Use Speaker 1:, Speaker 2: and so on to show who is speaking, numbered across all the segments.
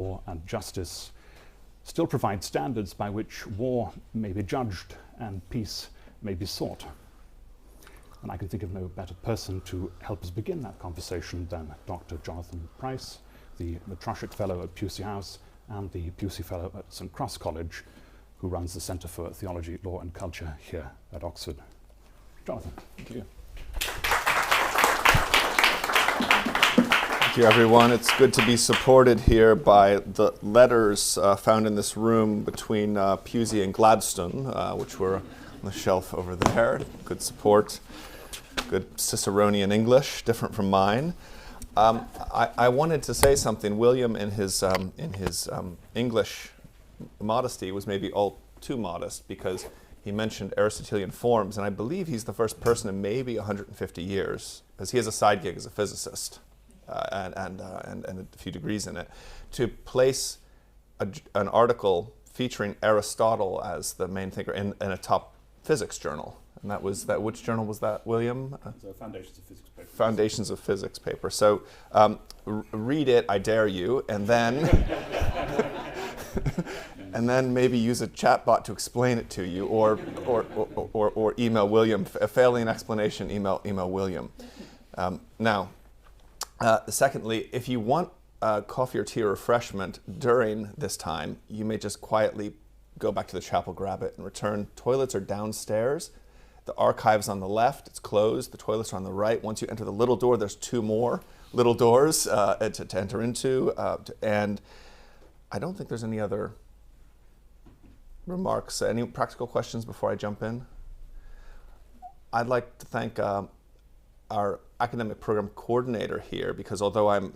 Speaker 1: law and justice still provide standards by which war may be judged and peace may be sought. And I can think of no better person to help us begin that conversation than Dr. Jonathan Price, the Matrosik Fellow at Pusey House and the Pusey Fellow at St. Cross College, who runs the Centre for Theology, Law and Culture here at Oxford. Jonathan, thank you.
Speaker 2: Thank you, everyone. It's good to be supported here by the letters found in this room between Pusey and Gladstone, which were on the shelf over there. Good support, good Ciceronian English, different from mine. I wanted to say something. William, in his English modesty, was maybe all too modest because he mentioned Aristotelian forms, and I believe he's the first person in maybe 150 years, because he has a side gig as a physicist and a few degrees in it, to place an article featuring Aristotle as the main thinker in a top physics journal. And that was that. Which journal was that, William?
Speaker 1: The Foundations of Physics paper.
Speaker 2: Foundations of Physics paper. So read it, I dare you, and then and then maybe use a chatbot to explain it to you, or email William. Failing explanation, email William. Secondly, if you want coffee or tea or refreshment during this time, you may just quietly go back to the chapel, grab it, and return. Toilets are downstairs. The archive's on the left, it's closed. The toilets are on the right. Once you enter the little door, there's two more little doors to enter into. And I don't think there's any other remarks. Any practical questions before I jump in? I'd like to thank our academic program coordinator here, because although I'm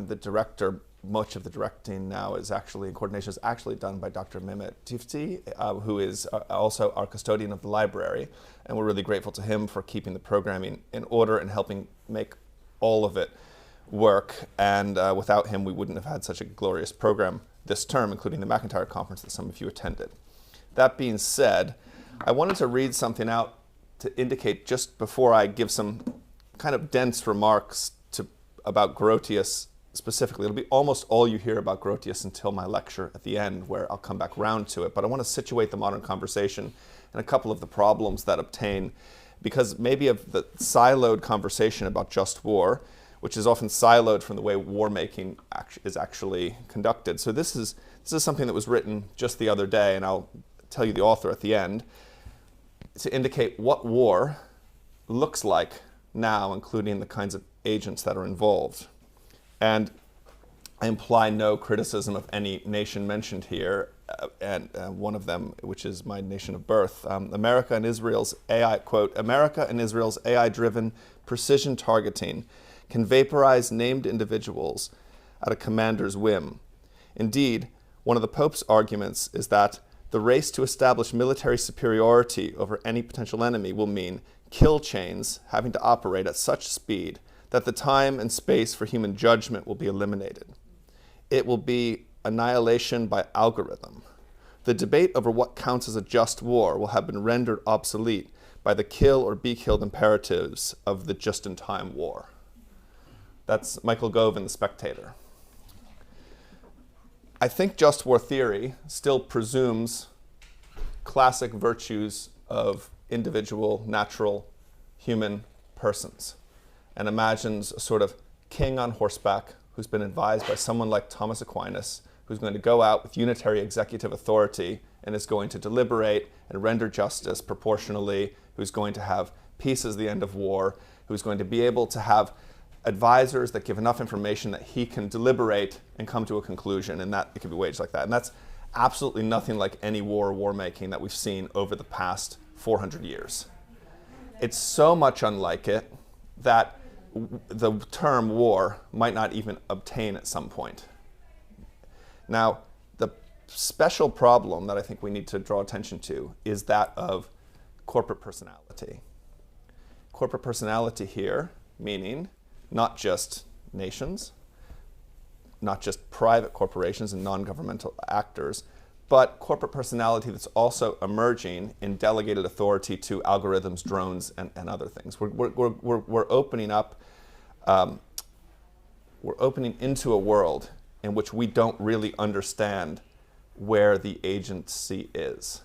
Speaker 2: the director, much of the directing now is actually, and coordination is actually done by Dr. Mehmet Tifti, who is also our custodian of the library, and we're really grateful to him for keeping the programming in order and helping make all of it work. And without him, we wouldn't have had such a glorious program this term, including the McIntyre Conference that some of you attended. That being said, I wanted to read something out to indicate, just before I give some kind of dense remarks about Grotius specifically. It'll be almost all you hear about Grotius until my lecture at the end, where I'll come back round to it. But I want to situate the modern conversation and a couple of the problems that obtain, because maybe of the siloed conversation about just war, which is often siloed from the way war making is actually conducted. So this is something that was written just the other day, and I'll tell you the author at the end, to indicate what war looks like now, including the kinds of agents that are involved. And I imply no criticism of any nation mentioned here, and one of them, which is my nation of birth. America and Israel's AI, quote, America and Israel's AI-driven precision targeting can vaporize named individuals at a commander's whim. Indeed, one of the Pope's arguments is that the race to establish military superiority over any potential enemy will mean kill chains having to operate at such speed that the time and space for human judgment will be eliminated. It will be annihilation by algorithm. The debate over what counts as a just war will have been rendered obsolete by the kill or be killed imperatives of the just-in-time war. That's Michael Gove in The Spectator. I think just war theory still presumes classic virtues of individual, natural, human persons, and imagines a sort of king on horseback who's been advised by someone like Thomas Aquinas, who's going to go out with unitary executive authority and is going to deliberate and render justice proportionally, who's going to have peace as the end of war, who's going to be able to have advisors that give enough information that he can deliberate and come to a conclusion, and that it can be waged like that. And that's absolutely nothing like any war making that we've seen over the past 400 years. It's so much unlike it that the term war might not even obtain at some point. Now, the special problem that I think we need to draw attention to is that of corporate personality. Corporate personality here, meaning not just nations, not just private corporations and non-governmental actors, but corporate personality that's also emerging in delegated authority to algorithms, drones, and other things. We're opening up, we're opening into a world in which we don't really understand where the agency is.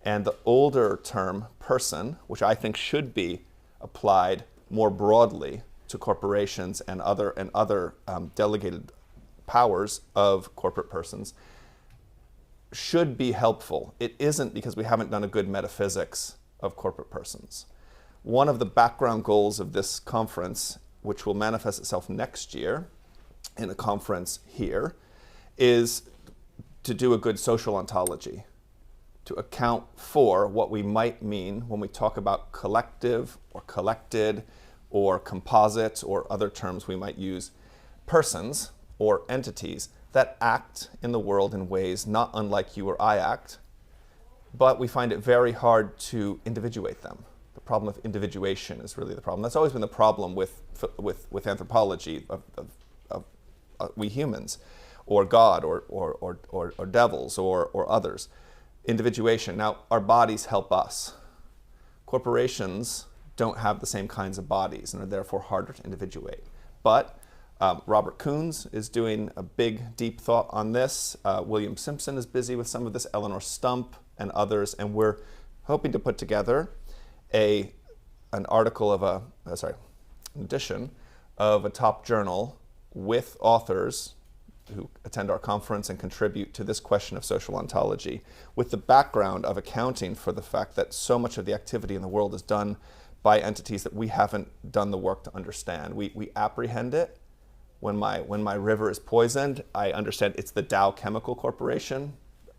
Speaker 2: And the older term person, which I think should be applied more broadly to corporations and other delegated powers of corporate persons, should be helpful. It isn't, because we haven't done a good metaphysics of corporate persons. One of the background goals of this conference, which will manifest itself next year in a conference here, is to do a good social ontology, to account for what we might mean when we talk about collective or collected or composite or other terms we might use, persons or entities that act in the world in ways not unlike you or I act, but we find it very hard to individuate them. The problem of individuation is really the problem. That's always been the problem with anthropology of we humans, or God, or devils, or others. Individuation. Now, our bodies help us. Corporations don't have the same kinds of bodies and are therefore harder to individuate. But Robert Koons is doing a big, deep thought on this. William Simpson is busy with some of this, Eleanor Stump and others, and we're hoping to put together an article of an edition of a top journal with authors who attend our conference and contribute to this question of social ontology, with the background of accounting for the fact that so much of the activity in the world is done by entities that we haven't done the work to understand. We apprehend it. When my river is poisoned, I understand it's the Dow Chemical Corporation.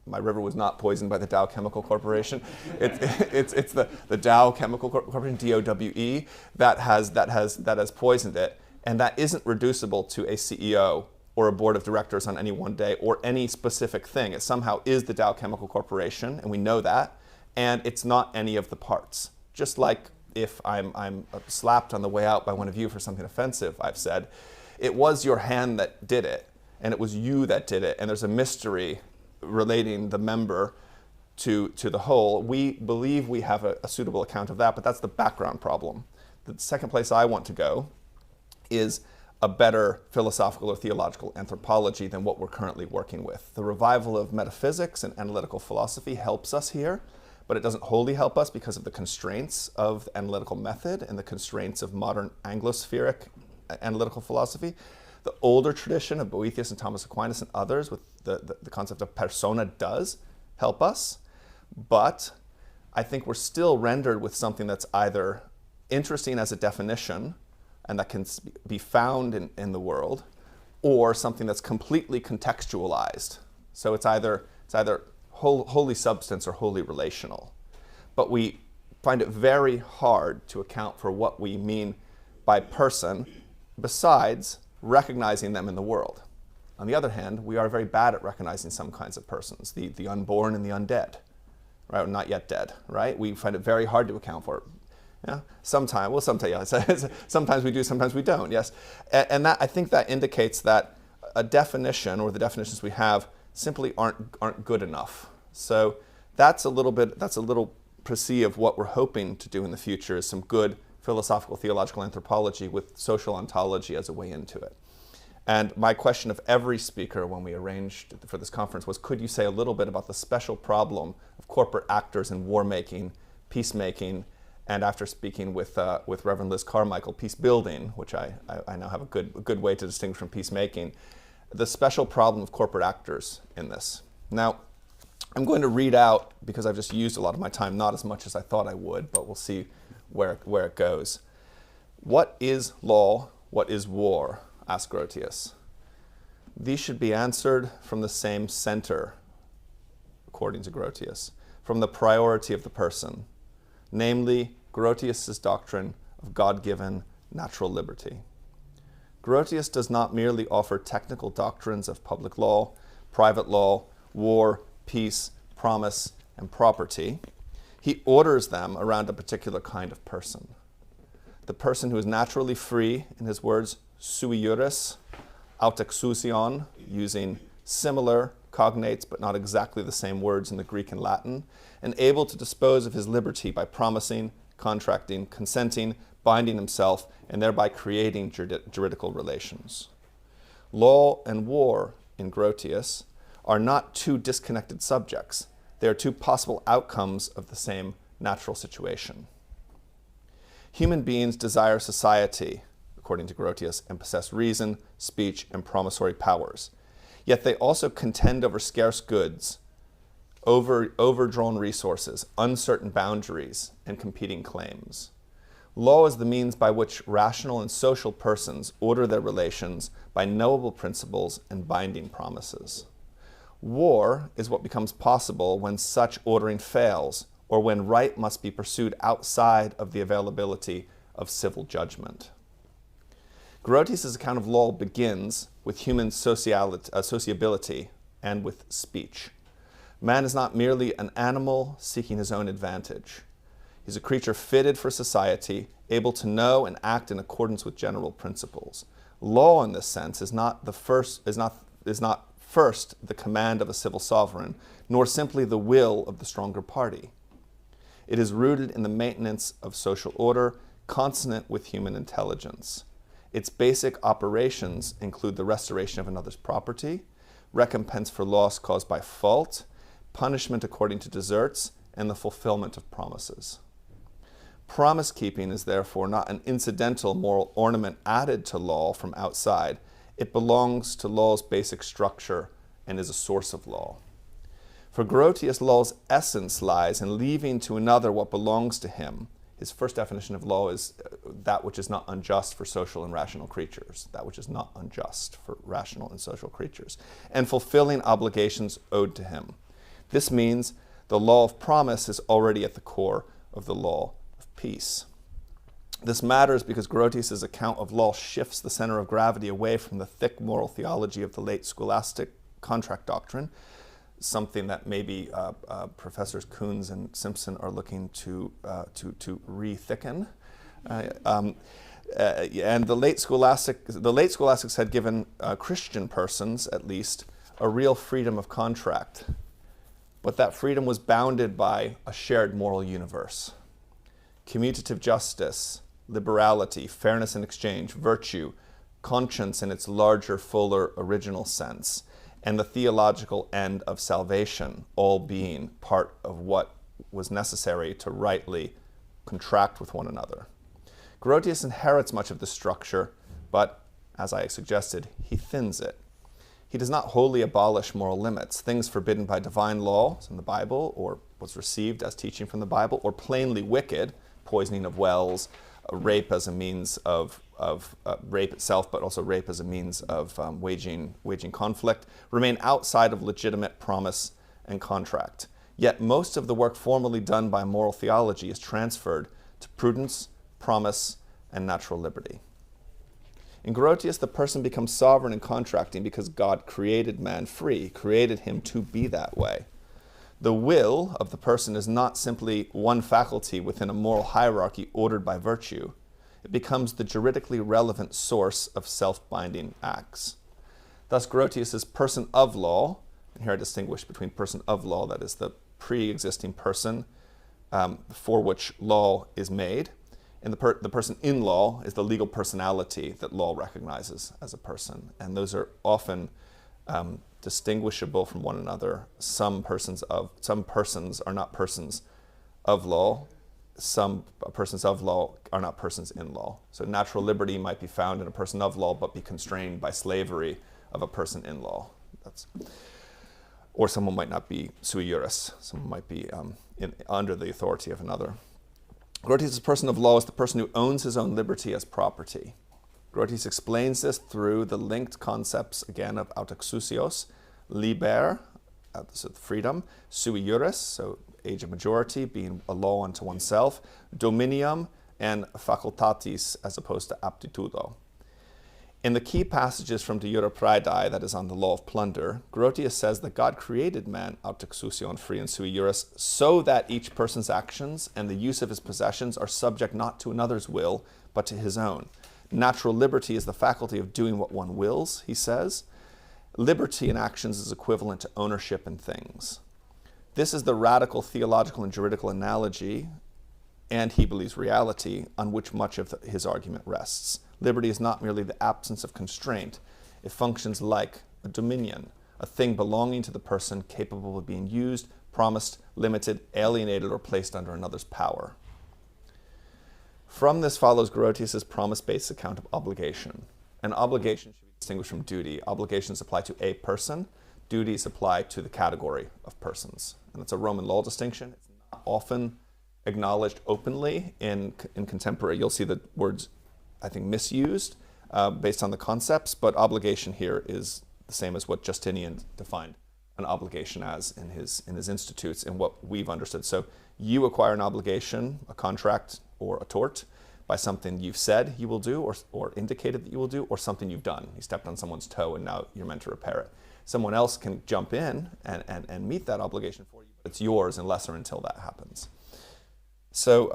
Speaker 2: My river was not poisoned by the Dow Chemical Corporation. It's the Dow Chemical Corporation, DOWE, that has poisoned it, and that isn't reducible to a CEO or a board of directors on any one day or any specific thing. It somehow is the Dow Chemical Corporation, and we know that, and it's not any of the parts. Just like if I'm slapped on the way out by one of you for something offensive I've said, it was your hand that did it, and it was you that did it, and there's a mystery relating the member to the whole. We believe we have a suitable account of that, but that's the background problem. The second place I want to go is a better philosophical or theological anthropology than what we're currently working with. The revival of metaphysics and analytical philosophy helps us here, but it doesn't wholly help us because of the constraints of the analytical method and the constraints of modern Anglo-spheric analytical philosophy. The older tradition of Boethius and Thomas Aquinas and others with the concept of persona does help us, but I think we're still rendered with something that's either interesting as a definition and that can be found in the world, or something that's completely contextualized. So it's either wholly substance or wholly relational. But we find it very hard to account for what we mean by person besides recognizing them in the world. On the other hand, we are very bad at recognizing some kinds of persons, the unborn and the undead, right? Or not yet dead, right? We find it very hard to account for. Yeah, sometimes we do, sometimes we don't. Yes, and that, I think that indicates that a definition or the definitions we have simply aren't good enough. So that's a little précis of what we're hoping to do in the future, is some good philosophical theological anthropology with social ontology as a way into it. And my question of every speaker when we arranged for this conference was, could you say a little bit about the special problem of corporate actors in war making, peacemaking, and after speaking with Reverend Liz Carmichael, peace building, which I now have a good way to distinguish from peacemaking, the special problem of corporate actors in this. Now, I'm going to read out, because I've just used a lot of my time, not as much as I thought I would, but we'll see where it goes. What is law? What is war? Asked Grotius. These should be answered from the same center, according to Grotius, from the priority of the person, namely Grotius's doctrine of God-given natural liberty. Grotius does not merely offer technical doctrines of public law, private law, war, peace, promise, and property. He orders them around a particular kind of person. The person who is naturally free, in his words, sui juris, aut exousion, using similar cognates but not exactly the same words in the Greek and Latin, and able to dispose of his liberty by promising, contracting, consenting, binding himself, and thereby creating juridical relations. Law and war, in Grotius, are not two disconnected subjects. They are two possible outcomes of the same natural situation. Human beings desire society, according to Grotius, and possess reason, speech, and promissory powers. Yet they also contend over scarce goods, overdrawn resources, uncertain boundaries, and competing claims. Law is the means by which rational and social persons order their relations by knowable principles and binding promises. War is what becomes possible when such ordering fails, or when right must be pursued outside of the availability of civil judgment. Grotius' account of law begins with human sociability and with speech. Man is not merely an animal seeking his own advantage. He's a creature fitted for society, able to know and act in accordance with general principles. Law, in this sense, is not first the command of a civil sovereign, nor simply the will of the stronger party. It is rooted in the maintenance of social order, consonant with human intelligence. Its basic operations include the restoration of another's property, recompense for loss caused by fault, punishment according to deserts, and the fulfillment of promises. Promise-keeping is therefore not an incidental moral ornament added to law from outside. It belongs to law's basic structure and is a source of law. For Grotius, law's essence lies in leaving to another what belongs to him. His first definition of law is that which is not unjust for social and rational creatures, that which is not unjust for rational and social creatures, and fulfilling obligations owed to him. This means the law of promise is already at the core of the law of peace. This matters because Grotius' account of law shifts the center of gravity away from the thick moral theology of the late scholastic contract doctrine, something that maybe Professors Coons and Simpson are looking to re-thicken. And the late scholastics had given Christian persons, at least, a real freedom of contract. But that freedom was bounded by a shared moral universe. Commutative justice, liberality, fairness in exchange, virtue, conscience in its larger, fuller, original sense, and the theological end of salvation, all being part of what was necessary to rightly contract with one another. Grotius inherits much of this structure, but, as I suggested, he thins it. He does not wholly abolish moral limits, things forbidden by divine law in the Bible, or was received as teaching from the Bible, or plainly wicked, poisoning of wells, rape as a means of rape itself, but also rape as a means of waging conflict, remain outside of legitimate promise and contract. Yet most of the work formally done by moral theology is transferred to prudence, promise, and natural liberty. In Grotius, the person becomes sovereign in contracting because God created man free, created him to be that way. The will of the person is not simply one faculty within a moral hierarchy ordered by virtue. It becomes the juridically relevant source of self-binding acts. Thus, Grotius' person of law, and here I distinguish between person of law, that is the pre-existing person for which law is made, and the person in law is the legal personality that law recognizes as a person. And those are often distinguishable from one another. Some persons are not persons of law. Some persons of law are not persons in law. So natural liberty might be found in a person of law, but be constrained by slavery of a person in law. Or someone might not be sui juris. Someone might be under the authority of another. Grotius' person of law is the person who owns his own liberty as property. Grotius explains this through the linked concepts, again, of autaxousios, liber, so freedom, sui juris, so age of majority, being a law unto oneself, dominium, and facultatis, as opposed to aptitudo. In the key passages from De Jure Praedae, that is on the law of plunder, Grotius says that God created man autaxousion, free and sui juris, so that each person's actions and the use of his possessions are subject not to another's will, but to his own. Natural liberty is the faculty of doing what one wills, he says. Liberty in actions is equivalent to ownership in things. This is the radical theological and juridical analogy, and he believes reality, on which much of his argument rests. Liberty is not merely the absence of constraint. It functions like a dominion, a thing belonging to the person capable of being used, promised, limited, alienated, or placed under another's power. From this follows Grotius's promise-based account of obligation. An obligation should be distinguished from duty. Obligations apply to a person. Duties apply to the category of persons. And it's a Roman law distinction. It's not often acknowledged openly in contemporary. You'll see the words, I think, misused based on the concepts, but obligation here is the same as what Justinian defined an obligation as in his Institutes and what we've understood. So you acquire an obligation, a contract, or a tort by something you've said you will do or indicated that you will do, or something you've done. You stepped on someone's toe and now you're meant to repair it. Someone else can jump in and meet that obligation for you, but it's yours unless or until that happens. So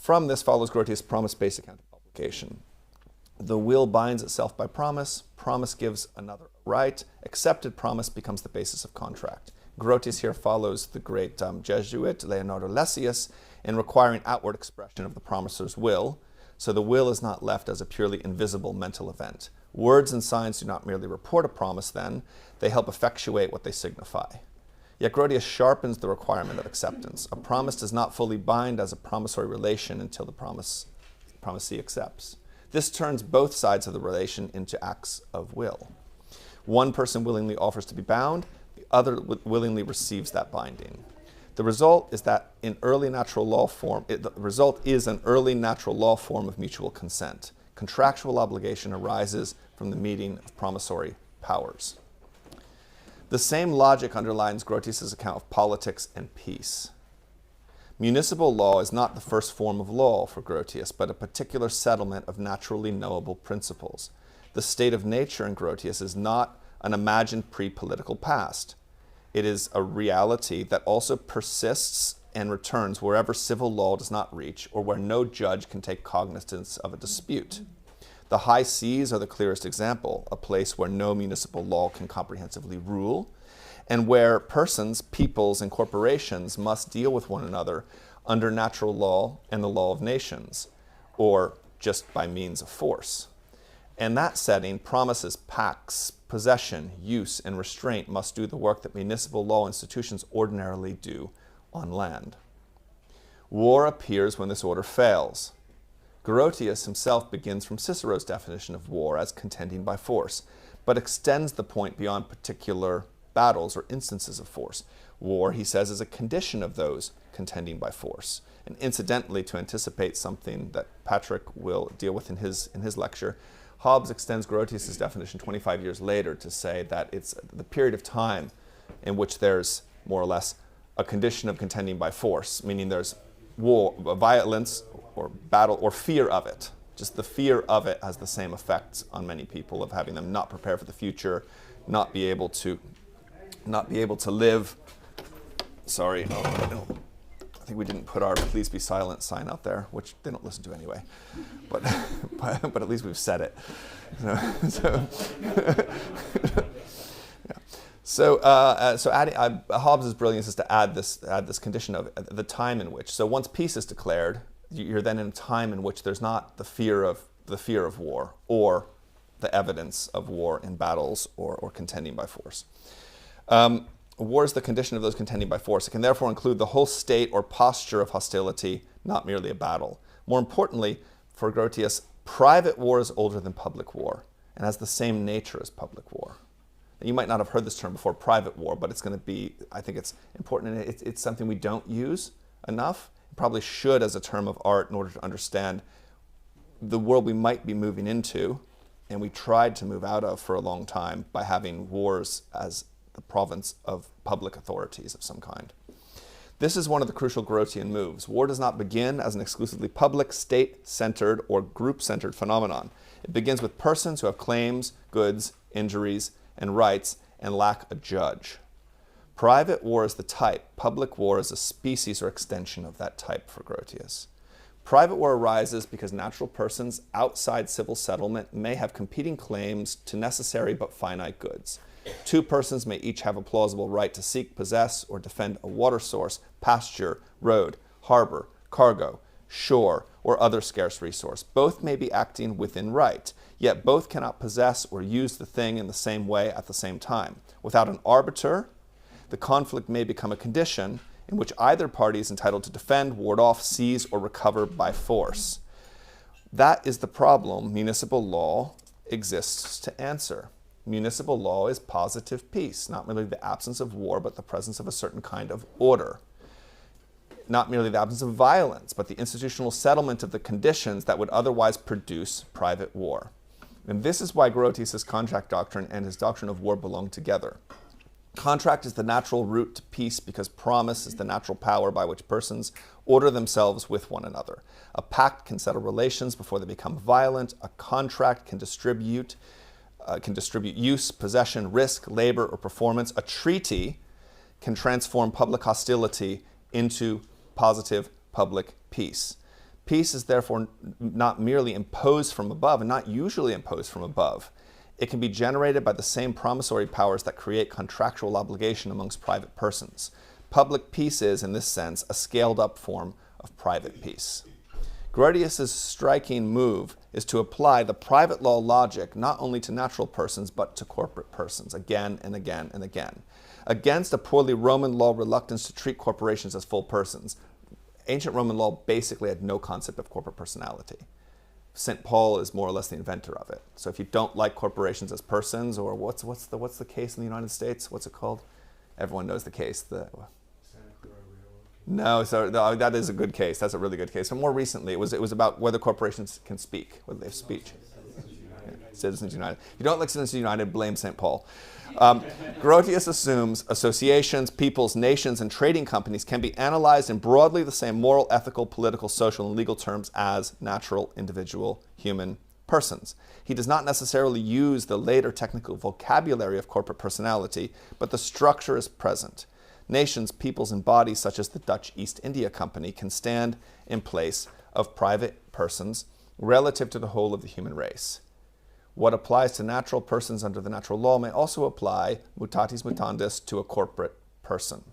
Speaker 2: from this follows Grotius' promise-based account of obligation. The will binds itself by promise. Promise gives another a right. Accepted promise becomes the basis of contract. Grotius here follows the great Jesuit Leonardo Lessius in requiring outward expression of the promiser's will, so the will is not left as a purely invisible mental event. Words and signs do not merely report a promise then, they help effectuate what they signify. Yet Grotius sharpens the requirement of acceptance. A promise does not fully bind as a promissory relation until the promisee accepts. This turns both sides of the relation into acts of will. One person willingly offers to be bound, the other willingly receives that binding. The result is that in early natural law form, the result is an early natural law form of mutual consent. Contractual obligation arises from the meeting of promissory powers. The same logic underlines Grotius's account of politics and peace. Municipal law is not the first form of law for Grotius, but a particular settlement of naturally knowable principles. The state of nature in Grotius is not an imagined pre-political past. It is a reality that also persists and returns wherever civil law does not reach or where no judge can take cognizance of a dispute. The high seas are the clearest example, a place where no municipal law can comprehensively rule, and where persons, peoples, and corporations must deal with one another under natural law and the law of nations, or just by means of force. In that setting, promises, pacts, possession, use, and restraint must do the work that municipal law institutions ordinarily do on land. War appears when this order fails. Grotius himself begins from Cicero's definition of war as contending by force, but extends the point beyond particular battles or instances of force. War, he says, is a condition of those contending by force. And incidentally, to anticipate something that Patrick will deal with in his lecture, Hobbes extends Grotius's definition 25 years later to say that it's the period of time in which there's more or less a condition of contending by force, meaning there's war, violence, or battle, or fear of it. Just the fear of it has the same effect on many people of having them not prepare for the future, not be able to live. Sorry, I think we didn't put our "Please be silent" sign out there, which they don't listen to anyway. But at least we've said it. So Hobbes' brilliance is to add this condition of the time in which. So once peace is declared, you're then in a time in which there's not the fear of war or the evidence of war in battles or contending by force. War is the condition of those contending by force. It can therefore include the whole state or posture of hostility, not merely a battle. More importantly, for Grotius, private war is older than public war and has the same nature as public war. Now, you might not have heard this term before, private war, but it's going to be, I think it's important, and it's something we don't use enough. We probably should as a term of art in order to understand the world we might be moving into, and we tried to move out of for a long time by having wars as the province of public authorities of some kind. This is one of the crucial Grotian moves. War does not begin as an exclusively public, state-centered, or group-centered phenomenon. It begins with persons who have claims, goods, injuries, and rights, and lack a judge. Private war is the type. Public war is a species or extension of that type for Grotius. Private war arises because natural persons outside civil settlement may have competing claims to necessary but finite goods. Two persons may each have a plausible right to seek, possess, or defend a water source, pasture, road, harbor, cargo, shore, or other scarce resource. Both may be acting within right, yet both cannot possess or use the thing in the same way at the same time. Without an arbiter, the conflict may become a condition in which either party is entitled to defend, ward off, seize, or recover by force. That is the problem municipal law exists to answer. Municipal law is positive peace, not merely the absence of war, but the presence of a certain kind of order. Not merely the absence of violence, but the institutional settlement of the conditions that would otherwise produce private war. And this is why Grotius's contract doctrine and his doctrine of war belong together. Contract is the natural route to peace because promise is the natural power by which persons order themselves with one another. A pact can settle relations before they become violent. A contract can distribute use, possession, risk, labor, or performance. A treaty can transform public hostility into positive public peace. Peace is therefore not merely imposed from above, and not usually imposed from above. It can be generated by the same promissory powers that create contractual obligation amongst private persons. Public peace is, in this sense, a scaled-up form of private peace. Grotius's striking move is to apply the private law logic not only to natural persons, but to corporate persons, again and again and again. Against a poorly Roman law reluctance to treat corporations as full persons, ancient Roman law basically had no concept of corporate personality. St. Paul is more or less the inventor of it. So if you don't like corporations as persons, or what's the case in the United States? What's it called? Everyone knows the case. No, that is a good case. That's a really good case. And more recently, it was about whether corporations can speak, whether they have speech. Citizens United. If you don't like Citizens United, blame St. Paul. Grotius assumes associations, peoples, nations, and trading companies can be analyzed in broadly the same moral, ethical, political, social, and legal terms as natural, individual, human persons. He does not necessarily use the later technical vocabulary of corporate personality, but the structure is present. Nations, peoples, and bodies such as the Dutch East India Company can stand in place of private persons relative to the whole of the human race. What applies to natural persons under the natural law may also apply, mutatis mutandis, to a corporate person.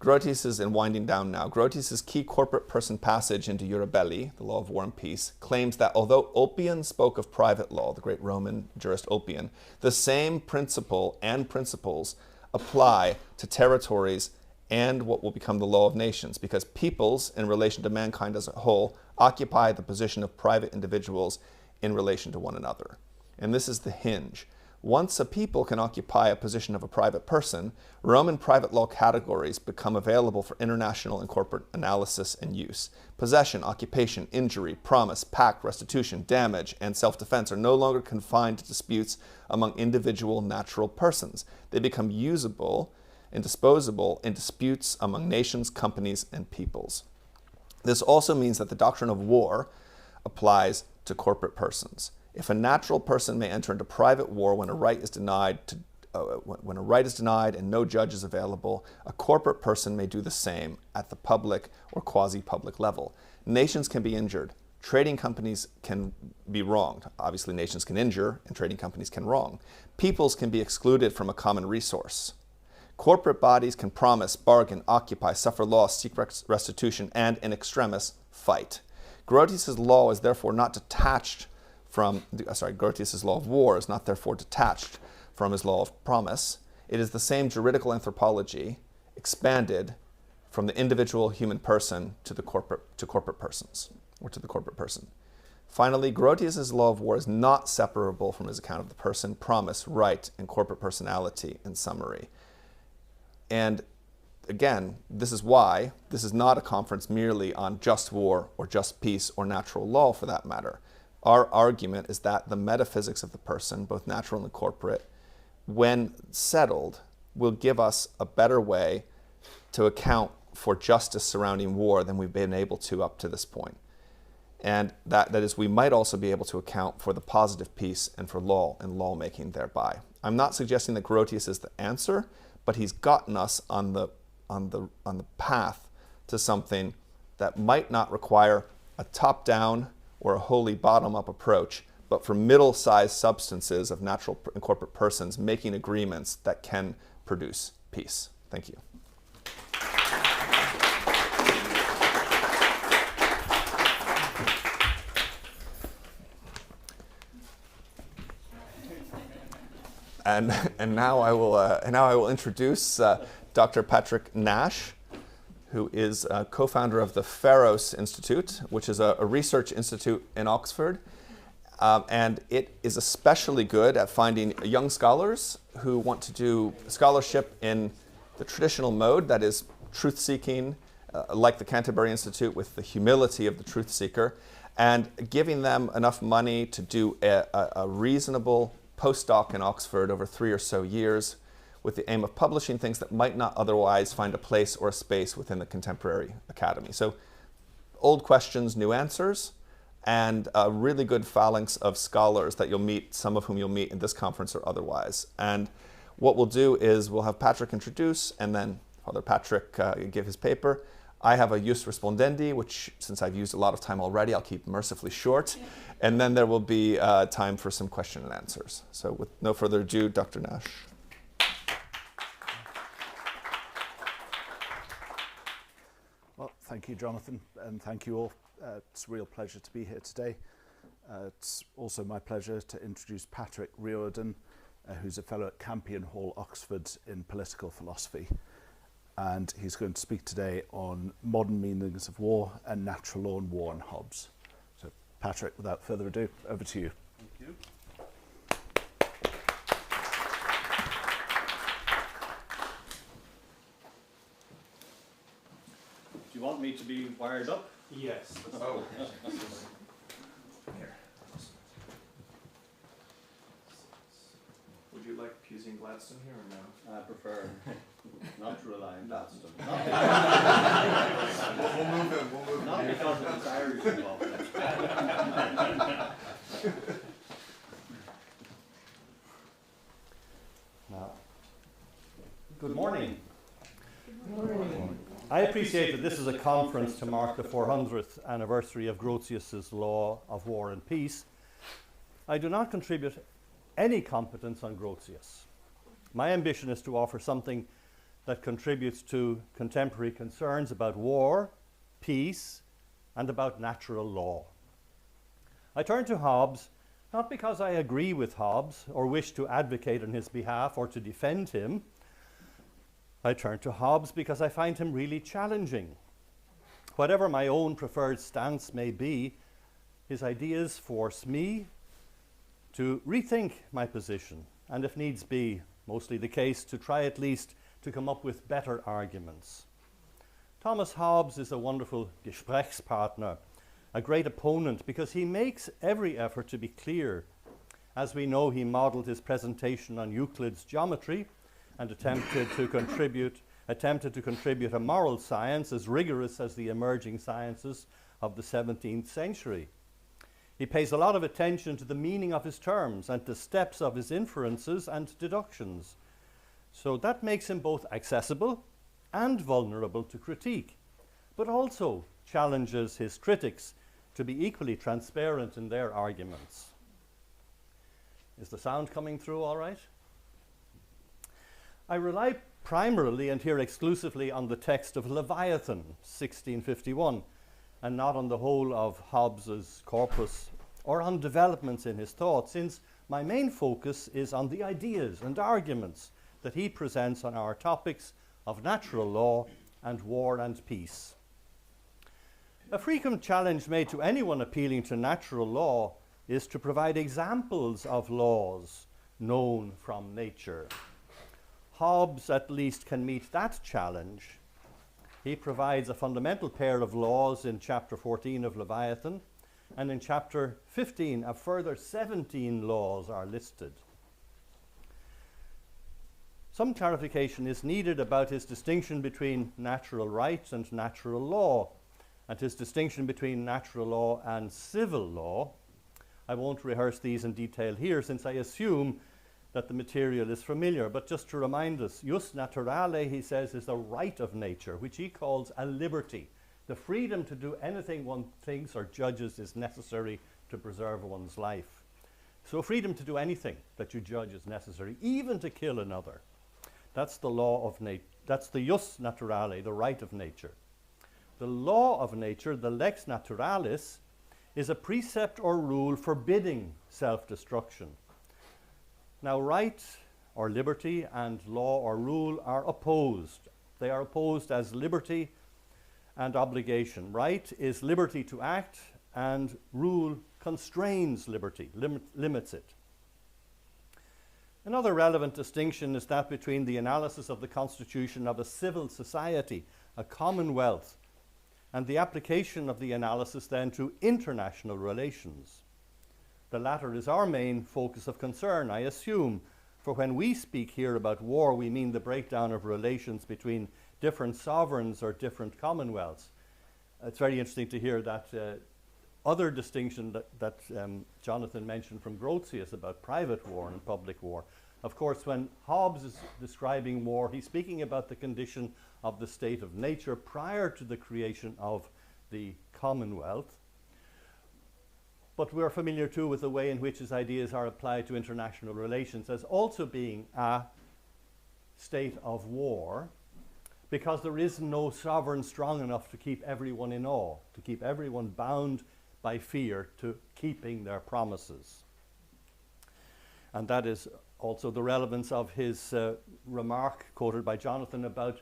Speaker 2: Grotius's, in winding down now, Grotius's key corporate person passage into Jura Belli, the law of war and peace, claims that although Ulpian spoke of private law, the great Roman jurist Ulpian, the same principle and principles apply to territories and what will become the law of nations, because peoples, in relation to mankind as a whole, occupy the position of private individuals in relation to one another. And this is the hinge. Once a people can occupy a position of a private person, Roman private law categories become available for international and corporate analysis and use. Possession, occupation, injury, promise, pact, restitution, damage, and self-defense are no longer confined to disputes among individual natural persons. They become usable and disposable in disputes among nations, companies, and peoples. This also means that the doctrine of war applies to corporate persons. If a natural person may enter into private war when a right is denied and no judge is available, a corporate person may do the same at the public or quasi-public level. Nations can be injured. Trading companies can be wronged. Obviously, nations can injure and trading companies can wrong. Peoples can be excluded from a common resource. Corporate bodies can promise, bargain, occupy, suffer loss, seek restitution, and, in extremis, fight. Grotius's law is therefore not detached Grotius's law of war is not therefore detached from his law of promise. It is the same juridical anthropology expanded from the individual human person to corporate persons, or to the corporate person. Finally, Grotius's law of war is not separable from his account of the person, promise, right, and corporate personality in summary. And again, this is why this is not a conference merely on just war or just peace or natural law for that matter. Our argument is that the metaphysics of the person, both natural and corporate, when settled, will give us a better way to account for justice surrounding war than we've been able to up to this point. And that is, we might also be able to account for the positive peace and for law and lawmaking thereby. I'm not suggesting that Grotius is the answer, but he's gotten us on the path to something that might not require a top-down or a wholly bottom-up approach, but for middle-sized substances of natural and corporate persons making agreements that can produce peace. Thank you. And now I will introduce Dr. Patrick Nash, who is a co-founder of the Pharos Institute, which is a research institute in Oxford. And it is especially good at finding young scholars who want to do scholarship in the traditional mode, that is truth-seeking, like the Canterbury Institute, with the humility of the truth seeker, and giving them enough money to do a reasonable postdoc in Oxford over 3 or so years, with the aim of publishing things that might not otherwise find a place or a space within the contemporary academy. So old questions, new answers, and a really good phalanx of scholars that you'll meet, some of whom you'll meet in this conference or otherwise. And what we'll do is we'll have Patrick introduce, and then Father Patrick give his paper. I have a jus respondendi, which, since I've used a lot of time already, I'll keep mercifully short. And then there will be time for some question and answers. So with no further ado, Dr. Nash.
Speaker 3: Well, thank you, Jonathan, and thank you all. It's a real pleasure to be here today. It's also my pleasure to introduce Patrick Riordan, who's a fellow at Campion Hall, Oxford, in political philosophy. And he's going to speak today on modern meanings of war and natural law and war and Hobbes. So, Patrick, without further ado, over to you.
Speaker 4: Thank you. Do you want me to be wired up?
Speaker 5: Yes.
Speaker 2: Oh. Would you like Pusey and Gladstone here or no?
Speaker 4: I prefer not to rely on Gladstone.
Speaker 2: We'll move him.
Speaker 4: Not because of this Irish involvement. Now, good morning. Good morning. I appreciate that this is a conference to mark the 400th anniversary of Grotius's Law of War and Peace. I do not contribute any competence on Grotius. My ambition is to offer something that contributes to contemporary concerns about war, peace, and about natural law. I turn to Hobbes not because I agree with Hobbes or wish to advocate on his behalf or to defend him. I turn to Hobbes because I find him really challenging. Whatever my own preferred stance may be, his ideas force me to rethink my position, and if needs be, mostly the case, to try at least to come up with better arguments. Thomas Hobbes is a wonderful Gesprächspartner, a great opponent, because he makes every effort to be clear. As we know, he modeled his presentation on Euclid's geometry and attempted to contribute a moral science as rigorous as the emerging sciences of the 17th century. He pays a lot of attention to the meaning of his terms and the steps of his inferences and deductions. So that makes him both accessible and vulnerable to critique, but also challenges his critics to be equally transparent in their arguments. Is the sound coming through all right? I rely primarily and here exclusively on the text of Leviathan, 1651, and not on the whole of Hobbes's corpus or on developments in his thought, since my main focus is on the ideas and arguments that he presents on our topics of natural law and war and peace. A frequent challenge made to anyone appealing to natural law is to provide examples of laws known from nature. Hobbes at least can meet that challenge. He provides a fundamental pair of laws in chapter 14 of Leviathan, and in chapter 15 a further 17 laws are listed. Some clarification is needed about his distinction between natural rights and natural law, and his distinction between natural law and civil law. I won't rehearse these in detail here, since I assume that the material is familiar, but just to remind us, jus naturale, he says, is the right of nature, which he calls a liberty, the freedom to do anything one thinks or judges is necessary to preserve one's life. So freedom to do anything that you judge is necessary, even to kill another. That's the law of nature. That's the jus naturale, the right of nature. The law of nature, the lex naturalis, is a precept or rule forbidding self-destruction. Now, right or liberty and law or rule are opposed. They are opposed as liberty and obligation. Right is liberty to act, and rule constrains liberty, limits it. Another relevant distinction is that between the analysis of the constitution of a civil society, a commonwealth, and the application of the analysis then to international relations. The latter is our main focus of concern, I assume, for when we speak here about war, we mean the breakdown of relations between different sovereigns or different commonwealths. It's very interesting to hear that other distinction that Jonathan mentioned from Grotius about private war and public war. Of course, when Hobbes is describing war, he's speaking about the condition of the state of nature prior to the creation of the Commonwealth. But we're familiar too with the way in which his ideas are applied to international relations as also being a state of war, because there is no sovereign strong enough to keep everyone in awe, to keep everyone bound by fear to keeping their promises. And that is also the relevance of his remark quoted by Jonathan about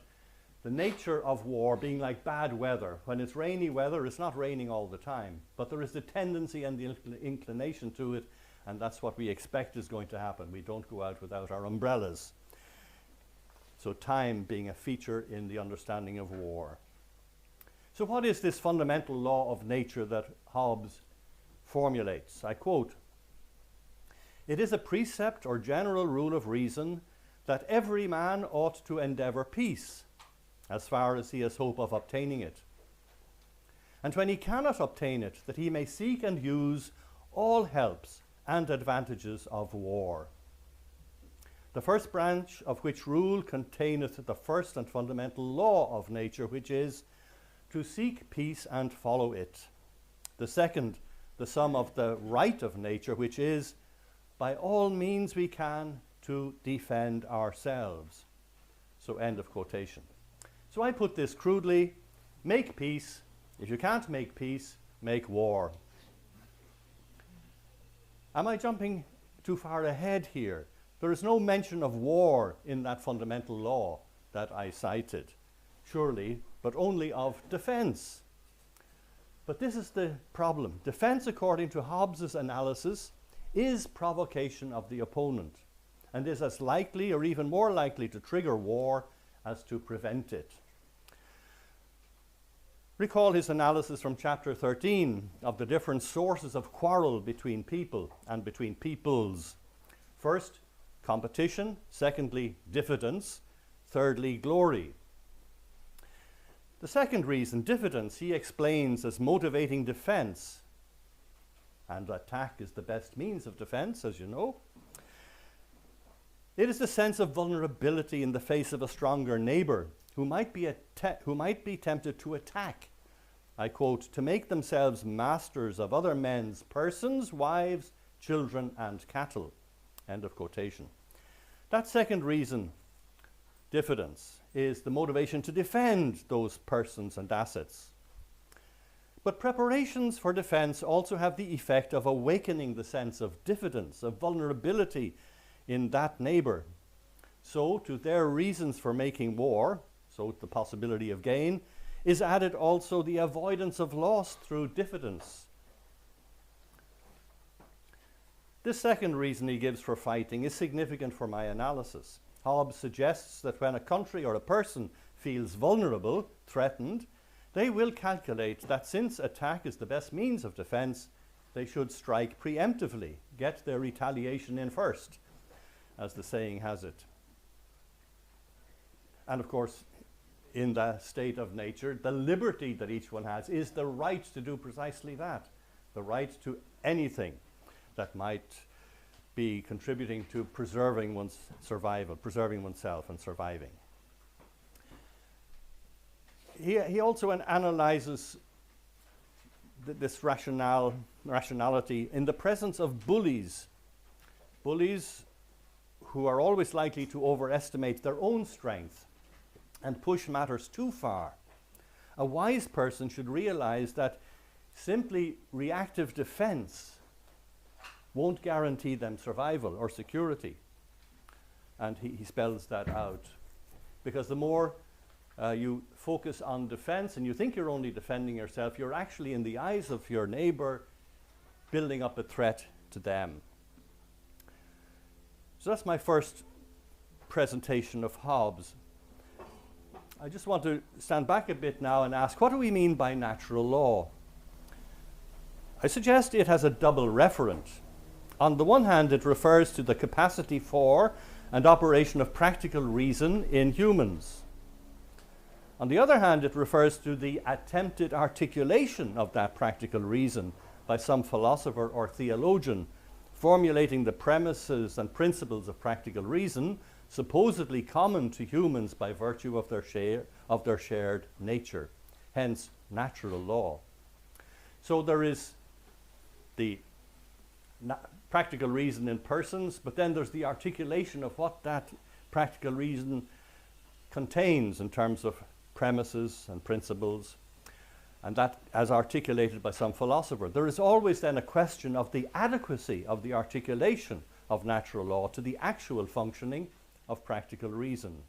Speaker 4: the nature of war being like bad weather. When it's rainy weather, it's not raining all the time, but there is the tendency and the inclination to it, and that's what we expect is going to happen. We don't go out without our umbrellas. So time being a feature in the understanding of war. So what is this fundamental law of nature that Hobbes formulates? I quote, "It is a precept or general rule of reason that every man ought to endeavour peace, as far as he has hope of obtaining it. And when he cannot obtain it, that he may seek and use all helps and advantages of war. The first branch of which rule containeth the first and fundamental law of nature, which is to seek peace and follow it. The second, the sum of the right of nature, which is, by all means we can, to defend ourselves." So end of quotation. So I put this crudely: make peace. If you can't make peace, make war. Am I jumping too far ahead here? There is no mention of war in that fundamental law that I cited, surely, but only of defense. But this is the problem. Defense, according to Hobbes's analysis, is provocation of the opponent, and is as likely or even more likely to trigger war as to prevent it. Recall his analysis from chapter 13 of the different sources of quarrel between people and between peoples. First, competition. Secondly, diffidence. Thirdly, glory. The second reason, diffidence, he explains as motivating defense. And attack is the best means of defense, as you know. It is the sense of vulnerability in the face of a stronger neighbor who might be tempted to attack. I quote, "to make themselves masters of other men's persons, wives, children, and cattle." End of quotation. That second reason, diffidence, is the motivation to defend those persons and assets. But preparations for defense also have the effect of awakening the sense of diffidence, of vulnerability in that neighbor. So to their reasons for making war, so the possibility of gain, is added also the avoidance of loss through diffidence. This second reason he gives for fighting is significant for my analysis. Hobbes suggests that when a country or a person feels vulnerable, threatened, they will calculate that since attack is the best means of defense, they should strike preemptively, get their retaliation in first, as the saying has it. And of course, in the state of nature, the liberty that each one has is the right to do precisely that, the right to anything that might be contributing to preserving one's survival, preserving oneself and surviving. He also analyzes this rationality in the presence of bullies. Bullies who are always likely to overestimate their own strength and push matters too far. A wise person should realize that simply reactive defense won't guarantee them survival or security. And he spells that out. Because the more you focus on defense and you think you're only defending yourself, you're actually, in the eyes of your neighbor, building up a threat to them. So that's my first presentation of Hobbes. I just want to stand back a bit now and ask, what do we mean by natural law? I suggest it has a double referent. On the one hand, it refers to the capacity for and operation of practical reason in humans. On the other hand, it refers to the attempted articulation of that practical reason by some philosopher or theologian, formulating the premises and principles of practical reason, supposedly common to humans by virtue of their shared nature, hence natural law. So there is the practical reason in persons, but then there's the articulation of what that practical reason contains in terms of premises and principles, and that as articulated by some philosopher. There is always then a question of the adequacy of the articulation of natural law to the actual functioning of practical reason.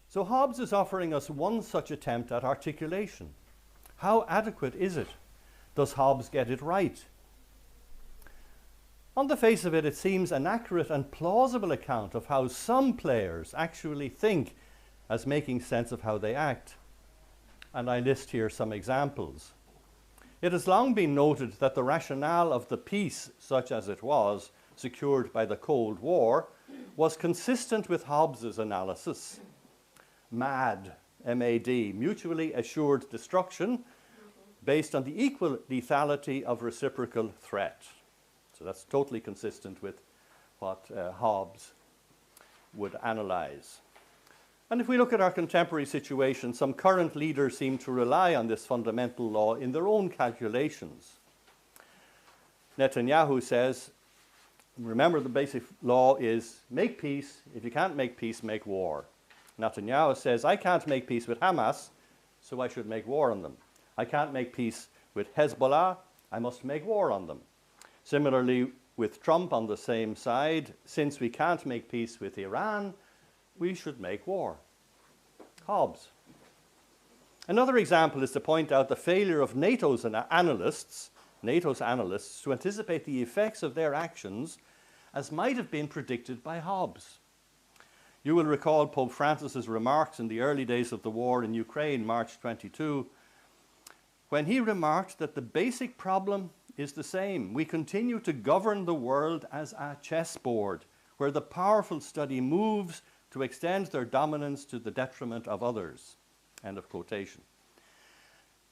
Speaker 4: So Hobbes is offering us one such attempt at articulation. How adequate is it? Does Hobbes get it right? On the face of it, it seems an accurate and plausible account of how some players actually think as making sense of how they act. And I list here some examples. It has long been noted that the rationale of the peace, such as it was, secured by the Cold War, was consistent with Hobbes's analysis. MAD, M-A-D, mutually assured destruction, based on the equal lethality of reciprocal threat. So that's totally consistent with what Hobbes would analyze. And if we look at our contemporary situation, some current leaders seem to rely on this fundamental law in their own calculations. Netanyahu says, remember, the basic law is make peace. If you can't make peace, make war. Netanyahu says, I can't make peace with Hamas, so I should make war on them. I can't make peace with Hezbollah, I must make war on them. Similarly, with Trump on the same side, since we can't make peace with Iran, we should make war. Hobbes. Another example is to point out the failure of NATO's analysts to anticipate the effects of their actions as might have been predicted by Hobbes. You will recall Pope Francis's remarks in the early days of the war in Ukraine, March 22, when he remarked that the basic problem is the same. We continue to govern the world as a chessboard, where the powerful study moves to extend their dominance to the detriment of others. End of quotation.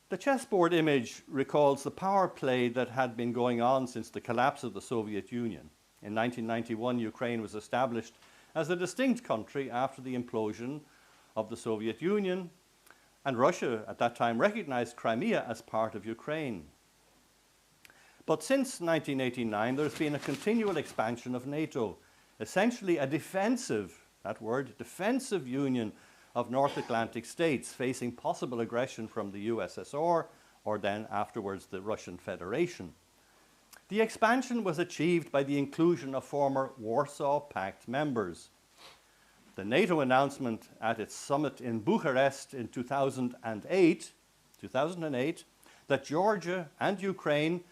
Speaker 4: The chessboard image recalls the power play that had been going on since the collapse of the Soviet Union. In 1991, Ukraine was established as a distinct country after the implosion of the Soviet Union, and Russia at that time recognized Crimea as part of Ukraine. But since 1989, there's been a continual expansion of NATO, essentially a defensive union of North Atlantic states facing possible aggression from the USSR, or then afterwards the Russian Federation. The expansion was achieved by the inclusion of former Warsaw Pact members. The NATO announcement at its summit in Bucharest in 2008 that Georgia and Ukraine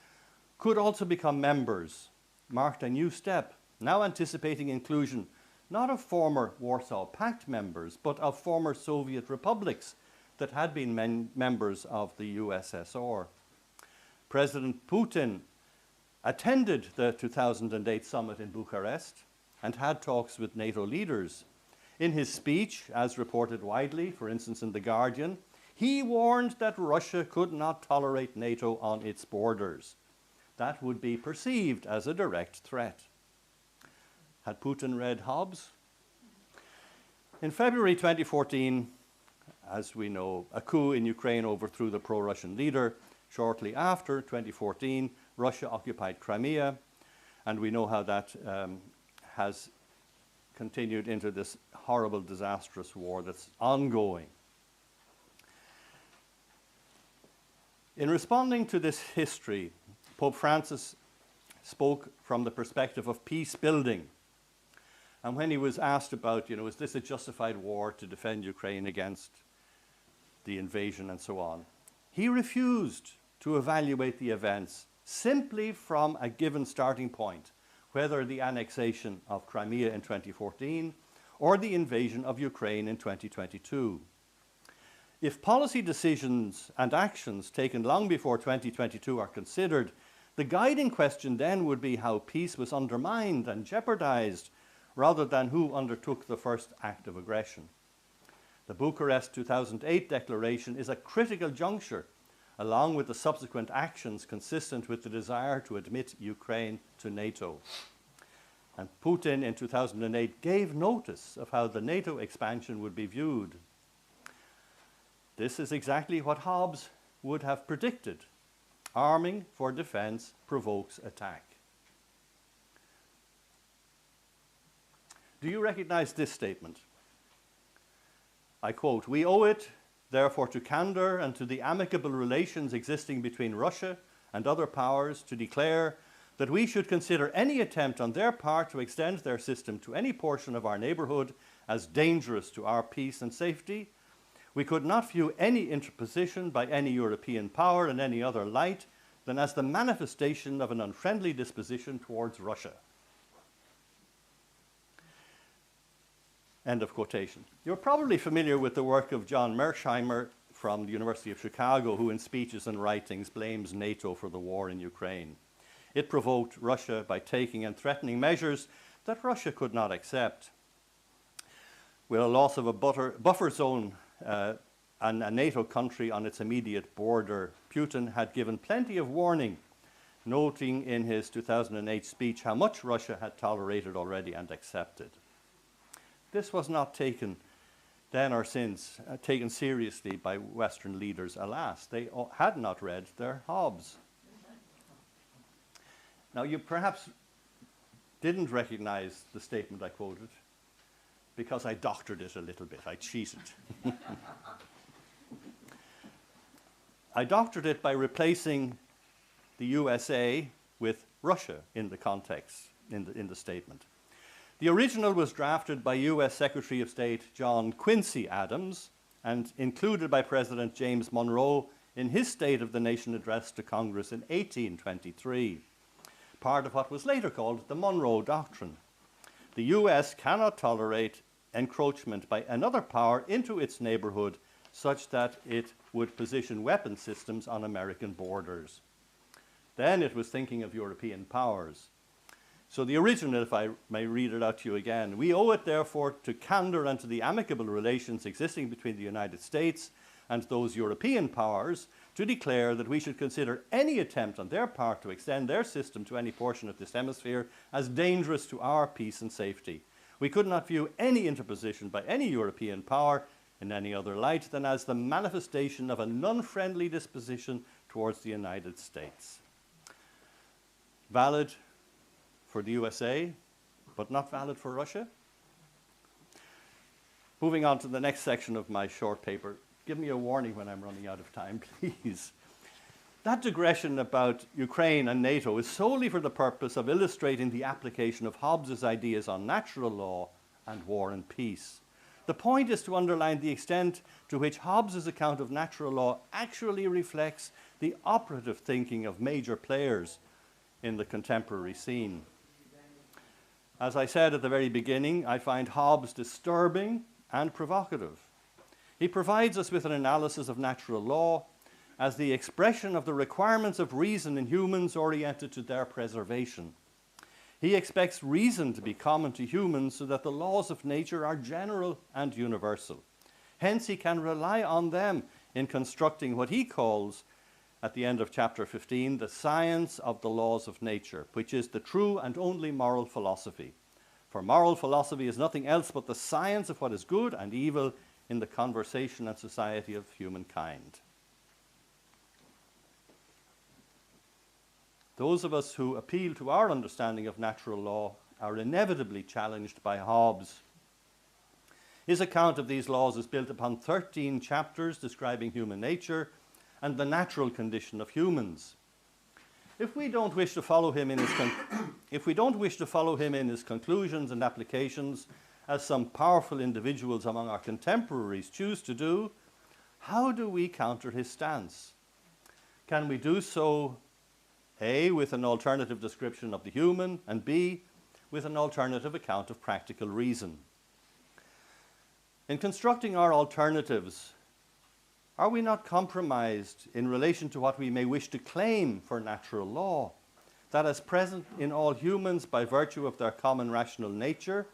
Speaker 4: could also become members marked a new step, now anticipating inclusion not of former Warsaw Pact members, but of former Soviet republics that had been members of the USSR. President Putin attended the 2008 summit in Bucharest and had talks with NATO leaders. In his speech, as reported widely, for instance in The Guardian, he warned that Russia could not tolerate NATO on its borders. That would be perceived as a direct threat. Had Putin read Hobbes? In February 2014, as we know, a coup in Ukraine overthrew the pro-Russian leader. Shortly after 2014, Russia occupied Crimea, and we know how that has continued into this horrible, disastrous war that's ongoing. In responding to this history, Pope Francis spoke from the perspective of peace building. And when he was asked about, is this a justified war to defend Ukraine against the invasion and so on, he refused to evaluate the events simply from a given starting point, whether the annexation of Crimea in 2014 or the invasion of Ukraine in 2022. If policy decisions and actions taken long before 2022 are considered, the guiding question then would be how peace was undermined and jeopardized, rather than who undertook the first act of aggression. The Bucharest 2008 declaration is a critical juncture, along with the subsequent actions consistent with the desire to admit Ukraine to NATO. And Putin in 2008 gave notice of how the NATO expansion would be viewed. This is exactly what Hobbes would have predicted. Arming for defense provokes attack. Do you recognize this statement? I quote, "We owe it, therefore, to candor and to the amicable relations existing between Russia and other powers to declare that we should consider any attempt on their part to extend their system to any portion of our neighborhood as dangerous to our peace and safety. We could not view any interposition by any European power in any other light than as the manifestation of an unfriendly disposition towards Russia." End of quotation. You're probably familiar with the work of John Mersheimer from the University of Chicago, who in speeches and writings blames NATO for the war in Ukraine. It provoked Russia by taking and threatening measures that Russia could not accept. With a loss of a buffer zone and a NATO country on its immediate border, Putin had given plenty of warning, noting in his 2008 speech how much Russia had tolerated already and accepted. This was not taken then or since, taken seriously by Western leaders, alas. They had not read their Hobbes. Now, you perhaps didn't recognize the statement I quoted because I doctored it a little bit. I cheated. I doctored it by replacing the USA with Russia in the context, in the statement. The original was drafted by US Secretary of State John Quincy Adams and included by President James Monroe in his State of the Nation address to Congress in 1823, part of what was later called the Monroe Doctrine. The US cannot tolerate encroachment by another power into its neighborhood such that it would position weapon systems on American borders. Then it was thinking of European powers. So the original, if I may read it out to you again, "We owe it, therefore, to candor and to the amicable relations existing between the United States and those European powers to declare that we should consider any attempt on their part to extend their system to any portion of this hemisphere as dangerous to our peace and safety. We could not view any interposition by any European power in any other light than as the manifestation of an unfriendly disposition towards the United States." Valid for the USA, but not valid for Russia? Moving on to the next section of my short paper. Give me a warning when I'm running out of time, please. That digression about Ukraine and NATO is solely for the purpose of illustrating the application of Hobbes' ideas on natural law and war and peace. The point is to underline the extent to which Hobbes' account of natural law actually reflects the operative thinking of major players in the contemporary scene. As I said at the very beginning, I find Hobbes disturbing and provocative. He provides us with an analysis of natural law as the expression of the requirements of reason in humans oriented to their preservation. He expects reason to be common to humans so that the laws of nature are general and universal. Hence, he can rely on them in constructing what he calls, at the end of chapter 15, the science of the laws of nature, which is the true and only moral philosophy. For moral philosophy is nothing else but the science of what is good and evil in the conversation and society of humankind. Those of us who appeal to our understanding of natural law are inevitably challenged by Hobbes. His account of these laws is built upon 13 chapters describing human nature and the natural condition of humans. if we don't wish to follow him in his if we don't wish to follow him in his conclusions and applications, as some powerful individuals among our contemporaries choose to do, how do we counter his stance? Can we do so, A, with an alternative description of the human, and B, with an alternative account of practical reason? In constructing our alternatives, are we not compromised in relation to what we may wish to claim for natural law, that as present in all humans by virtue of their common rational nature,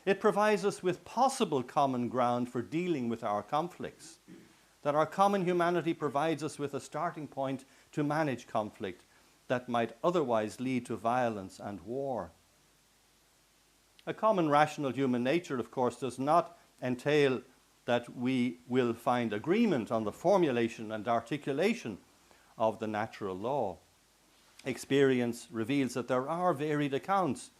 Speaker 4: it provides us with possible common ground for dealing with our conflicts, that our common humanity provides us with a starting point to manage conflict that might otherwise lead to violence and war? A common rational human nature, of course, does not entail that we will find agreement on the formulation and articulation of the natural law. Experience reveals that there are varied accounts,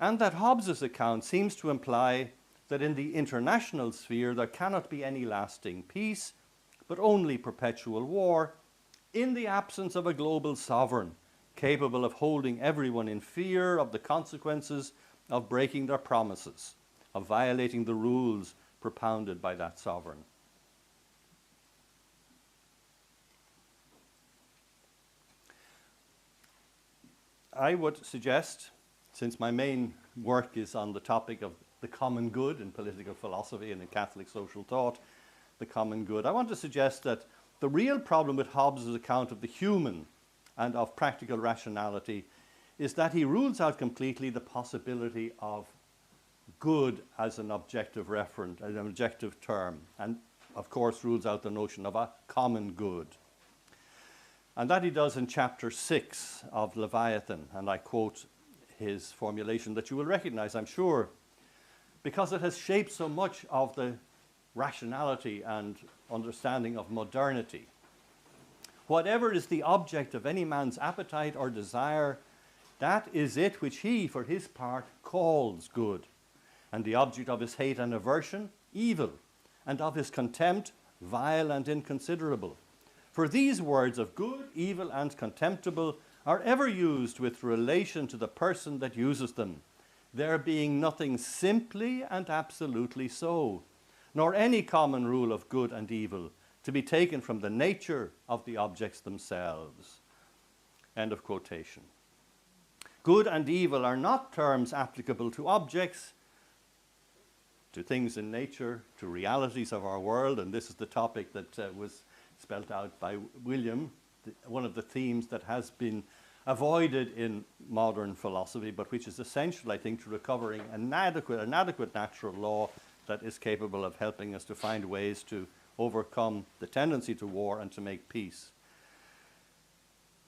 Speaker 4: and that Hobbes's account seems to imply that in the international sphere there cannot be any lasting peace, but only perpetual war, in the absence of a global sovereign capable of holding everyone in fear of the consequences of breaking their promises, of violating the rules propounded by that sovereign. I would suggest, since my main work is on the topic of the common good in political philosophy and in Catholic social thought, the common good, I want to suggest that the real problem with Hobbes's account of the human and of practical rationality is that he rules out completely the possibility of good as an objective referent, as an objective term, and of course rules out the notion of a common good. And that he does in chapter 6 of Leviathan, and I quote his formulation that you will recognize, I'm sure, because it has shaped so much of the rationality and understanding of modernity. Whatever is the object of any man's appetite or desire, that is it which he, for his part, calls good, and the object of his hate and aversion, evil, and of his contempt, vile and inconsiderable. For these words of good, evil, and contemptible are ever used with relation to the person that uses them, there being nothing simply and absolutely so, nor any common rule of good and evil to be taken from the nature of the objects themselves. End of quotation. Good and evil are not terms applicable to objects, to things in nature, to realities of our world, and this is the topic that was spelt out by William, one of the themes that has been avoided in modern philosophy, but which is essential, I think, to recovering an adequate natural law that is capable of helping us to find ways to overcome the tendency to war and to make peace.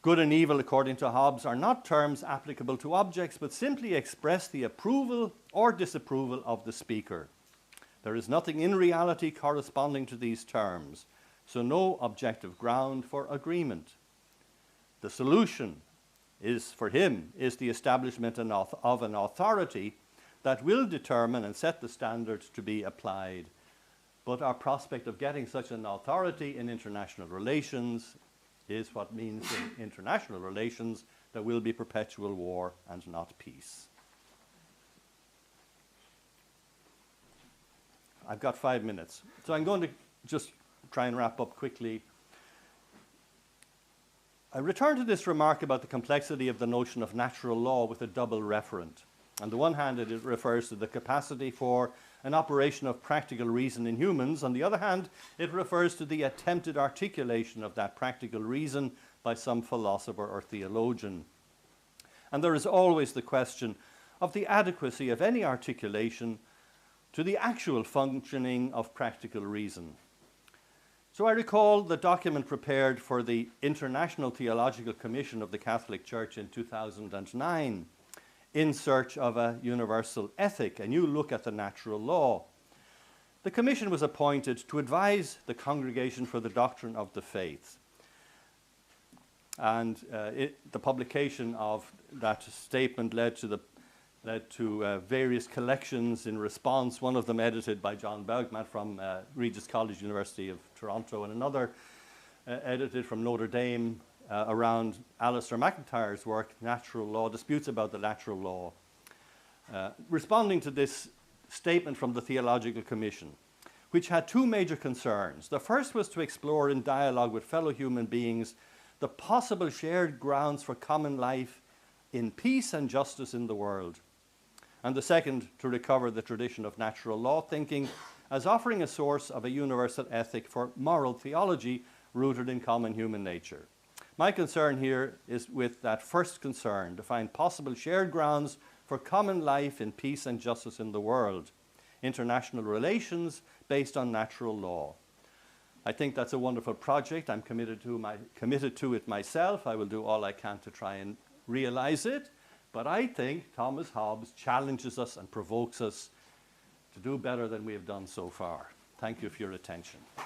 Speaker 4: Good and evil, according to Hobbes, are not terms applicable to objects, but simply express the approval or disapproval of the speaker. There is nothing in reality corresponding to these terms, so no objective ground for agreement. The solution is, for him, is the establishment of an authority that will determine and set the standards to be applied. But our prospect of getting such an authority in international relations is what means in international relations there will be perpetual war and not peace. I've got 5 minutes, so I'm going to just try and wrap up quickly. I return to this remark about the complexity of the notion of natural law with a double referent. On the one hand, it refers to the capacity for an operation of practical reason in humans. On the other hand, it refers to the attempted articulation of that practical reason by some philosopher or theologian. And there is always the question of the adequacy of any articulation to the actual functioning of practical reason. So I recall the document prepared for the International Theological Commission of the Catholic Church in 2009, In Search of a Universal Ethic, a new look at the natural law. The commission was appointed to advise the Congregation for the Doctrine of the Faith. And the publication of that statement led to various collections in response, one of them edited by John Bergman from Regis College, University of Toronto, and another edited from Notre Dame around Alistair MacIntyre's work, Natural Law, Disputes about the Natural Law. Responding to this statement from the Theological Commission, which had two major concerns. The first was to explore in dialogue with fellow human beings the possible shared grounds for common life in peace and justice in the world. And the second, to recover the tradition of natural law thinking as offering a source of a universal ethic for moral theology rooted in common human nature. My concern here is with that first concern, to find possible shared grounds for common life in peace and justice in the world, international relations based on natural law. I think that's a wonderful project. I'm committed to it myself. I will do all I can to try and realize it. But I think Thomas Hobbes challenges us and provokes us to do better than we have done so far. Thank you for your attention.
Speaker 2: So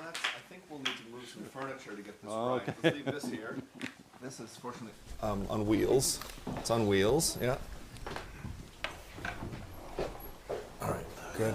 Speaker 2: I think we'll need to move some furniture to get this right.
Speaker 4: Okay.
Speaker 2: Let's leave this here. This is fortunately on wheels. It's on wheels, yeah. All right, good.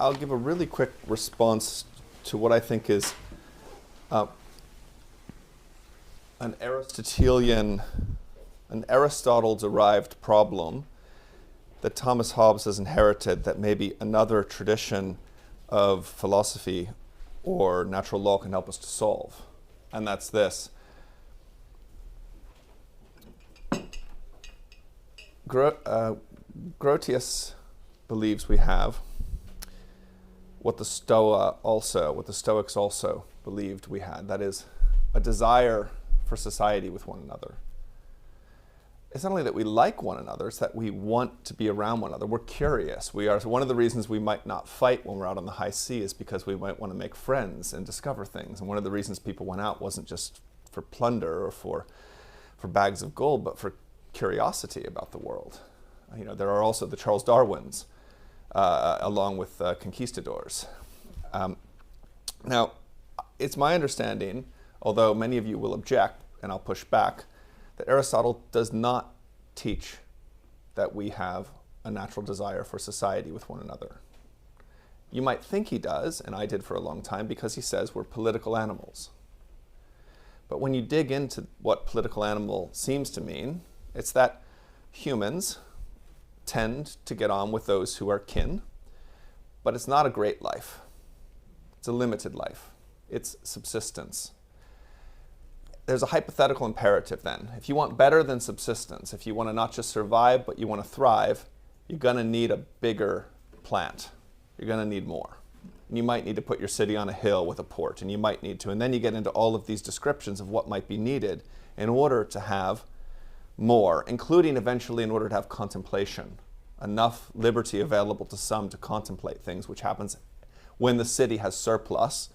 Speaker 2: I'll give a really quick response to what I think is an Aristotle-derived problem that Thomas Hobbes has inherited that maybe another tradition of philosophy or natural law can help us to solve. And that's this. Grotius believes we have what the Stoics also believed we had. That is, a desire for society with one another. It's not only that we like one another, it's that we want to be around one another. We're curious. One of the reasons we might not fight when we're out on the high sea is because we might want to make friends and discover things. And one of the reasons people went out wasn't just for plunder or for bags of gold, but for curiosity about the world. You know, there are also the Charles Darwins, along with conquistadors. Now, it's my understanding, although many of you will object, and I'll push back, that Aristotle does not teach that we have a natural desire for society with one another. You might think he does, and I did for a long time, because he says we're political animals. But when you dig into what political animal seems to mean, it's that humans tend to get on with those who are kin, but it's not a great life. It's a limited life. It's subsistence. There's a hypothetical imperative then. If you want better than subsistence, if you want to not just survive, but you want to thrive, you're going to need a bigger plant. You're going to need more. And you might need to put your city on a hill with a port, and you might need to. And then you get into all of these descriptions of what might be needed in order to have more, including eventually in order to have contemplation. Enough liberty available to some to contemplate things, which happens when the city has surplus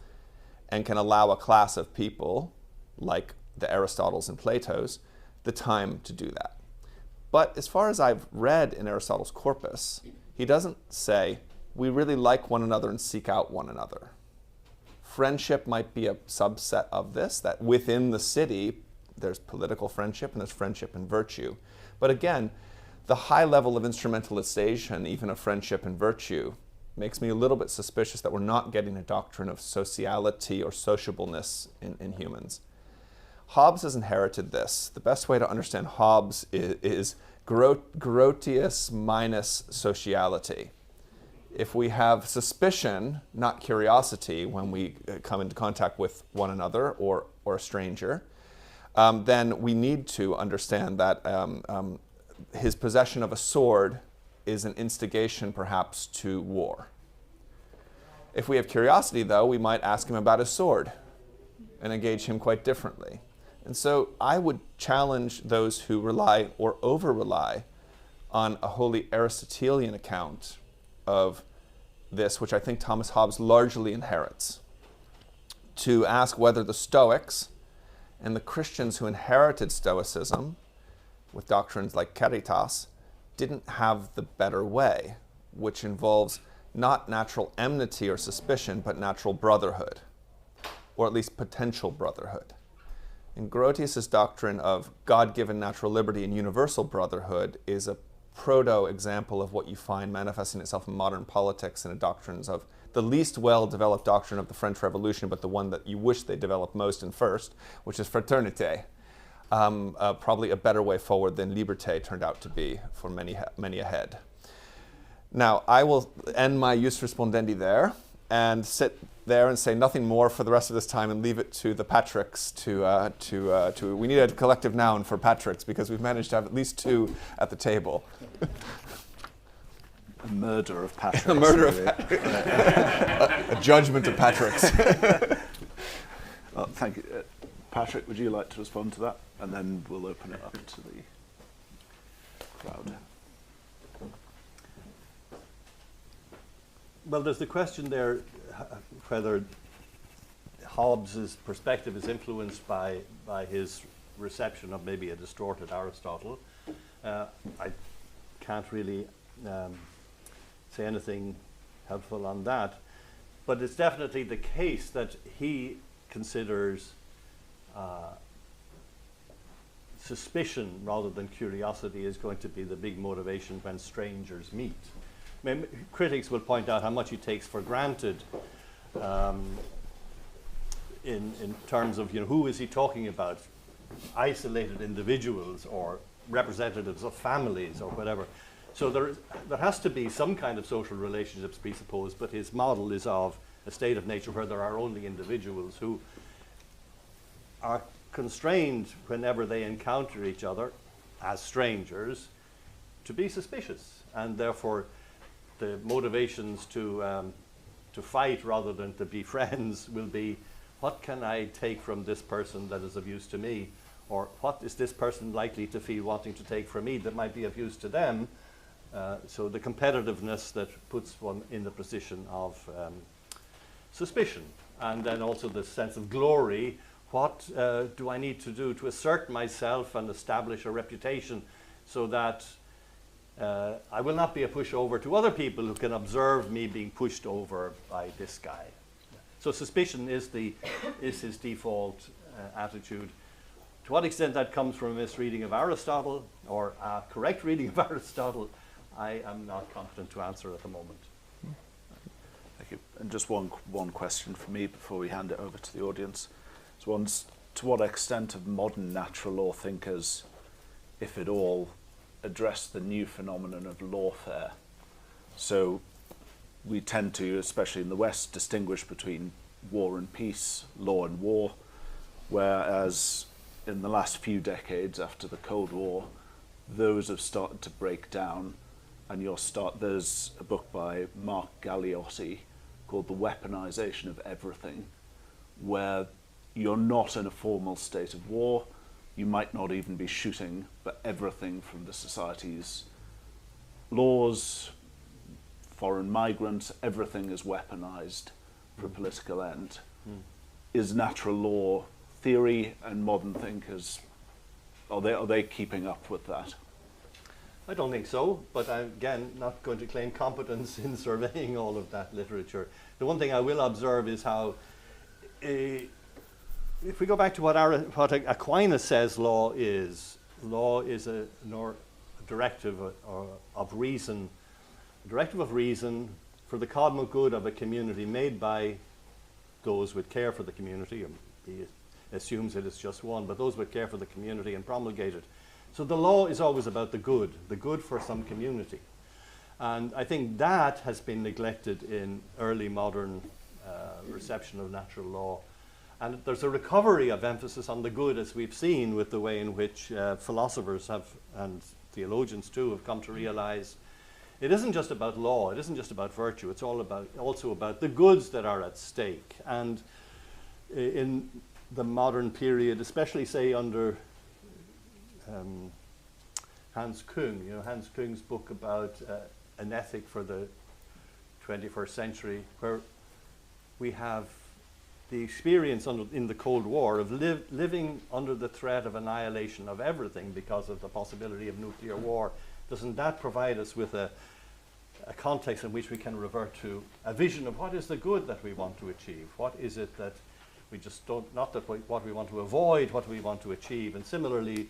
Speaker 2: and can allow a class of people, like the Aristotles and Platos, the time to do that. But as far as I've read in Aristotle's corpus, he doesn't say, we really like one another and seek out one another. Friendship might be a subset of this, that within the city, there's political friendship and there's friendship and virtue. But again, the high level of instrumentalization, even of friendship and virtue, makes me a little bit suspicious that we're not getting a doctrine of sociality or sociableness in humans. Hobbes has inherited this. The best way to understand Hobbes is Grotius minus sociality. If we have suspicion, not curiosity, when we come into contact with one another or a stranger, then we need to understand that his possession of a sword is an instigation perhaps to war. If we have curiosity, though, we might ask him about his sword and engage him quite differently. And so I would challenge those who rely or over-rely on a wholly Aristotelian account of this, which I think Thomas Hobbes largely inherits, to ask whether the Stoics and the Christians who inherited Stoicism with doctrines like caritas didn't have the better way. which involves not natural enmity or suspicion, but natural brotherhood, or at least potential brotherhood. And Grotius's doctrine of God-given natural liberty and universal brotherhood is a proto-example of what you find manifesting itself in modern politics and doctrines of the least well-developed doctrine of the French Revolution, but the one that you wish they developed most and first, which is fraternité. Probably a better way forward than liberté turned out to be for many ahead. Now, I will end my jus respondendi there and sit there and say nothing more for the rest of this time and leave it to the Patricks to we need a collective noun for Patricks because we've managed to have at least two at the table.
Speaker 3: A murder of Patricks.
Speaker 2: A murder of Patricks. A judgment of Patricks.
Speaker 3: Well, thank you. Patrick, would you like to respond to that? And then we'll open it up to the crowd.
Speaker 4: Well, there's the question there whether Hobbes' perspective is influenced by his reception of maybe a distorted Aristotle. I can't really say anything helpful on that, but it's definitely the case that he considers suspicion rather than curiosity is going to be the big motivation when strangers meet. I mean, critics will point out how much he takes for granted in terms of, who is he talking about? Isolated individuals or representatives of families or whatever. So there has to be some kind of social relationships presupposed, but his model is of a state of nature where there are only individuals who are constrained whenever they encounter each other as strangers to be suspicious, and therefore the motivations to fight rather than to be friends will be, what can I take from this person that is of use to me, or what is this person likely to feel wanting to take from me that might be of use to them? So the competitiveness that puts one in the position of suspicion, and then also the sense of glory. What do I need to do to assert myself and establish a reputation so that I will not be a pushover to other people who can observe me being pushed over by this guy? So suspicion is his default attitude. To what extent that comes from a misreading of Aristotle or a correct reading of Aristotle, I am not competent to answer at the moment.
Speaker 3: Thank you. And just one question from me before we hand it over to the audience. So to what extent have modern natural law thinkers, if at all, addressed the new phenomenon of lawfare? So we tend to, especially in the West, distinguish between war and peace, law and war, whereas in the last few decades after the Cold War, those have started to break down. And there's a book by Mark Galeotti called The Weaponization of Everything, where you're not in a formal state of war, you might not even be shooting, but everything from the society's laws, foreign migrants, everything is weaponized for a political end. Is natural law theory and modern thinkers, are they keeping up with that?
Speaker 4: I don't think so, but I'm, again, not going to claim competence in surveying all of that literature. The one thing I will observe is how, if we go back to what Aquinas says law is a directive of reason for the common good of a community made by those with care for the community. He assumes it is just one, but those with care for the community and promulgated. So the law is always about the good for some community. And I think that has been neglected in early modern reception of natural law. And there's a recovery of emphasis on the good, as we've seen with the way in which philosophers have, and theologians too, have come to realize it isn't just about law, it isn't just about virtue, it's also about the goods that are at stake. And in the modern period, especially say under Hans Küng, Hans Küng's book about an ethic for the 21st century, where we have the experience in the Cold War of living under the threat of annihilation of everything because of the possibility of nuclear war. Doesn't that provide us with a a context in which we can revert to a vision of what is the good that we want to achieve. What is it that we just don't, not that what we want to avoid, what we want to achieve. And similarly,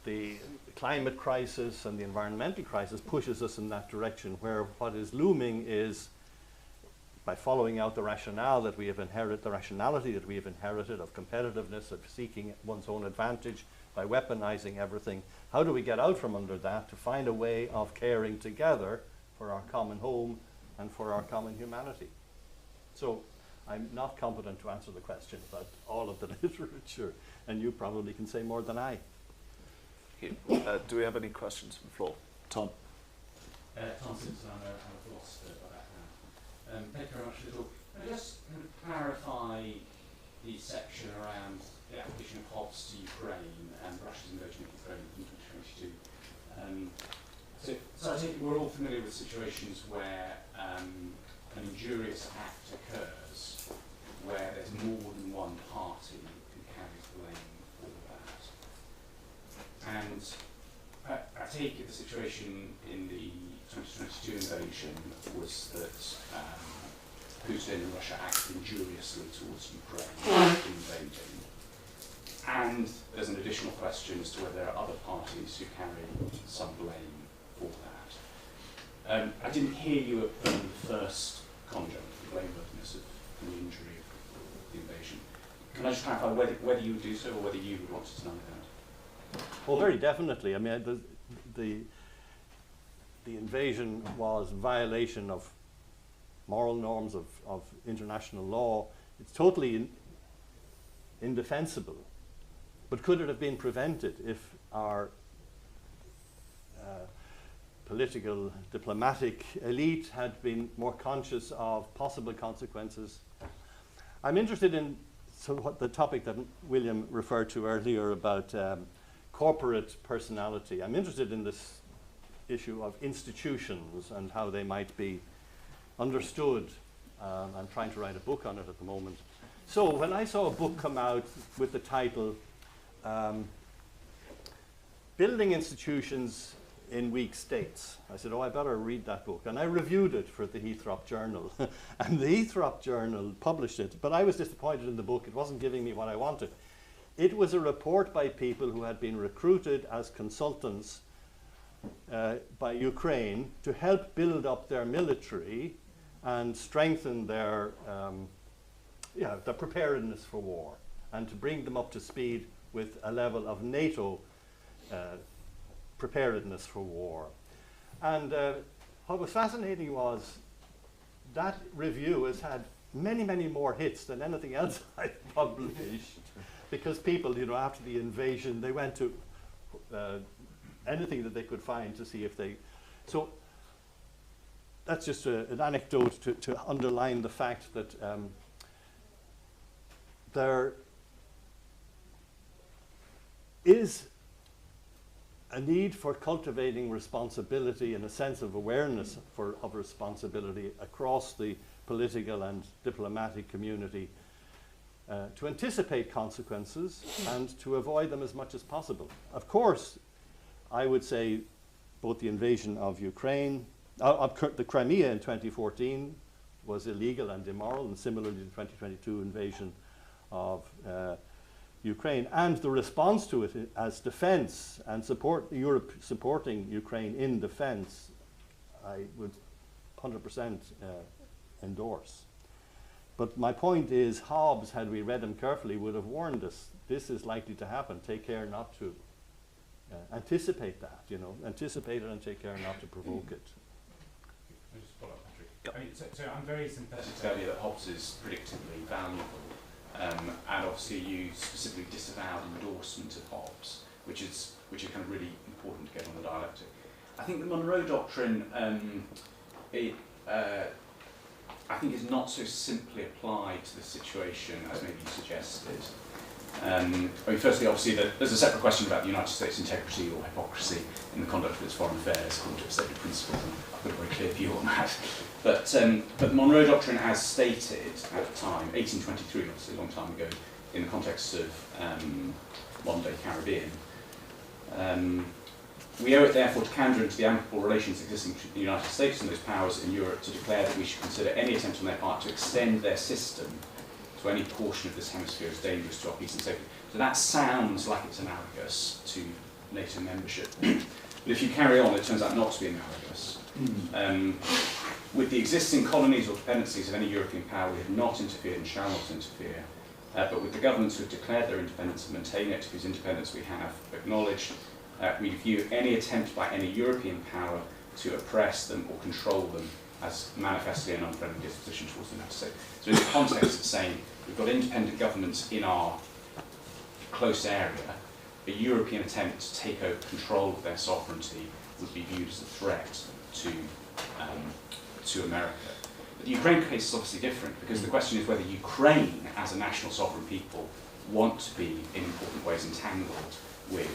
Speaker 4: the climate crisis and the environmental crisis pushes us in that direction, where what is looming is, by following out the rationale that we have inherited, the rationality that we have inherited of competitiveness, of seeking one's own advantage, by weaponizing everything, how do we get out from under that to find a way of caring together for our common home and for our common humanity? So I'm not competent to answer the question about all of the literature, and you probably can say more than I.
Speaker 2: Do we have any questions from the floor? Tom.
Speaker 5: Tom Simpson, I'm a philosopher by background. Thank you very much for the talk. Can I just kind of clarify the section around the application of Hobbes to Ukraine and Russia's invasion of Ukraine in 2022? So I think we're all familiar with situations where an injurious act occurs, where there's more than one party who carries blame for that. And I take it the situation in the 2022 invasion was that Putin and Russia acted injuriously towards Ukraine in invading. And there's an additional question as to whether there are other parties who carry some blame for that. I didn't hear you affirm the first conjunct, the blameworthiness of the injury of the invasion. Can I just clarify whether you would do so or whether you would want to deny that?
Speaker 4: Well, very definitely. I mean, the invasion was violation of moral norms of international law. It's totally indefensible. But could it have been prevented if our political, diplomatic elite had been more conscious of possible consequences? I'm interested in the topic that William referred to earlier about corporate personality. I'm interested in this issue of institutions and how they might be understood. I'm trying to write a book on it at the moment. So when I saw a book come out with the title Building Institutions in Weak States, I said, oh, I better read that book. And I reviewed it for the Heathrop Journal. And the Heathrop Journal published it, but I was disappointed in the book. It wasn't giving me what I wanted. It was a report by people who had been recruited as consultants by Ukraine to help build up their military and strengthen their preparedness for war, and to bring them up to speed with a level of NATO preparedness for war. And what was fascinating was that review has had many, many more hits than anything else I've published, because people, after the invasion, they went to anything that they could find to see if they... So that's just an anecdote to underline the fact that there is a need for cultivating responsibility and a sense of awareness of responsibility across the political and diplomatic community to anticipate consequences and to avoid them as much as possible. Of course, I would say both the invasion of Ukraine, the Crimea in 2014 was illegal and immoral, and similarly the 2022 invasion of Ukraine, and the response to it as defense and Europe supporting Ukraine in defense, I would 100% endorse. But my point is, Hobbes, had we read him carefully, would have warned us, this is likely to happen, take care not to anticipate that, anticipate it and take care not to provoke it.
Speaker 5: I'll just follow up, Patrick. Yep. I mean, so I'm very sympathetic to the idea that Hobbes is predictably valuable. And obviously you specifically disavowed endorsement of Hobbes, which is kind of really important to get on the dialectic. I think the Monroe Doctrine, I think is not so simply applied to the situation as maybe you suggested. I mean, firstly, obviously, there's a separate question about the United States' integrity or hypocrisy in the conduct of its foreign affairs, according to its stated principles, and I've got a very clear view on that. But the Monroe Doctrine, as stated at the time, 1823, obviously a long time ago, in the context of modern-day Caribbean, We owe it therefore to Canada and to the amicable relations existing between the United States and those powers in Europe to declare that we should consider any attempt on their part to extend their system to any portion of this hemisphere as dangerous to our peace and safety. So that sounds like it's analogous to NATO membership. But if you carry on, it turns out not to be analogous. With the existing colonies or dependencies of any European power, we have not interfered and shall not interfere. But with the governments who have declared their independence and maintain it, whose independence we have acknowledged, we view any attempt by any European power to oppress them or control them as manifestly an unfriendly disposition towards the United States. So in the context of saying we've got independent governments in our close area, a European attempt to take over control of their sovereignty would be viewed as a threat to America. But the Ukraine case is obviously different, because the question is whether Ukraine, as a national sovereign people, want to be in important ways entangled with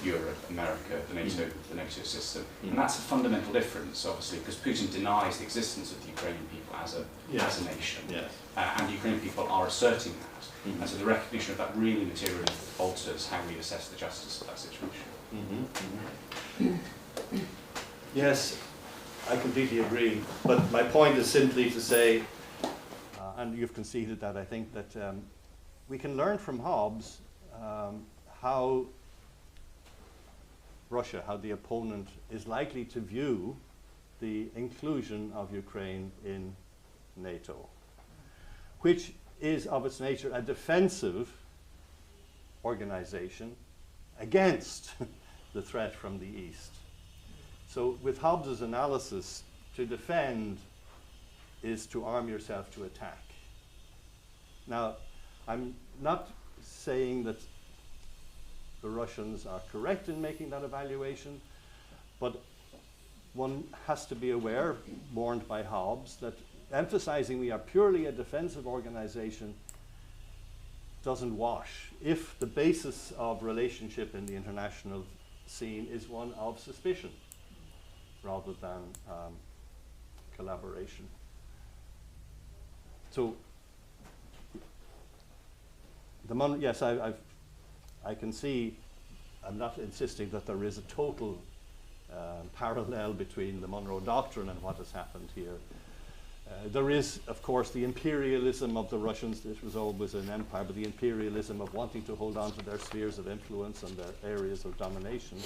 Speaker 5: Europe, America, the NATO system. And that's a fundamental difference, obviously, because Putin denies the existence of the Ukrainian people as a nation. Yes. And the Ukrainian people are asserting that. And so the recognition of that really materially alters how we assess the justice of that situation.
Speaker 4: Yes, I completely agree. But my point is simply to say, and you've conceded that, I think that we can learn from Hobbes how Russia, how the opponent is likely to view the inclusion of Ukraine in NATO, which is of its nature a defensive organization against the threat from the East. So with Hobbes' analysis, to defend is to arm yourself to attack. Now, I'm not saying that the Russians are correct in making that evaluation, but one has to be aware, warned by Hobbes, that emphasizing we are purely a defensive organization doesn't wash if the basis of relationship in the international scene is one of suspicion rather than collaboration. So, yes, I can see, I'm not insisting that there is a total parallel between the Monroe Doctrine and what has happened here. There is, of course, the imperialism of the Russians. It was always an empire, but the imperialism of wanting to hold on to their spheres of influence and their areas of domination,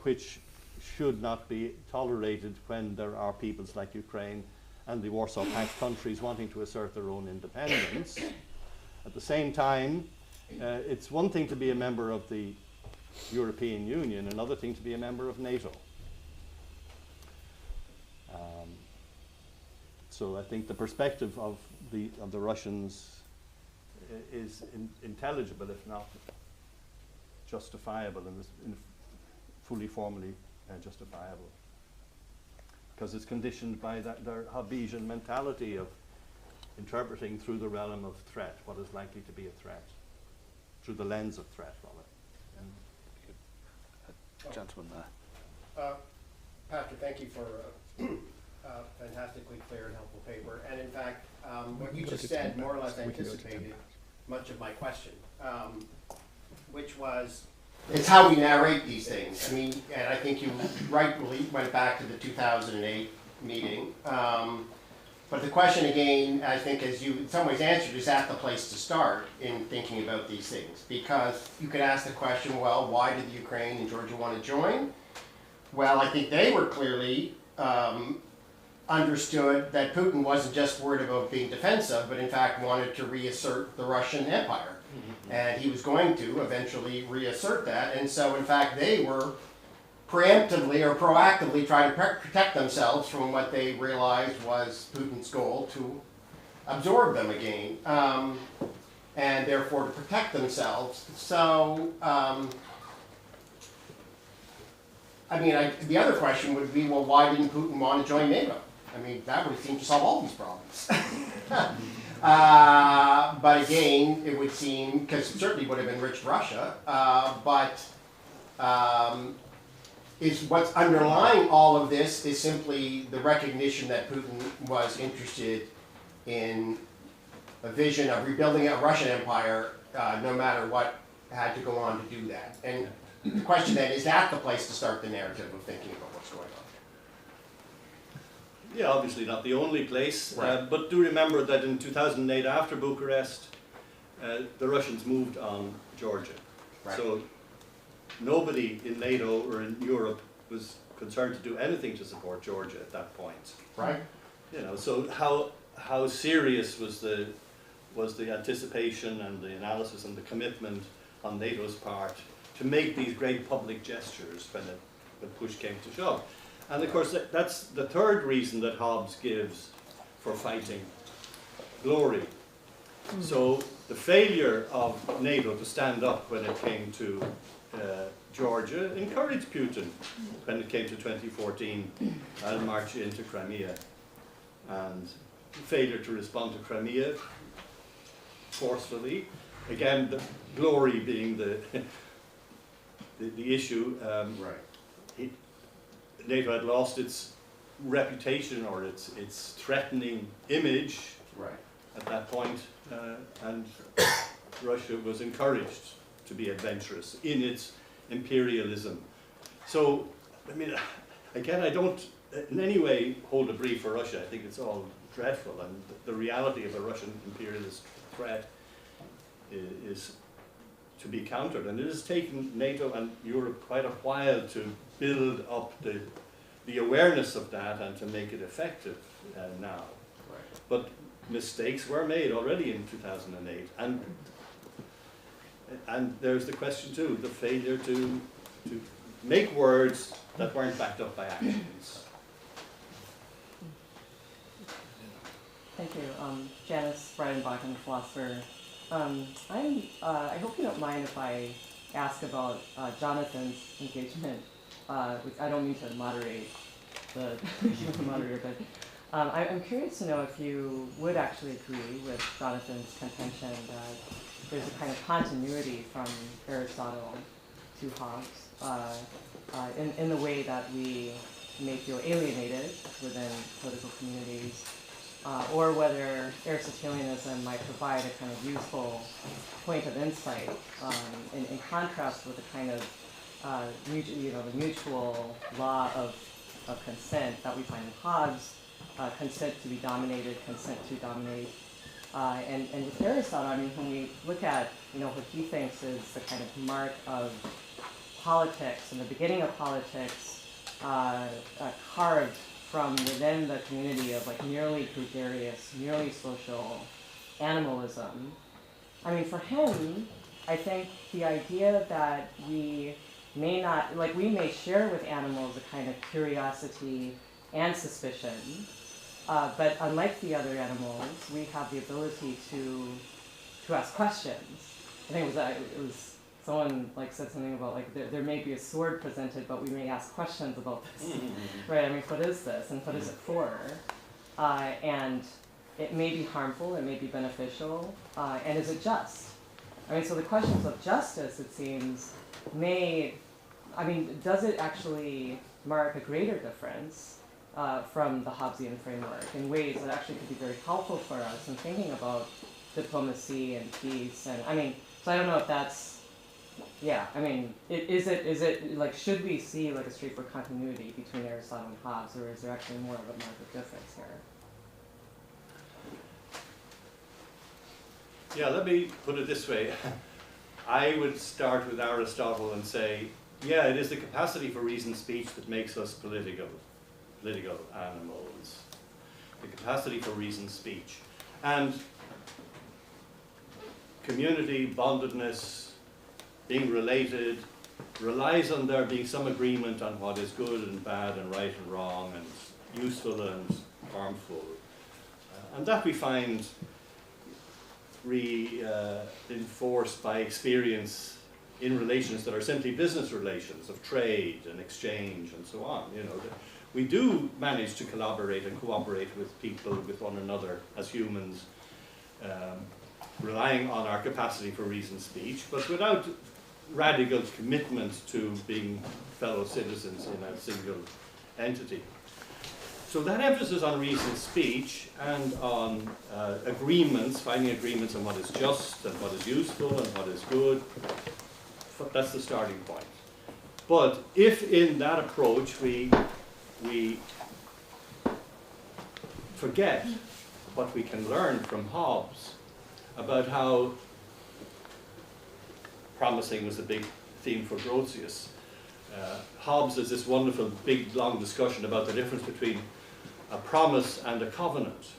Speaker 4: which should not be tolerated when there are peoples like Ukraine and the Warsaw Pact countries wanting to assert their own independence. At the same time, it's one thing to be a member of the European Union, another thing to be a member of NATO. So I think the perspective of the Russians is intelligible, if not justifiable, and fully formally justifiable, because it's conditioned by their Hobbesian mentality of interpreting through the realm of threat what is likely to be a threat, through the lens of threat, rather.
Speaker 3: Gentleman there.
Speaker 6: Patrick, thank you for fantastically clear and helpful paper. And in fact, what you just said more or less anticipated much of my question, which was, it's how we narrate these things. I mean, and I think you rightfully went back to the 2008 meeting. But the question again, I think, as you in some ways answered, is at the place to start in thinking about these things. Because you could ask the question, well, why did the Ukraine and Georgia want to join? Well, I think they were clearly understood that Putin wasn't just worried about being defensive, but in fact wanted to reassert the Russian Empire. And he was going to eventually reassert that. And so, in fact, they were preemptively or proactively trying to protect themselves from what they realized was Putin's goal to absorb them again, and therefore to protect themselves. So, I mean, the other question would be, well, why didn't Putin want to join NATO? I mean, that would seem to solve all these problems. But again, it would seem, because it certainly would have enriched Russia, is what's underlying all of this is simply the recognition that Putin was interested in a vision of rebuilding a Russian empire, no matter what had to go on to do that. And the question then, is that the place to start the narrative of thinking about what's going on?
Speaker 4: Yeah, obviously not the only place,
Speaker 6: Right.
Speaker 4: but do remember that in 2008, after Bucharest, the Russians moved on Georgia.
Speaker 6: Right.
Speaker 4: So nobody in NATO or in Europe was concerned to do anything to support Georgia at that point.
Speaker 6: Right?
Speaker 4: You know, so how serious was the anticipation and the analysis and the commitment on NATO's part to make these great public gestures when push came to shove? And of course, that's the third reason that Hobbes gives for fighting: glory. So the failure of NATO to stand up when it came to Georgia encouraged Putin when it came to 2014 and march into Crimea. And failure to respond to Crimea forcefully, again, the glory being the issue.
Speaker 6: Right.
Speaker 4: NATO had lost its reputation or its threatening image
Speaker 6: Right.
Speaker 4: at that point, and Russia was encouraged to be adventurous in its imperialism. So, I mean, again, I don't in any way hold a brief for Russia. I think it's all dreadful, and the reality of a Russian imperialist threat is to be countered. And it has taken NATO and Europe quite a while to build up the awareness of that and to make it effective now.
Speaker 6: Right.
Speaker 4: But mistakes were made already in 2008, and there's the question too, the failure to make words that weren't backed up by actions.
Speaker 7: Thank you. Janice Breidenbach, philosopher. I hope you don't mind if I ask about Jonathan's engagement, which I don't mean to moderate the moderator, but I'm curious to know if you would actually agree with Jonathan's contention that there's a kind of continuity from Aristotle to Hobbes in the way that we may feel alienated within political communities, or whether Aristotelianism might provide a kind of useful point of insight in contrast with the kind of the mutual law of consent that we find in Hobbes, consent to be dominated, consent to dominate. And with Aristotle, I mean, when we look at what he thinks is the kind of mark of politics and the beginning of politics, carved from within the community of like merely gregarious, merely social animalism. I mean, for him, I think the idea that we may not, like we may share with animals a kind of curiosity and suspicion, but unlike the other animals, we have the ability to ask questions. I think it was someone like said something about like there may be a sword presented, but we may ask questions about this, right? I mean, what is this, and what is it for? And it may be harmful, it may be beneficial, and is it just? I mean, so the questions of justice, it seems, does it actually mark a greater difference from the Hobbesian framework in ways that actually could be very helpful for us in thinking about diplomacy and peace? And I mean, so I don't know if that's, is it like, should we see like a straightforward continuity between Aristotle and Hobbes, or is there actually more of a mark of difference here?
Speaker 4: Yeah, let me put it this way. I would start with Aristotle and say, yeah, it is the capacity for reasoned speech that makes us political animals. The capacity for reasoned speech. And community, bondedness, being related, relies on there being some agreement on what is good and bad and right and wrong and useful and harmful. And that we find reinforced by experience in relations that are simply business relations of trade and exchange and so on. We do manage to collaborate and cooperate with people, with one another as humans, relying on our capacity for reasoned speech, but without radical commitment to being fellow citizens in a single entity. So that emphasis on reasoned speech and on agreements, finding agreements on what is just and what is useful and what is good, that's the starting point. But if in that approach we forget what we can learn from Hobbes about how promising was the big theme for Grotius. Hobbes has this wonderful big long discussion about the difference between a promise and a covenant.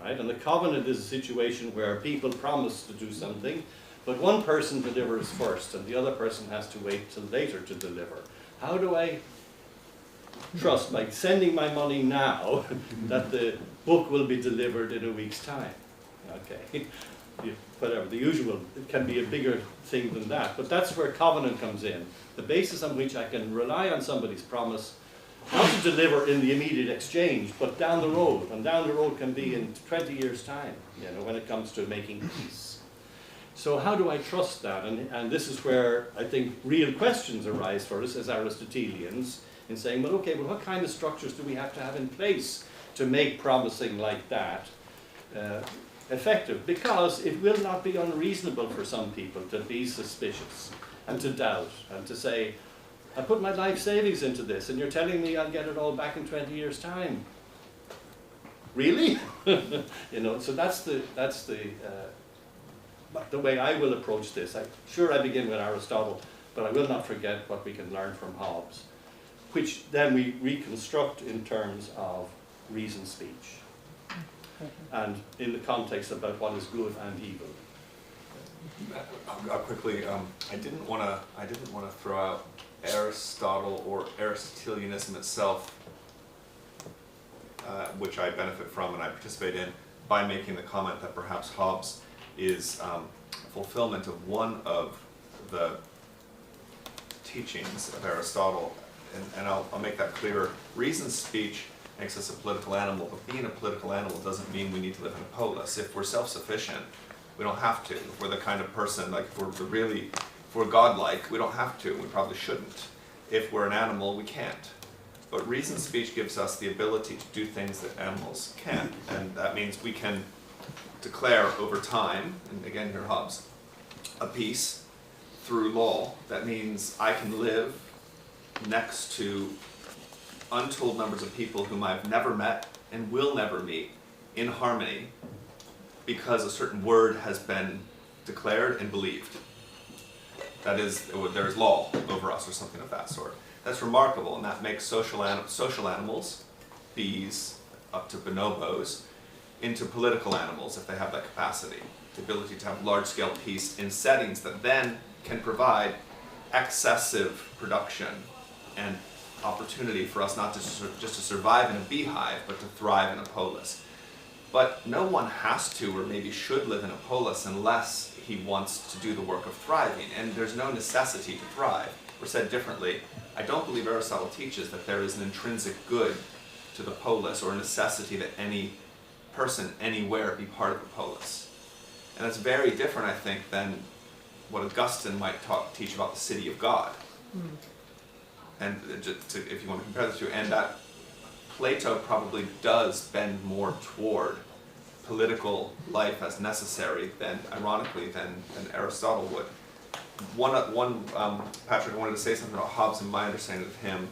Speaker 4: Right? And the covenant is a situation where people promise to do something, but one person delivers first and the other person has to wait till later to deliver. How do I trust, by sending my money now, that the book will be delivered in a week's time? Okay, whatever, the usual, it can be a bigger thing than that, but that's where covenant comes in. The basis on which I can rely on somebody's promise, not to deliver in the immediate exchange, but down the road, and down the road can be in 20 years' time, you know, when it comes to making peace. So how do I trust that? And this is where I think real questions arise for us as Aristotelians in saying, well, okay, well, what kind of structures do we have to have in place to make promising like that effective? Because it will not be unreasonable for some people to be suspicious and to doubt and to say, I put my life savings into this and you're telling me I'll get it all back in 20 years' time. Really? You know, so that's the way I will approach this. Sure, I begin with Aristotle, but I will not forget what we can learn from Hobbes, which then we reconstruct in terms of reasoned speech and in the context about what is good and evil.
Speaker 2: I'll quickly, I didn't want to throw out Aristotle or Aristotelianism itself, which I benefit from and I participate in, by making the comment that perhaps Hobbes is fulfillment of one of the teachings of Aristotle, and I'll make that clearer. Reasoned speech makes us a political animal, but being a political animal doesn't mean we need to live in a polis. If we're self-sufficient, we don't have to. If we're the kind of person, like if we're godlike, we don't have to, we probably shouldn't. If we're an animal, we can't. But reasoned speech gives us the ability to do things that animals can't, and that means we can declare over time, and again here Hobbes, a peace through law. That means I can live next to untold numbers of people whom I've never met and will never meet in harmony because a certain word has been declared and believed. That is, there is law over us or something of that sort. That's remarkable, and that makes social animals, bees up to bonobos, into political animals if they have that capacity, the ability to have large-scale peace in settings that then can provide excessive production and opportunity for us not just to survive in a beehive, but to thrive in a polis. But no one has to or maybe should live in a polis unless he wants to do the work of thriving, and there's no necessity to thrive. Or said differently, I don't believe Aristotle teaches that there is an intrinsic good to the polis or a necessity that any person anywhere be part of a polis. And that's very different, I think, than what Augustine might teach about the city of God. And if you want to compare the two, and that Plato probably does bend more toward political life as necessary than, ironically, than Aristotle would. Patrick, I wanted to say something about Hobbes and my understanding of him.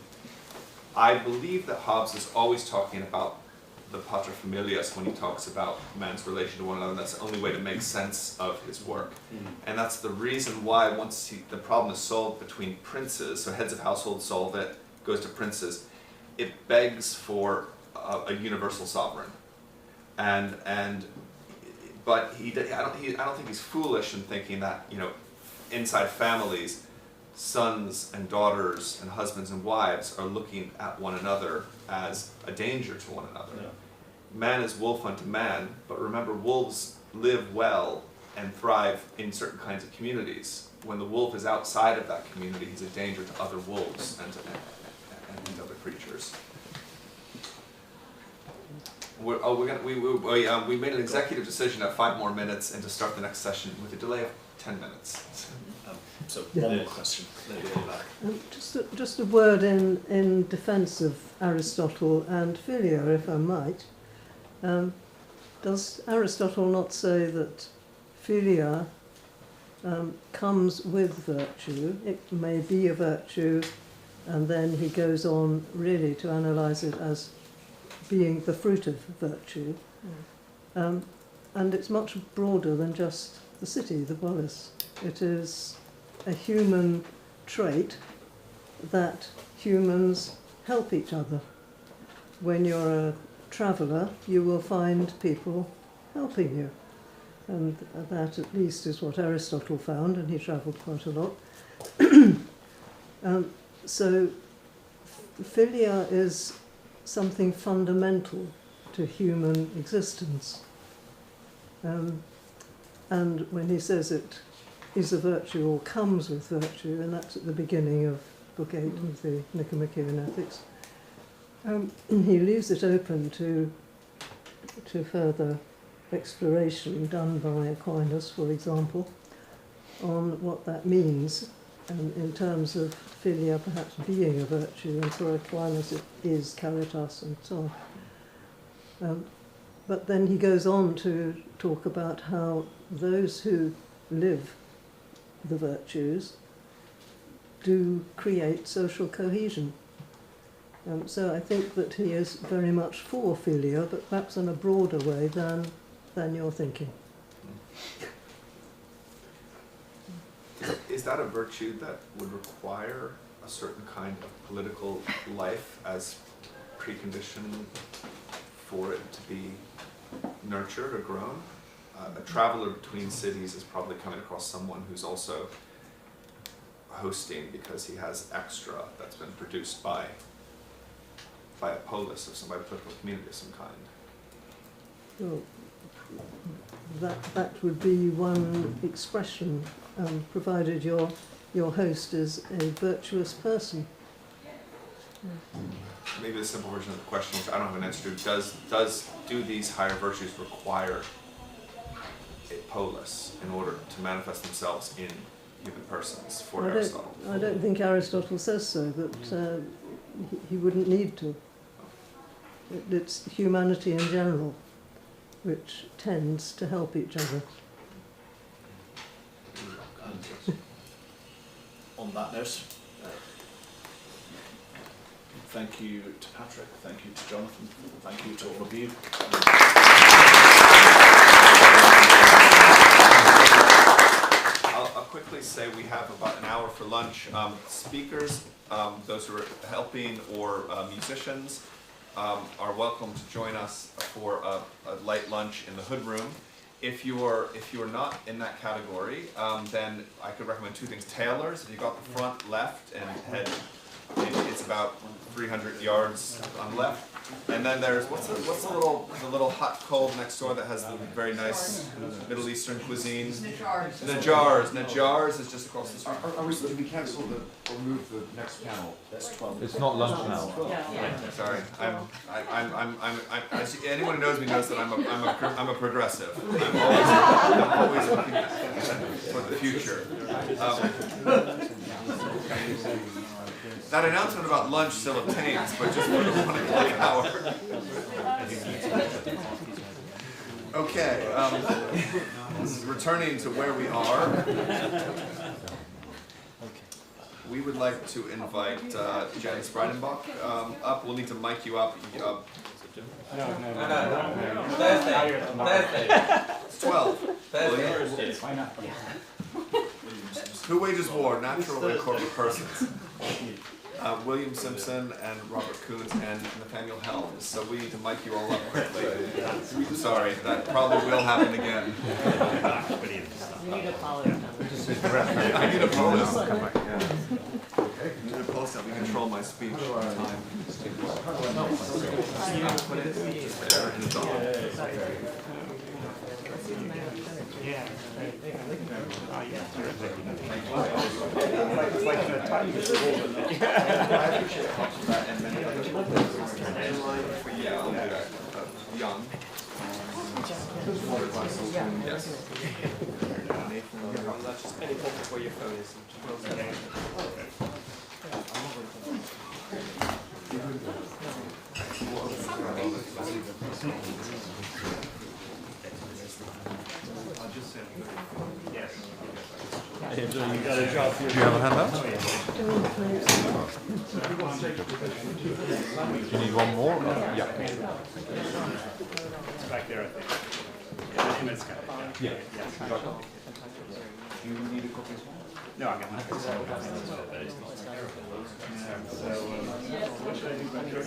Speaker 2: I believe that Hobbes is always talking about the paterfamilias when he talks about man's relation to one another. That's the only way to make sense of his work. And that's the reason why once the problem is solved between princes, so heads of households solve it, goes to princes, it begs for a universal sovereign. But I don't think he's foolish in thinking that, you know, inside families, sons and daughters and husbands and wives are looking at one another as a danger to one another. Yeah. Man is wolf unto man, but remember, wolves live well and thrive in certain kinds of communities. When the wolf is outside of that community, he's a danger to other wolves and other creatures. We made an executive decision at 5 more minutes and to start the next session with a delay of 10 minutes.
Speaker 8: So one more question.
Speaker 9: Just a word in defence of Aristotle and Philia, if I might. Does Aristotle not say that Philia comes with virtue. It may be a virtue, and then he goes on really to analyse it as being the fruit of virtue. And it's much broader than just the city, the polis. It is a human trait that humans help each other. When you're a traveller, you will find people helping you. And that at least is what Aristotle found, and he travelled quite a lot. So philia is something fundamental to human existence. And when he says it is a virtue or comes with virtue, and that's at the beginning of Book 8 of the Nicomachean Ethics, he leaves it open to further exploration done by Aquinas, for example, on what that means, and in terms of philia perhaps being a virtue, and for Aquinas it is caritas and so on. But then he goes on to talk about how those who live the virtues do create social cohesion. So I think that he is very much for philia, but perhaps in a broader way than you're thinking.
Speaker 2: Is that a virtue that would require a certain kind of political life as precondition for it to be nurtured or grown? A traveller between cities is probably coming across someone who's also hosting because he has extra that's been produced by a polis or by a political community of some kind.
Speaker 9: Well, that would be one expression, provided your host is a virtuous person.
Speaker 2: Maybe the simple version of the question, which I don't have an answer to, do these higher virtues require a polis in order to manifest themselves in human persons for Aristotle?
Speaker 9: I don't think Aristotle says so, but he wouldn't need to. It's humanity in general which tends to help each other.
Speaker 8: And on that note, thank you to Patrick, thank you to Jonathan, thank you to all of you.
Speaker 2: I'll quickly say we have about an hour for lunch. Speakers, those who are helping, or musicians, are welcome to join us for a light lunch in the hood room. If you are not in that category, then I could recommend two things. Taylor's, if you got the front left and head, it's about 300 yards on the left. And then there's what's the little hot cold next door that has the very nice Middle Eastern cuisine. Najars is just across the street.
Speaker 10: Did we cancel or move the next panel?
Speaker 8: That's 12.
Speaker 10: It's not lunch now.
Speaker 2: Sorry, anyone who knows me knows that I'm a progressive. I'm always looking for the future. That announcement about lunch still obtains, but just for the 1 o'clock hour. Okay, returning to where we are, we would like to invite Janice Breidenbach up. We'll need to mic you up.
Speaker 5: No.
Speaker 2: Thursday. It's 12.
Speaker 5: Thursday. Why not?
Speaker 2: Who wages war, natural and corporate persons? William Simpson and Robert Coons and Nathaniel Helms. So we need to mic you all up quickly. Sorry, that probably will happen again.
Speaker 7: We need a apology.
Speaker 2: I need a post. I need a post that we control my speech on time. Put it there and it's on.
Speaker 5: Yeah.
Speaker 2: Young. Yes.
Speaker 5: Any point before your phone is. I'll just say yes.
Speaker 4: Okay, so you got a job here.
Speaker 8: Do you have a handout? Do you need one more? Yeah.
Speaker 5: It's back there, I think. Yeah, and it's got it. Yeah.
Speaker 10: Do you need a copy as well?
Speaker 5: No, I got mine. So, what should I do back here?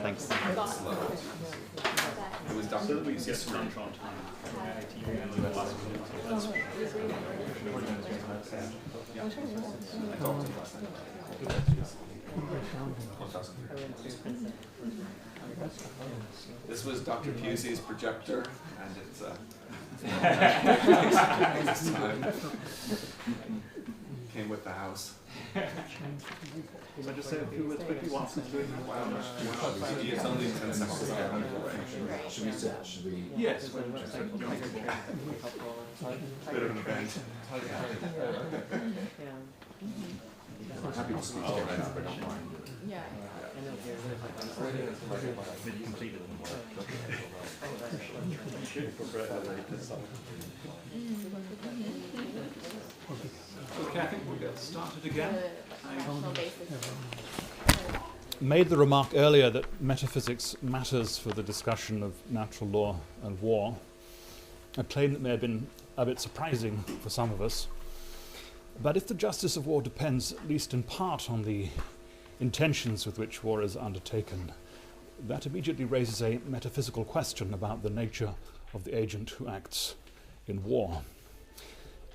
Speaker 8: Thanks.
Speaker 10: It was Dr. Pusey. This was Dr. Pusey's projector, and it's came with the house.
Speaker 5: So just say a few words quickly whilst it's doing that.
Speaker 10: It's only 10 seconds.
Speaker 5: Should we? Yes. Bit of an event.
Speaker 10: I'm happy to speak to you right now, but don't mind.
Speaker 11: Yeah.
Speaker 5: But you completed them. Okay, I think we'll get started again.
Speaker 1: Made the remark earlier that metaphysics matters for the discussion of natural law and war, a claim that may have been a bit surprising for some of us. But if the justice of war depends, at least in part, on the intentions with which war is undertaken, that immediately raises a metaphysical question about the nature of the agent who acts in war.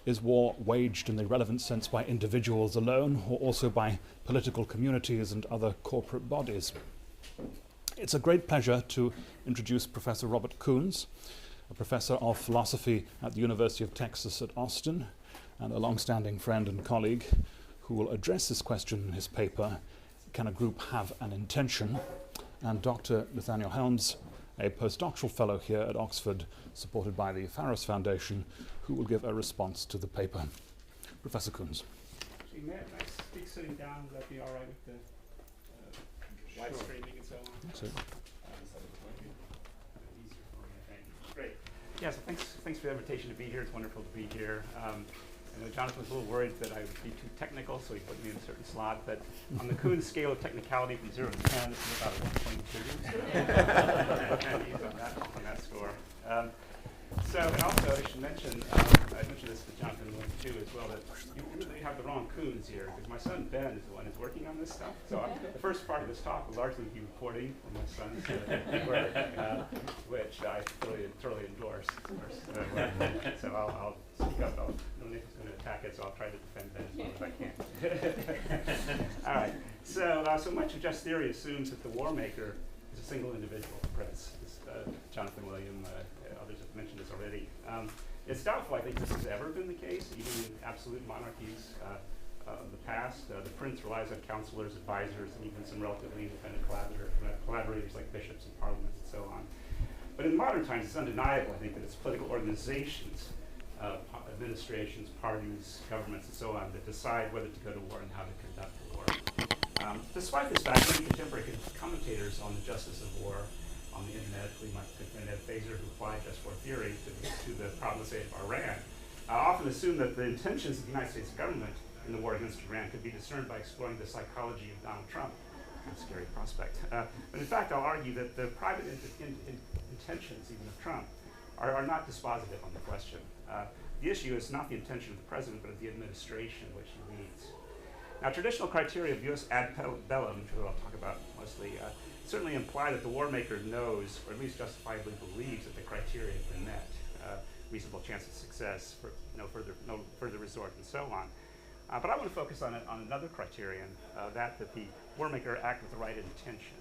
Speaker 1: Is war waged in the relevant sense by individuals alone, or also by political communities and other corporate bodies? It's a great pleasure to introduce Professor Robert Koons, a professor of philosophy at the University of Texas at Austin, and a long-standing friend and colleague, who will address this question in his paper, Can a Group Have an Intention? And Dr. Nathaniel Helms, a postdoctoral fellow here at Oxford, supported by the Pharos Foundation, who will give a response to the paper. Professor Koons.
Speaker 5: May I speak sitting down? Would that be all right with the live streaming and so on?
Speaker 1: So,
Speaker 5: Great. Yeah, so thanks for the invitation to be here. It's wonderful to be here. I know Jonathan was a little worried that I would be too technical, so he put me in a certain slot. But on the Koons scale of technicality from 0 to 10, this is about a 1.2. on that score. So, and also I should mention, I mentioned this to Jonathan too as well, that you really have the wrong Koons here, because my son Ben is the one who's working on this stuff. So the first part of this talk will largely be reporting from my son's work, which I thoroughly endorse. So I'll speak up. Nathan's going to attack it, so I'll try to defend Ben as well as I can. All right. So much of just theory assumes that the war maker is a single individual, prince. Jonathan William, others have mentioned this already. It's doubtful, I think, this has ever been the case, even in absolute monarchies of the past. The prince relies on counselors, advisors, and even some relatively independent collaborators like bishops and parliaments and so on. But in modern times, it's undeniable, I think, that it's political organizations, administrations, parties, governments, and so on, that decide whether to go to war and how to conduct the war. Despite this fact, many contemporary commentators on the justice of war on the internet, including my good friend Ed Fazer, who applied just war theory to the problem, say, of Iran, often assume that the intentions of the United States government in the war against Iran could be discerned by exploring the psychology of Donald Trump. A scary prospect. But in fact, I'll argue that the private intentions, even of Trump, are not dispositive on the question. The issue is not the intention of the president, but of the administration which he leads.
Speaker 11: Now, traditional criteria of jus ad bellum, which I'll talk about mostly, certainly imply that the war maker knows, or at least justifiably believes, that the criteria have been met. Reasonable chance of success, for no further resort, and so on. But I want to focus on another criterion, that the war maker act with the right intention.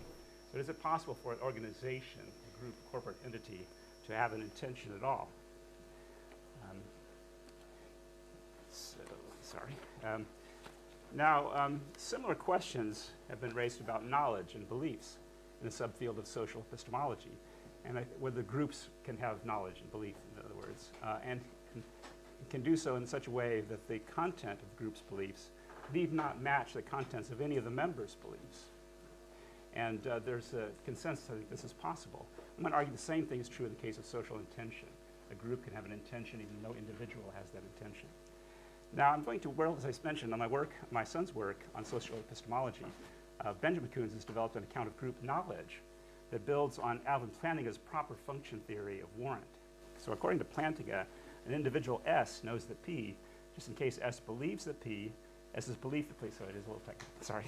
Speaker 11: So is it possible for an organization, a group, corporate entity, to have an intention at all? Now, similar questions have been raised about knowledge and beliefs in the subfield of social epistemology, and whether groups can have knowledge and belief, in other words, and can do so in such a way that the content of the group's beliefs need not match the contents of any of the members' beliefs. And there's a consensus that this is possible. I'm going to argue the same thing is true in the case of social intention. A group can have an intention even though no individual has that intention. Now, I'm going to, well, as I mentioned, on my son's work on social epistemology, Benjamin Kuhns has developed an account of group knowledge that builds on Alvin Plantinga's proper function theory of warrant. So according to Plantinga, an individual S knows that P, just in case S believes that P, S's belief that P, so it is a little technical, sorry.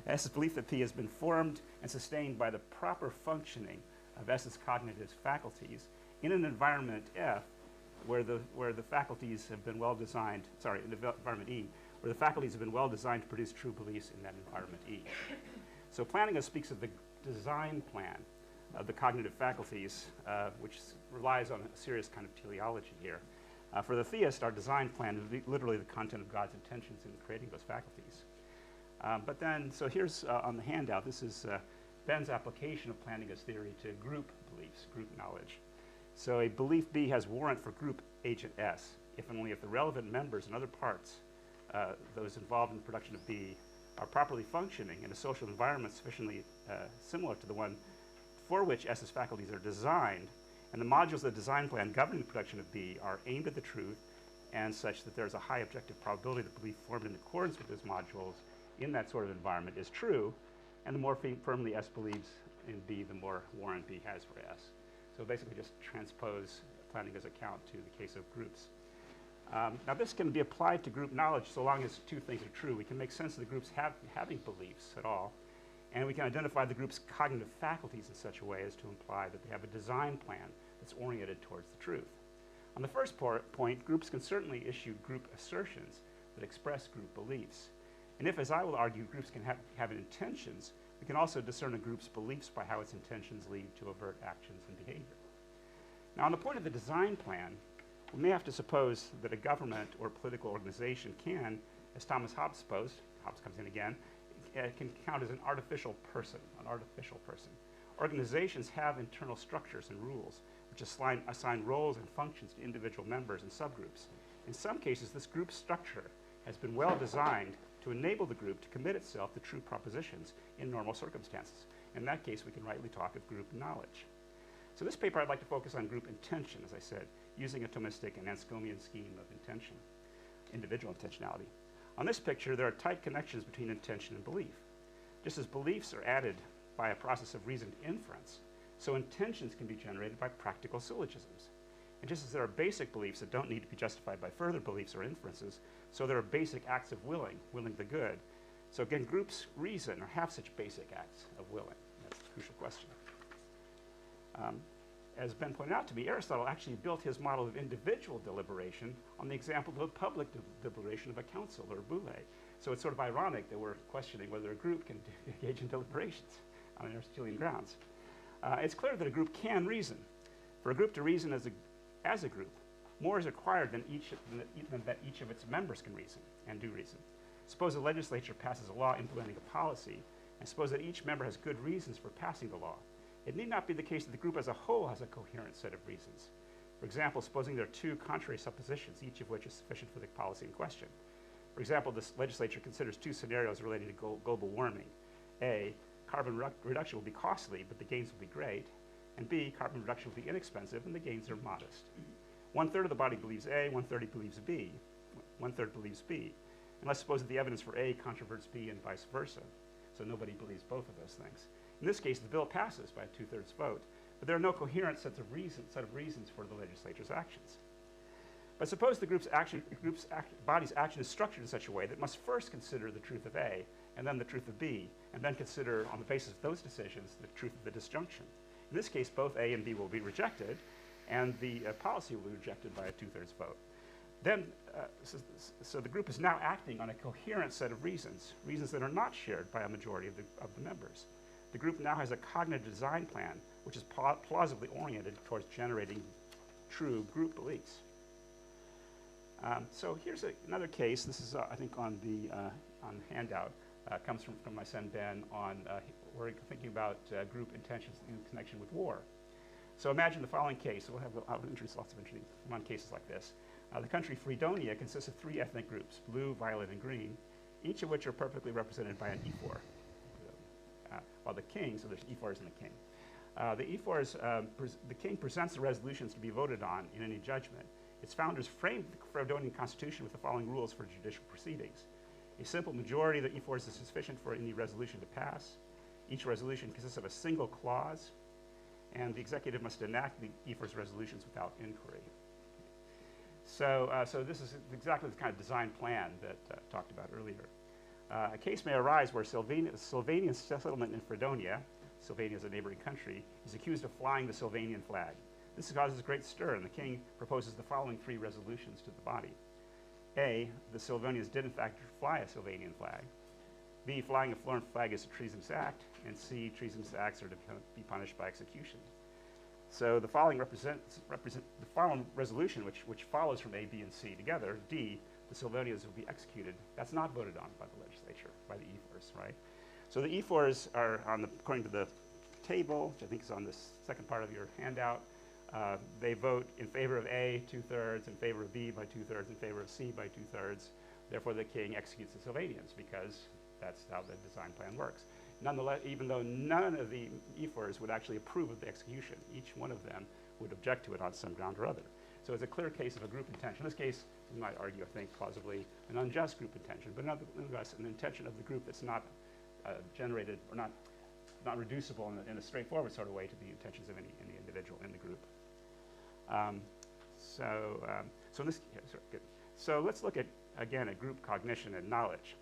Speaker 11: S's belief that P has been formed and sustained by the proper functioning of S's cognitive faculties in an environment F where the faculties have been well designed, sorry, in the environment E, where the faculties have been well designed to produce true beliefs in that environment E. So Plantinga speaks of the design plan of the cognitive faculties, which relies on a serious kind of teleology here. For the theist, our design plan is literally the content of God's intentions in creating those faculties. But then, so here's on the handout, this is Ben's application of Plantinga's theory to group beliefs, group knowledge. So a belief B has warrant for group agent S, if and only if the relevant members and other parts, those involved in the production of B, are properly functioning in a social environment sufficiently similar to the one for which S's faculties are designed, and the modules of the design plan governing the production of B are aimed at the truth and such that there's a high objective probability that belief formed in accordance with those modules in that sort of environment is true, and the more firmly S believes in B, the more warrant B has for S. So basically just transpose Plantinga's account to the case of groups. Now this can be applied to group knowledge so long as two things are true. We can make sense of the groups having beliefs at all, and we can identify the group's cognitive faculties in such a way as to imply that they have a design plan that's oriented towards the truth. On the first point, groups can certainly issue group assertions that express group beliefs. And if, as I will argue, groups can have intentions, we can also discern a group's beliefs by how its intentions lead to overt actions and behavior. Now, on the point of the design plan, we may have to suppose that a government or political organization can, as Thomas Hobbes supposed, Hobbes comes in again, can count as an artificial person, Organizations have internal structures and rules which assign roles and functions to individual members and subgroups. In some cases, this group structure has been well designed to enable the group to commit itself to true propositions in normal circumstances. In that case, we can rightly talk of group knowledge. So this paper, I'd like to focus on group intention, as I said, using a Thomistic and Anscomian scheme of intention, individual intentionality. On this picture, there are tight connections between intention and belief. Just as beliefs are added by a process of reasoned inference, so intentions can be generated by practical syllogisms. And just as there are basic beliefs that don't need to be justified by further beliefs or inferences, so there are basic acts of willing the good. So again, groups reason or have such basic acts of willing. That's the crucial question. As Ben pointed out to me, Aristotle actually built his model of individual deliberation on the example of public deliberation of a council or a boule. So it's sort of ironic that we're questioning whether a group can engage in deliberations on Aristotelian grounds. It's clear that a group can reason. For a group to reason as a group, more is required than that each of its members can reason and do reason. Suppose a legislature passes a law implementing a policy, and suppose that each member has good reasons for passing the law. It need not be the case that the group as a whole has a coherent set of reasons. For example, supposing there are two contrary suppositions, each of which is sufficient for the policy in question. For example, this legislature considers two scenarios relating to global warming. A, carbon reduction will be costly, but the gains will be great. And B, carbon reduction will be inexpensive, and the gains are modest. 1/3 of the body believes A, 1/3 believes B. 1/3 believes B. And let's suppose that the evidence for A controverts B and vice versa. So nobody believes both of those things. In this case, the bill passes by a 2/3 vote, but there are no coherent set of reasons for the legislature's actions. But suppose the body's action is structured in such a way that it must first consider the truth of A, and then the truth of B, and then consider, on the basis of those decisions, the truth of the disjunction. In this case, both A and B will be rejected, and the policy will be rejected by a 2/3 vote. Then, so the group is now acting on a coherent set of reasons that are not shared by a majority of the members. The group now has a cognitive design plan, which is plausibly oriented towards generating true group beliefs. So here's another case. This is, I think, on the handout. Comes from my son Ben on, we're thinking about group intentions in connection with war. So imagine the following case. We'll have lots of interesting fun cases like this. The country Fredonia consists of 3 ethnic groups, blue, violet, and green, each of which are perfectly represented by an ephor. While the king, so there's ephors in the king. The ephors, the king presents the resolutions to be voted on in any judgment. Its founders framed the Fredonian constitution with the following rules for judicial proceedings. A simple majority of the ephors is sufficient for any resolution to pass. Each resolution consists of a single clause, and the executive must enact the ephors' resolutions without inquiry. So this is exactly the kind of design plan that I talked about earlier. A case may arise where Sylvanian settlement in Fredonia, Sylvania is a neighboring country, is accused of flying the Sylvanian flag. This causes great stir, and the king proposes the following 3 resolutions to the body. A, the Sylvanians did in fact fly a Sylvanian flag. B, flying a foreign flag is a treasonous act. And C, treasonous acts are to be punished by execution. So the following the following resolution, which follows from A, B, and C together, D, the Sylvanians will be executed. That's not voted on by the legislature, by the ephors, right? So the ephors are, according to the table, which I think is on this second part of your handout, they vote in favor of A, 2/3, in favor of B by 2/3, in favor of C by 2/3. Therefore, the king executes the Sylvanians because that's how the design plan works. Nonetheless, even though none of the ephors would actually approve of the execution, each one of them would object to it on some ground or other. So it's a clear case of a group intention. In this case, we might argue, I think, plausibly an unjust group intention, but nonetheless an intention of the group that's not generated or not reducible in a straightforward sort of way to the intentions of any individual in the group. So let's look at, again, at group cognition and knowledge.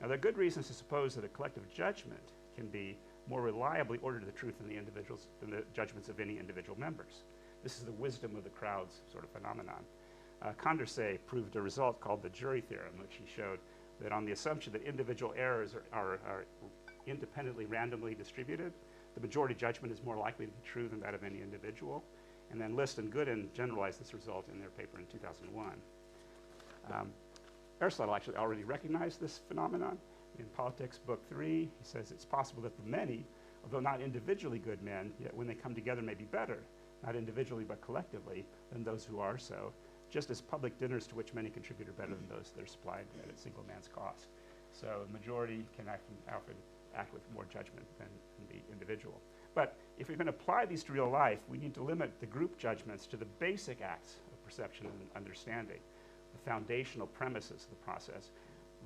Speaker 11: Now, there are good reasons to suppose that a collective judgment can be more reliably ordered to the truth than the judgments of any individual members. This is the wisdom of the crowds sort of phenomenon. Condorcet proved a result called the jury theorem, which he showed that on the assumption that individual errors are independently randomly distributed, the majority judgment is more likely to be true than that of any individual. And then List and Gooden generalized this result in their paper in 2001. Aristotle actually already recognized this phenomenon. In Politics, Book 3, he says it's possible that the many, although not individually good men, yet when they come together may be better, not individually but collectively, than those who are so, just as public dinners to which many contribute are better than those that are supplied at a single man's cost. So the majority can often act with more judgment than the individual. But if we can apply these to real life, we need to limit the group judgments to the basic acts of perception and understanding, the foundational premises of the process,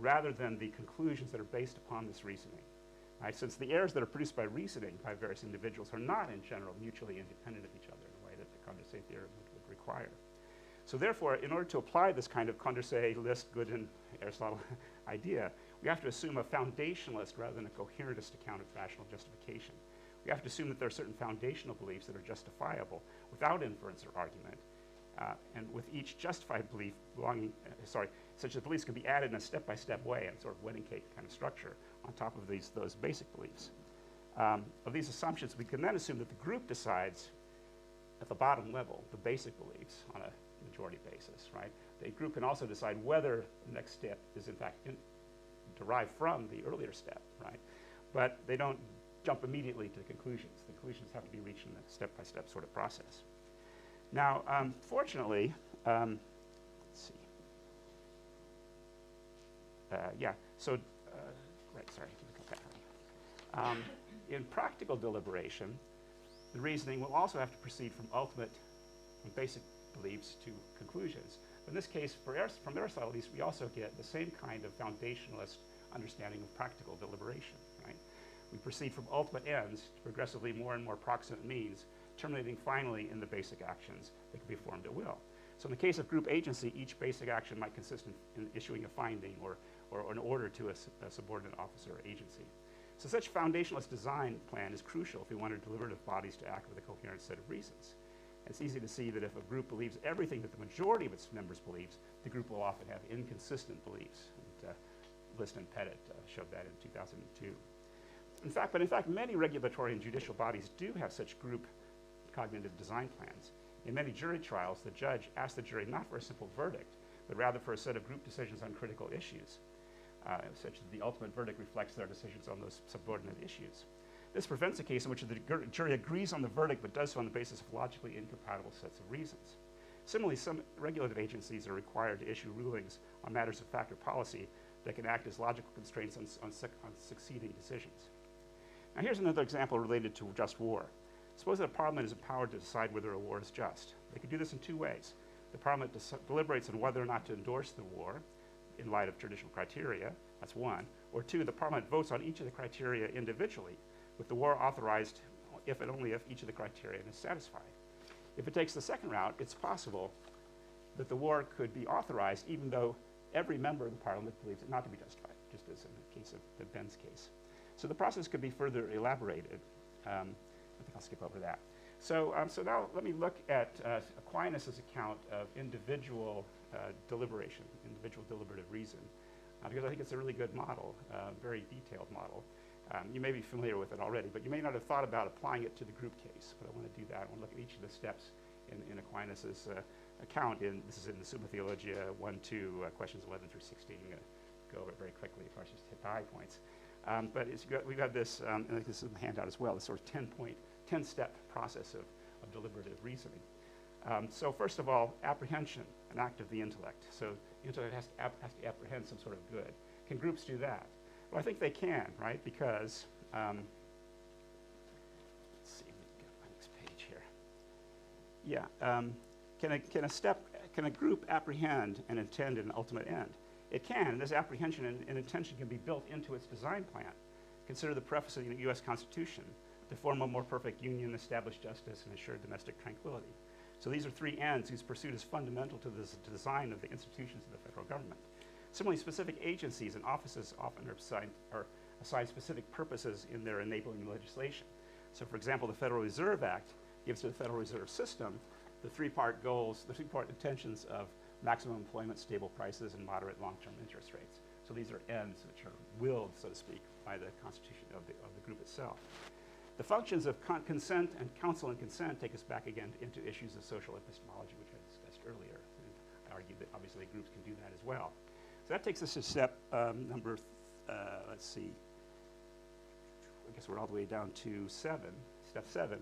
Speaker 11: rather than the conclusions that are based upon this reasoning. Right? Since the errors that are produced by reasoning by various individuals are not, in general, mutually independent of each other in a way that the Condorcet theorem would require. So therefore, in order to apply this kind of Condorcet, List, Gooden, Aristotle idea, we have to assume a foundationalist rather than a coherentist account of rational justification. We have to assume that there are certain foundational beliefs that are justifiable without inference or argument, and with each justified belief such that beliefs can be added in a step-by-step way in sort of wedding cake kind of structure on top of those basic beliefs. Of these assumptions, we can then assume that the group decides at the bottom level the basic beliefs on a majority basis, right? The group can also decide whether the next step is in fact derived from the earlier step, right? But they don't jump immediately to the conclusions. The conclusions have to be reached in a step-by-step sort of process. Now, fortunately, let's see. In practical deliberation, the reasoning will also have to proceed from basic beliefs to conclusions. But in this case, from Aristotle at least, we also get the same kind of foundationalist understanding of practical deliberation, right? We proceed from ultimate ends to progressively more and more proximate means, terminating finally in the basic actions that can be formed at will. So in the case of group agency, each basic action might consist in issuing a finding or an order to a subordinate officer or agency. So such foundationalist design plan is crucial if we want our deliberative bodies to act with a coherent set of reasons. It's easy to see that if a group believes everything that the majority of its members believes, the group will often have inconsistent beliefs. And, List and Pettit showed that in 2002. In fact, many regulatory and judicial bodies do have such group cognitive design plans. In many jury trials, the judge asks the jury not for a simple verdict, but rather for a set of group decisions on critical issues, such that the ultimate verdict reflects their decisions on those subordinate issues. This prevents a case in which the jury agrees on the verdict but does so on the basis of logically incompatible sets of reasons. Similarly, some regulative agencies are required to issue rulings on matters of fact or policy that can act as logical constraints on succeeding decisions. Now here's another example related to just war. Suppose that a parliament is empowered to decide whether a war is just. They could do this in two ways. The parliament deliberates on whether or not to endorse the war in light of traditional criteria, that's one, or two, the parliament votes on each of the criteria individually, with the war authorized if and only if each of the criteria is satisfied. If it takes the second route, it's possible that the war could be authorized even though every member of the parliament believes it not to be justified, just as in the case of the Benz case. So the process could be further elaborated. I think I'll skip over that. So now let me look at Aquinas' account of individual deliberation, individual deliberative reason, because I think it's a really good model, very detailed model. You may be familiar with it already, but you may not have thought about applying it to the group case, but I want to do that. I want to look at each of the steps in Aquinas' account. This is in the Summa Theologia 1-2, questions 11 through 16. I'm going to go over it very quickly if I just hit the high points. But we've got this, and this is in the handout as well, this sort of 10-step process of deliberative reasoning. So first of all, apprehension, an act of the intellect. So the intellect has to apprehend some sort of good. Can groups do that? Well, I think they can, right? Because, let's see, let me get my next page here. Yeah, can a group apprehend and intend an ultimate end? It can, and this apprehension and intention can be built into its design plan. Consider the preface of the U.S. Constitution: to form a more perfect union, establish justice, and assure domestic tranquility. So these are three ends whose pursuit is fundamental to the design of the institutions of the federal government. Similarly, specific agencies and offices often are assigned specific purposes in their enabling legislation. So for example, the Federal Reserve Act gives to the Federal Reserve System the three-part goals, the three-part intentions of maximum employment, stable prices, and moderate long-term interest rates. So these are ends which are willed, so to speak, by the constitution of the group itself. The functions of consent and counsel and consent take us back again into issues of social epistemology, which I discussed earlier. And I argue that obviously groups can do that as well. So that takes us to step let's see, I guess we're all the way down to step 7,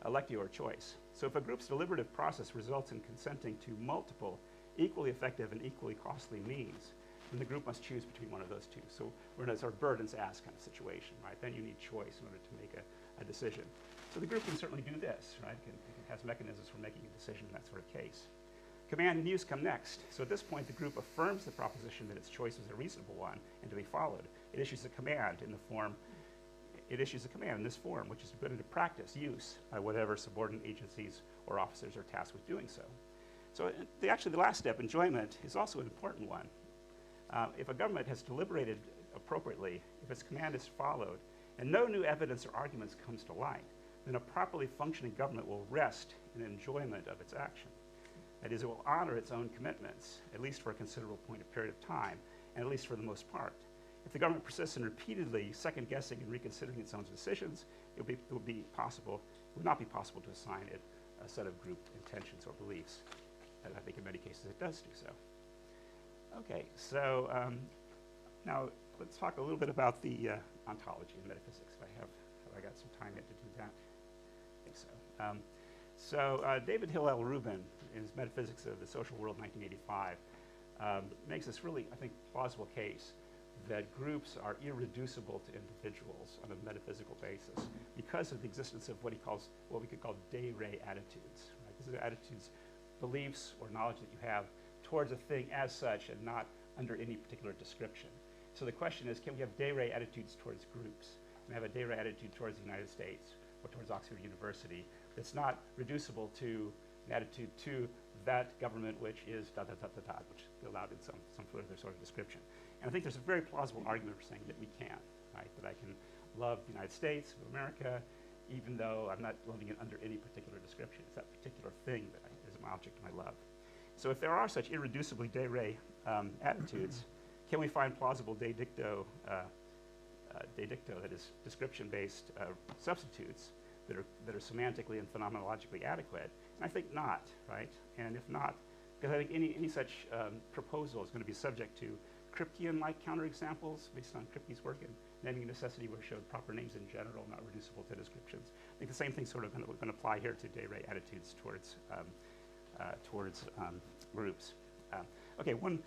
Speaker 11: electio or choice. So if a group's deliberative process results in consenting to multiple equally effective and equally costly means, then the group must choose between one of those two. So we're in a sort of burdens asked kind of situation, right? Then you need choice in order to make a decision. So the group can certainly do this, right? It has mechanisms for making a decision in that sort of case. Command and use come next. So at this point, the group affirms the proposition that its choice is a reasonable one and to be followed. It issues a command in this form, which is put into practice, use, by whatever subordinate agencies or officers are tasked with doing so. So actually the last step, enjoyment, is also an important one. If a government has deliberated appropriately, if its command is followed, and no new evidence or arguments comes to light, then a properly functioning government will rest in enjoyment of its action. That is, it will honor its own commitments, at least for a considerable period of time, and at least for the most part. If the government persists in repeatedly second-guessing and reconsidering its own decisions, it would not be possible to assign it a set of group intentions or beliefs. And I think in many cases it does do so. Okay, so now let's talk a little bit about the ontology and metaphysics. Have I got some time yet to do that? I think so. David Hillel Rubin, in his Metaphysics of the Social World, 1985, makes this really, I think, plausible case that groups are irreducible to individuals on a metaphysical basis because of the existence of what we could call de re attitudes. Right? These are attitudes, beliefs, or knowledge that you have towards a thing as such and not under any particular description. So the question is, can we have de re attitudes towards groups? Can we have a de re attitude towards the United States or towards Oxford University that's not reducible to an attitude to that government which is da da da da da, which is allowed in some further sort of description. And I think there's a very plausible argument for saying that we can, right? That I can love the United States of America, even though I'm not loving it under any particular description. It's that particular thing that is an object of my love. So if there are such irreducibly de re attitudes, can we find plausible de dicto, that is description-based substitutes that are semantically and phenomenologically adequate? And I think not, right? And if not, because I think any such proposal is going to be subject to Kripkean-like counterexamples based on Kripke's work in Naming Necessity, where he showed proper names in general, not reducible to descriptions. I think the same thing's sort of going to apply here to de re attitudes towards groups. Okay, one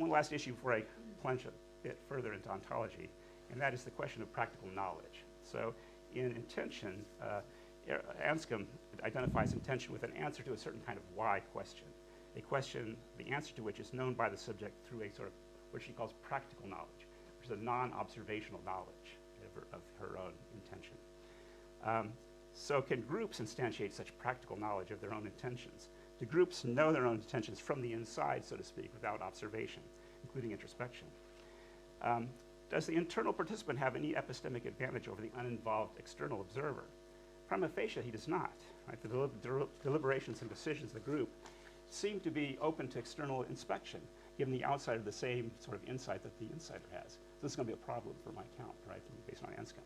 Speaker 11: last issue before I plunge a bit further into ontology, and that is the question of practical knowledge. So in intention, Anscombe identifies intention with an answer to a certain kind of why question, a question, the answer to which is known by the subject through a sort of what she calls practical knowledge, which is a non-observational knowledge of her own intention. So can groups instantiate such practical knowledge of their own intentions? Do groups know their own intentions from the inside, so to speak, without observation, including introspection? Does the internal participant have any epistemic advantage over the uninvolved external observer? Prima facie, he does not. Right? The deliberations and decisions of the group seem to be open to external inspection, giving the outsider the same sort of insight that the insider has. So this is going to be a problem for my count, right, based on Anscombe.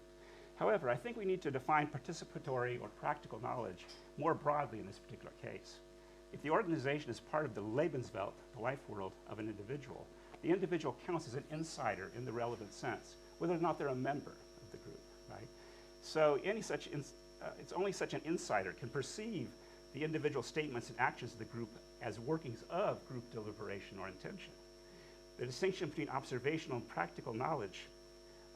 Speaker 11: However, I think we need to define participatory or practical knowledge more broadly in this particular case. If the organization is part of the Lebenswelt, the life world of an individual, the individual counts as an insider in the relevant sense, whether or not they're a member of the group, right? So it's only such an insider can perceive the individual statements and actions of the group as workings of group deliberation or intention. The distinction between observational and practical knowledge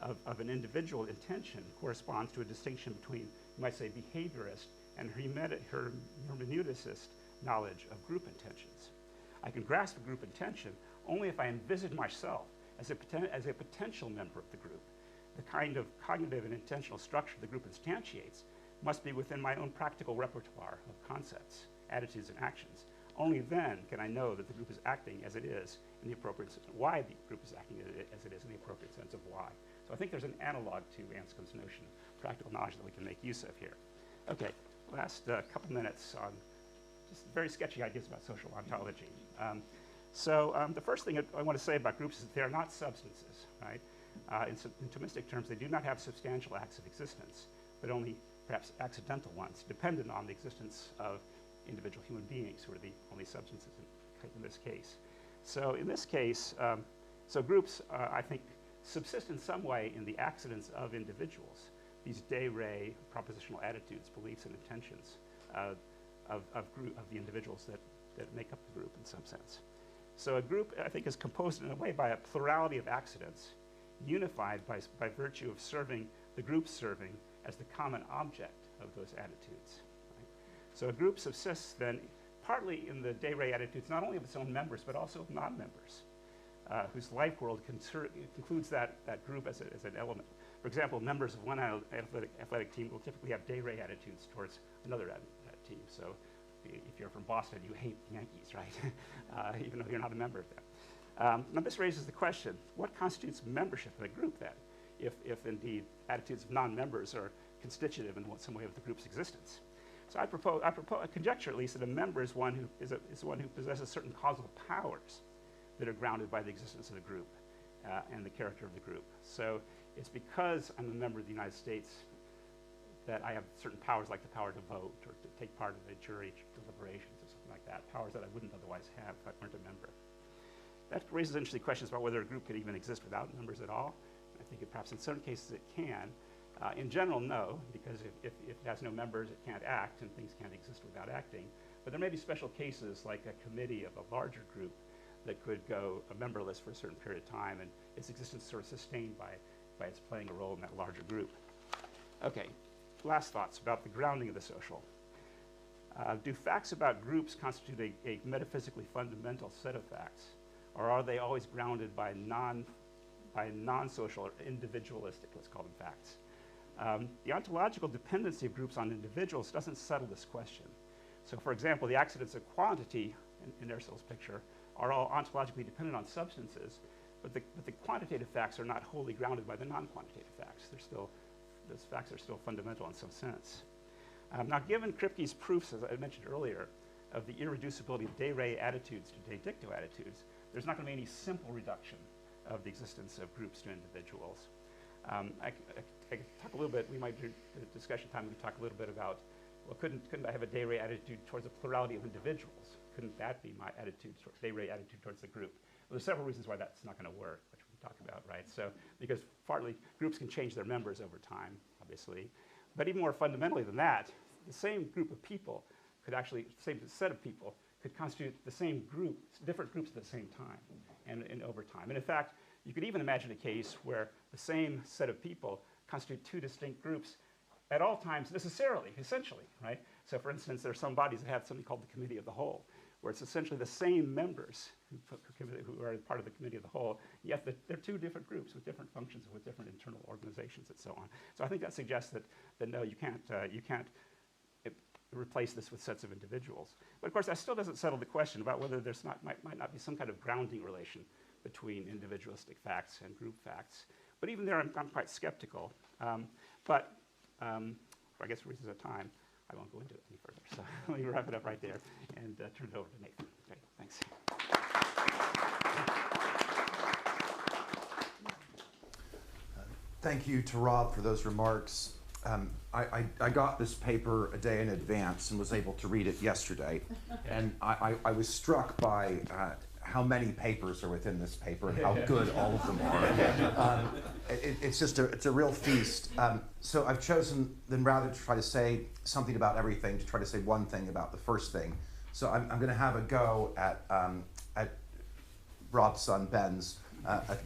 Speaker 11: of an individual intention corresponds to a distinction between, you might say, behaviorist and hermeneuticist knowledge of group intentions. I can grasp a group intention only if I envisage myself as a potential member of the group. The kind of cognitive and intentional structure the group instantiates must be within my own practical repertoire of concepts, attitudes, and actions. Only then can I know that the group is acting as it is in the appropriate sense, why the group is acting as it is in the appropriate sense of why. So I think there's an analog to Anscombe's notion of practical knowledge that we can make use of here. Okay, last couple minutes on just very sketchy ideas about social ontology. The first thing I want to say about groups is that they are not substances, right? In Thomistic terms, they do not have substantial acts of existence, but only perhaps accidental ones, dependent on the existence of individual human beings who are the only substances in this case. So in this case, groups, I think, subsist in some way in the accidents of individuals, these de re propositional attitudes, beliefs, and intentions of the individuals that make up the group in some sense. So a group, I think, is composed in a way by a plurality of accidents, unified by virtue of serving, the group serving as the common object of those attitudes. Right? So a group subsists then partly in the de re attitudes, not only of its own members, but also of non-members, whose life world includes that group as an element. For example, members of one athletic team will typically have de re attitudes towards another team. So if you're from Boston, you hate the Yankees, right? Even though you're not a member of them. Now this raises the question, what constitutes membership in a group then, if indeed attitudes of non-members are constitutive in some way of the group's existence? So I conjecture at least that a member is one who possesses certain causal powers that are grounded by the existence of the group and the character of the group. So it's because I'm a member of the United States that I have certain powers, like the power to vote or to take part in the jury deliberations or something like that, powers that I wouldn't otherwise have if I weren't a member. That raises interesting questions about whether a group could even exist without members at all. I think perhaps in certain cases it can. In general, no, because if it has no members, it can't act, and things can't exist without acting. But there may be special cases, like a committee of a larger group that could go memberless for a certain period of time, and its existence sort of sustained by its playing a role in that larger group. Okay, last thoughts about the grounding of the social. Do facts about groups constitute a metaphysically fundamental set of facts, or are they always grounded by non-social or individualistic, let's call them facts? The ontological dependency of groups on individuals doesn't settle this question. So for example, the accidents of quantity in Aristotle's picture are all ontologically dependent on substances, but the quantitative facts are not wholly grounded by the non-quantitative facts. Those facts are still fundamental in some sense. Now, given Kripke's proofs, as I mentioned earlier, of the irreducibility of de re attitudes to de dicto attitudes, there's not going to be any simple reduction of the existence of groups to individuals. I could talk a little bit, we might do the discussion time, we could talk a little bit about, well, couldn't I have a de re attitude towards a plurality of individuals? Couldn't that be my attitude, de re attitude towards the group? Well, there's several reasons why that's not going to work, which we can talk about, right? So, because partly groups can change their members over time, obviously. But even more fundamentally than that, the same group of people could actually, same set of people, could constitute the same group, different groups at the same time and over time. And in fact, you could even imagine a case where the same set of people constitute two distinct groups at all times necessarily, essentially, right? So for instance, there are some bodies that have something called the Committee of the Whole, where it's essentially the same members who are part of the Committee of the Whole, yet they're two different groups with different functions and with different internal organizations and so on. So I think that suggests that no, you can't replace this with sets of individuals. But of course, that still doesn't settle the question about whether there's might not be some kind of grounding relation between individualistic facts and group facts. But even there, I'm quite skeptical. For I guess for reasons of time, I won't go into it any further. So let me wrap it up right there and turn it over to Nathan. Okay, thanks.
Speaker 12: Thank you to Rob for those remarks. I got this paper a day in advance and was able to read it yesterday. And I was struck by how many papers are within this paper and how good all of them are. It's a real feast. So I've chosen then rather to try to say something about everything, to try to say one thing about the first thing. So I'm going to have a go at Rob's son Ben's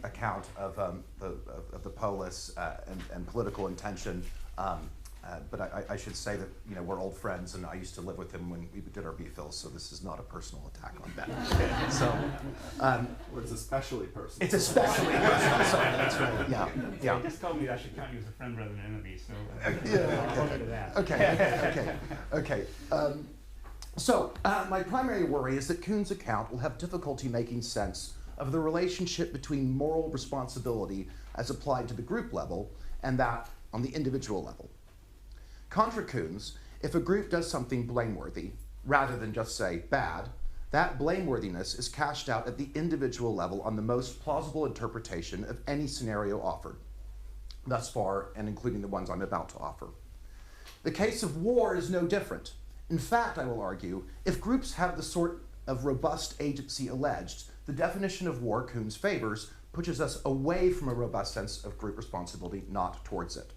Speaker 12: account of the polis and political intention. But I should say that we're old friends, and I used to live with him when we did our B-Phils, so this is not a personal attack on Ben. So,
Speaker 2: well, it's especially personal.
Speaker 12: It's especially personal. Sorry, that's right. Yeah.
Speaker 11: He just told me that I should count you as a friend rather than an enemy. So
Speaker 12: yeah.
Speaker 11: I'll go to that.
Speaker 12: Okay. So my primary worry is that Kuhn's account will have difficulty making sense of the relationship between moral responsibility as applied to the group level and that on the individual level. Contra Kuhn's, if a group does something blameworthy, rather than just say bad, that blameworthiness is cashed out at the individual level on the most plausible interpretation of any scenario offered, thus far, and including the ones I'm about to offer. The case of war is no different. In fact, I will argue, if groups have the sort of robust agency alleged, the definition of war Kuhn's favors pushes us away from a robust sense of group responsibility, not towards it.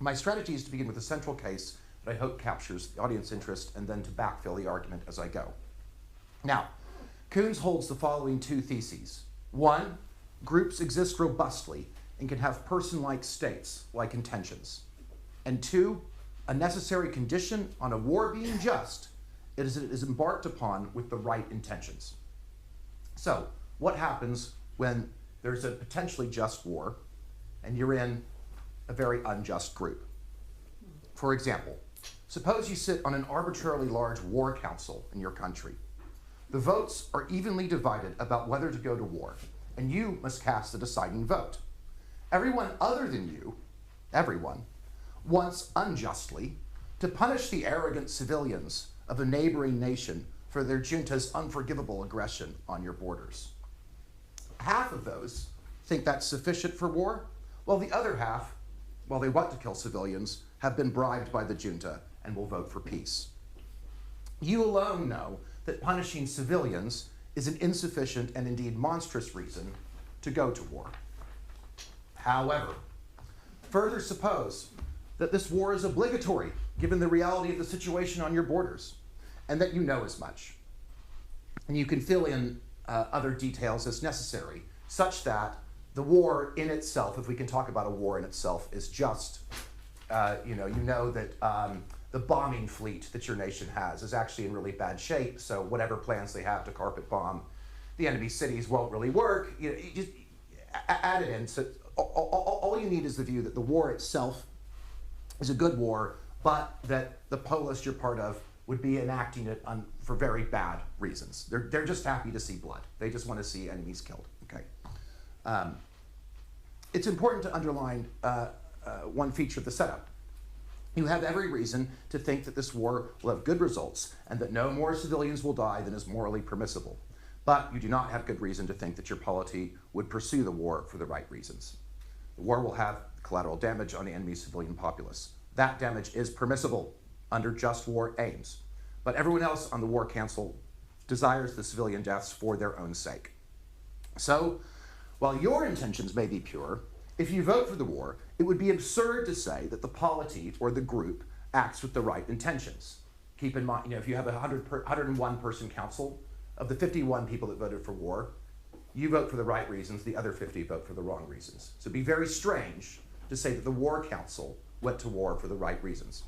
Speaker 12: My strategy is to begin with a central case that I hope captures the audience interest and then to backfill the argument as I go. Now, Kuhn's holds the following two theses. One, groups exist robustly and can have person-like states, like intentions. And two, a necessary condition on a war being just is that it is embarked upon with the right intentions. So, what happens when there's a potentially just war and you're in a very unjust group? For example, suppose you sit on an arbitrarily large war council in your country. The votes are evenly divided about whether to go to war, and you must cast the deciding vote. Everyone other than you, everyone, wants unjustly to punish the arrogant civilians of a neighboring nation for their junta's unforgivable aggression on your borders. Half of those think that's sufficient for war, while the other half, while they want to kill civilians, have been bribed by the junta and will vote for peace. You alone know that punishing civilians is an insufficient and indeed monstrous reason to go to war. However, further suppose that this war is obligatory given the reality of the situation on your borders, and that you know as much. And you can fill in other details as necessary, such that the war in itself, if we can talk about a war in itself, is just, you know that the bombing fleet that your nation has is actually in really bad shape, so whatever plans they have to carpet bomb the enemy cities won't really work. You just add it in. So all you need is the view that the war itself is a good war, but that the polis you're part of would be enacting it for very bad reasons. They're just happy to see blood. They just want to see enemies killed. Okay. It's important to underline one feature of the setup. You have every reason to think that this war will have good results and that no more civilians will die than is morally permissible. But you do not have good reason to think that your polity would pursue the war for the right reasons. The war will have collateral damage on the enemy's civilian populace. That damage is permissible under just war aims. But everyone else on the War Council desires the civilian deaths for their own sake. So, while your intentions may be pure, if you vote for the war, it would be absurd to say that the polity or the group acts with the right intentions. Keep in mind, if you have a 101 person council, of the 51 people that voted for war, you vote for the right reasons, the other 50 vote for the wrong reasons. So it'd be very strange to say that the War Council went to war for the right reasons.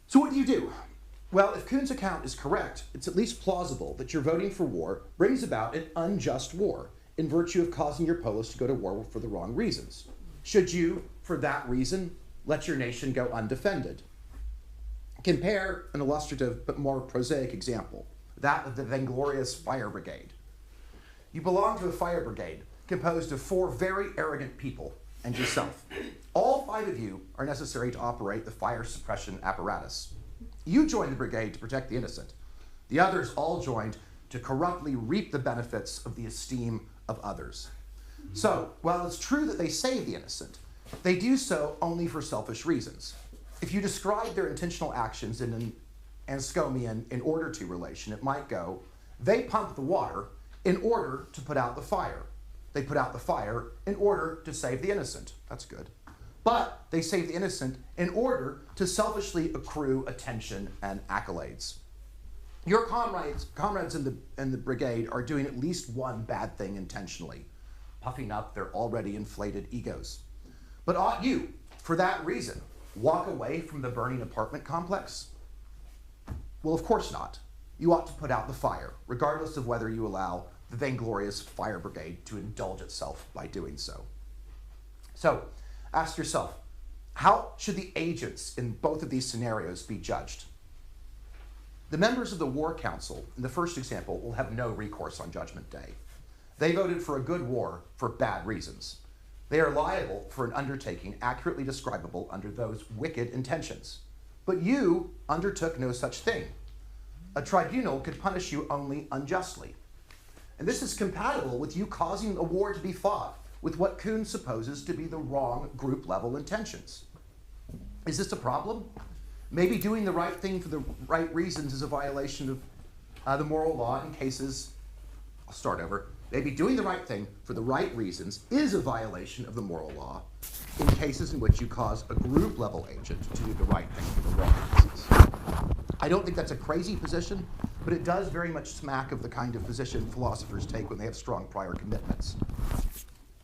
Speaker 12: So what do? Well, if Kuhn's account is correct, it's at least plausible that your voting for war brings about an unjust war in virtue of causing your polis to go to war for the wrong reasons. Should you, for that reason, let your nation go undefended? Compare an illustrative but more prosaic example, that of the vainglorious fire brigade. You belong to a fire brigade composed of 4 very arrogant people and yourself. All 5 of you are necessary to operate the fire suppression apparatus. You joined the brigade to protect the innocent. The others all joined to corruptly reap the benefits of the esteem of others. So, while it's true that they save the innocent, they do so only for selfish reasons. If you describe their intentional actions in an Anscomian in order to relation, it might go, they pump the water in order to put out the fire. They put out the fire in order to save the innocent. That's good. But they save the innocent in order to selfishly accrue attention and accolades. Your comrades in the brigade are doing at least one bad thing intentionally, puffing up their already inflated egos. But ought you, for that reason, walk away from the burning apartment complex? Well, of course not. You ought to put out the fire, regardless of whether you allow the vainglorious fire brigade to indulge itself by doing so. So, ask yourself, how should the agents in both of these scenarios be judged? The members of the War Council, in the first example, will have no recourse on Judgment Day. They voted for a good war for bad reasons. They are liable for an undertaking accurately describable under those wicked intentions. But you undertook no such thing. A tribunal could punish you only unjustly. And this is compatible with you causing a war to be fought with what Kuhn supposes to be the wrong group-level intentions. Is this a problem? Maybe doing the right thing for the right reasons is a violation of the moral law in cases, I'll start over. Maybe doing the right thing for the right reasons is a violation of the moral law in cases in which you cause a group-level agent to do the right thing for the wrong reasons. I don't think that's a crazy position, but it does very much smack of the kind of position philosophers take when they have strong prior commitments.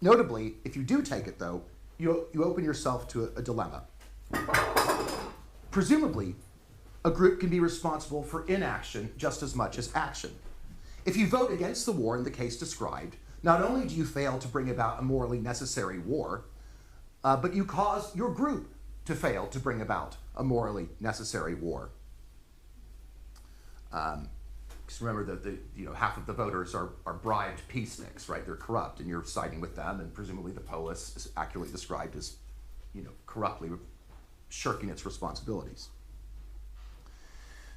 Speaker 12: Notably, if you do take it, though, you open yourself to a dilemma. Presumably, a group can be responsible for inaction just as much as action. If you vote against the war in the case described, not only do you fail to bring about a morally necessary war, but you cause your group to fail to bring about a morally necessary war. Because remember that half of the voters are bribed peaceniks, right? They're corrupt, and you're siding with them, and presumably the polis is accurately described as, corruptly shirking its responsibilities.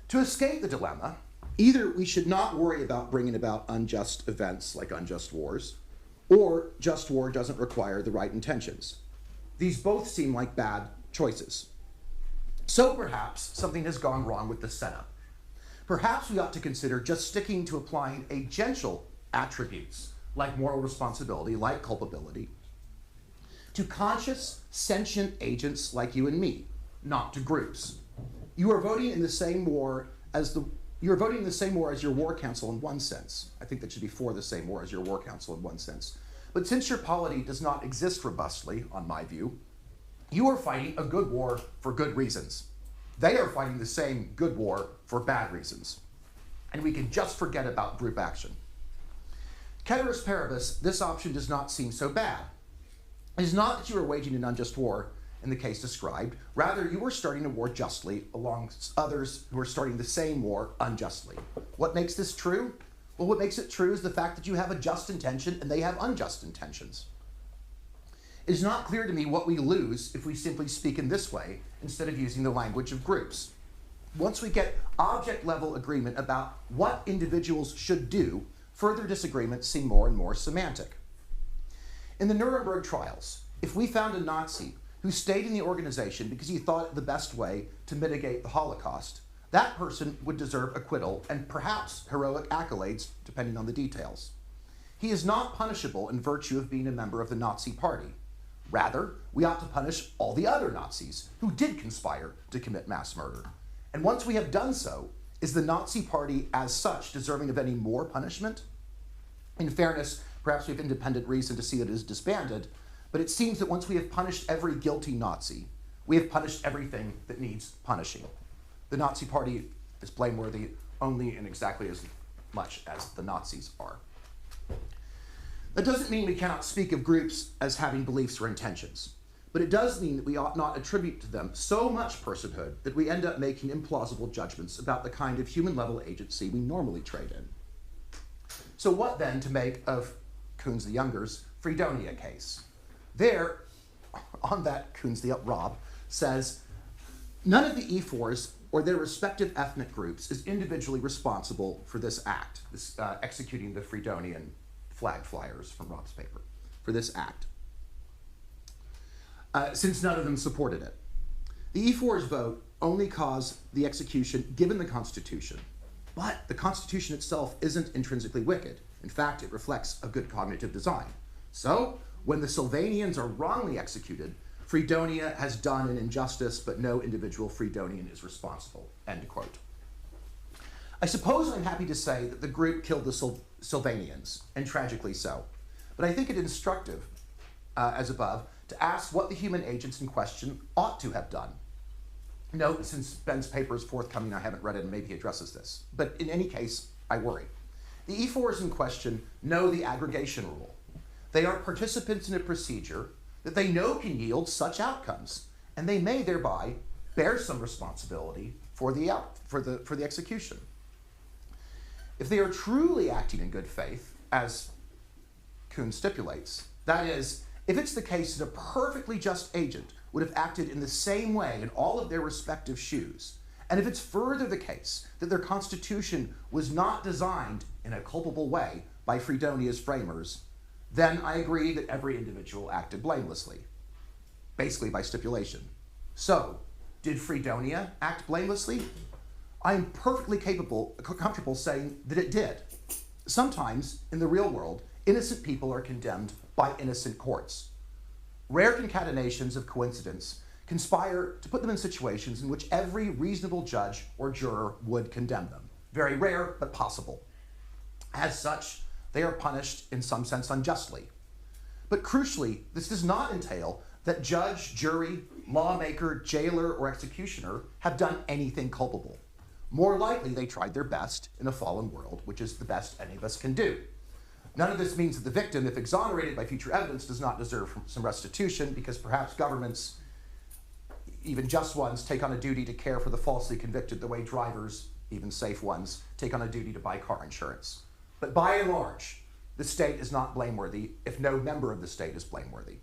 Speaker 12: To escape the dilemma, either we should not worry about bringing about unjust events like unjust wars, or just war doesn't require the right intentions. These both seem like bad choices. So perhaps something has gone wrong with the setup. Perhaps we ought to consider just sticking to applying agential attributes like moral responsibility, like culpability, to conscious, sentient agents like you and me, not to groups. You are voting in the same war as your War Council in one sense. I think that should be for the same war as your War Council in one sense. But since your polity does not exist robustly, on my view, you are fighting a good war for good reasons. They are fighting the same good war for bad reasons. And we can just forget about group action. Ceteris paribus, this option does not seem so bad. It is not that you are waging an unjust war, in the case described. Rather, you were starting a war justly along others who were starting the same war unjustly. What makes this true? Well, what makes it true is the fact that you have a just intention and they have unjust intentions. It is not clear to me what we lose if we simply speak in this way instead of using the language of groups. Once we get object-level agreement about what individuals should do, further disagreements seem more and more semantic. In the Nuremberg trials, if we found a Nazi who stayed in the organization because he thought it the best way to mitigate the Holocaust, that person would deserve acquittal and perhaps heroic accolades, depending on the details. He is not punishable in virtue of being a member of the Nazi Party. Rather, we ought to punish all the other Nazis who did conspire to commit mass murder. And once we have done so, is the Nazi Party as such deserving of any more punishment? In fairness, perhaps we have independent reason to see that it is disbanded, but it seems that once we have punished every guilty Nazi, we have punished everything that needs punishing. The Nazi Party is blameworthy only in exactly as much as the Nazis are. That doesn't mean we cannot speak of groups as having beliefs or intentions, but it does mean that we ought not attribute to them so much personhood that we end up making implausible judgments about the kind of human-level agency we normally trade in. So what then to make of Koons the Younger's Freedonia case? There, on that, Koons the Rob says, none of the E4s or their respective ethnic groups is individually responsible for this act, this executing the Freedonian flag flyers from Rob's paper, for this act, since none of them supported it. The E4's vote only caused the execution given the Constitution, but the Constitution itself isn't intrinsically wicked. In fact, it reflects a good cognitive design. So, when the Sylvanians are wrongly executed, Freedonia has done an injustice, but no individual Freedonian is responsible, end quote. I suppose I'm happy to say that the group killed the Sylvanians, and tragically so. But I think it instructive, as above, to ask what the human agents in question ought to have done. Note, since Ben's paper is forthcoming, I haven't read it and maybe he addresses this. But in any case, I worry. The E4s in question know the aggregation rule. They are participants in a procedure that they know can yield such outcomes, and they may thereby bear some responsibility for the execution. If they are truly acting in good faith, as Koons stipulates, that is, if it's the case that a perfectly just agent would have acted in the same way in all of their respective shoes, and if it's further the case that their constitution was not designed in a culpable way by Freedonia's framers, then I agree that every individual acted blamelessly, basically by stipulation. So, did Freedonia act blamelessly? I am perfectly comfortable saying that it did. Sometimes, in the real world, innocent people are condemned by innocent courts. Rare concatenations of coincidence conspire to put them in situations in which every reasonable judge or juror would condemn them. Very rare, but possible. As such, they are punished in some sense unjustly. But crucially, this does not entail that judge, jury, lawmaker, jailer, or executioner have done anything culpable. More likely, they tried their best in a fallen world, which is the best any of us can do. None of this means that the victim, if exonerated by future evidence, does not deserve some restitution, because perhaps governments, even just ones, take on a duty to care for the falsely convicted the way drivers, even safe ones, take on a duty to buy car insurance. But by and large, the state is not blameworthy if no member of the state is blameworthy.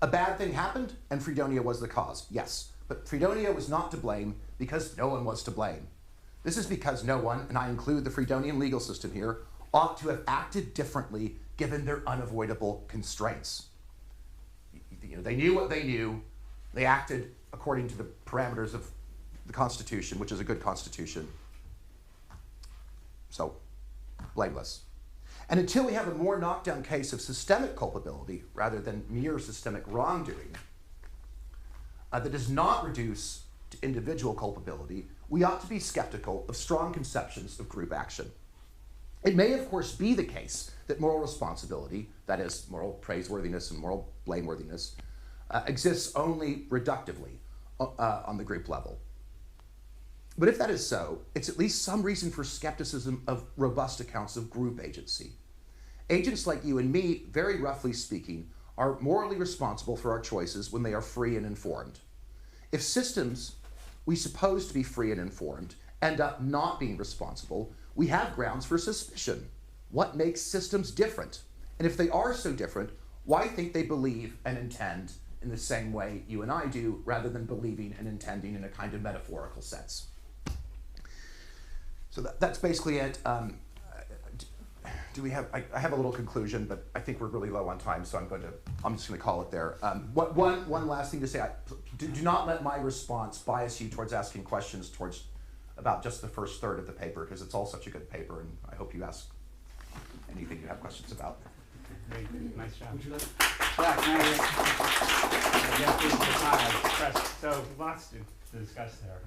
Speaker 12: A bad thing happened, and Freedonia was the cause, yes. But Freedonia was not to blame because no one was to blame. This is because no one, and I include the Freedonian legal system here, ought to have acted differently given their unavoidable constraints. They knew what they knew. They acted according to the parameters of the Constitution, which is a good Constitution. So, blameless. And until we have a more knockdown case of systemic culpability rather than mere systemic wrongdoing that does not reduce to individual culpability, we ought to be skeptical of strong conceptions of group action. It may, of course, be the case that moral responsibility, that is, moral praiseworthiness and moral blameworthiness, exists only reductively on the group level. But if that is so, it's at least some reason for skepticism of robust accounts of group agency. Agents like you and me, very roughly speaking, are morally responsible for our choices when they are free and informed. If systems we suppose to be free and informed end up not being responsible, we have grounds for suspicion. What makes systems different? And if they are so different, why think they believe and intend in the same way you and I do, rather than believing and intending in a kind of metaphorical sense? So that's basically it. Do we have? I have a little conclusion, but I think we're really low on time, so I'm just going to call it there. One last thing to say: do not let my response bias you towards asking questions about just the first third of the paper, because it's all such a good paper, and I hope you ask anything you have questions about.
Speaker 11: Great, nice job.
Speaker 1: Would you like?
Speaker 11: Yeah, can I get through the time? So lots to discuss there.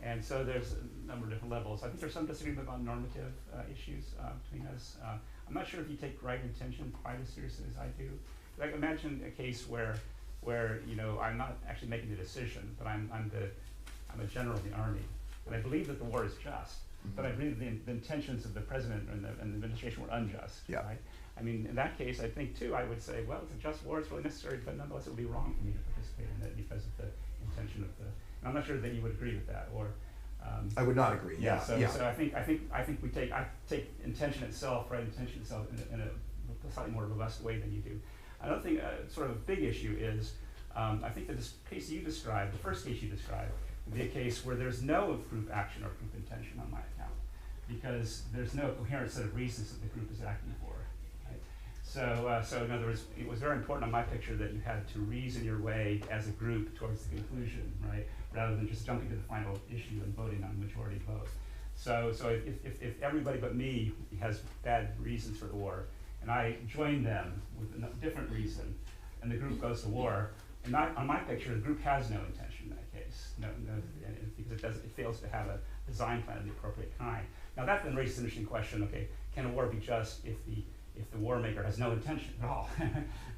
Speaker 11: And so there's a number of different levels. I think there's some disagreement about normative issues between us. I'm not sure if you take right intention quite as seriously as I do. Like, imagine a case where I'm not actually making the decision, but I'm a general of the army, and I believe that the war is just, but I believe the intentions of the president and the administration were unjust.
Speaker 12: Yeah.
Speaker 11: Right? I mean, in that case, I think too, I would say, well, it's a just war, it's really necessary, but nonetheless, it would be wrong for me to participate in it because of the intention of the. And I'm not sure that you would agree with that, or.
Speaker 12: I would not agree. Yeah.
Speaker 11: So I think I take intention itself, right? Intention itself in a slightly more robust way than you do. Another thing, sort of a big issue is, I think that this case you described, the first case you described, would be a case where there's no group action or group intention on my account, because there's no coherent set of reasons that the group is acting for. Right? So in other words, it was very important on my picture that you had to reason your way as a group towards the conclusion, right? Rather than just jumping to the final issue and voting on the majority vote. So if everybody but me has bad reasons for the war, and I join them with a different reason, and the group goes to war, and on my picture, the group has no intention in that case, because it fails to have a design plan of the appropriate kind. Now that then raises an interesting question, okay, can a war be just if the war maker has no intention at all,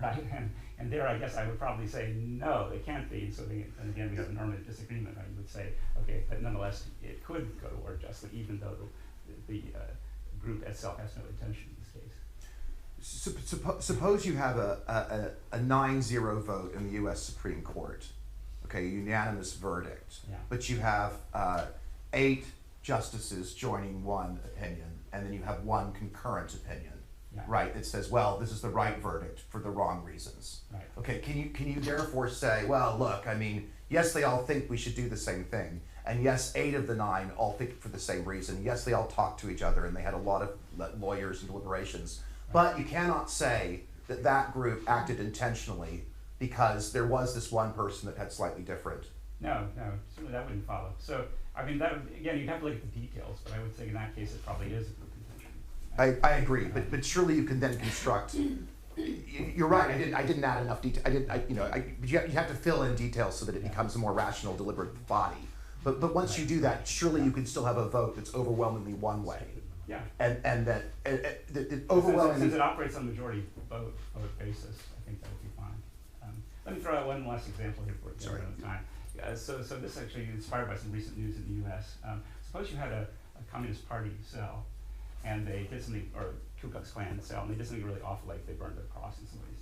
Speaker 11: right? And there, I guess I would probably say, no, it can't be. So and again, we have a normative disagreement, right? You would say, okay, but nonetheless, it could go to war justly, even though the group itself has no intention in this case.
Speaker 12: Suppose you have a 9-0 vote in the U.S. Supreme Court, okay, a unanimous verdict,
Speaker 11: Yeah.
Speaker 12: but you have 8 justices joining one opinion, and then you have one concurrent opinion.
Speaker 11: Yeah.
Speaker 12: Right, it says, well, this is the right verdict for the wrong reasons.
Speaker 11: Right.
Speaker 12: Okay, can you therefore say, well, look, I mean, yes, they all think we should do the same thing, and yes, 8 of the 9 all think for the same reason. Yes, they all talk to each other, and they had a lot of lawyers and deliberations. But you cannot say that that group acted intentionally because there was this one person that had slightly different.
Speaker 11: No, certainly that wouldn't follow. So, I mean, that would, again, you'd have to look at the details, but I would say in that case it probably is a group intention.
Speaker 12: I agree, but surely you can then construct. You're right. I didn't add enough detail. You have to fill in details so that it becomes a more rational, deliberate body. But once you do that, surely you can still have a vote that's overwhelmingly one way.
Speaker 11: Yeah.
Speaker 12: And that overwhelmingly.
Speaker 11: Since it operates on majority vote basis, I think that would be fine. Let me throw out one last example here for the end of time. So this is actually inspired by some recent news in the U.S. Suppose you had a Communist Party cell, and they did something, or Ku Klux Klan cell, and they did something really awful, like they burned a cross in somebody's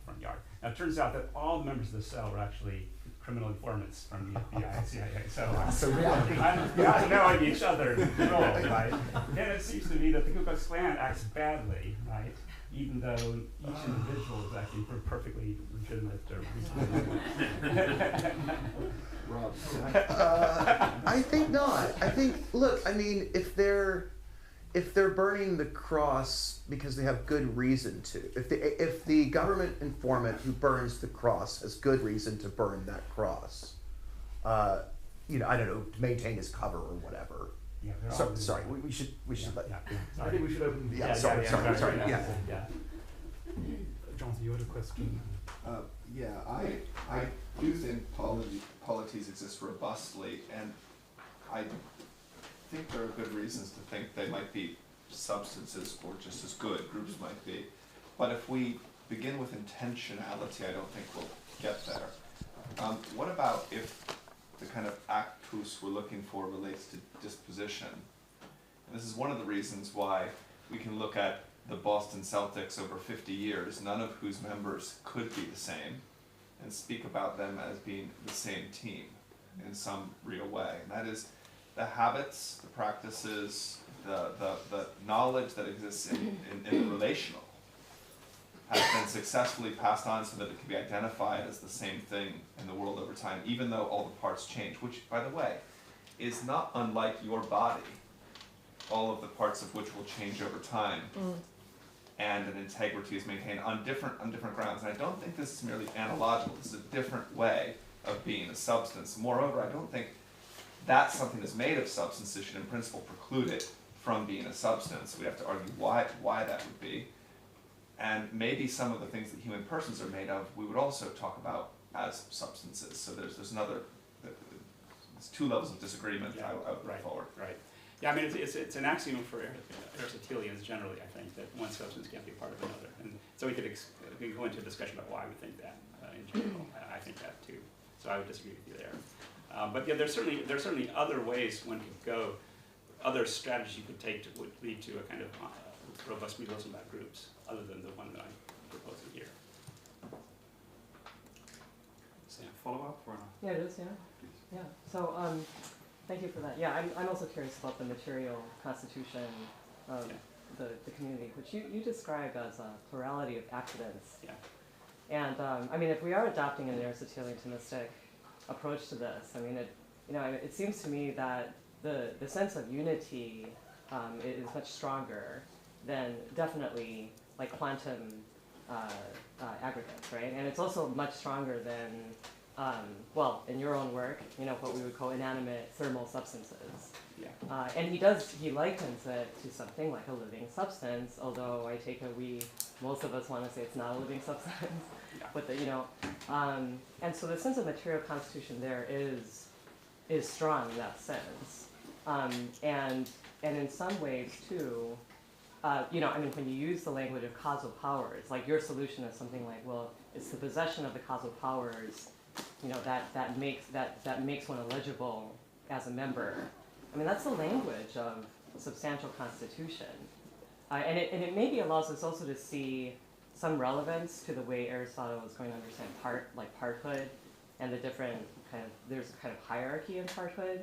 Speaker 11: front yard. Now it turns out that all the members of the cell were actually criminal informants from the FBI and CIA. So reality. You have to know each other, right? Then it seems to me that the Ku Klux Klan acts badly, right? Even though each individual is acting for perfectly legitimate
Speaker 12: I think not. I think, look, I mean, if they're burning the cross because they have good reason to, if the government informant who burns the cross has good reason to burn that cross, I don't know, to maintain his cover or whatever.
Speaker 11: Yeah,
Speaker 12: sorry, we should let.
Speaker 11: Yeah.
Speaker 1: I think we should open.
Speaker 12: Sorry.
Speaker 11: Yeah.
Speaker 1: Jonathan, you had a question.
Speaker 2: I do think polities exist robustly, and I think there are good reasons to think they might be substances or just as good, groups might be. But if we begin with intentionality, I don't think we'll get there. What about if the kind of actus we're looking for relates to disposition? And this is one of the reasons why we can look at
Speaker 10: the Boston Celtics over 50 years, none of whose members could be the same, and speak about them as being the same team in some real way. And that is the habits, the practices, the knowledge that exists in the relational has been successfully passed on so that it can be identified as the same thing in the world over time, even though all the parts change, which, by the way, is not unlike your body, all of the parts of which will change over time, and an integrity is maintained on different grounds. And I don't think this is merely analogical. This is a different way of being a substance. Moreover, I don't think that something that's made of substance should in principle preclude it from being a substance. We have to argue why that would be. And maybe some of the things that human persons are made of, we would also talk about as substances. So there's two levels of disagreement I would put forward.
Speaker 11: Right. Yeah, I mean, it's an axiom for Aristotelians generally, I think, that one substance can't be part of another. And so we could go into a discussion about why we think that in general. I think that too. So I would disagree with you there. But yeah, there's certainly other ways one could go, other strategies you could take would lead to a kind of robust realism about groups, other than the one that I'm proposing here. Is that a follow-up or not?
Speaker 7: Yeah, it is, yeah. Yeah, so thank you for that. Yeah, I'm also curious about the material constitution of the community, which you described as a plurality of accidents.
Speaker 11: Yeah.
Speaker 7: And I mean, if we are adopting an Aristotelian Thomistic approach to this, I mean, it seems to me that the sense of unity is much stronger than definitely like quantum aggregates, right? And it's also much stronger than, well, in your own work, what we would call inanimate thermal substances.
Speaker 11: Yeah.
Speaker 7: And he likens it to something like a living substance, although I take it most of us want to say it's not a living substance.
Speaker 11: Yeah.
Speaker 7: But and so the sense of material constitution there is strong in that sense. And in some ways too, I mean, when you use the language of causal powers, like your solution is something like, well, it's the possession of the causal powers, that makes one eligible as a member. I mean, that's the language of substantial constitution, and it maybe allows us also to see some relevance to the way Aristotle is going to understand parthood, and the different there's a kind of hierarchy in parthood.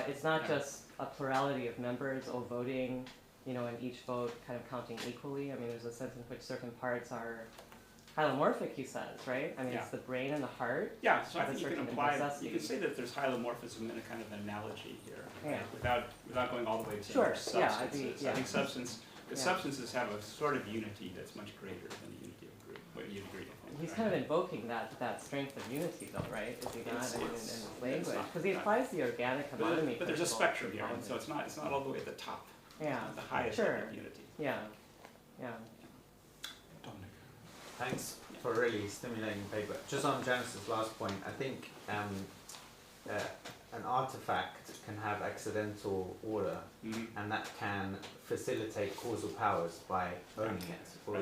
Speaker 7: It's not just a plurality of members all voting, and each vote kind of counting equally. I mean, there's a sense in which certain parts are hylomorphic, he says, right? I mean, it's the brain and the heart.
Speaker 11: Yeah, so I think you can apply, you can say that there's hylomorphism in a kind of analogy here, right? Without going all the way to substances. I think substances have a sort of unity that's much greater than the unity of group. What you'd agree, I think.
Speaker 7: He's kind of invoking that strength of unity, though, right? Is he not in his language? Because he applies the organic homonymy.
Speaker 11: But there's a spectrum here, and so it's not all the way at the top.
Speaker 7: Yeah,
Speaker 11: the highest level of unity.
Speaker 7: Yeah.
Speaker 13: Thanks for a really stimulating paper. Just on Janice's last point, I think an artifact can have accidental order, and that can facilitate causal powers by owning it or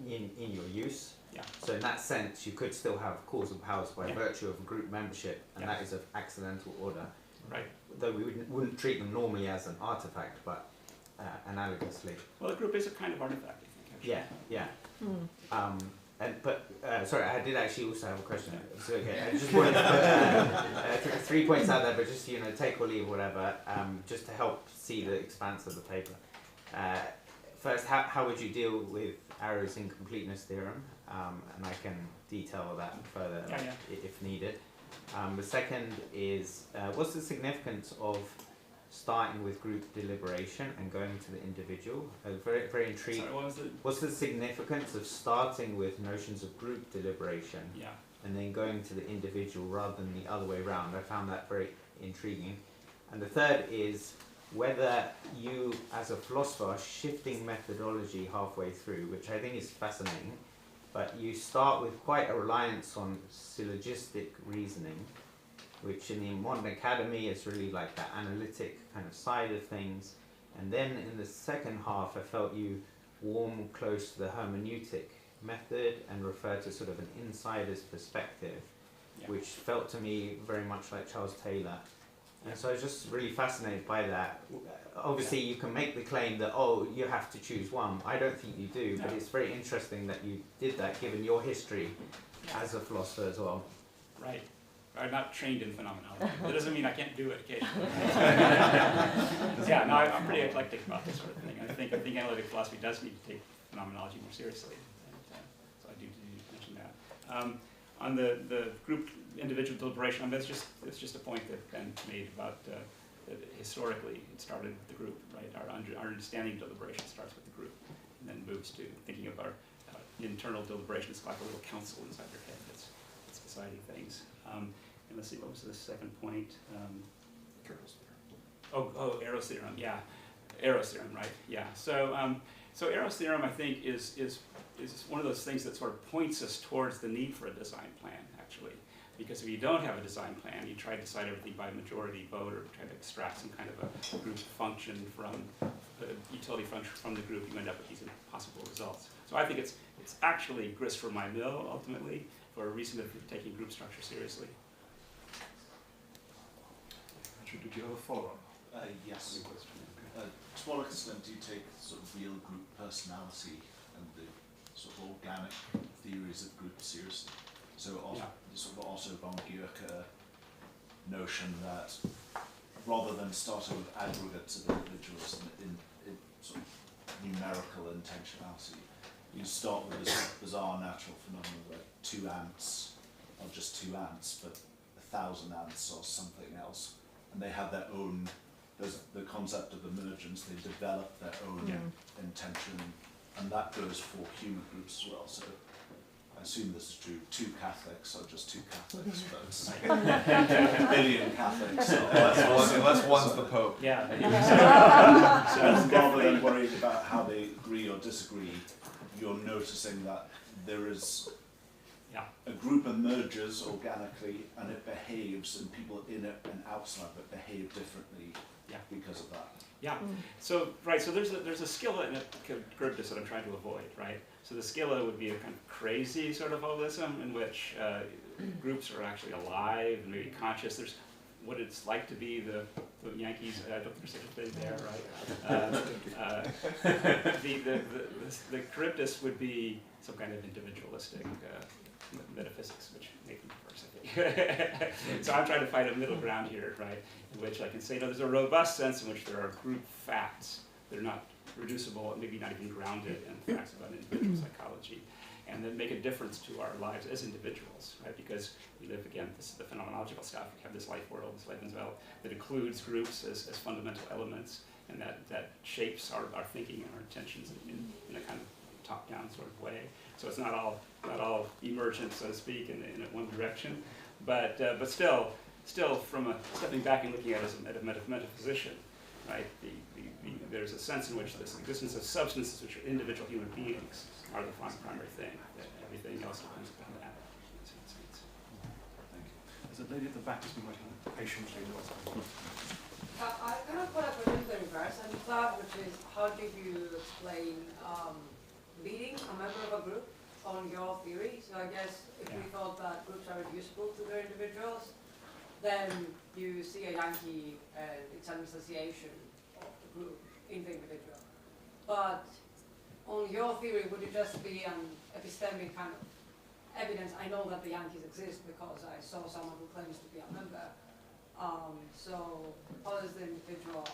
Speaker 13: in your use.
Speaker 11: Yeah.
Speaker 13: So in that sense, you could still have causal powers by virtue of group membership, and that is of accidental order.
Speaker 11: Right.
Speaker 13: Though we wouldn't treat them normally as an artifact, but analogously.
Speaker 11: Well, a group is a kind of artifact, I think.
Speaker 13: Yeah. Sorry, I did actually also have a question. So, okay, I just wanted to put 3 points out there, but just take or leave, whatever, just to help see the expanse of the paper. First, how would you deal with Arrow's incompleteness theorem? And I can detail that further if needed. The second is, what's the significance of starting with group deliberation and going to the individual? Very, very intrigued.
Speaker 11: Sorry, what was it?
Speaker 13: What's the significance of starting with notions of group deliberation and then going to the individual rather than the other way around? I found that very intriguing. And the third is whether you, as a philosopher, are shifting methodology halfway through, which I think is fascinating, but you start with quite a reliance on syllogistic reasoning, which in the modern academy is really like that analytic kind of side of things. And then in the second half, I felt you warm close to the hermeneutic method and refer to sort of an insider's perspective, which felt to me very much like Charles Taylor. And so I was just really fascinated by that. Obviously, you can make the claim that, oh, you have to choose one. I don't think you do, but it's very interesting that you did that, given your history as a philosopher as well.
Speaker 11: Right. I'm not trained in phenomenology. That doesn't mean I can't do it occasionally. Yeah, no, I'm pretty eclectic about this sort of thing. I think analytic philosophy does need to take phenomenology more seriously. And, so I do mention that. On the group individual deliberation, I mean, it's just a point that Ben made about that historically it started with the group, right? Our understanding of deliberation starts with the group and then moves to thinking of our internal deliberation. It's like a little council inside your head that's deciding things. And let's see, what was the second point? Arrow's theorem, yeah. Arrow's theorem, right, yeah. So Arrow's theorem, I think, is one of those things that sort of points us towards the need for a design plan, actually. Because if you don't have a design plan, you try to decide everything by majority vote or try to extract some kind of a group function from a utility function from the group, you end up with these impossible results. So I think it's actually grist for my mill, ultimately, for a reason of taking group structure seriously.
Speaker 8: Andrew, did you have a follow-up?
Speaker 14: Yes. To what extent do you take sort of real group personality and the sort of organic theories of group seriously? So the sort of Otto von Guericke notion that rather than starting with aggregates of individuals in sort of numerical intentionality, you start with this bizarre natural phenomenon where 2 ants are just 2 ants, but 1,000 ants are something else, and they have their own. There's the concept of emergence. They develop their own intention, and that goes for human groups as well. So I assume this is true. 2 Catholics are just 2 Catholics, but a billion Catholics.
Speaker 10: Unless one's the Pope.
Speaker 11: Yeah.
Speaker 14: So rather than worried about how they agree or disagree, you're noticing that there is a group emerges organically and it behaves, and people in it and outside of it behave differently because of that.
Speaker 11: Yeah. So there's a skilla in Charybdis that I'm trying to avoid, right? So the skilla would be a kind of crazy sort of holism in which groups are actually alive and maybe conscious. There's what it's like to be the Yankees. I don't think there's such a thing there, right? The Charybdis would be some kind of individualistic metaphysics, which make me worse, I think. So I'm trying to find a middle ground here, right? In which I can say, no, there's a robust sense in which there are group facts that are not reducible, maybe not even grounded in facts about individual psychology, and then make a difference to our lives as individuals, right? Because we live, again, this is the phenomenological stuff. We have this life world, this life envelope, that includes groups as fundamental elements, and that shapes our thinking and our intentions in a kind of top-down sort of way. So it's not all emergent, so to speak, in one direction, but still from stepping back and looking at it as a metaphysician, right? There's a sense in which this existence of substances, which are individual human beings, are the primary thing. That everything else depends upon that.
Speaker 8: Thank you. There's a lady at the back who's been waiting patiently.
Speaker 15: I kind of put a question in reverse, I thought, which is how did you explain leading a member of a group on your theory? So I guess if we thought that groups are reducible to their individuals, then you see a Yankee, it's an association of the group in the individual. But on your theory, would it just be an epistemic kind of evidence? I know that the Yankees exist because I saw someone who claims to be a member. So how does the individual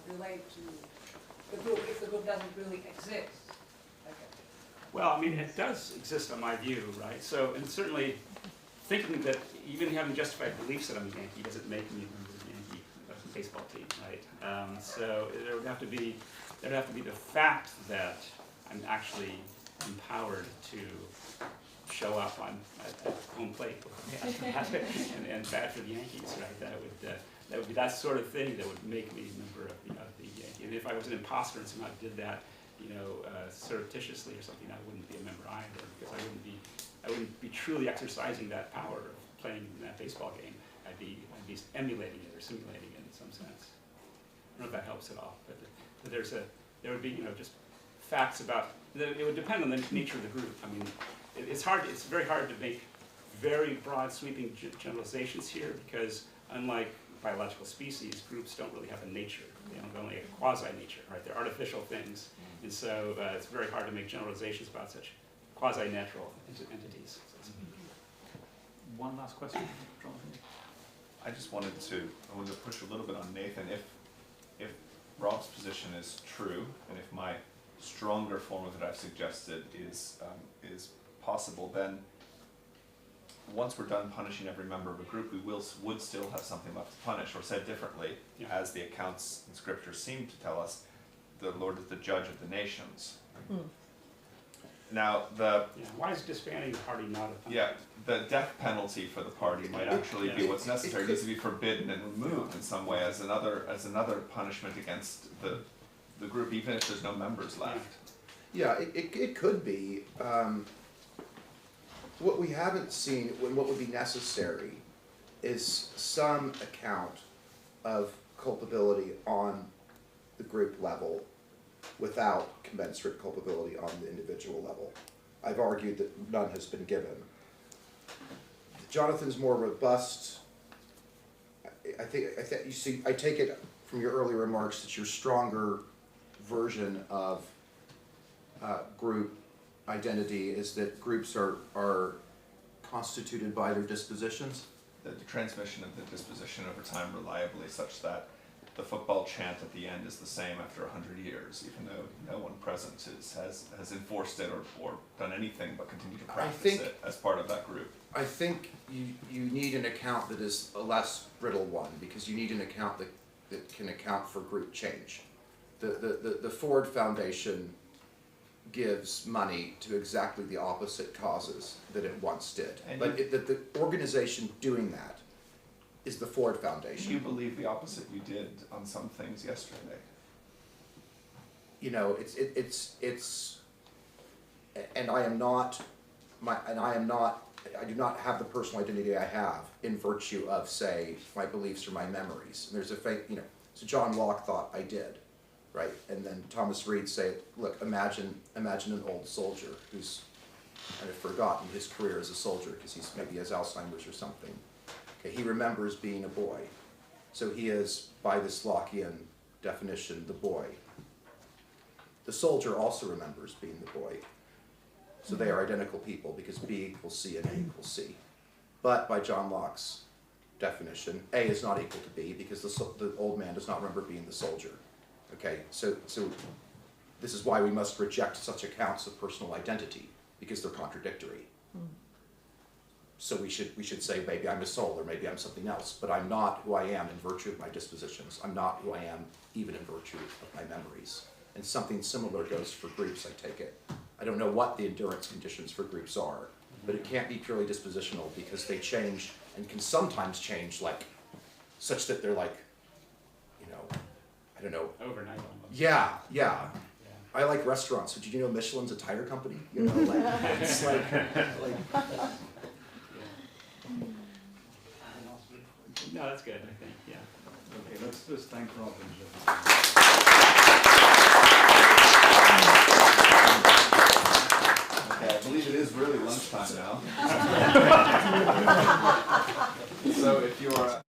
Speaker 15: relate to the group if the group doesn't really exist?
Speaker 11: Well, I mean, it does exist on my view, right? So, and certainly thinking that even having justified beliefs that I'm a Yankee doesn't make me a member of the Yankee baseball team, right? So there would have to be the fact that I'm actually empowered to show up at home plate and bat for the Yankees, right? That would be that sort of thing that would make me a member of the Yankees. And if I was an imposter and somehow did that, surreptitiously or something, I wouldn't be a member either, because I wouldn't be truly exercising that power of playing in that baseball game. I'd be emulating it or simulating it in some sense. I don't know if that helps at all, but there would be just facts about. It would depend on the nature of the group. I mean, it's very hard to make very broad sweeping generalizations here, because unlike biological species, groups don't really have a nature. They have only a quasi-nature, right? They're artificial things. And so it's very hard to make generalizations about such quasi-natural entities.
Speaker 8: One last question, Jonathan.
Speaker 10: I just wanted to push a little bit on Nathan. If Rob's position is true, and if my stronger form of it I've suggested is possible, then once we're done punishing every member of a group, we would still have something left to punish. Or said differently, as the accounts in Scripture seem to tell us, the Lord is the judge of the nations. Now,
Speaker 11: why is disbanding the party not a punishment?
Speaker 10: the death penalty for the party might actually be what's necessary. It needs to be forbidden and removed in some way as another punishment against the group, even if there's no members left.
Speaker 12: Yeah, it could be. What we haven't seen, what would be necessary, is some account of culpability on the group level without commensurate culpability on the individual level. I've argued that none has been given. Jonathan's more robust. I take it from your earlier remarks that your stronger version of group identity is that groups are constituted by their dispositions?
Speaker 10: The transmission of the disposition over time reliably, such that the football chant at the end is the same after 100 years, even though no one present has enforced it or done anything but continue to practice it as part of that group.
Speaker 12: I think you need an account that is a less brittle one, because you need an account that can account for group change. The Ford Foundation gives money to exactly the opposite causes that it once did. But the organization doing that is the Ford Foundation.
Speaker 10: You believe the opposite you did on some things yesterday.
Speaker 12: You know, I do not have the personal identity I have in virtue of, say, my beliefs or my memories. And there's so John Locke thought I did, right? And then Thomas Reid say, look, imagine an old soldier who's kind of forgotten his career as a soldier because maybe has Alzheimer's or something. Okay, he remembers being a boy. So he is, by this Lockean definition, the boy. The soldier also remembers being the boy. So they are identical people because B equals C and A equals C. But by John Locke's definition, A is not equal to B because the old man does not remember being the soldier. Okay, so this is why we must reject such accounts of personal identity, because they're contradictory. So we should say, maybe I'm a soul or maybe I'm something else, but I'm not who I am in virtue of my dispositions. I'm not who I am even in virtue of my memories. And something similar goes for groups, I take it. I don't know what the endurance conditions for groups are, but it can't be purely dispositional because they change and can sometimes change such that they're I don't know.
Speaker 11: Overnight almost.
Speaker 12: Yeah. I like restaurants. So did you know Michelin's a tire company? You know, it's like
Speaker 11: No, that's good, I think, yeah.
Speaker 1: Okay, let's just thank Robin.
Speaker 10: Okay, I believe it is really lunchtime now. So if you're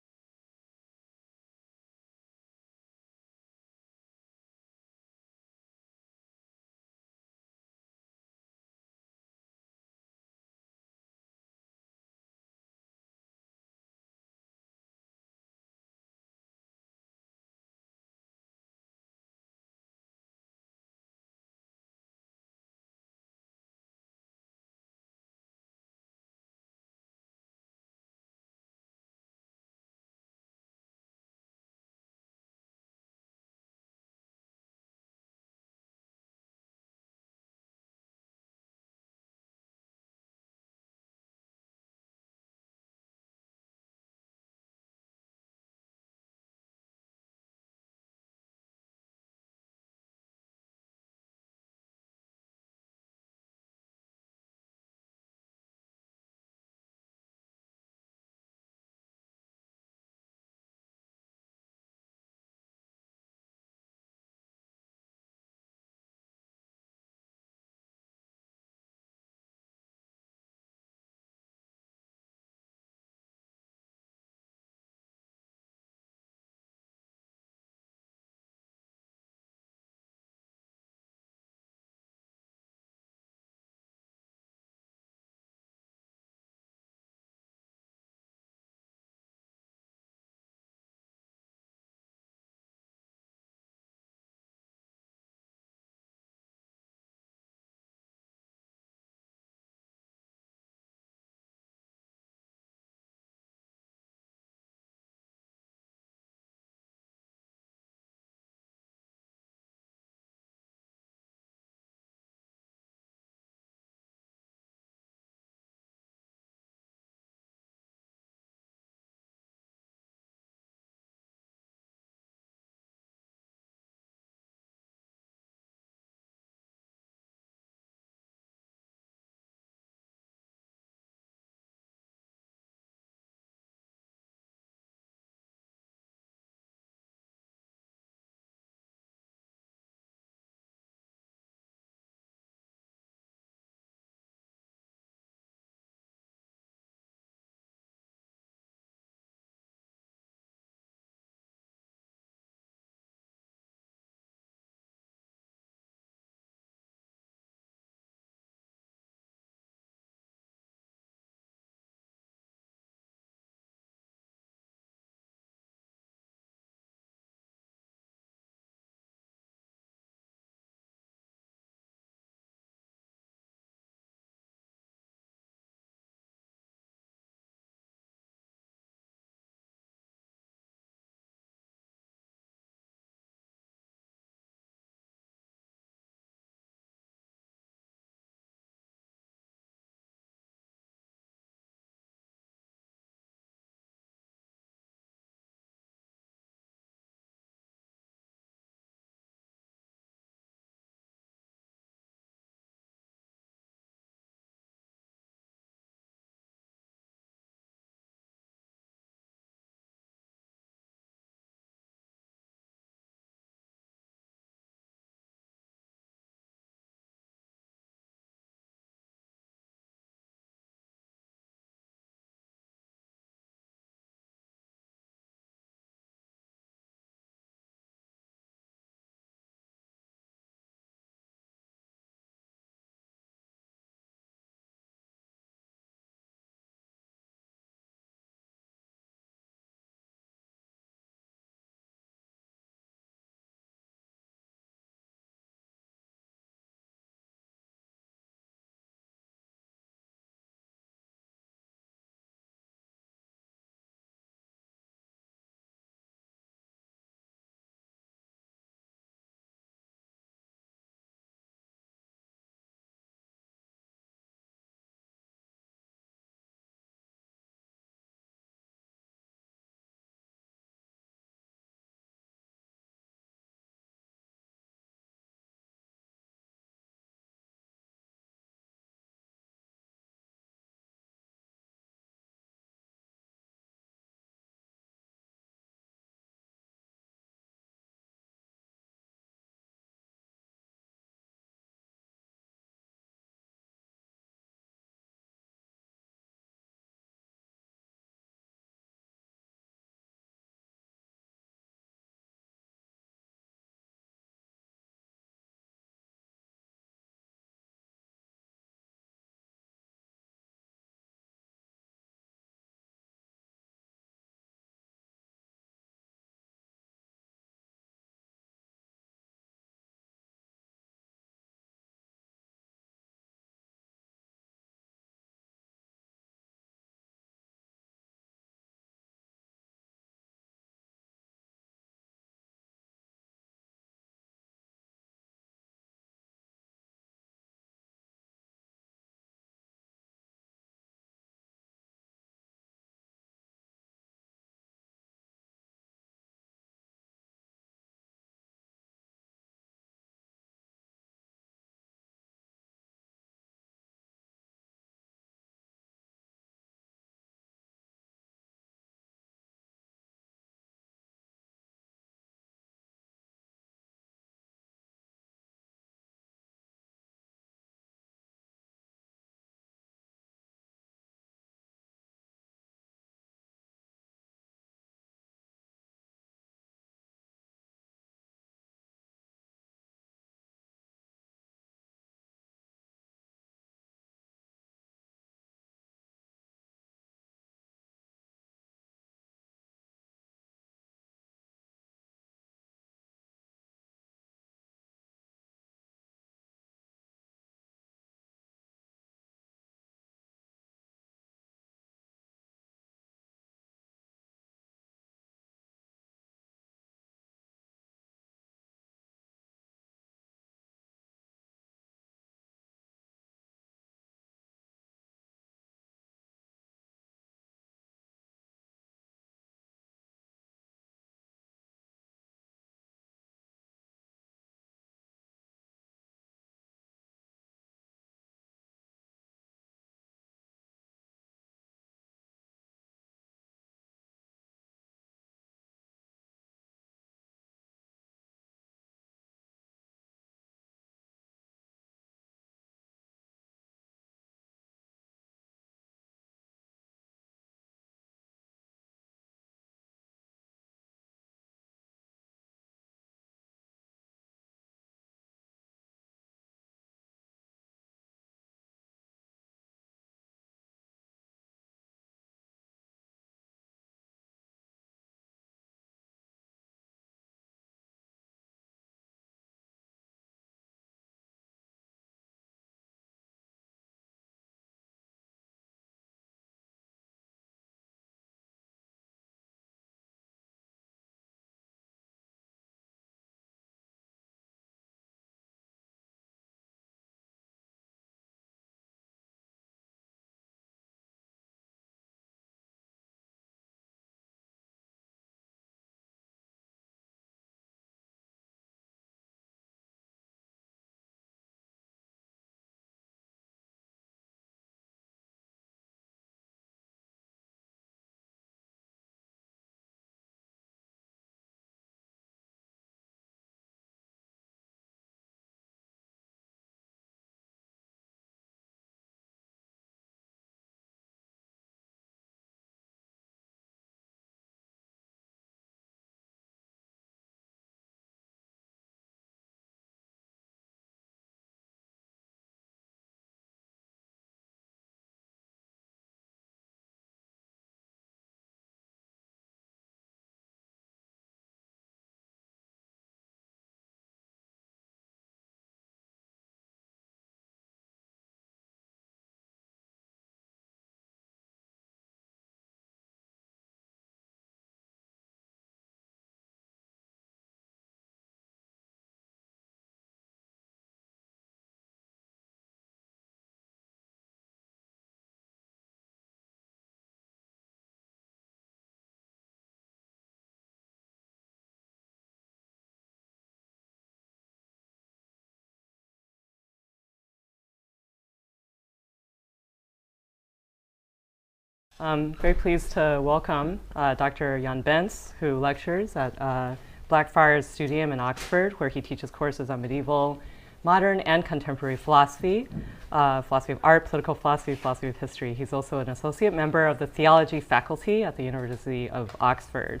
Speaker 7: Very pleased to welcome Dr. Jan Bens, who lectures at Blackfriars Studium in Oxford, where he teaches courses on medieval, modern, and contemporary philosophy, philosophy of art, political philosophy, philosophy of history. He's also an associate member of the theology faculty at the University of Oxford.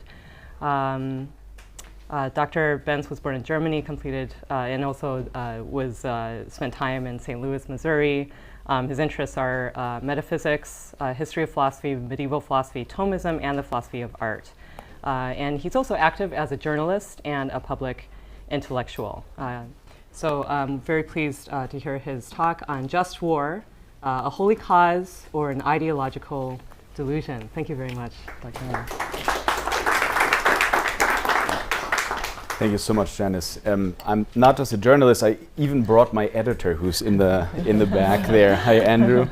Speaker 7: Dr. Bens was born in Germany, completed, and also spent time in St. Louis, Missouri. His interests are metaphysics, history of philosophy, medieval philosophy, Thomism, and the philosophy of art. And he's also active as a journalist and a public intellectual. So I'm very pleased to hear his talk on just war, a holy cause or an ideological delusion. Thank you very much, Dr. Miller.
Speaker 1: Thank you so much, Janice. I'm not just a journalist, I even brought my editor who's in the back there. Hi, Andrew.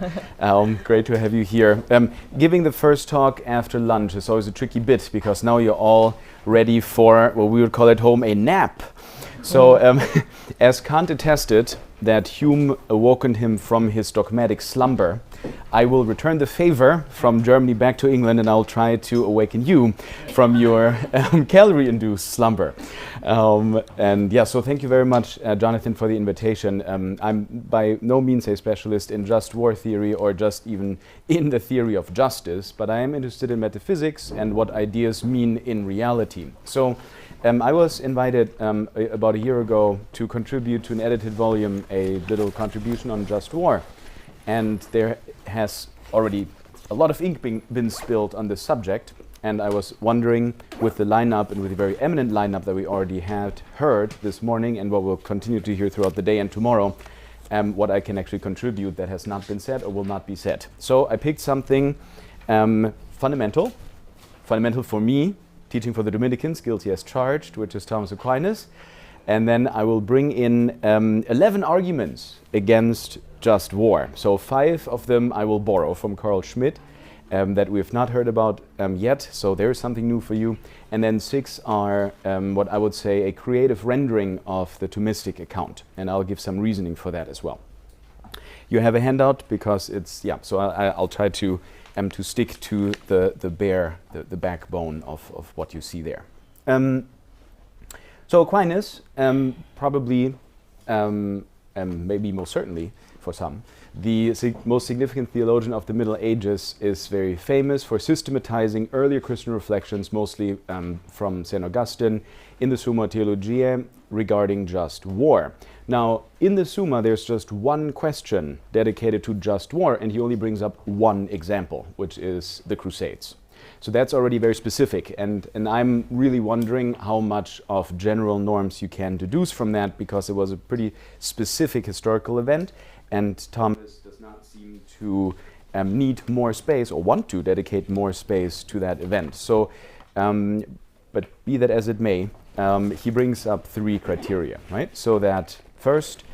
Speaker 1: Great to have you here. Giving the first talk after lunch is always a tricky bit because now you're all ready for what we would call at home a nap. So as Kant attested that Hume awoken him from his dogmatic slumber, I will return the favor from Germany back to England and I'll try to awaken you from your calorie-induced slumber. And yeah, so thank you very much, Jonathan, for the invitation. I'm by no means a specialist in just war theory or just even in the theory of justice, but I am interested in metaphysics and what ideas mean in reality. So I was invited about a year ago to contribute to an edited volume, a little contribution on just war. And there has already a lot of ink been spilled on this subject. And I was wondering, with the lineup and with the very eminent lineup that we already had heard this morning and what we'll continue to hear throughout the day and tomorrow, what I can actually contribute that has not been said or will not be said. So I picked something fundamental for me, teaching for the Dominicans, guilty as charged, which is Thomas Aquinas. And then I will bring in 11 arguments against just war. So 5 of them I will borrow from Carl Schmitt that we have not heard about yet. So there is something new for you. And then 6 are what I would say a creative rendering of the Thomistic account. And I'll give some reasoning for that as well. You have a handout because it's, yeah, so I'll try to stick to the backbone of what you see there. So Aquinas, probably, maybe most certainly for some, the most significant theologian of the Middle Ages, is very famous for systematizing earlier Christian reflections, mostly from St. Augustine, in the Summa Theologiae regarding just war. Now, in the Summa, there's just one question dedicated to just war, and he only brings up one example, which is the Crusades. So that's already very specific, and I'm really wondering how much of general norms you can deduce from that, because it was a pretty specific historical event, and Thomas does not seem to need more space or want to dedicate more space to that event. So, but be that as it may, he brings up 3 criteria, right? So that first,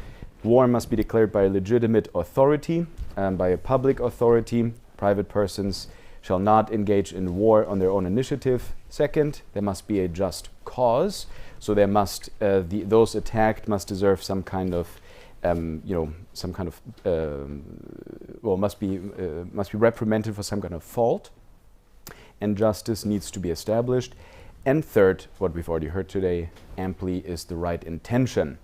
Speaker 1: war must be declared by a legitimate authority, by a public authority. Private persons shall not engage in war on their own initiative. Second, there must be a just cause. So there must those attacked must deserve some kind of must be reprimanded for some kind of fault, and justice needs to be established. And third, what we've already heard today amply, is the right intention.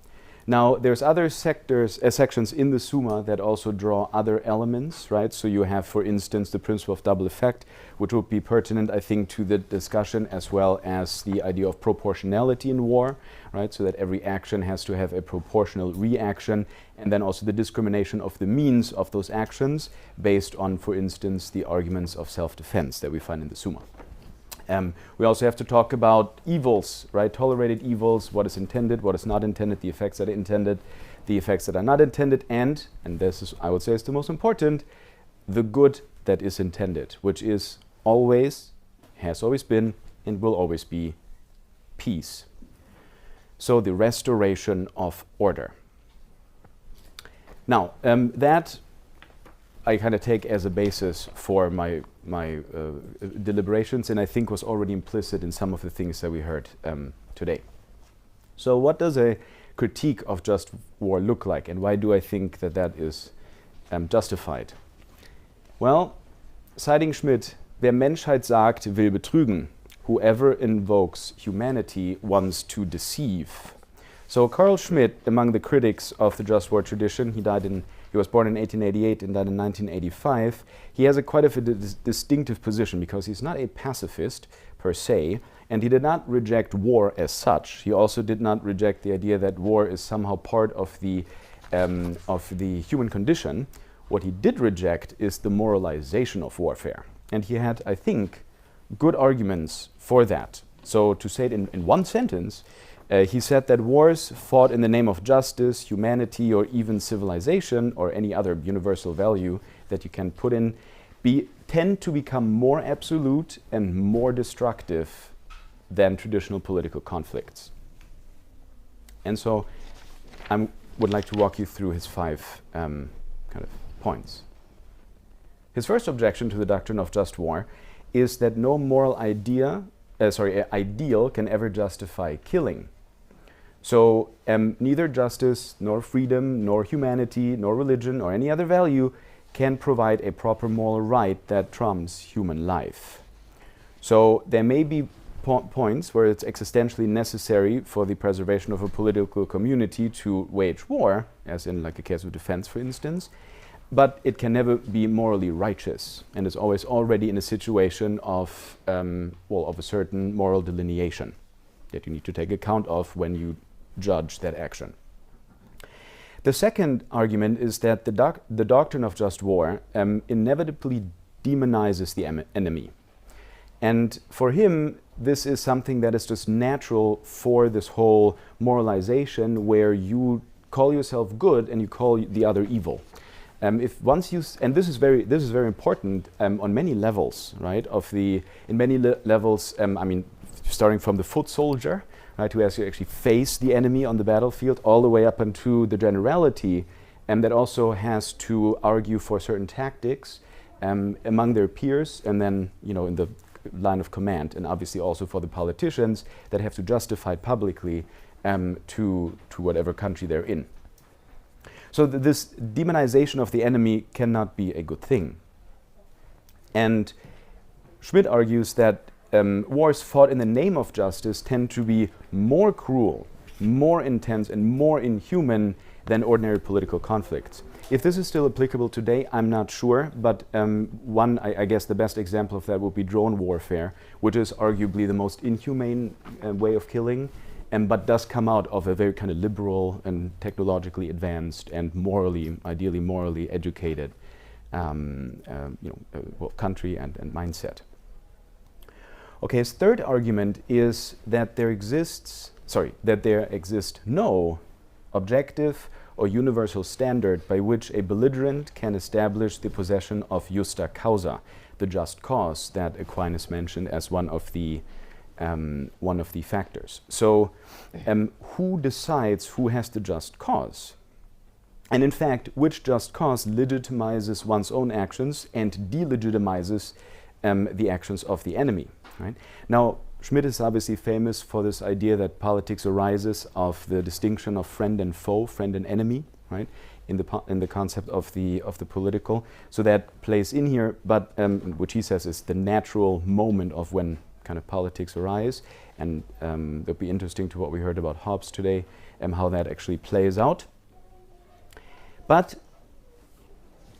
Speaker 1: Now, there's other sections in the Summa that also draw other elements, right? So you have, for instance, the principle of double effect, which would be pertinent, I think, to the discussion, as well as the idea of proportionality in war, right? So that every action has to have a proportional reaction, and then also the discrimination of the means of those actions based on, for instance, the arguments of self-defense that we find in the Summa. We also have to talk about evils, right? Tolerated evils, what is intended, what is not intended, the effects that are intended, the effects that are not intended, and this is, I would say, is the most important, the good that is intended, which is always, has always been, and will always be peace. So the restoration of order. Now, that I kind of take as a basis for my deliberations, and I think was already implicit in some of the things that we heard today. So what does a critique of just war look like, and why do I think that that is justified? Well,
Speaker 16: citing Schmidt, wer Menschheit sagt, will betrügen. Whoever invokes humanity wants to deceive. So Carl Schmitt, among the critics of the just war tradition, he was born in 1888 and died in 1985. He has quite a distinctive position because he's not a pacifist per se, and he did not reject war as such. He also did not reject the idea that war is somehow part of the human condition. What he did reject is the moralization of warfare. And he had, I think, good arguments for that. So to say it in one sentence, he said that wars fought in the name of justice, humanity, or even civilization, or any other universal value that you can put in, tend to become more absolute and more destructive than traditional political conflicts. And so I would like to walk you through his 5 kind of points. His first objection to the doctrine of just war is that no moral ideal can ever justify killing. So neither justice, nor freedom, nor humanity, nor religion, or any other value can provide a proper moral right that trumps human life. So there may be points where it's existentially necessary for the preservation of a political community to wage war, as in like a case of defense, for instance, but it can never be morally righteous, and is always already in a situation of a certain moral delineation that you need to take account of when you judge that action. The second argument is that the doctrine of just war inevitably demonizes the enemy. And for him, this is something that is just natural for this whole moralization where you call yourself good and you call the other evil. And this is very important on many levels, right? In many levels, starting from the foot soldier, right, who has to actually face the enemy on the battlefield, all the way up into the generality, and that also has to argue for certain tactics among their peers, and then in the line of command, and obviously also for the politicians that have to justify publicly to whatever country they're in. So this demonization of the enemy cannot be a good thing. And Schmitt argues that wars fought in the name of justice tend to be more cruel, more intense, and more inhuman than ordinary political conflicts. If this is still applicable today, I'm not sure, but I guess the best example of that would be drone warfare, which is arguably the most inhumane way of killing, but does come out of a very kind of liberal and technologically advanced and ideally morally educated country and mindset. Okay, his third argument is that there exists no objective or universal standard by which a belligerent can establish the possession of justa causa, the just cause that Aquinas mentioned as one of the factors. So who decides who has the just cause? And in fact, which just cause legitimizes one's own actions and delegitimizes the actions of the enemy? Right? Now, Schmitt is obviously famous for this idea that politics arises of the distinction of friend and foe, friend and enemy, right? In the concept of the political. So that plays in here, but which he says is the natural moment of when kind of politics arise, and that'll be interesting to what we heard about Hobbes today and how that actually plays out. But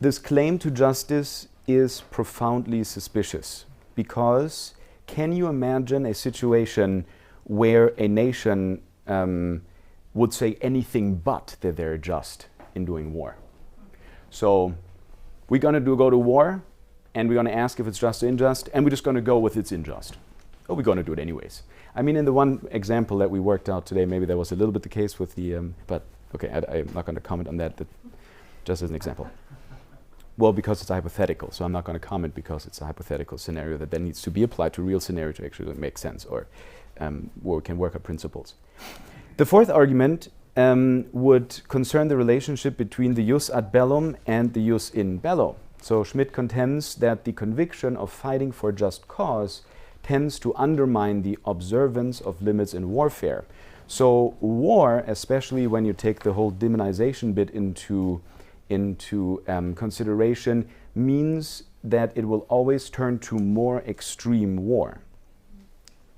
Speaker 16: this claim to justice is profoundly suspicious, because can you imagine a situation where a nation would say anything but that they're just in doing war? So we're going to go to war, and we're going to ask if it's just or unjust, and we're just going to go with it's unjust. Oh, we're going to do it anyways. I mean, in the one example that we worked out today, maybe that was a little bit the case with the, but okay, I'm not going to comment on that just as an example. Well, because it's hypothetical, so I'm not going to comment because it's a hypothetical scenario that then needs to be applied to a real scenario to actually make sense, or where we can work out principles. The fourth argument would concern the relationship between the jus ad bellum and the jus in bello. So Schmitt contends that the conviction of fighting for just cause tends to undermine the observance of limits in warfare. So war, especially when you take the whole demonization bit into consideration, means that it will always turn to more extreme war.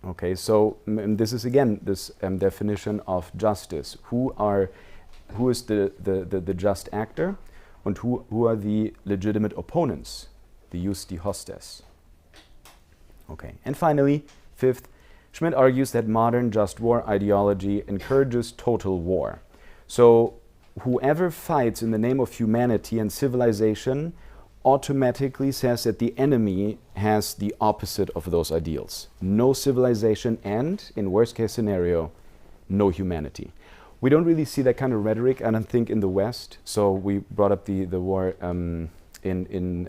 Speaker 16: Okay, so this is again this definition of justice. Who is the just actor, and who are the legitimate opponents, the justi hostes. Okay, and finally, fifth, Schmidt argues that modern just war ideology encourages total war. So whoever fights in the name of humanity and civilization automatically says that the enemy has the opposite of those ideals. No civilization and, in worst case scenario, no humanity. We don't really see that kind of rhetoric, I don't think, in the West. So we brought up the war in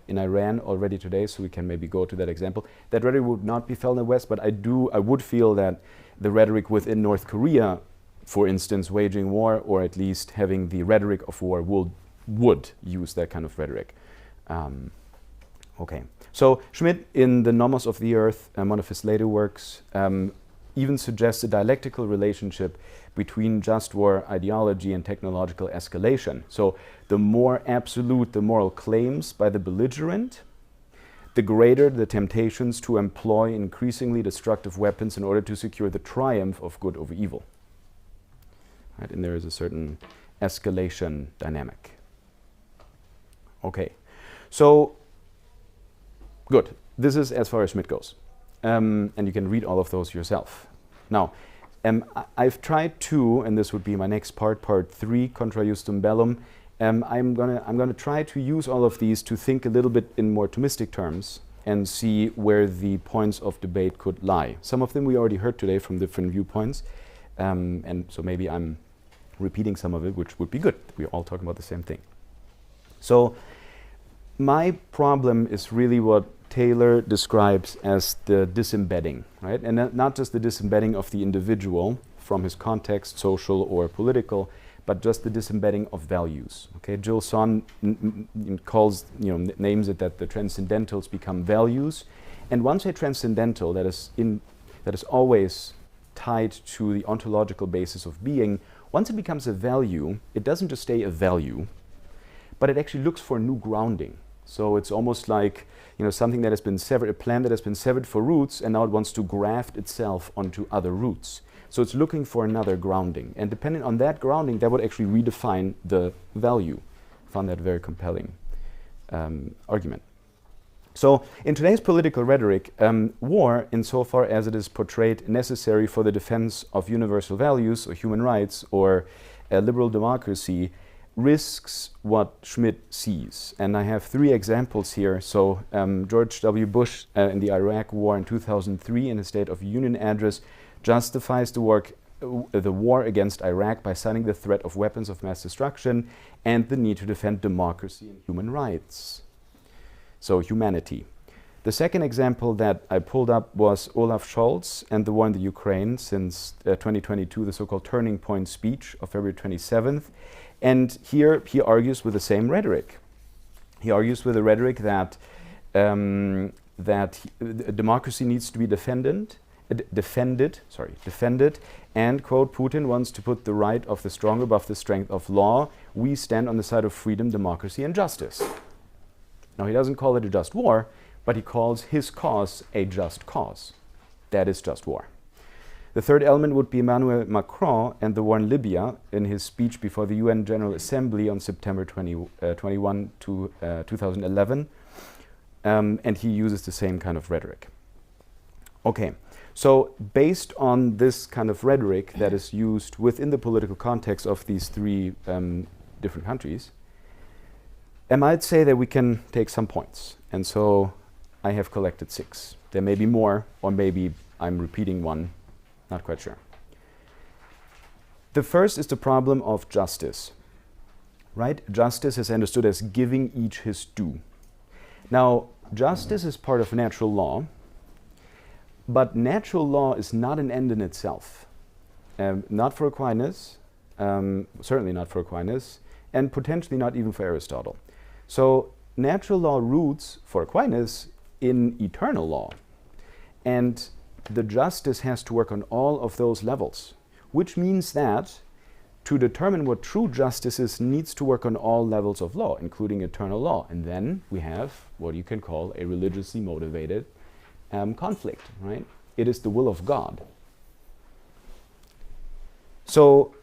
Speaker 16: Iran already today, so we can maybe go to that example. That rhetoric would not be felt in the West, but I would feel that the rhetoric within North Korea, for instance, waging war, or at least having the rhetoric of war, would use that kind of rhetoric. Okay, so Schmidt, in The Nomos of the Earth, one of his later works, even suggests a dialectical relationship between just war ideology and technological escalation. So the more absolute the moral claims by the belligerent, the greater the temptations to employ increasingly destructive weapons in order to secure the triumph of good over evil. Right? And there is a certain escalation dynamic. Okay, so good. This is as far as Schmidt goes. And you can read all of those yourself. Now, I've tried to, and this would be my next part 3, Contra Justum Bellum. I'm gonna try to use all of these to think a little bit in more Thomistic terms and see where the points of debate could lie. Some of them we already heard today from different viewpoints, and so maybe I'm repeating some of it, which would be good. We're all talking about the same thing. So my problem is really what Taylor describes as the disembedding, right? And not just the disembedding of the individual from his context, social or political, but just the disembedding of values. Okay, Jill Son calls, names it that the transcendentals become values, and once a transcendental that is always tied to the ontological basis of being, once it becomes a value, it doesn't just stay a value, but it actually looks for new grounding. So it's almost like something that has been severed, a plant that has been severed for roots, and now it wants to graft itself onto other roots. So it's looking for another grounding. And depending on that grounding, that would actually redefine the value. I found that a very compelling argument. So in today's political rhetoric, war, insofar as it is portrayed necessary for the defense of universal values or human rights or a liberal democracy, risks what Schmidt sees. And I have 3 examples here. So George W. Bush in the Iraq War in 2003 in his State of the Union address justifies the war against Iraq by citing the threat of weapons of mass destruction and the need to defend democracy and human rights. So humanity. The second example that I pulled up was Olaf Scholz and the war in the Ukraine since 2022, the so-called turning point speech of February 27th. And here he argues with the same rhetoric. He argues with the rhetoric that democracy needs to be defended, and, quote, Putin wants to put the right of the strong above the strength of law. We stand on the side of freedom, democracy, and justice. Now, he doesn't call it a just war, but he calls his cause a just cause. That is just war. The third element would be Emmanuel Macron and the war in Libya in his speech before the UN General Assembly on September 21, 2011. And he uses the same kind of rhetoric. Okay, so based on this kind of rhetoric that is used within the political context of these 3 different countries, I might say that we can take some points. And so I have collected 6. There may be more, or maybe I'm repeating one. Not quite sure. The first is the problem of justice, right? Justice is understood as giving each his due. Now, justice is part of natural law, but natural law is not an end in itself. Not for Aquinas, certainly not for Aquinas, and potentially not even for Aristotle. So natural law roots for Aquinas in eternal law. And the justice has to work on all of those levels, which means that to determine what true justice is needs to work on all levels of law, including eternal law. And then we have what you can call a religiously motivated conflict, right? It is the will of God. So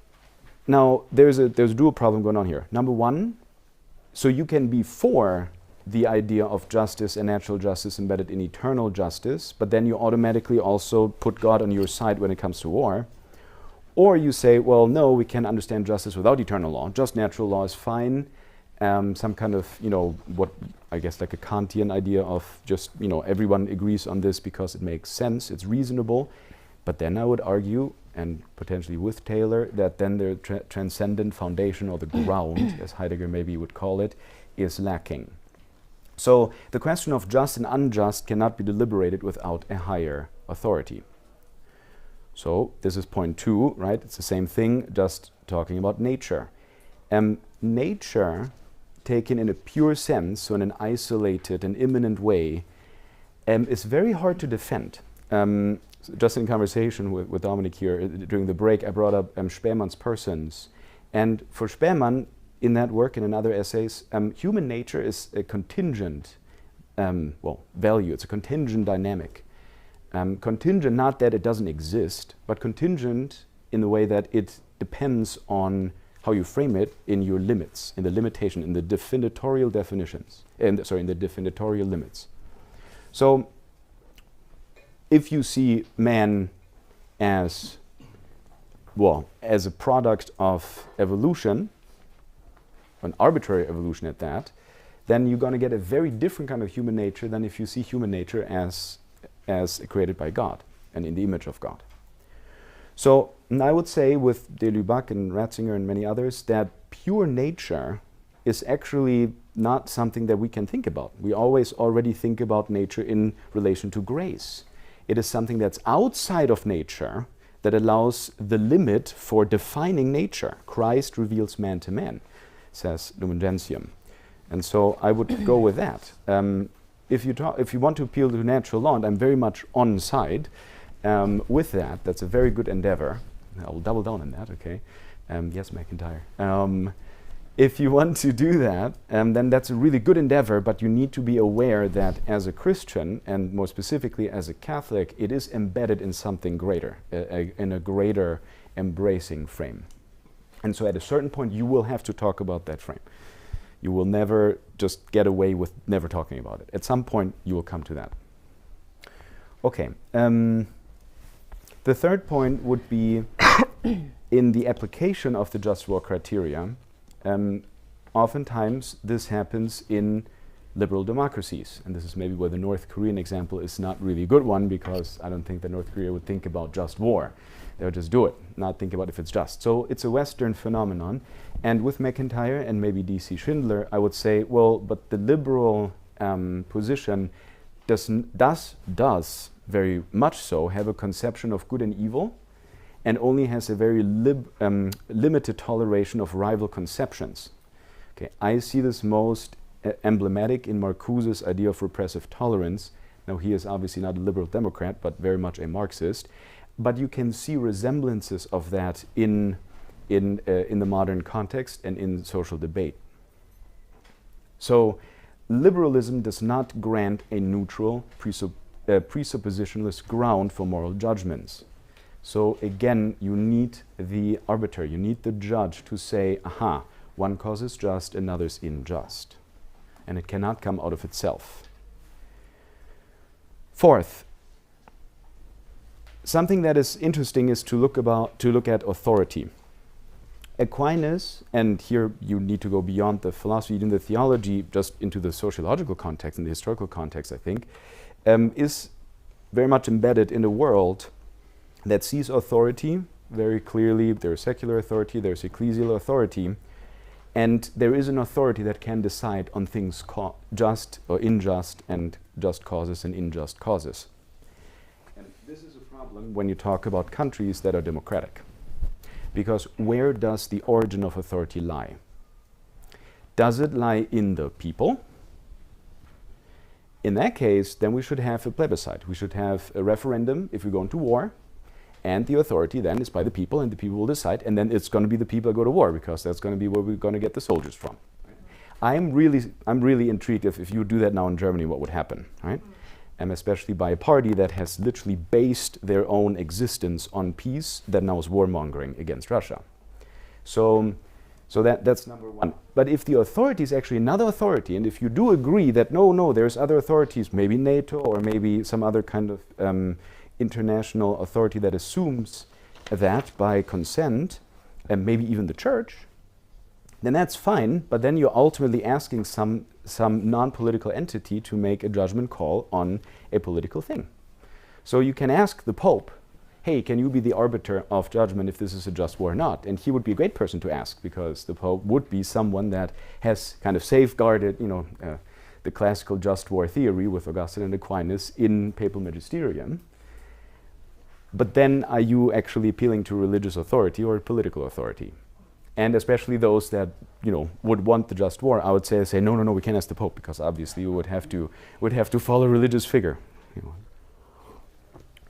Speaker 16: now there's a dual problem going on here. Number one, so you can be for the idea of justice and natural justice embedded in eternal justice, but then you automatically also put God on your side when it comes to war. Or you say, well, no, we can understand justice without eternal law. Just natural law is fine. Some kind of, what I guess like a Kantian idea of just, everyone agrees on this because it makes sense, it's reasonable. But then I would argue, and potentially with Taylor, that then the transcendent foundation or the ground, as Heidegger maybe would call it, is lacking. So the question of just and unjust cannot be deliberated without a higher authority. So this is point 2, right? It's the same thing, just talking about nature. Nature, taken in a pure sense, so in an isolated and immanent way, is very hard to defend. Just in conversation with Dominic here, during the break, I brought up Speermann's Persons. And for Speermann, in that work and in other essays, human nature is a contingent value. It's a contingent dynamic. Contingent, not that it doesn't exist, but contingent in the way that it depends on how you frame it in your limits, in the limitation, in the definitorial definitions, in the definitorial limits. So, if you see man as a product of evolution, an arbitrary evolution at that, then you're going to get a very different kind of human nature than if you see human nature as created by God and in the image of God. So I would say with de Lubac and Ratzinger and many others that pure nature is actually not something that we can think about. We always already think about nature in relation to grace. It is something that's outside of nature that allows the limit for defining nature. Christ reveals man to man, says Lumen Gentium. And so I would go with that. If you want to appeal to natural law, and I'm very much on side with that, that's a very good endeavor. I'll double down on that, okay? Yes, McIntyre. If you want to do that, then that's a really good endeavor, but you need to be aware that as a Christian, and more specifically as a Catholic, it is embedded in something greater, in a greater embracing frame. And so at a certain point, you will have to talk about that frame. You will never just get away with never talking about it. At some point, you will come to that. Okay. The third point would be in the application of the just war criteria. Oftentimes, this happens in liberal democracies. And this is maybe where the North Korean example is not really a good one, because I don't think that North Korea would think about just war. They would just do it, not think about if it's just. So it's a Western phenomenon. And with McIntyre and maybe D.C. Schindler, I would say, well, but the liberal position does very much so have a conception of good and evil, and only has a very limited toleration of rival conceptions. Okay, I see this most emblematic in Marcuse's idea of repressive tolerance. Now, he is obviously not a liberal Democrat, but very much a Marxist. But you can see resemblances of that in the modern context and in social debate. So, liberalism does not grant a neutral, presuppositionless ground for moral judgments. So again, you need the arbiter, you need the judge to say, aha, one cause is just, another's unjust. And it cannot come out of itself. Fourth, something that is interesting is to look at authority. Aquinas, and here you need to go beyond the philosophy and the theology, just into the sociological context and the historical context, I think, is very much embedded in a world that sees authority very clearly. There's secular authority, there's ecclesial authority, and there is an authority that can decide on things just or unjust, and just causes and unjust causes. And this is a problem when you talk about countries that are democratic. Because where does the origin of authority lie? Does it lie in the people? In that case, then we should have a plebiscite. We should have a referendum if we go into war, And the authority then is by the people, and the people will decide, and then it's going to be the people that go to war, because that's going to be where we're going to get the soldiers from. I'm really intrigued if you do that now in Germany, what would happen, right? And especially by a party that has literally based their own existence on peace, that now is warmongering against Russia. So that's number one. But if the authority is actually another authority, and if you do agree that no, there's other authorities, maybe NATO or maybe some other kind of international authority that assumes that by consent, and maybe even the church, then that's fine, but then you're ultimately asking some non-political entity to make a judgment call on a political thing. So you can ask the Pope, hey, can you be the arbiter of judgment if this is a just war or not? And he would be a great person to ask, because the Pope would be someone that has kind of safeguarded, the classical just war theory with Augustine and Aquinas in papal magisterium. But then are you actually appealing to religious authority or political authority? And especially those that would want the just war, I would say no, we can't ask the Pope, because obviously you would have to follow a religious figure.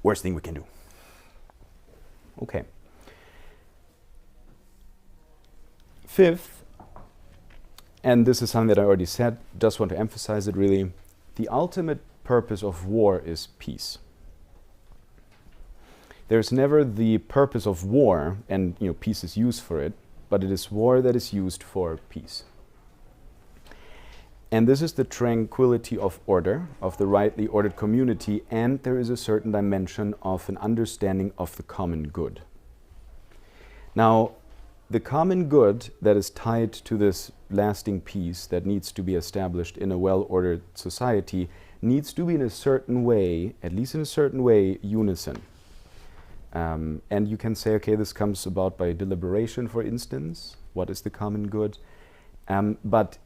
Speaker 16: Worst thing we can do. Okay. Fifth, and this is something that I already said, just want to emphasize it really, the ultimate purpose of war is peace. There's never the purpose of war, and peace is used for it, but it is war that is used for peace. And this is the tranquility of order, of the rightly ordered community, and there is a certain dimension of an understanding of the common good. Now, the common good that is tied to this lasting peace that needs to be established in a well-ordered society needs to be in a certain way, at least in a certain way, unison. And you can say, okay, this comes about by deliberation, for instance. What is the common good? But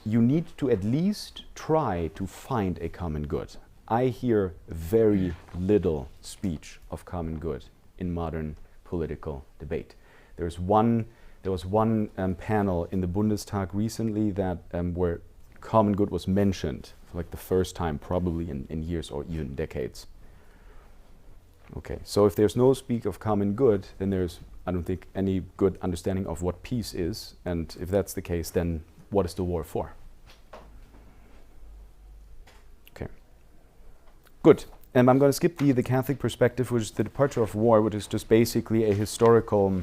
Speaker 16: you need to at least try to find a common good. I hear very little speech of common good in modern political debate. There was one panel in the Bundestag recently that where common good was mentioned for like the first time, probably in years or even decades. Okay, so if there's no speak of common good, then there's, I don't think, any good understanding of what peace is. And if that's the case, then what is the war for? Okay, good. And I'm going to skip the Catholic perspective, which is the departure of war, which is just basically a historical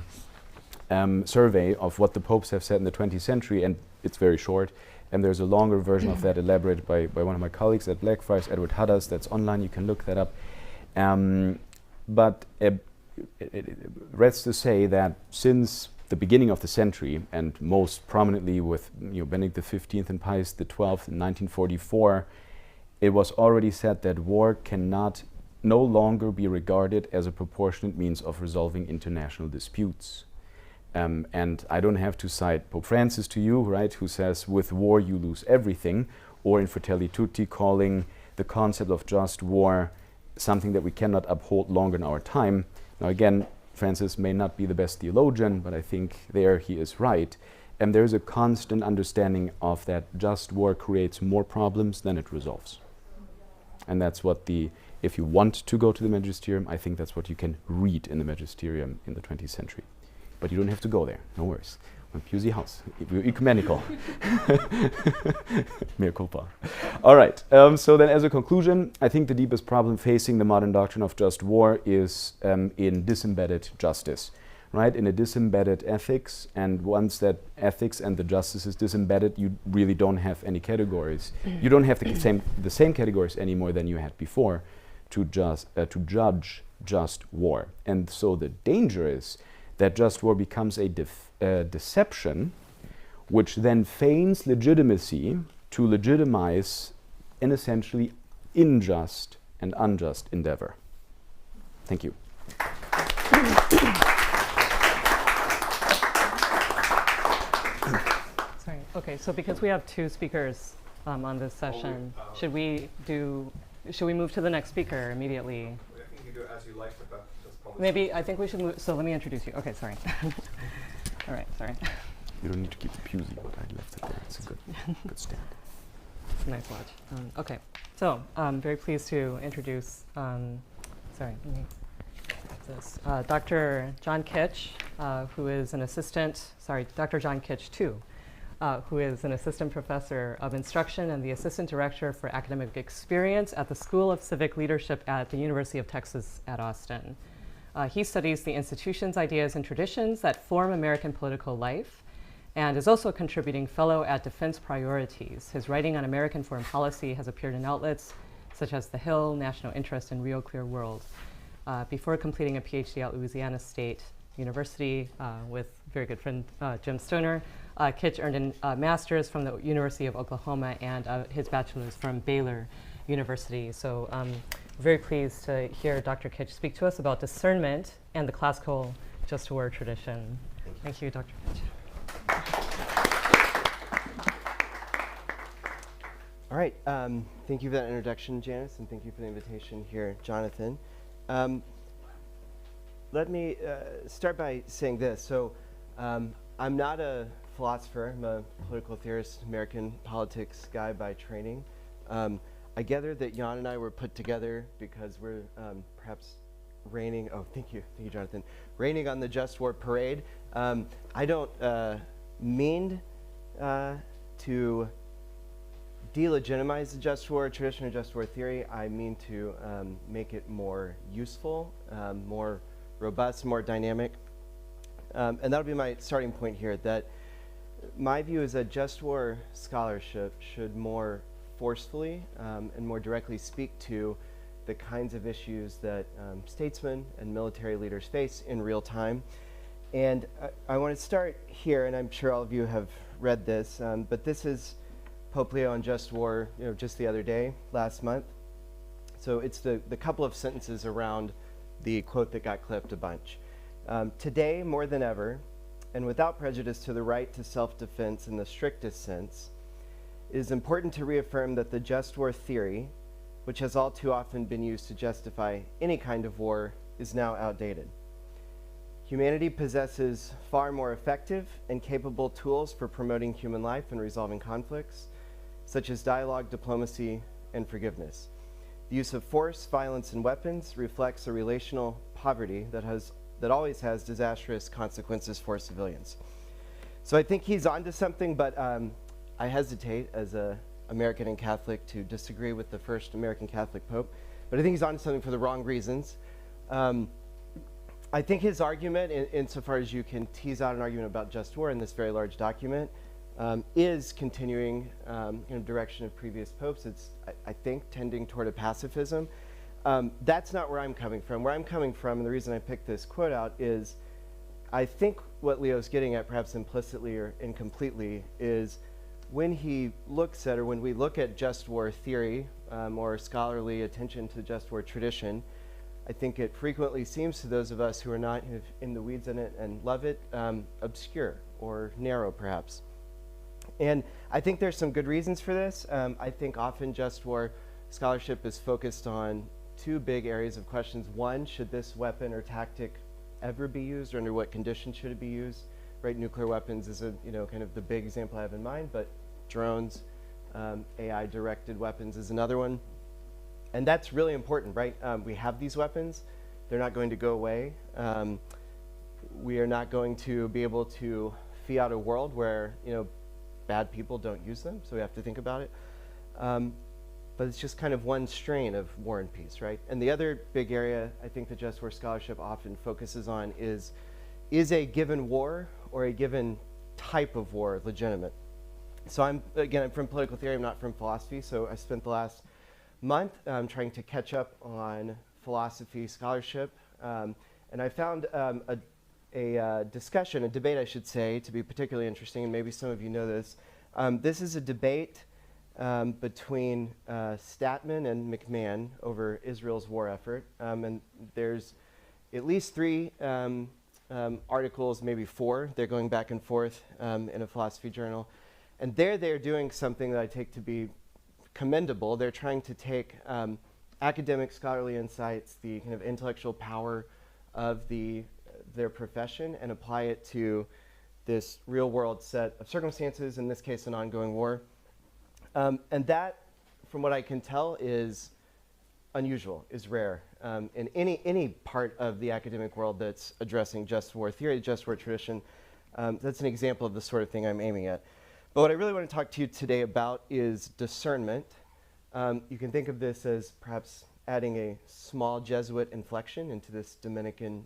Speaker 16: survey of what the popes have said in the 20th century, and it's very short. And there's a longer version of that elaborated by one of my colleagues at Blackfriars, Edward Hadas, that's online, you can look that up. But it rests to say that since the beginning of the century, and most prominently with Benedict XV and Pius XII in 1944, it was already said that war cannot no longer be regarded as a proportionate means of resolving international disputes. And I don't have to cite Pope Francis to you, right, who says, with war you lose everything, or in Fratelli Tutti calling the concept of just war something that we cannot uphold longer in our time. Now again, Francis may not be the best theologian, but I think there he is right. And there's a constant understanding of that just war creates more problems than it resolves. And that's what if you want to go to the magisterium, I think that's what you can read in the magisterium in the 20th century. But you don't have to go there, no worries. On Pusey House, we're ecumenical. Mea culpa. All right, so then as a conclusion, I think the deepest problem facing the modern doctrine of just war is in disembedded justice, right? In a disembedded ethics, and once that ethics and the justice is disembedded, you really don't have any categories. You don't have the same categories anymore than you had before to judge just war. And so the danger is that just war becomes a deception, which then feigns legitimacy to legitimize an essentially unjust and unjust endeavor. Thank you.
Speaker 7: Sorry. Okay, so because we have two speakers on this session, should we move to the next speaker immediately?
Speaker 10: I think you can do it as you like, but that's probably...
Speaker 7: Maybe, I think we should move, so let me introduce you. Okay, sorry. All right, sorry.
Speaker 16: You don't need to keep the Pusey, but I left it there. It's a good stand.
Speaker 7: It's a nice watch. Okay, so I'm very pleased to introduce, sorry, let me Dr. John Kitch, who is an assistant, Dr. John Kitch too, who is an assistant professor of instruction and the assistant director for academic experience at the School of Civic Leadership at the University of Texas at Austin. He studies the institutions, ideas, and traditions that form American political life, and is also a contributing fellow at Defense Priorities. His writing on American foreign policy has appeared in outlets such as The Hill, National Interest, and Real Clear World. Before completing a PhD at Louisiana State University with very good friend Jim Stoner, Kitch earned a master's from the University of Oklahoma and his bachelor's from Baylor University. So very pleased to hear Dr. Kitch speak to us about discernment and the classical just war tradition. Thank you, Dr. Kitch.
Speaker 17: All right, thank you for that introduction, Janice, and thank you for the invitation here, Jonathan. Let me start by saying this. So I'm not a philosopher, I'm a political theorist, American politics guy by training. I gather that Jan and I were put together because we're perhaps raining, thank you, Jonathan, raining on the just war parade. I don't mean to delegitimize the just war tradition or just war theory. I mean to make it more useful, more robust, more dynamic. And that'll be my starting point here, that my view is that just war scholarship should more forcefully and more directly speak to the kinds of issues that statesmen and military leaders face in real time. And I want to start here, and I'm sure all of you have read this, but this is Pope Leo on just war, just the other day, last month. So it's the couple of sentences around the quote that got clipped a bunch. Today, more than ever, and without prejudice to the right to self-defense in the strictest sense, it is important to reaffirm that the just war theory, which has all too often been used to justify any kind of war, is now outdated. Humanity possesses far more effective and capable tools for promoting human life and resolving conflicts, such as dialogue, diplomacy, and forgiveness. The use of force, violence, and weapons reflects a relational poverty that always has disastrous consequences for civilians. So I think he's onto something, but I hesitate as an American and Catholic to disagree with the first American Catholic Pope, but I think he's onto something for the wrong reasons. I think his argument, insofar as you can tease out an argument about just war in this very large document, is continuing in direction of previous popes. It's, I think, tending toward a pacifism. That's not where I'm coming from. Where I'm coming from, and the reason I picked this quote out, is I think what Leo's getting at, perhaps implicitly or incompletely, is when he looks at, or when we look at just war theory or scholarly attention to just war tradition, I think it frequently seems to those of us who are not in the weeds in it and love it, obscure or narrow, perhaps. And I think there's some good reasons for this. I think often just war scholarship is focused on two big areas of questions. One, should this weapon or tactic ever be used, or under what conditions should it be used? Right, nuclear weapons is a kind of the big example I have in mind, but drones, AI-directed weapons is another one. And that's really important, right? We have these weapons. They're not going to go away. We are not going to be able to fiat a world where, bad people don't use them, so we have to think about it. But it's just kind of one strain of war and peace, right? And the other big area I think the just war scholarship often focuses on is a given war or a given type of war legitimate? So I'm from political theory, I'm not from philosophy, so I spent the last month trying to catch up on philosophy scholarship, and I found a discussion, a debate I should say, to be particularly interesting, and maybe some of you know this. This is a debate between Statman and McMahon over Israel's war effort, and there's at least 3 articles, maybe 4, they're going back and forth in a philosophy journal, and they're doing something that I take to be commendable. They're trying to take academic scholarly insights, the kind of intellectual power of their profession, and apply it to this real world set of circumstances, in this case an ongoing war. And that, from what I can tell, is unusual, is rare. In any part of the academic world that's addressing just war theory, just war tradition, that's an example of the sort of thing I'm aiming at. But what I really want to talk to you today about is discernment. You can think of this as perhaps adding a small Jesuit inflection into this Dominican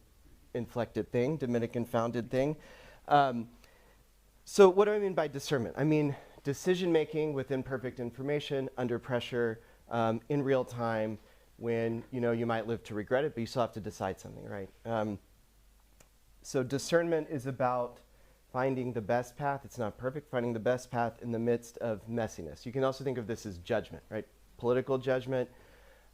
Speaker 17: inflected thing, Dominican founded thing. So what do I mean by discernment? I mean decision making with imperfect information, under pressure, in real time, when you might live to regret it, but you still have to decide something, right? So discernment is about finding the best path. It's not perfect, finding the best path in the midst of messiness. You can also think of this as judgment, right? Political judgment.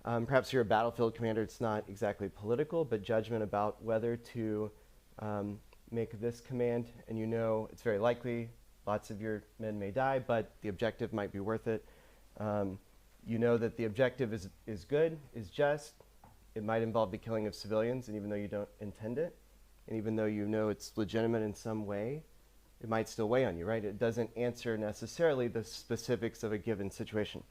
Speaker 17: Perhaps you're a battlefield commander. It's not exactly political, but judgment about whether to make this command, and it's very likely lots of your men may die, but the objective might be worth it. You know that the objective is good, is just. It might involve the killing of civilians, and even though you don't intend it, and even though you know it's legitimate in some way, it might still weigh on you, right? It doesn't answer necessarily the specifics of a given situation.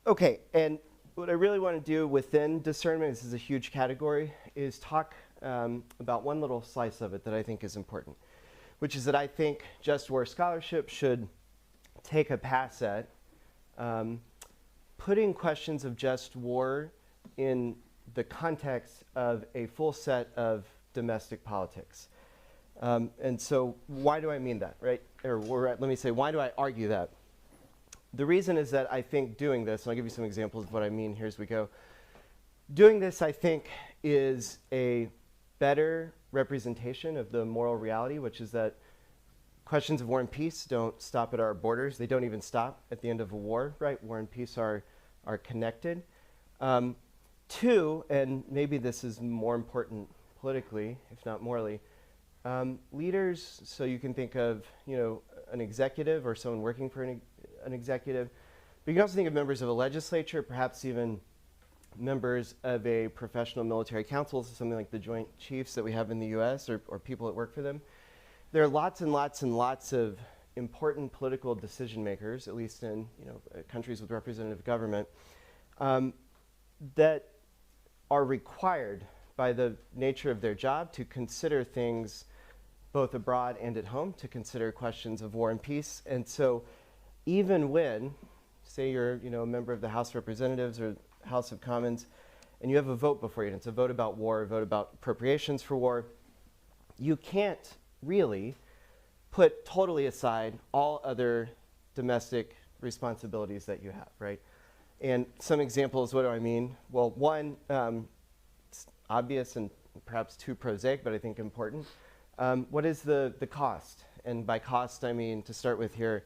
Speaker 17: Okay, and what I really want to do within discernment, this is a huge category, is talk about one little slice of it that I think is important, which is that I think just war scholarship should take a pass at putting questions of just war in the context of a full set of domestic politics. And so why do I mean that, right? Or let me say, why do I argue that? The reason is that I think doing this, and I'll give you some examples of what I mean here as we go. Doing this, I think, is a better representation of the moral reality, which is that questions of war and peace don't stop at our borders. They don't even stop at the end of a war, right? War and peace are connected. Two, and maybe this is more important politically, if not morally, leaders, so you can think of an executive or someone working for an executive, but you can also think of members of a legislature, perhaps even members of a professional military council, so something like the Joint Chiefs that we have in the US, or people that work for them. There are lots and lots and lots of important political decision makers, at least in countries with representative government, that are required by the nature of their job to consider things both abroad and at home, to consider questions of war and peace. And so even when, say you're a member of the House of Representatives or House of Commons, and you have a vote before you, and it's a vote about war, a vote about appropriations for war, you can't really put totally aside all other domestic responsibilities that you have, right? And some examples, what do I mean? Well, one, it's obvious and perhaps too prosaic, but I think important. What is the cost? And by cost, I mean, to start with here,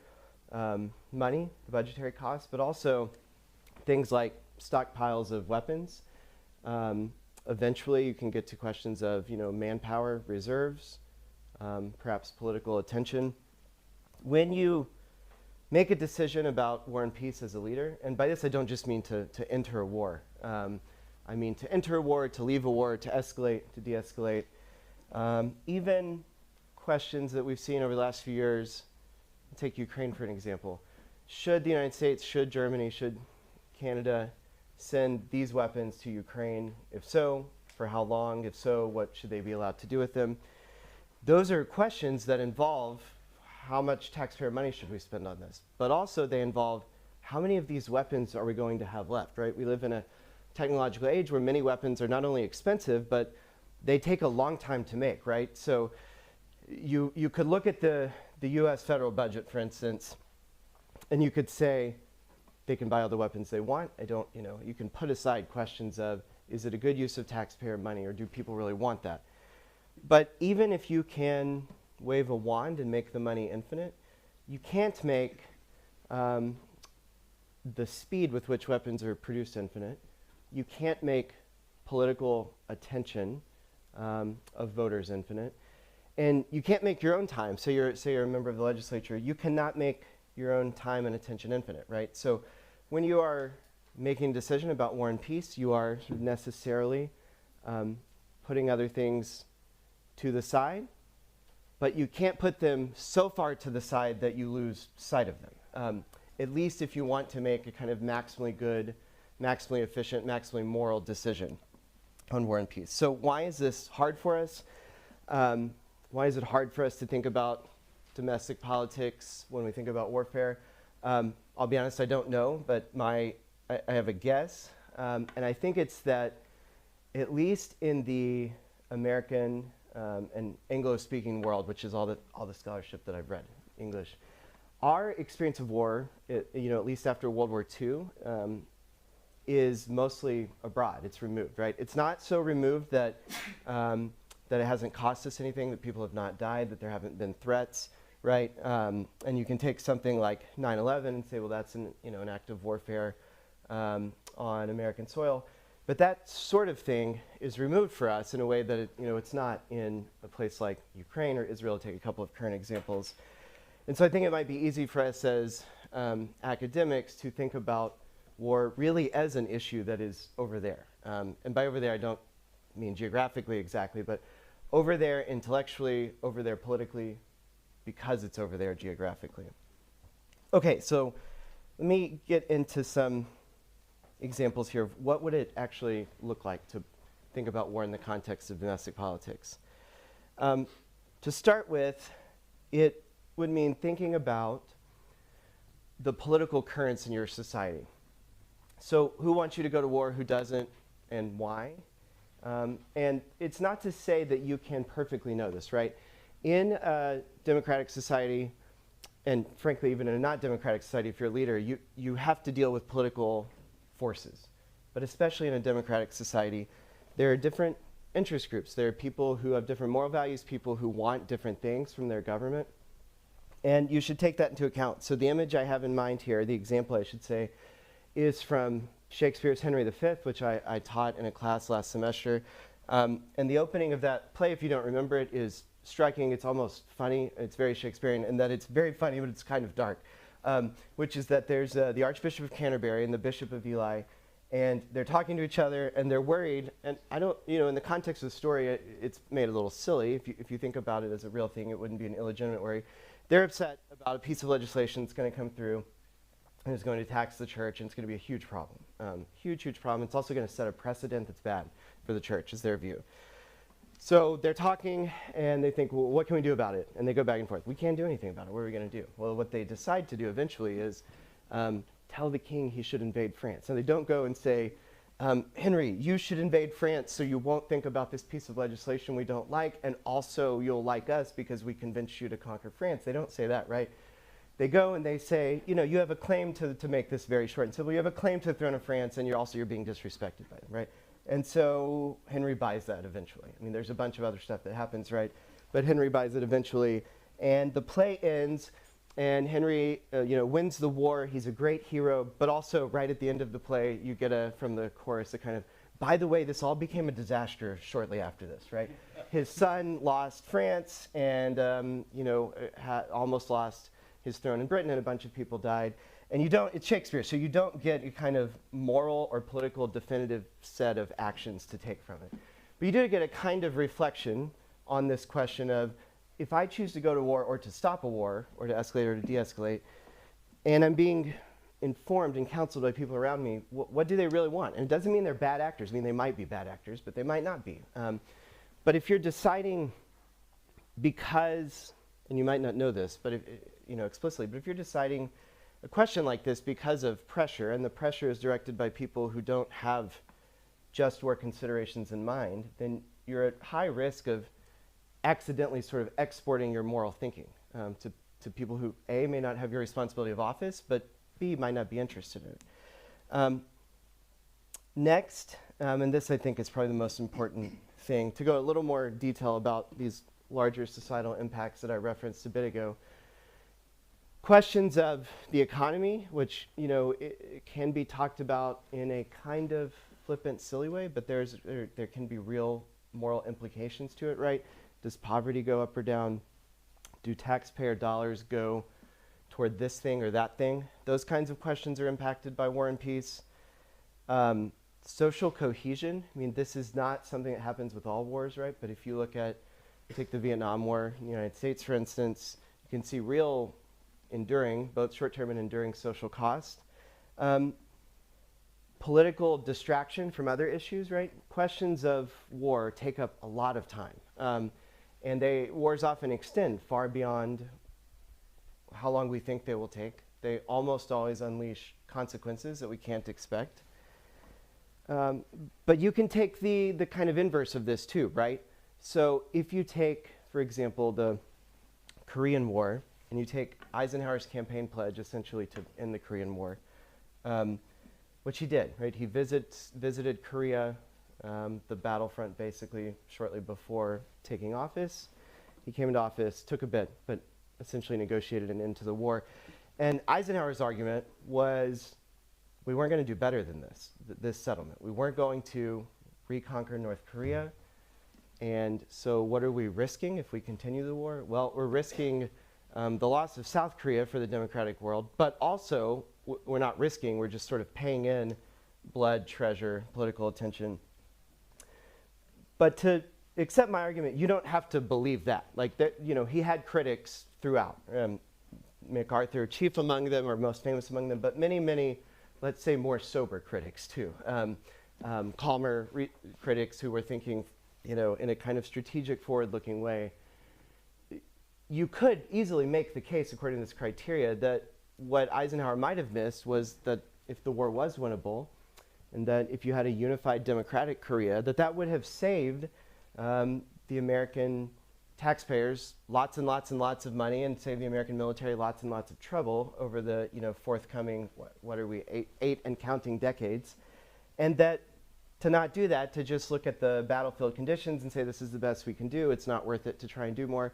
Speaker 17: money, the budgetary cost, but also things like stockpiles of weapons. Eventually, you can get to questions of manpower, reserves, perhaps political attention. When you make a decision about war and peace as a leader, and by this I don't just mean to enter a war. I mean to enter a war, to leave a war, to escalate, to de-escalate. Even questions that we've seen over the last few years, take Ukraine for an example. Should the United States, should Germany, should Canada send these weapons to Ukraine? If so, for how long? If so, what should they be allowed to do with them? Those are questions that involve how much taxpayer money should we spend on this? But also they involve how many of these weapons are we going to have left, right? We live in a technological age where many weapons are not only expensive, but they take a long time to make, right? So you could look at the US federal budget, for instance, and you could say they can buy all the weapons they want. You can put aside questions of, is it a good use of taxpayer money, or do people really want that? But even if you can wave a wand and make the money infinite, you can't make the speed with which weapons are produced infinite. You can't make political attention of voters infinite. And you can't make your own time. So say you're a member of the legislature, you cannot make your own time and attention infinite, right? So when you are making a decision about war and peace, you are necessarily putting other things to the side, but you can't put them so far to the side that you lose sight of them. At least if you want to make a kind of maximally good, maximally efficient, maximally moral decision on war and peace. So why is this hard for us? Why is it hard for us to think about domestic politics when we think about warfare? I'll be honest, I don't know, but I have a guess. And I think it's that, at least in the American and Anglo-speaking world, which is all the scholarship that I've read, English, our experience of war, at least after World War II, is mostly abroad. It's removed, right? It's not so removed that that it hasn't cost us anything, that people have not died, that there haven't been threats, right? And you can take something like 9/11 and say, well, that's an act of warfare on American soil. But that sort of thing is removed for us in a way that it's not in a place like Ukraine or Israel, to take a couple of current examples. And so I think it might be easy for us as academics to think about war really as an issue that is over there. And by over there, I don't mean geographically exactly, but over there intellectually, over there politically, because it's over there geographically. Okay, so let me get into some examples here of what would it actually look like to think about war in the context of domestic politics. To start with, it would mean thinking about the political currents in your society. So who wants you to go to war, who doesn't, and why? And it's not to say that you can perfectly know this, right? In a democratic society, and frankly, even in a not democratic society, if you're a leader, you have to deal with political forces. But especially in a democratic society, there are different interest groups. There are people who have different moral values, people who want different things from their government. And you should take that into account. So the image I have in mind here, the example I should say, is from Shakespeare's Henry V, which I taught in a class last semester. And the opening of that play, if you don't remember it, is striking. It's almost funny. It's very Shakespearean in that it's very funny, but it's kind of dark. Which is that there's the Archbishop of Canterbury and the Bishop of Ely, and they're talking to each other, and they're worried. And I don't, in the context of the story, it's made a little silly. If you think about it as a real thing, it wouldn't be an illegitimate worry. They're upset about a piece of legislation that's going to come through, and it's going to tax the church, and it's going to be a huge problem. Huge problem. It's also going to set a precedent that's bad for the church, is their view. So they're talking, and they think, well, what can we do about it? And they go back and forth. We can't do anything about it. What are we going to do? Well, what they decide to do eventually is tell the king he should invade France. And they don't go and say, Henry, you should invade France so you won't think about this piece of legislation we don't like, and also you'll like us because we convinced you to conquer France. They don't say that, right? They go and they say, you have a claim to make this very short and simple. You have a claim to the throne of France, and you're being disrespected by them, right? And so Henry buys that eventually. I mean, there's a bunch of other stuff that happens, right? But Henry buys it eventually. And the play ends, and Henry wins the war. He's a great hero. But also, right at the end of the play, you get from the chorus a kind of, by the way, this all became a disaster shortly after this, right? His son lost France and, almost lost his throne in Britain, and a bunch of people died. And it's Shakespeare, so you don't get a kind of moral or political definitive set of actions to take from it. But you do get a kind of reflection on this question of, if I choose to go to war or to stop a war, or to escalate or to de-escalate, and I'm being informed and counseled by people around me, what do they really want? And it doesn't mean they're bad actors. I mean, they might be bad actors, but they might not be. But if you're deciding because, and you might not know this, but explicitly, but if you're deciding a question like this because of pressure, and the pressure is directed by people who don't have just war considerations in mind, then you're at high risk of accidentally sort of exporting your moral thinking to people who, A, may not have your responsibility of office, but B, might not be interested in it. Next, and this I think is probably the most important thing, to go a little more detail about these larger societal impacts that I referenced a bit ago. Questions of the economy, which it can be talked about in a kind of flippant, silly way, but there can be real moral implications to it, right? Does poverty go up or down? Do taxpayer dollars go toward this thing or that thing? Those kinds of questions are impacted by war and peace. Social cohesion. I mean, this is not something that happens with all wars, right? But if you take the Vietnam War in the United States, for instance, you can see real enduring, both short-term and enduring social cost. political distraction from other issues, right? Questions of war take up a lot of time. And wars often extend far beyond how long we think they will take. They almost always unleash consequences that we can't expect. But you can take the kind of inverse of this too, right? So if you take, for example, the Korean War, and you take Eisenhower's campaign pledge essentially to end the Korean War, which he did, right? He visited Korea, the battlefront basically shortly before taking office. He came into office, took a bit, but essentially negotiated an end to the war. And Eisenhower's argument was we weren't going to do better than this settlement. We weren't going to reconquer North Korea. And so what are we risking if we continue the war? Well, we're risking the loss of South Korea for the democratic world, but also we're not risking, we're just sort of paying in blood, treasure, political attention. But to accept my argument, you don't have to believe that. Like, he had critics throughout. MacArthur, chief among them, or most famous among them, but many, many, let's say, more sober critics too. Calmer critics who were thinking, in a kind of strategic, forward-looking way. You could easily make the case, according to this criteria, that what Eisenhower might have missed was that if the war was winnable, and that if you had a unified democratic Korea, that would have saved the American taxpayers lots and lots and lots of money, and save the American military lots and lots of trouble over the forthcoming, what are we, eight and counting decades. And that to not do that, to just look at the battlefield conditions and say this is the best we can do, it's not worth it to try and do more,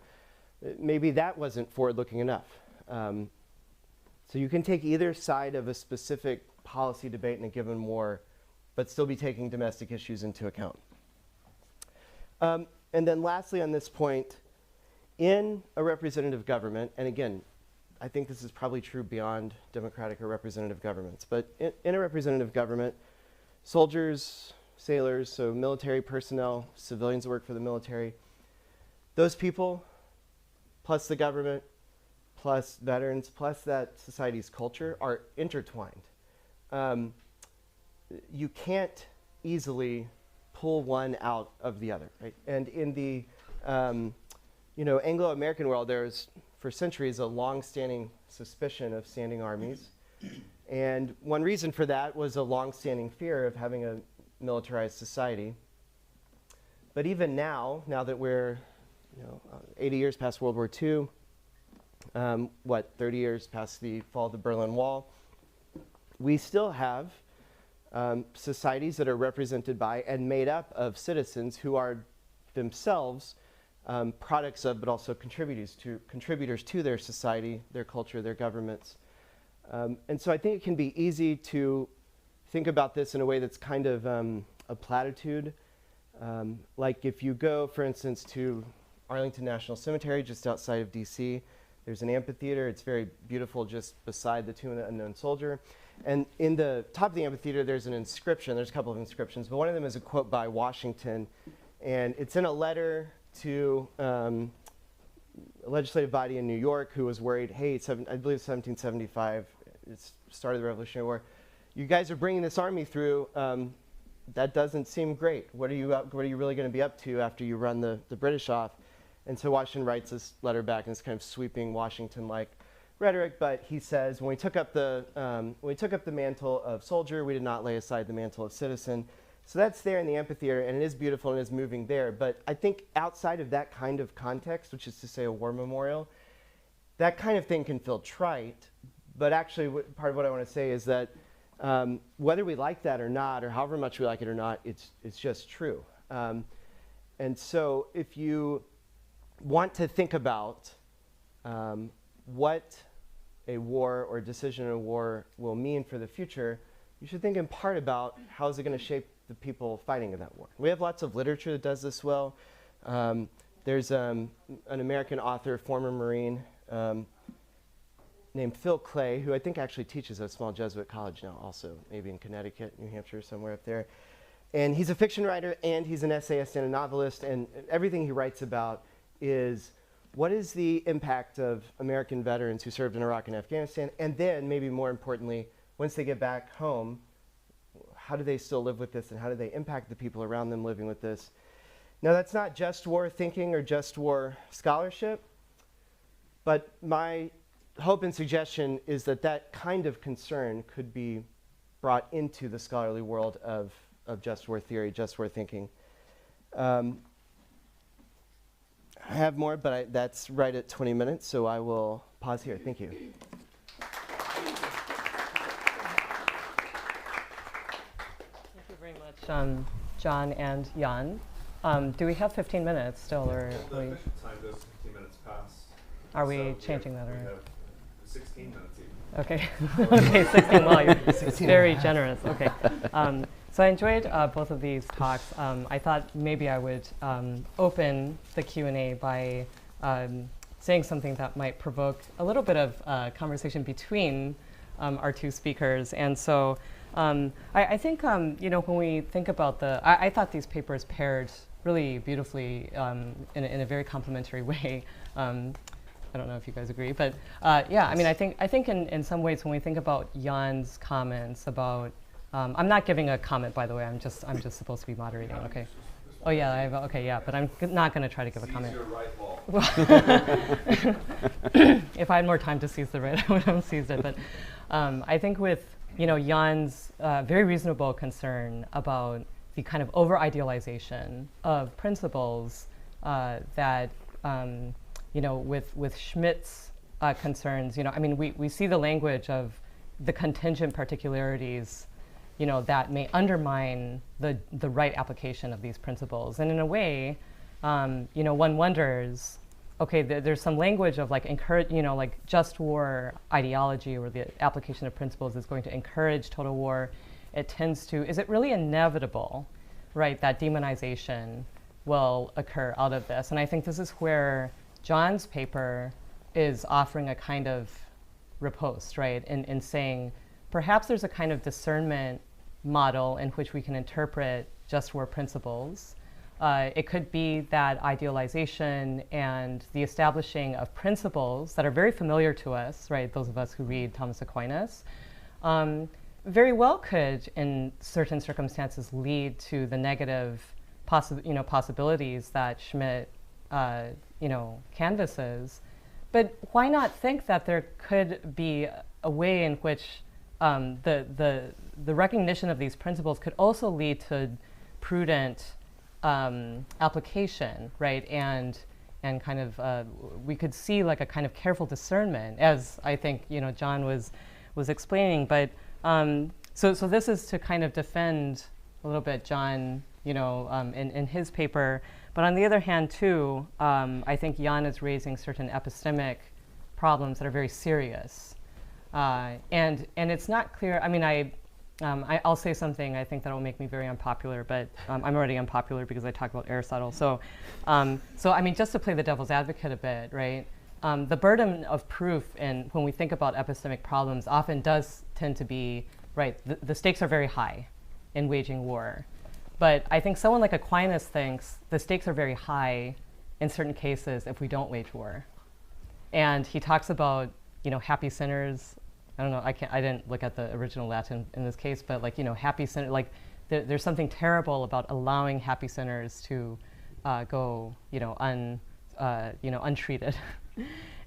Speaker 17: maybe that wasn't forward-looking enough. So you can take either side of a specific policy debate in a given war, but still be taking domestic issues into account. And then lastly on this point, in a representative government, and again, I think this is probably true beyond democratic or representative governments, but in a representative government, soldiers, sailors, so military personnel, civilians who work for the military, those people, plus the government, plus veterans, plus that society's culture are intertwined. You can't easily pull one out of the other, right? And in the Anglo-American world, there's for centuries a long-standing suspicion of standing armies. And one reason for that was a long-standing fear of having a militarized society. But even now that we're 80 years past World War II, 30 years past the fall of the Berlin Wall, we still have societies that are represented by and made up of citizens who are themselves products of, but also contributors to their society, their culture, their governments. And so I think it can be easy to think about this in a way that's kind of a platitude. Like if you go, for instance, to Arlington National Cemetery, just outside of DC, there's an amphitheater. It's very beautiful just beside the Tomb of the Unknown Soldier. And in the top of the amphitheater, there's an inscription. There's a couple of inscriptions, but one of them is a quote by Washington. And it's in a letter to a legislative body in New York who was worried, hey, I believe 1775, it's started the Revolutionary War. You guys are bringing this army through. That doesn't seem great. What are you really going to be up to after you run the British off? And so Washington writes this letter back in this kind of sweeping Washington-like rhetoric. But he says, when we took up the mantle of soldier, we did not lay aside the mantle of citizen. So that's there in the amphitheater, and it is beautiful and it is moving there. But I think outside of that kind of context, which is to say a war memorial, that kind of thing can feel trite. But actually, part of what I want to say is that whether we like that or not, or however much we like it or not, it's just true. And so if you want to think about what a war or decision in a war will mean for the future, you should think in part about how is it going to shape the people fighting in that war. We have lots of literature that does this well. There's an American author, former Marine, named Phil Clay, who I think actually teaches at a small Jesuit college now also, maybe in Connecticut, New Hampshire, somewhere up there. And he's a fiction writer, and he's an essayist and a novelist, and everything he writes about is what is the impact of American veterans who served in Iraq and Afghanistan, and then, maybe more importantly, once they get back home, how do they still live with this, and how do they impact the people around them living with this? Now, that's not just war thinking or just war scholarship, but my hope and suggestion is that that kind of concern could be brought into the scholarly world of just war theory, just war thinking. I have more, but that's right at 20 minutes, so I will pause here. Thank you.
Speaker 7: Thank you very much, John and Jan. Do we have 15 minutes still, or
Speaker 10: The official time goes 15 minutes past.
Speaker 7: are we changing that?
Speaker 10: We
Speaker 7: Or?
Speaker 10: have 16 minutes even.
Speaker 7: Okay, okay, 16. Well, you're very generous. Okay. So I enjoyed both of these talks. I thought maybe I would open the Q&A by saying something that might provoke a little bit of conversation between our two speakers. And so I think, you know, when we think about I thought these papers paired really beautifully in a very complementary way. I don't know if you guys agree, but yeah, I mean, I think in some ways when we think about Jan's comments about, I'm not giving a comment, by the way. I'm just supposed to be moderating. Okay. Oh yeah, okay, yeah, but I'm not going to try to give a comment.
Speaker 10: Seize your right wall.
Speaker 7: If I had more time to seize the right, I would have seized it. But I think with Jan's very reasonable concern about the kind of over-idealization of principles that with Schmidt's concerns, I mean, we see the language of the contingent particularities, that may undermine the right application of these principles. And in a way, one wonders, okay, there's some language of like like just war ideology or the application of principles is going to encourage total war. It tends to, is it really inevitable, right, that demonization will occur out of this? And I think this is where John's paper is offering a kind of riposte, right, in saying perhaps there's a kind of discernment model in which we can interpret just war principles. It could be that idealization and the establishing of principles that are very familiar to us, right, those of us who read Thomas Aquinas, very well could, in certain circumstances, lead to the negative possibilities that Schmidt canvases. But why not think that there could be a way in which the recognition of these principles could also lead to prudent application, right? And kind of we could see like a kind of careful discernment, as I think John was explaining. But so this is to kind of defend a little bit John, in his paper. But on the other hand, too, I think Jan is raising certain epistemic problems that are very serious. And it's not clear. I mean, I'll say something I think that will make me very unpopular, but I'm already unpopular because I talk about Aristotle. So I mean, just to play the devil's advocate a bit, right? The burden of proof, and when we think about epistemic problems, often does tend to be, right, the stakes are very high in waging war. But I think someone like Aquinas thinks the stakes are very high in certain cases if we don't wage war. And he talks about, happy sinners. I don't know, I didn't look at the original Latin in this case, but like, happy sinners, like there's something terrible about allowing happy sinners to go, untreated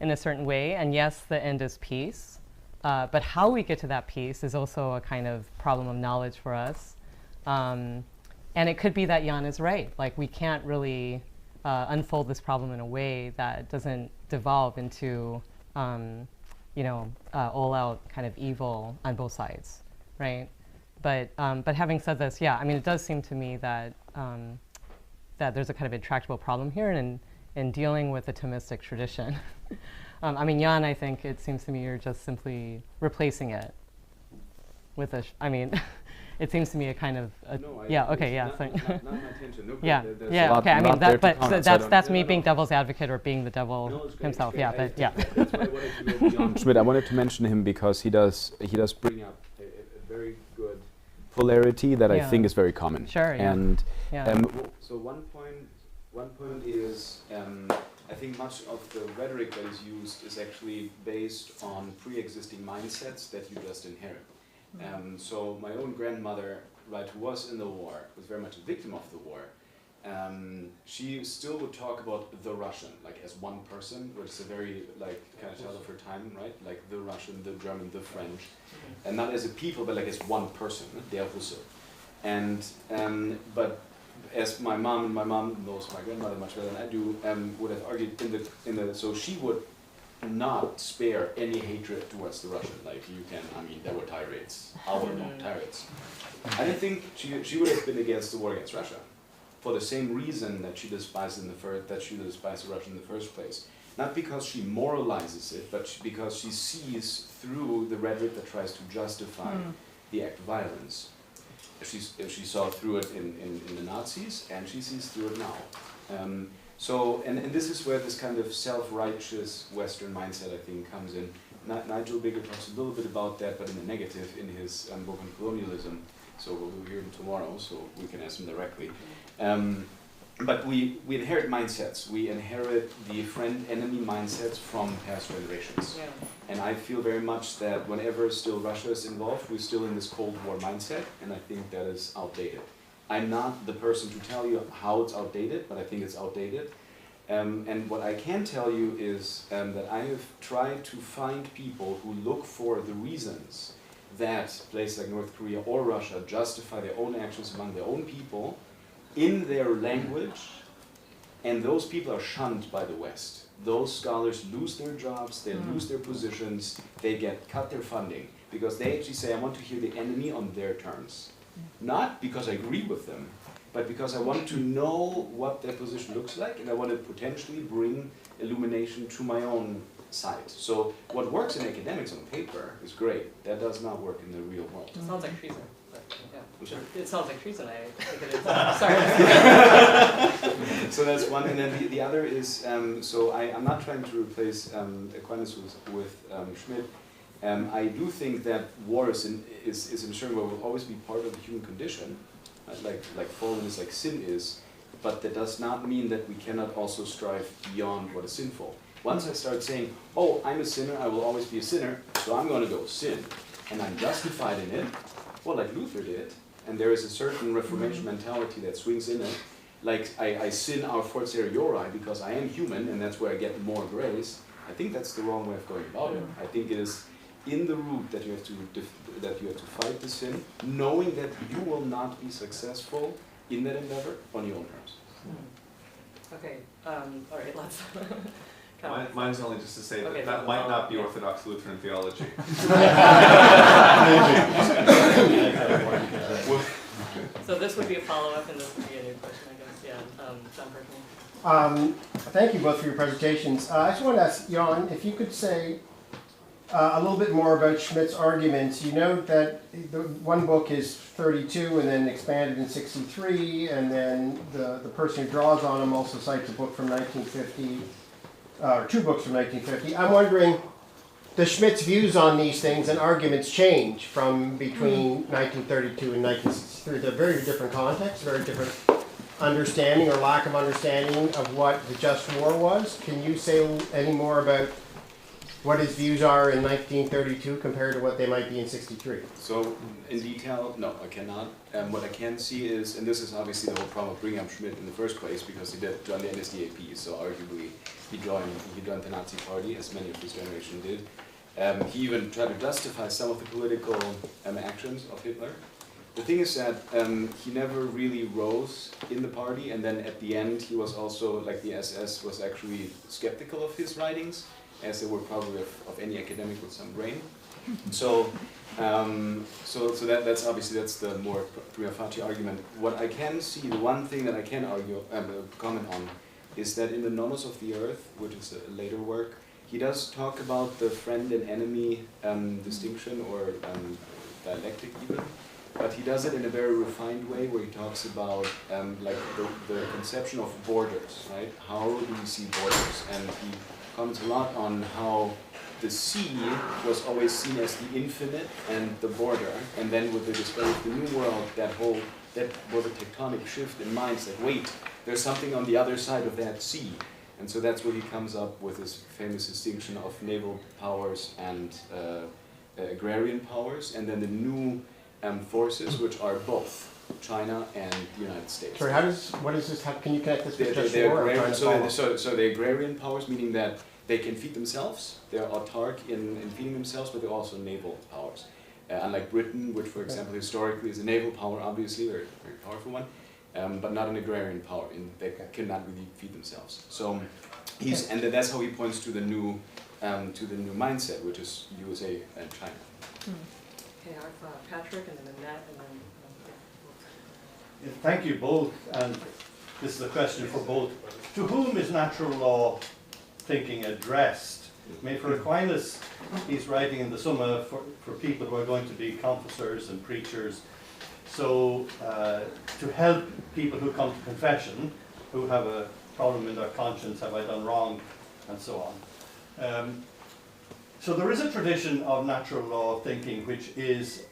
Speaker 7: in a certain way. And yes, the end is peace. But how we get to that peace is also a kind of problem of knowledge for us. And it could be that Jan is right. Like, we can't really unfold this problem in a way that doesn't devolve into, all-out kind of evil on both sides, right? But having said this, yeah, I mean, it does seem to me that that there's a kind of intractable problem here in dealing with the Thomistic tradition. I mean, Jan, I think it seems to me you're just simply replacing it with it seems to me a kind of
Speaker 16: not my intention. No,
Speaker 7: yeah, okay. I mean, that's me being devil's advocate or being the devil himself. Yeah, but yeah.
Speaker 16: That's why I wanted to mention Jan Schmidt. I wanted to mention him because he does bring up a very good polarity that I think is very common.
Speaker 7: Sure. Yeah.
Speaker 16: And
Speaker 7: yeah.
Speaker 16: So one point is I think much of the rhetoric that is used is actually based on pre-existing mindsets that you just inherit. So my own grandmother right, who was in the war, was very much a victim of the war, she still would talk about the Russian, like as one person, which is a very like kind of tell of her time, right? Like the Russian, the German, the French, and not as a people, but like as one person, der Russe. And but as my mom knows my grandmother much better than I do, would have argued so she would not spare any hatred towards the Russian. Like you can, I mean, there were tirades, tirades. I don't think she would have been against the war against Russia, for the same reason that she despised the Russian in the first place. Not because she moralizes it, but because she sees through the rhetoric that tries to justify the act of violence. She saw through it in the Nazis, and she sees through it now. And this is where this kind of self-righteous Western mindset, I think, comes in. Nigel Bigger talks a little bit about that, but in the negative, in his book on colonialism. So we'll hear him tomorrow, so we can ask him directly. But we inherit mindsets. We inherit the friend-enemy mindsets from past generations. Yeah. And I feel very much that whenever still Russia is involved, we're still in this Cold War mindset, and I think that is outdated. I'm not the person to tell you how it's outdated, but I think it's outdated. And what I can tell you is that I have tried to find people who look for the reasons that places like North Korea or Russia justify their own actions among their own people in their language, and those people are shunned by the West. Those scholars lose their jobs, they lose their positions, they cut their funding, because they actually say, I want to hear the enemy on their terms. Not because I agree with them, but because I want to know what their position looks like, and I want to potentially bring illumination to my own side. So what works in academics on paper is great. That does not work in the real world.
Speaker 7: It sounds like treason. Yeah.
Speaker 16: It
Speaker 7: sounds like treason, I think it is.
Speaker 16: Sorry. So that's one, and then the other is, so I'm not trying to replace Aquinas with Schmidt. I do think that war is ensuring what will always be part of the human condition, like fallenness, like sin is, but that does not mean that we cannot also strive beyond what is sinful. Once I start saying, oh, I'm a sinner, I will always be a sinner, so I'm going to go sin, and I'm justified in it, well, like Luther did, and there is a certain Reformation mentality that swings in it, like I sin a fortiori because I am human, and that's where I get more grace. I think that's the wrong way of going about it. I think it is in the root that you have to fight the sin, knowing that you will not be successful in that endeavor on your own terms.
Speaker 7: Okay, all right, let's.
Speaker 10: Mine's only just to say that might not be Orthodox Lutheran theology.
Speaker 7: So this would be a follow-up, and this would be a new question, I guess. Yeah, John Berkman.
Speaker 6: Thank you both for your presentations. I just wanted to ask Jan if you could say a little bit more about Schmidt's arguments. You note that the one book is 32 and then expanded in 63, and then the person who draws on him also cites a book from 1950. Or two books from 1950. I'm wondering, does Schmidt's views on these things and arguments change from between 1932 and 1963? They're very different contexts, very different understanding or lack of understanding of what the just war was. Can you say any more about what his views are in 1932 compared to what they might be in 63?
Speaker 16: So, in detail, no, I cannot. What I can see is, and this is obviously the whole problem of bringing up Schmidt in the first place, because he did join the NSDAP, so arguably he joined the Nazi Party, as many of his generation did. He even tried to justify some of the political actions of Hitler. The thing is that he never really rose in the party, and then at the end he was also, like the SS, was actually skeptical of his writings, as they were probably of any academic with some brain. So that's obviously the more prima facie argument. What I can see, the one thing that I can comment on, is that in the Nomos of the Earth, which is a later work, he does talk about the friend and enemy distinction, or dialectic even, but he does it in a very refined way, where he talks about like the conception of borders, right? How do we see borders? And he comments a lot on how the sea was always seen as the infinite and the border, and then with the discovery of the New World, that was a tectonic shift in minds that, wait, there's something on the other side of that sea. And so that's where he comes up with his famous distinction of naval powers and agrarian powers, and then the new forces, which are both China and the United States.
Speaker 6: Sorry, what is this, can you connect this with just
Speaker 16: They're
Speaker 6: war? I'm trying to follow.
Speaker 16: so the agrarian powers, meaning that they can feed themselves, they're autark in feeding themselves, but they're also naval powers. Unlike Britain, which, for example, historically is a naval power, obviously, very, very powerful one, but not an agrarian power, they cannot really feed themselves. So and that's how he points to the new mindset, which is USA and China.
Speaker 7: Okay, I've Patrick, and then Matt, and then.
Speaker 4: Thank you both, and this is a question for both. To whom is natural law thinking addressed? I mean, for Aquinas, he's writing in the Summa for people who are going to be confessors and preachers. So to help people who come to confession, who have a problem in their conscience, have I done wrong, and so on. So there is a tradition of natural law thinking which is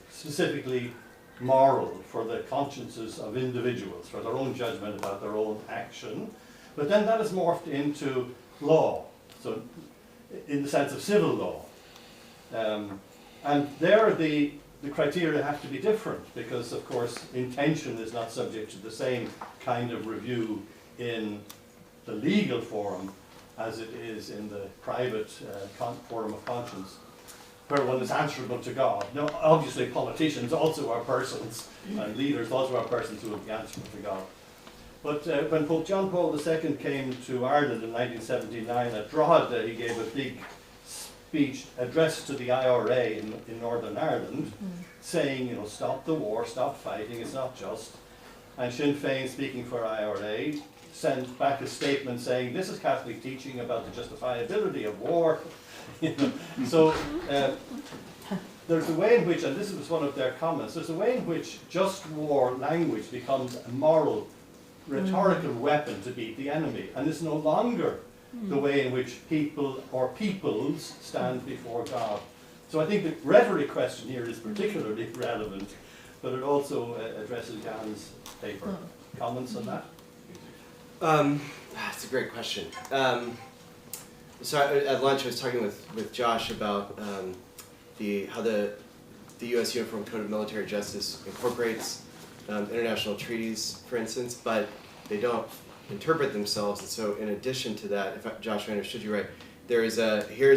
Speaker 4: specifically moral for the consciences of individuals, for their own judgment about their own action. But then that is morphed into law, so in the sense of civil law. And there the criteria have to be different, because of course intention is not subject to the same kind of review in the legal forum as it is in the private forum of conscience, where one is answerable to God. Now, obviously politicians also are persons, and leaders also are persons who will be answerable to God. But when Pope John Paul II came to Ireland in 1979 at Drogheda, he gave a big speech addressed to the IRA in Northern Ireland, saying, you know, stop the war, stop fighting, it's not just. And Sinn Féin, speaking for IRA, sent back a statement saying, this is Catholic teaching about the justifiability of war. You know, so there's a way in which, and this was one of their comments, there's a way in which just war language becomes a moral, rhetorical weapon to beat the enemy, and it's no longer the way in which people or peoples stand before God. So I think the rhetoric question here is particularly relevant, but it also addresses Jan's paper. Comments on that?
Speaker 17: That's a great question. So at lunch I was talking with Josh about how the U.S. Uniform Code of Military Justice incorporates international treaties, for instance, but they don't interpret themselves. And so in addition to that, if Josh, I understood you right, here's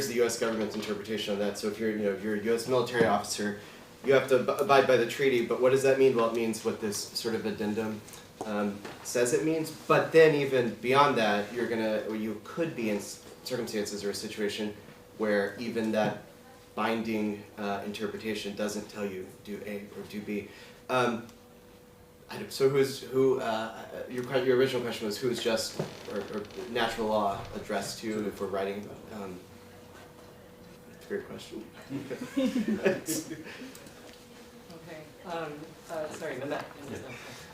Speaker 17: the U.S. government's interpretation of that. So if you're a U.S. military officer, you have to abide by the treaty, but what does that mean? Well, it means what this sort of addendum says it means. But then even beyond that, you could be in circumstances or a situation where even that binding interpretation doesn't tell you do A or do B. So your original question was who's just or natural law addressed to if we're writing? That's a great question.
Speaker 7: Okay. Sorry, Matt.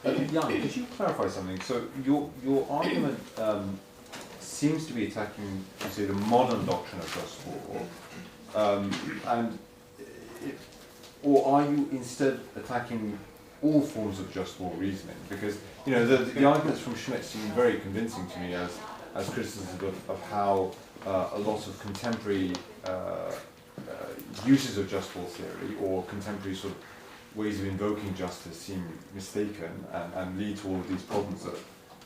Speaker 18: Jan, could you clarify something? So your argument seems to be attacking, you say, the modern doctrine of just war, or are you instead attacking all forms of just war reasoning? Because the arguments from Schmitt seem very convincing to me as criticisms of how a lot of contemporary uses of just war theory or contemporary sort of ways of invoking justice seem mistaken and lead to all of these problems that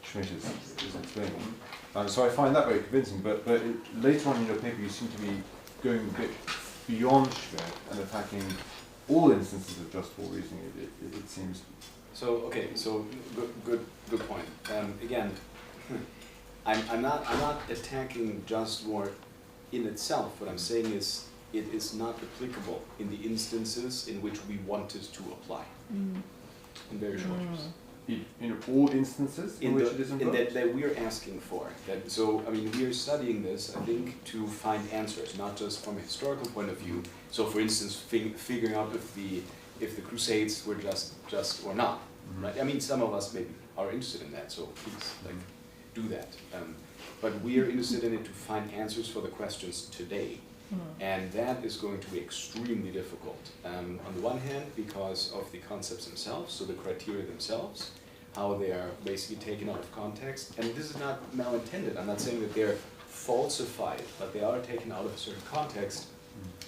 Speaker 18: Schmitt is explaining. So I find that very convincing, but later on in your paper you seem to be going a bit beyond Schmitt and attacking all instances of just war reasoning, it seems.
Speaker 16: So good point. Again, I'm not attacking just war in itself. What I'm saying is it is not applicable in the instances in which we wanted to apply. In very short terms.
Speaker 18: In all instances in which it is invoked?
Speaker 16: That we're asking for. We are studying this, I think, to find answers, not just from a historical point of view. So, for instance, figuring out if the Crusades were just or not. Right? I mean, some of us maybe are interested in that, so please do that. But we are interested in it to find answers for the questions today. And that is going to be extremely difficult. On the one hand, because of the concepts themselves, so the criteria themselves, how they are basically taken out of context. And this is not malintended. I'm not saying that they're falsified, but they are taken out of a certain context,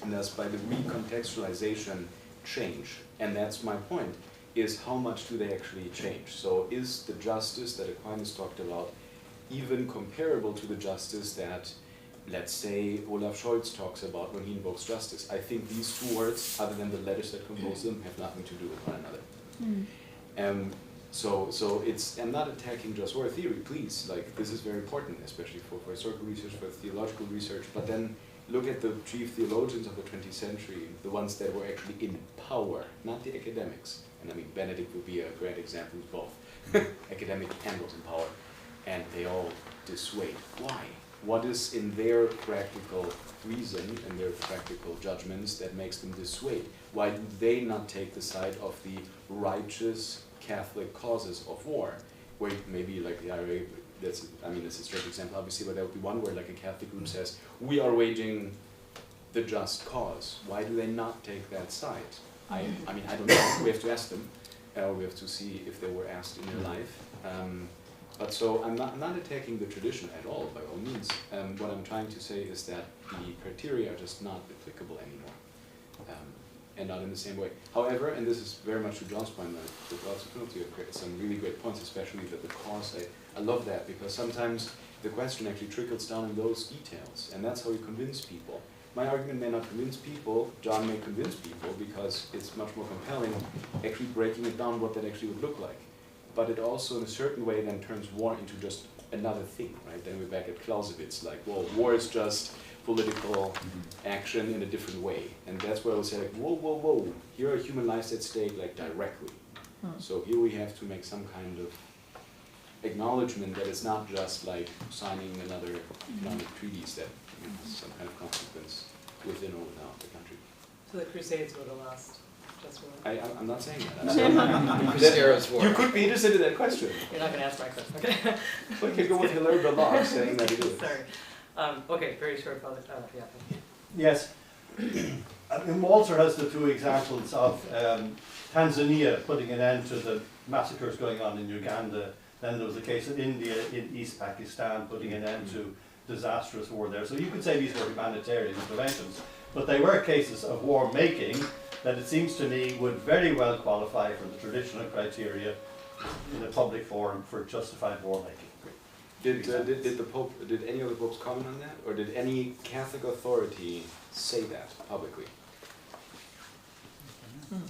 Speaker 16: and thus by the recontextualization change. And that's my point, is how much do they actually change? So is the justice that Aquinas talked about even comparable to the justice that, let's say, Olaf Scholz talks about when he invokes justice? I think these two words, other than the letters that compose them, have nothing to do with one another. So it's, I'm not attacking just war theory, please, like this is very important, especially for historical research, for theological research, but then look at the chief theologians of the 20th century, the ones that were actually in power, not the academics. And I mean, Benedict would be a great example of both, academic and was in power, and they all dissuade. Why? What is in their practical reason and their practical judgments that makes them dissuade? Why do they not take the side of the righteous Catholic causes of war? Where maybe like the IRA, that's, I mean, it's a strange example obviously, but that would be one where like a Catholic group says, we are waging the just cause. Why do they not take that side? I mean, I don't know, we have to ask them, we have to see if they were asked in their life. But so I'm not attacking the tradition at all, by all means. What I'm trying to say is that the criteria are just not applicable anymore, and not in the same way. However, and this is very much to John's point, with lots of penalty, some really great points, especially that the cause, I love that, because sometimes the question actually trickles down in those details, and that's how you convince people. My argument may not convince people, John may convince people, because it's much more compelling, actually breaking it down what that actually would look like. But it also, in a certain way, then turns war into just another thing, right? Then we're back at Clausewitz, like, well, war is just political action in a different way. And that's where I would say, like, whoa, whoa, whoa, here are human lives at stake, like, directly. So here we have to make some kind of acknowledgement that it's not just like signing another economic treaties that has some kind of consequence within or without the country.
Speaker 7: So the Crusades were the last just war?
Speaker 16: I'm not saying that. I'm saying you could be interested in that question.
Speaker 7: You're not going to answer my question, okay?
Speaker 16: We could go with Hilaire Belloc saying that it is.
Speaker 7: Sorry. Okay, very short follow-up. Yeah.
Speaker 4: Yes. I mean, Walter has the two examples of Tanzania putting an end to the massacres going on in Uganda. Then there was a case of India in East Pakistan putting an end to disastrous war there. So you could say these were humanitarian interventions, but they were cases of war making that it seems to me would very well qualify for the traditional criteria in a public forum for justified war making.
Speaker 16: Did the Pope, did any of the popes comment on that, or did any Catholic authority say that publicly?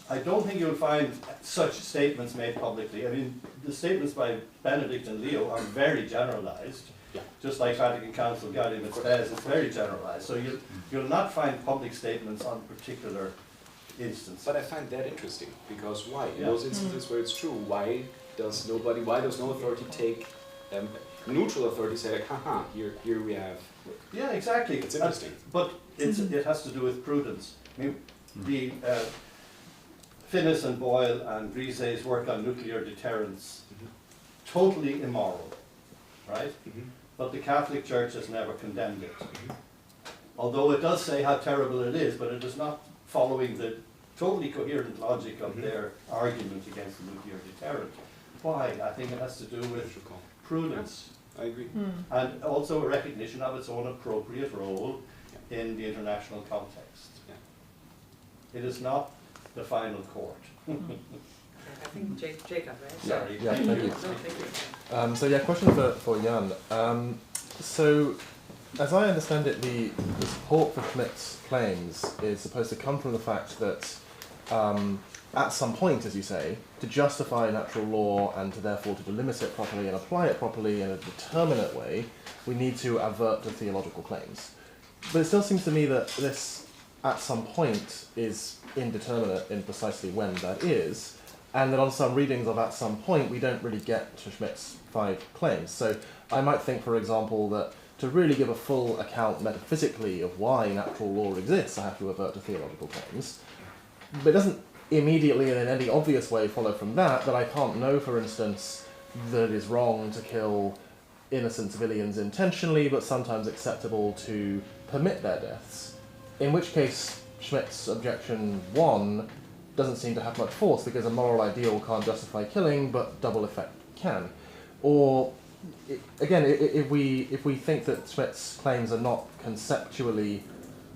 Speaker 4: I don't think you'll find such statements made publicly. I mean, the statements by Benedict and Leo are very generalized.
Speaker 16: Yeah.
Speaker 4: Just like Vatican Council Gaudium et Spes, it's very generalized. So you'll not find public statements on particular instances.
Speaker 16: But I find that interesting, because why? In those instances where it's true, why does no authority take, neutral authority say like, haha, here we have.
Speaker 4: Yeah, exactly.
Speaker 16: It's interesting.
Speaker 4: But it has to do with prudence. I mean, the Finnis and Boyle and Griset's work on nuclear deterrence, totally immoral, right? But the Catholic Church has never condemned it. Although it does say how terrible it is, but it is not following the totally coherent logic of their argument against the nuclear deterrent. Why? I think it has to do with prudence.
Speaker 16: I agree.
Speaker 4: And also a recognition of its own appropriate role in the international context. It is not the final court.
Speaker 7: I think Jacob, right?
Speaker 19: Sorry.
Speaker 7: Yeah,
Speaker 19: thank you.
Speaker 7: No, thank you.
Speaker 19: So yeah, question for Jan. So as I understand it, the support for Schmidt's claims is supposed to come from the fact that at some point, as you say, to justify natural law and to therefore to delimit it properly and apply it properly in a determinate way, we need to avert the theological claims. But it still seems to me that this, at some point, is indeterminate in precisely when that is, and that on some readings of at some point, we don't really get to Schmidt's 5 claims. So I might think, for example, that to really give a full account metaphysically of why natural law exists, I have to avert to theological claims. But it doesn't immediately and in any obvious way follow from that I can't know, for instance, that it is wrong to kill innocent civilians intentionally, but sometimes acceptable to permit their deaths. In which case, Schmidt's objection 1 doesn't seem to have much force, because a moral ideal can't justify killing, but double effect can. Or, again, if we think that Schmidt's claims are not conceptually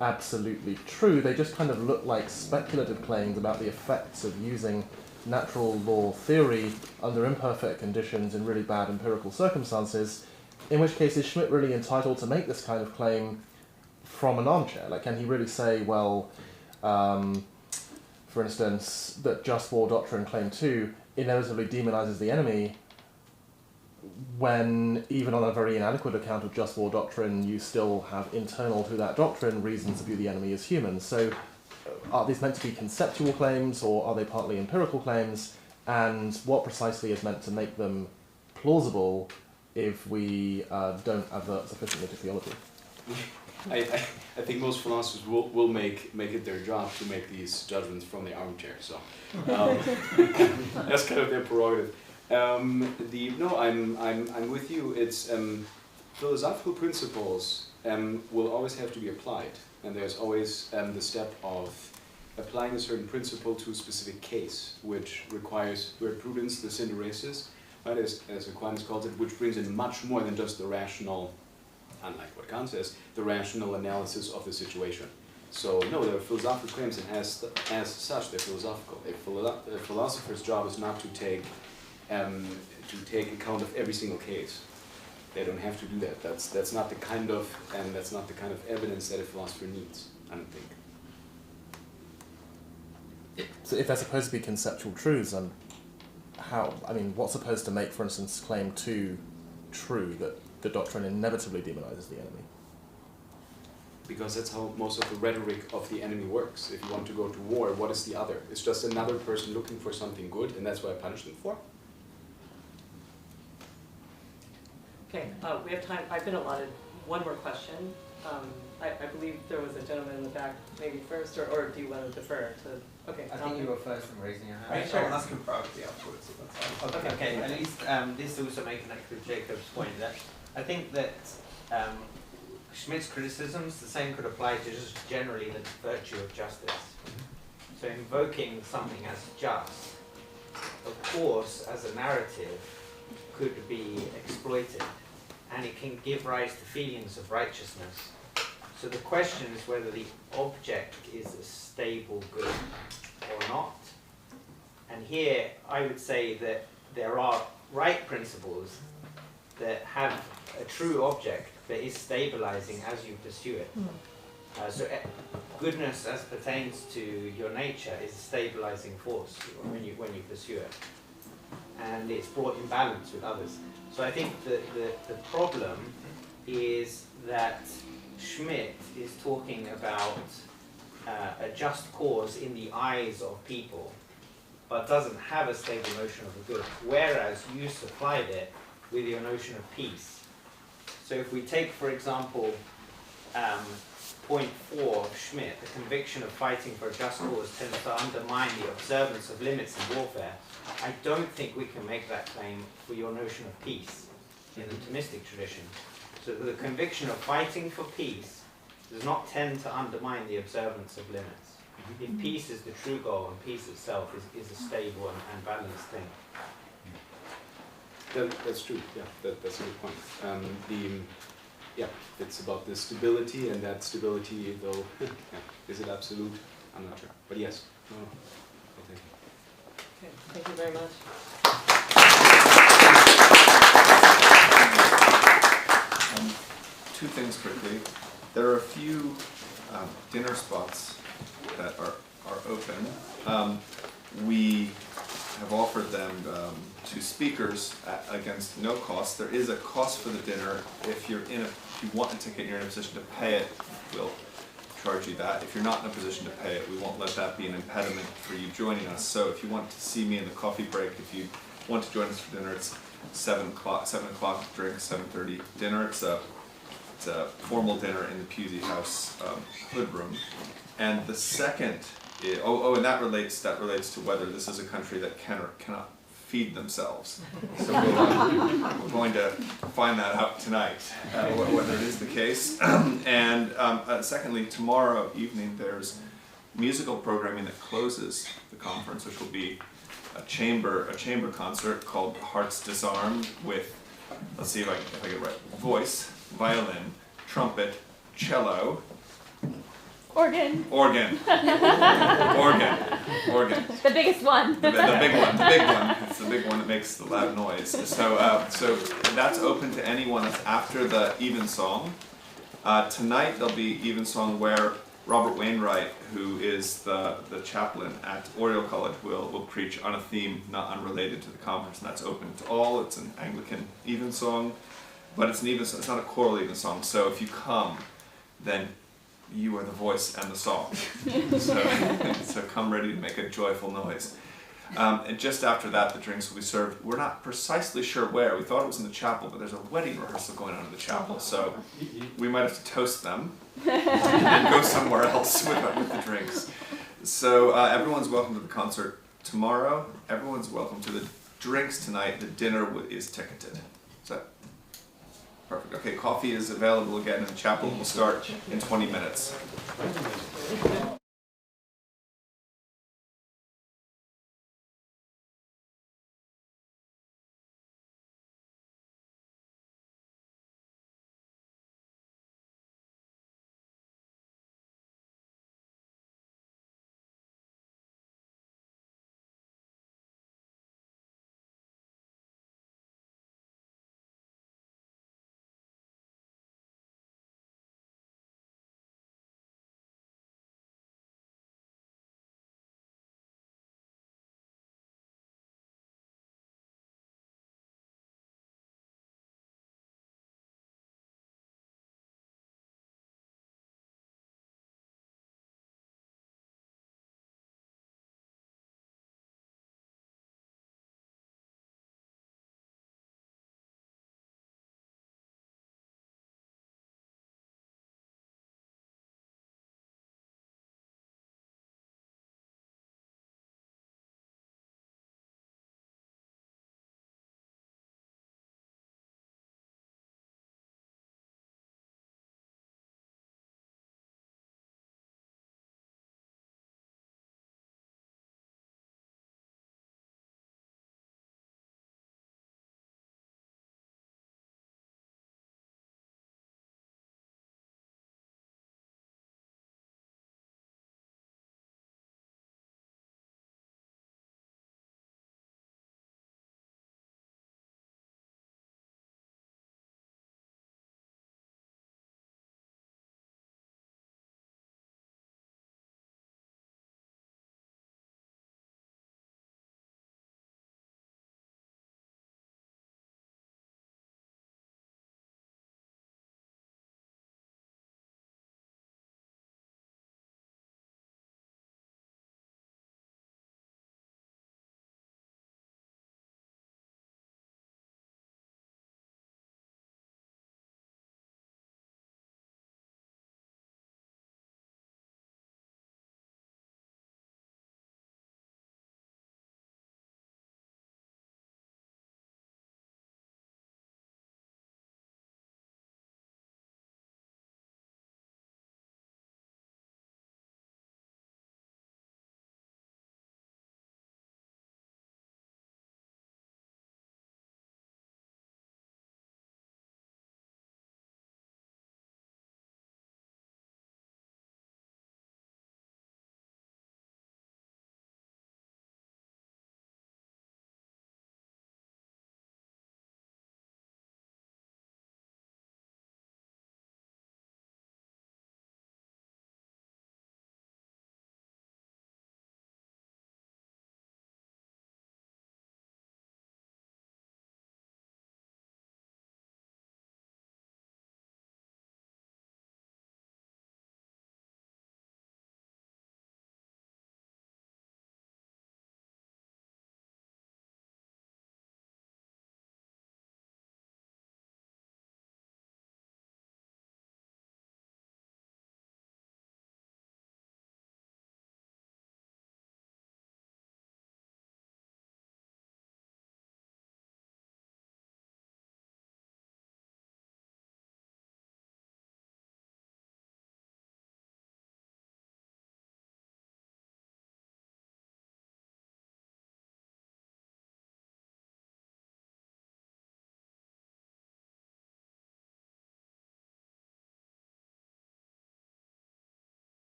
Speaker 19: absolutely true. They just kind of look like speculative claims about the effects of using natural law theory under imperfect conditions in really bad empirical circumstances, in which case is Schmitt really entitled to make this kind of claim from an armchair? Like, can he really say, well, for instance, that just war doctrine claim 2 inevitably demonizes the enemy, when even on a very inadequate account of just war doctrine, you still have internal to that doctrine reasons to view the enemy as human? So are these meant to be conceptual claims, or are they partly empirical claims? And what precisely is meant to make them plausible if we don't advert sufficiently to theology?
Speaker 20: I think most philosophers will make it their job to make these judgments from the armchair. So that's kind of their prerogative. I'm with you. It's philosophical principles will always have to be applied, and there's always the step of applying a certain principle to a specific case, which requires prudence, the synderesis, right, as Aquinas calls it, which brings in much more than just the rational, unlike what Kant says, the rational analysis of the situation. So no, there are philosophical claims, and as such, they're philosophical. A philosopher's job is not to take account of every single case. They don't have to do that. That's not the kind of evidence that a philosopher needs, I don't think.
Speaker 19: So if they're supposed to be conceptual truths, then what's supposed to make, for instance, claim 2 true, that the doctrine inevitably demonizes the enemy?
Speaker 20: Because that's how most of the rhetoric of the enemy works. If you want to go to war, what is the other? It's just another person looking for something good, and that's what I punish them for.
Speaker 7: Okay, we have time. I've been allotted one more question. I believe there was a gentleman in the back, maybe first, or do you want to defer to? Okay,
Speaker 13: I think you were first from raising your hand.
Speaker 7: Right,
Speaker 13: I'll
Speaker 7: sure.
Speaker 13: ask him privately afterwards. So that's fine. Okay. At least this also may connect with Jacob's point that I think that Schmitt's criticisms, the same could apply to just generally the virtue of justice. So invoking something as just, of course, as a narrative, could be exploited, and it can give rise to feelings of righteousness. So the question is whether the object is a stable good or not. And here I would say that there are right principles that have a true object that is stabilizing as you pursue it. Goodness as pertains to your nature is a stabilizing force when you pursue it. And it's brought in balance with others. So I think the problem is that Schmitt is talking about a just cause in the eyes of people, but doesn't have a stable notion of the good, whereas you supplied it with your notion of peace. So if we take, for example, point 4 of Schmitt, the conviction of fighting for a just cause tends to undermine the observance of limits in warfare, I don't think we can make that claim for your notion of peace in the Thomistic tradition. So the conviction of fighting for peace does not tend to undermine the observance of limits. If peace is the true goal, and peace itself is a stable and balanced thing.
Speaker 20: That's true, yeah, that's a good point. It's about the stability, and that stability, though, is it absolute? I'm not sure, but yes. No, I think.
Speaker 7: Okay, thank you very much.
Speaker 2: Two things quickly. There are a few dinner spots that are open. We have offered them to speakers against no cost. There is a cost for the dinner. If you want a ticket and you're in a position to pay it, we'll charge you that. If you're not in a position to pay it, we won't let that be an impediment for you joining us. So if you want to see me in the coffee break, if you want to join us for dinner, it's 7 o'clock drink, 7:30 dinner. It's a formal dinner in the Pusey House hood room. And the second is, and that relates to whether this is a country that can or cannot feed themselves. So we're going to find that out tonight, whether it is the case. And secondly, tomorrow evening there's musical programming that closes the conference, which will be a chamber concert called Hearts Disarmed with, let's see if I get it right, voice, violin, trumpet, cello,
Speaker 21: Organ.
Speaker 10: Organ. Organ.
Speaker 21: The biggest one.
Speaker 10: The big one. It's the big one that makes the loud noise. So that's open to anyone that's after the evensong. Tonight there'll be evensong where Robert Wainwright, who is the chaplain at Oriel College, will preach on a theme not unrelated to the conference, and that's open to all. It's an Anglican evensong, but it's an evensong. It's not a choral evensong. So if you come, then you are the voice and the song. So come ready to make a joyful noise. And just after that, the drinks will be served. We're not precisely sure where. We thought it was in the chapel, but there's a wedding rehearsal going on in the chapel, so we might have to toast them and go somewhere else with the drinks. So everyone's welcome to the concert tomorrow. Everyone's welcome to the drinks tonight. The dinner is ticketed. Is that perfect? Okay, coffee is available again in the chapel. We'll start in 20 minutes.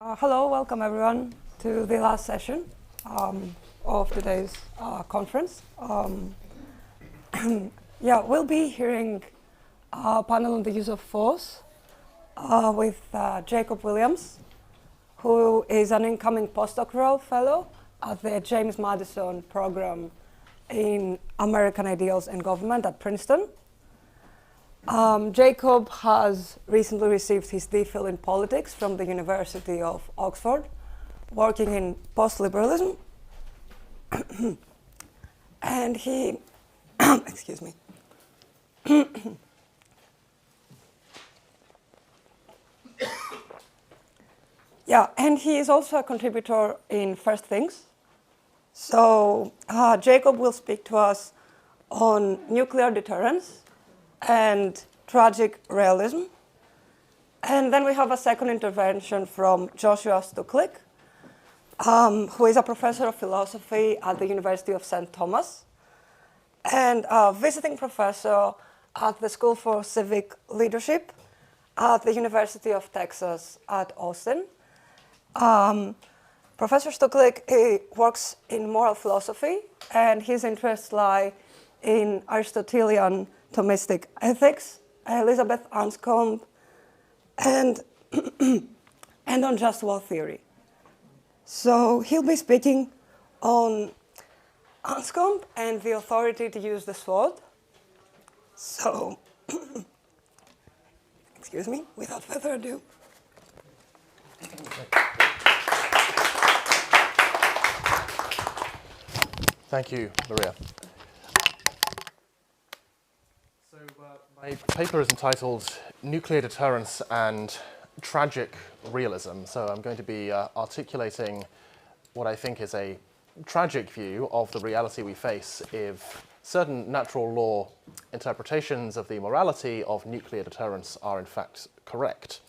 Speaker 15: Hello, welcome everyone to the last session of today's conference. Yeah, we'll be hearing a panel on the use of force with Jacob Williams, who is an incoming postdoctoral fellow at the James Madison program in American Ideals and Government at Princeton. Jacob has recently received his DPhil in politics from the University of Oxford, working in post-liberalism. And he, excuse me. Yeah, and he is also a contributor in First Things. So Jacob will speak to us on nuclear deterrence and tragic realism. And then we have a second intervention from Joshua Stucklick, who is a professor of philosophy at the University of St. Thomas and a visiting professor at the School for Civic Leadership at the University of Texas at Austin. Professor Stucklick works in moral philosophy, and his interests lie in Aristotelian Thomistic ethics, Elizabeth Anscombe, and on just war theory. So he'll be speaking on Anscombe and the authority to use the sword. So, excuse me, without further ado.
Speaker 19: Thank you, Maria. My paper is entitled Nuclear Deterrence and Tragic Realism. So I'm going to be articulating what I think is a tragic view of the reality we face if certain natural law interpretations of the morality of nuclear deterrence are in fact correct.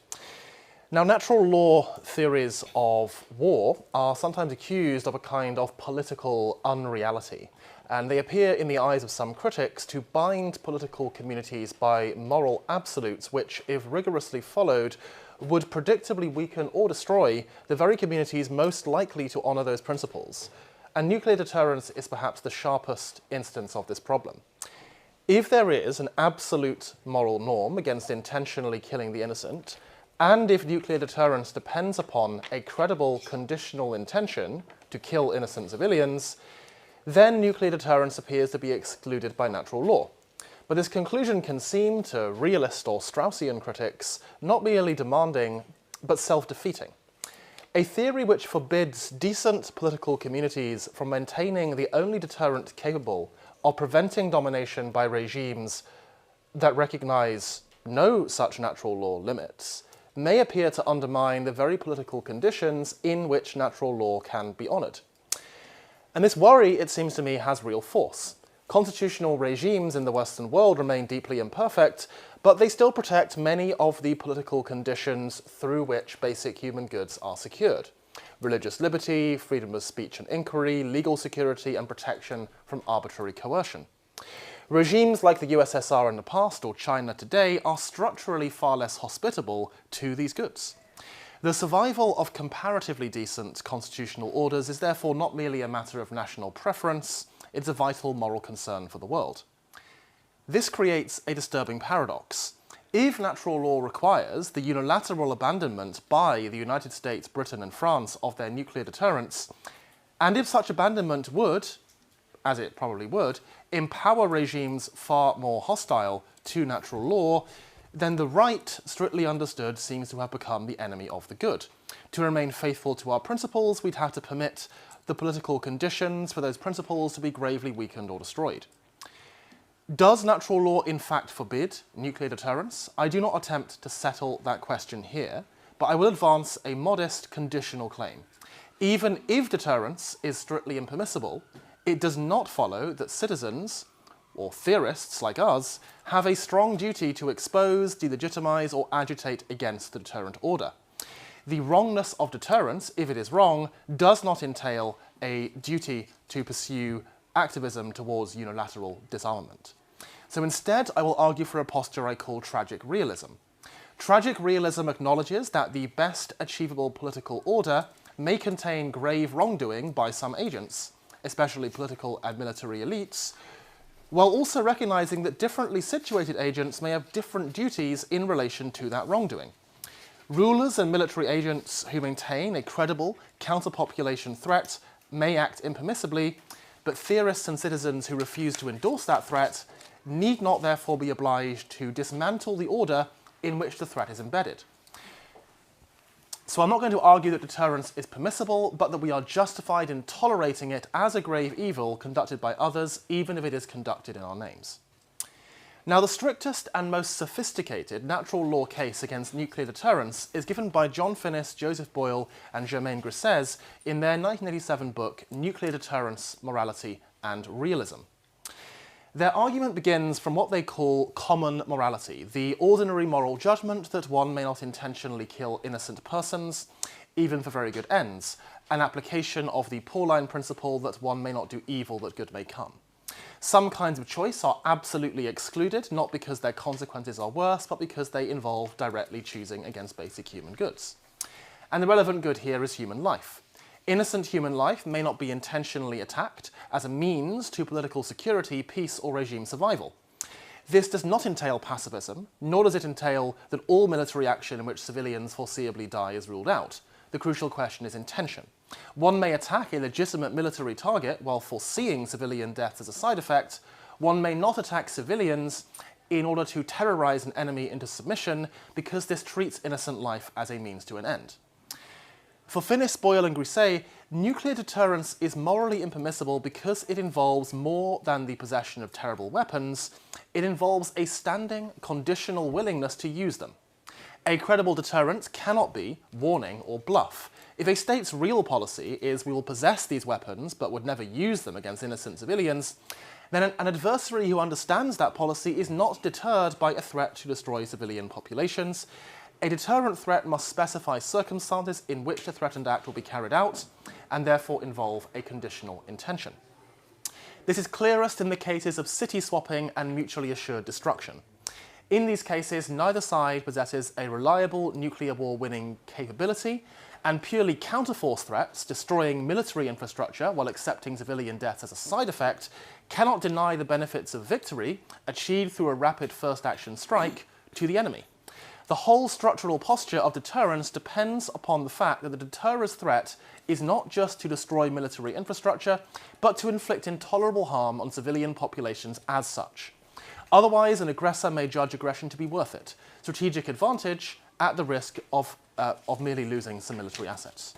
Speaker 19: Now, natural law theories of war are sometimes accused of a kind of political unreality, and they appear in the eyes of some critics to bind political communities by moral absolutes which, if rigorously followed, would predictably weaken or destroy the very communities most likely to honour those principles. And nuclear deterrence is perhaps the sharpest instance of this problem. If there is an absolute moral norm against intentionally killing the innocent, and if nuclear deterrence depends upon a credible conditional intention to kill innocent civilians, then nuclear deterrence appears to be excluded by natural law. But this conclusion can seem to realist or Straussian critics not merely demanding, but self-defeating. A theory which forbids decent political communities from maintaining the only deterrent capable of preventing domination by regimes that recognize no such natural law limits may appear to undermine the very political conditions in which natural law can be honoured. And this worry, it seems to me, has real force. Constitutional regimes in the Western world remain deeply imperfect, but they still protect many of the political conditions through which basic human goods are secured. Religious liberty, freedom of speech and inquiry, legal security, and protection from arbitrary coercion. Regimes like the USSR in the past or China today are structurally far less hospitable to these goods. The survival of comparatively decent constitutional orders is therefore not merely a matter of national preference, it's a vital moral concern for the world. This creates a disturbing paradox. If natural law requires the unilateral abandonment by the United States, Britain and France of their nuclear deterrence, and if such abandonment would, as it probably would, empower regimes far more hostile to natural law, then the right, strictly understood, seems to have become the enemy of the good. To remain faithful to our principles, we'd have to permit the political conditions for those principles to be gravely weakened or destroyed. Does natural law in fact forbid nuclear deterrence? I do not attempt to settle that question here, but I will advance a modest conditional claim. Even if deterrence is strictly impermissible, it does not follow that citizens, or theorists like us, have a strong duty to expose, delegitimize, or agitate against the deterrent order. The wrongness of deterrence, if it is wrong, does not entail a duty to pursue activism towards unilateral disarmament. So instead, I will argue for a posture I call tragic realism. Tragic realism acknowledges that the best achievable political order may contain grave wrongdoing by some agents, especially political and military elites, while also recognizing that differently situated agents may have different duties in relation to that wrongdoing. Rulers and military agents who maintain a credible counterpopulation threat may act impermissibly, but theorists and citizens who refuse to endorse that threat need not therefore be obliged to dismantle the order in which the threat is embedded. So I'm not going to argue that deterrence is permissible, but that we are justified in tolerating it as a grave evil conducted by others, even if it is conducted in our names. Now, the strictest and most sophisticated natural law case against nuclear deterrence is given by John Finnis, Joseph Boyle, and Germaine Grisez in their 1987 book, Nuclear Deterrence, Morality and Realism. Their argument begins from what they call common morality, the ordinary moral judgment that one may not intentionally kill innocent persons, even for very good ends, an application of the Pauline principle that one may not do evil that good may come. Some kinds of choice are absolutely excluded, not because their consequences are worse, but because they involve directly choosing against basic human goods. And the relevant good here is human life. Innocent human life may not be intentionally attacked as a means to political security, peace, or regime survival. This does not entail pacifism, nor does it entail that all military action in which civilians foreseeably die is ruled out. The crucial question is intention. One may attack a legitimate military target while foreseeing civilian deaths as a side effect. One may not attack civilians in order to terrorize an enemy into submission because this treats innocent life as a means to an end. For Finnis, Boyle and Grisez, nuclear deterrence is morally impermissible because it involves more than the possession of terrible weapons. It involves a standing, conditional willingness to use them. A credible deterrent cannot be warning or bluff. If a state's real policy is we will possess these weapons but would never use them against innocent civilians, then an adversary who understands that policy is not deterred by a threat to destroy civilian populations. A deterrent threat must specify circumstances in which the threatened act will be carried out and therefore involve a conditional intention. This is clearest in the cases of city swapping and mutually assured destruction. In these cases, neither side possesses a reliable nuclear war winning capability, and purely counterforce threats, destroying military infrastructure while accepting civilian deaths as a side effect, cannot deny the benefits of victory achieved through a rapid first action strike to the enemy. The whole structural posture of deterrence depends upon the fact that the deterrer's threat is not just to destroy military infrastructure, but to inflict intolerable harm on civilian populations as such. Otherwise, an aggressor may judge aggression to be worth it, strategic advantage at the risk of merely losing some military assets.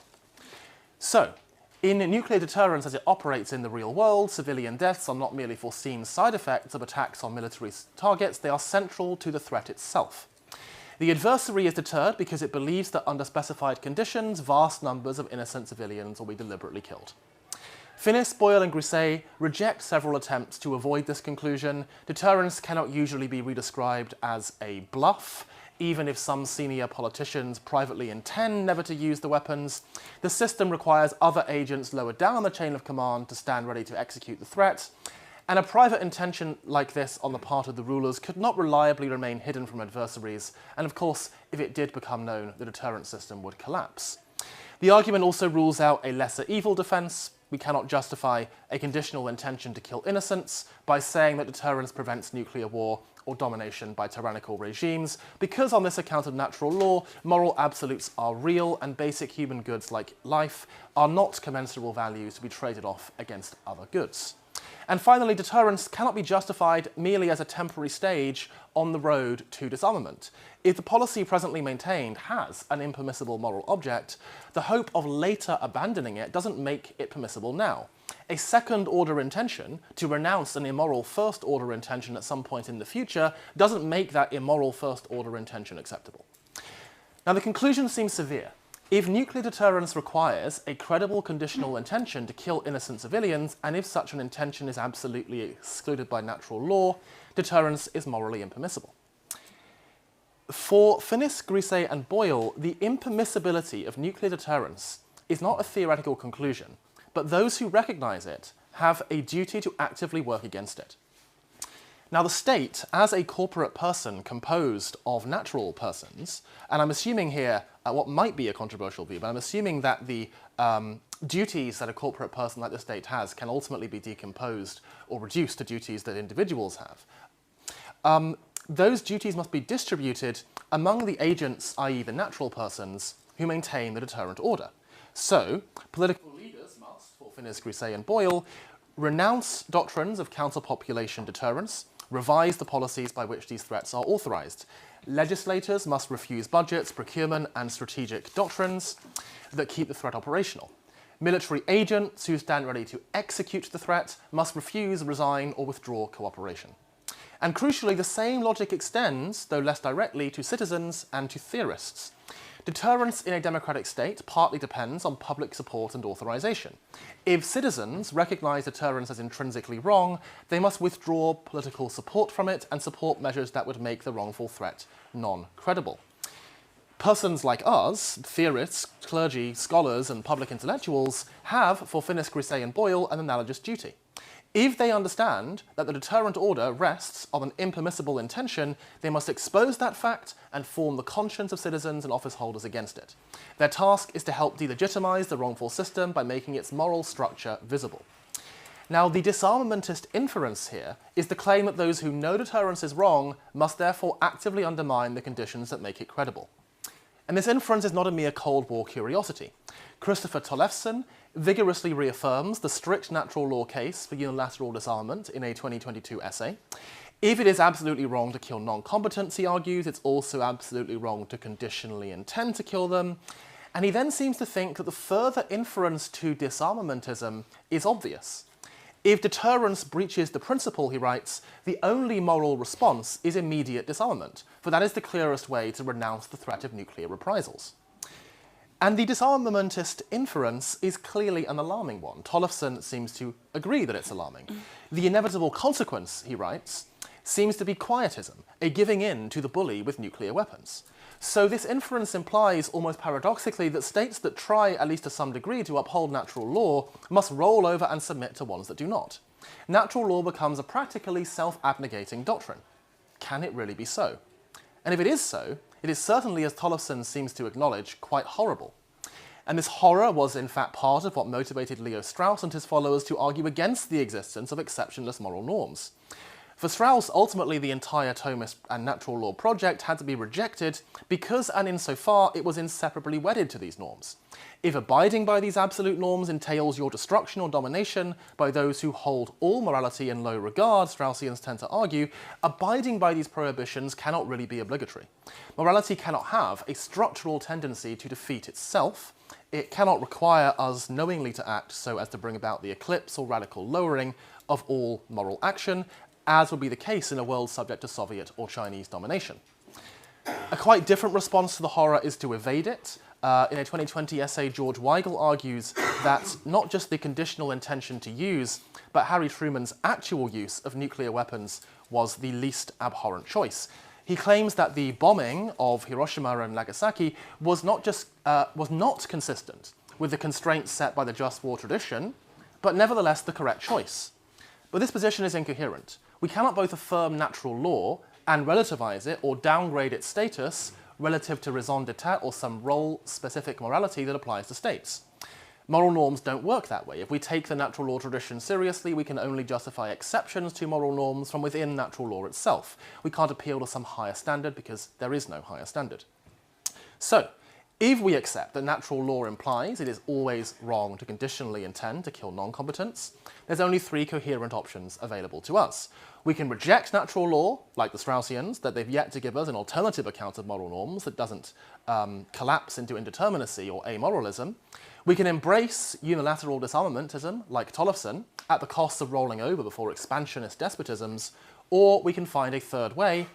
Speaker 19: So, in nuclear deterrence as it operates in the real world, civilian deaths are not merely foreseen side effects of attacks on military targets, they are central to the threat itself. The adversary is deterred because it believes that under specified conditions, vast numbers of innocent civilians will be deliberately killed. Finnis, Boyle and Grisez reject several attempts to avoid this conclusion. Deterrence cannot usually be redescribed as a bluff, even if some senior politicians privately intend never to use the weapons. The system requires other agents lower down the chain of command to stand ready to execute the threat. And a private intention like this on the part of the rulers could not reliably remain hidden from adversaries, and of course, if it did become known, the deterrent system would collapse. The argument also rules out a lesser evil defence. We cannot justify a conditional intention to kill innocents by saying that deterrence prevents nuclear war or domination by tyrannical regimes, because on this account of natural law, moral absolutes are real and basic human goods like life are not commensurable values to be traded off against other goods. And finally, deterrence cannot be justified merely as a temporary stage on the road to disarmament. If the policy presently maintained has an impermissible moral object, the hope of later abandoning it doesn't make it permissible now. A second-order intention to renounce an immoral first-order intention at some point in the future doesn't make that immoral first-order intention acceptable. Now, the conclusion seems severe. If nuclear deterrence requires a credible conditional intention to kill innocent civilians, and if such an intention is absolutely excluded by natural law, deterrence is morally impermissible. For Finnis, Grisez and Boyle, the impermissibility of nuclear deterrence is not a theoretical conclusion, but those who recognise it have a duty to actively work against it. Now, the state, as a corporate person composed of natural persons, and I'm assuming here what might be a controversial view, but I'm assuming that the duties that a corporate person like the state has can ultimately be decomposed or reduced to duties that individuals have. Those duties must be distributed among the agents, i.e. the natural persons, who maintain the deterrent order. So, political leaders must, for Finis, Grisey and Boyle, renounce doctrines of counterpopulation deterrence, revise the policies by which these threats are authorised. Legislators must refuse budgets, procurement and strategic doctrines that keep the threat operational. Military agents who stand ready to execute the threat must refuse, resign or withdraw cooperation. And crucially, the same logic extends, though less directly, to citizens and to theorists. Deterrence in a democratic state partly depends on public support and authorization. If citizens recognize deterrence as intrinsically wrong, they must withdraw political support from it and support measures that would make the wrongful threat non-credible. Persons like us, theorists, clergy, scholars, and public intellectuals, have, for Finis, Grisey and Boyle, an analogous duty. If they understand that the deterrent order rests on an impermissible intention, they must expose that fact and form the conscience of citizens and office holders against it. Their task is to help delegitimize the wrongful system by making its moral structure visible. Now, the disarmamentist inference here is the claim that those who know deterrence is wrong must therefore actively undermine the conditions that make it credible. And this inference is not a mere Cold War curiosity. Christopher Tollefson vigorously reaffirms the strict natural law case for unilateral disarmament in a 2022 essay. If it is absolutely wrong to kill non-combatants, he argues, it's also absolutely wrong to conditionally intend to kill them. And he then seems to think that the further inference to disarmamentism is obvious. If deterrence breaches the principle, he writes, the only moral response is immediate disarmament, for that is the clearest way to renounce the threat of nuclear reprisals. And the disarmamentist inference is clearly an alarming one. Tollefson seems to agree that it's alarming. The inevitable consequence, he writes, seems to be quietism, a giving in to the bully with nuclear weapons. So this inference implies, almost paradoxically, that states that try, at least to some degree, to uphold natural law must roll over and submit to ones that do not. Natural law becomes a practically self-abnegating doctrine. Can it really be so? And if it is so, it is certainly, as Tollefson seems to acknowledge, quite horrible. And this horror was in fact part of what motivated Leo Strauss and his followers to argue against the existence of exceptionless moral norms. For Strauss, ultimately the entire Thomist and natural law project had to be rejected because and insofar it was inseparably wedded to these norms. If abiding by these absolute norms entails your destruction or domination by those who hold all morality in low regard, Straussians tend to argue, abiding by these prohibitions cannot really be obligatory. Morality cannot have a structural tendency to defeat itself. It cannot require us knowingly to act so as to bring about the eclipse or radical lowering of all moral action, as would be the case in a world subject to Soviet or Chinese domination. A quite different response to the horror is to evade it. In a 2020 essay, George Weigel argues that not just the conditional intention to use, but Harry Truman's actual use of nuclear weapons was the least abhorrent choice. He claims that the bombing of Hiroshima and Nagasaki was not consistent with the constraints set by the just war tradition, but nevertheless the correct choice. But this position is incoherent. We cannot both affirm natural law and relativize it or downgrade its status relative to raison d'etre or some role-specific morality that applies to states. Moral norms don't work that way. If we take the natural law tradition seriously, we can only justify exceptions to moral norms from within natural law itself. We can't appeal to some higher standard because there is no higher standard. So, if we accept that natural law implies it is always wrong to conditionally intend to kill non-combatants, there's only three coherent options available to us. We can reject natural law, like the Straussians, that they've yet to give us an alternative account of moral norms that doesn't collapse into indeterminacy or amoralism. We can embrace unilateral disarmamentism, like Tollefson, at the cost of rolling over before expansionist despotisms, or we can find a third way.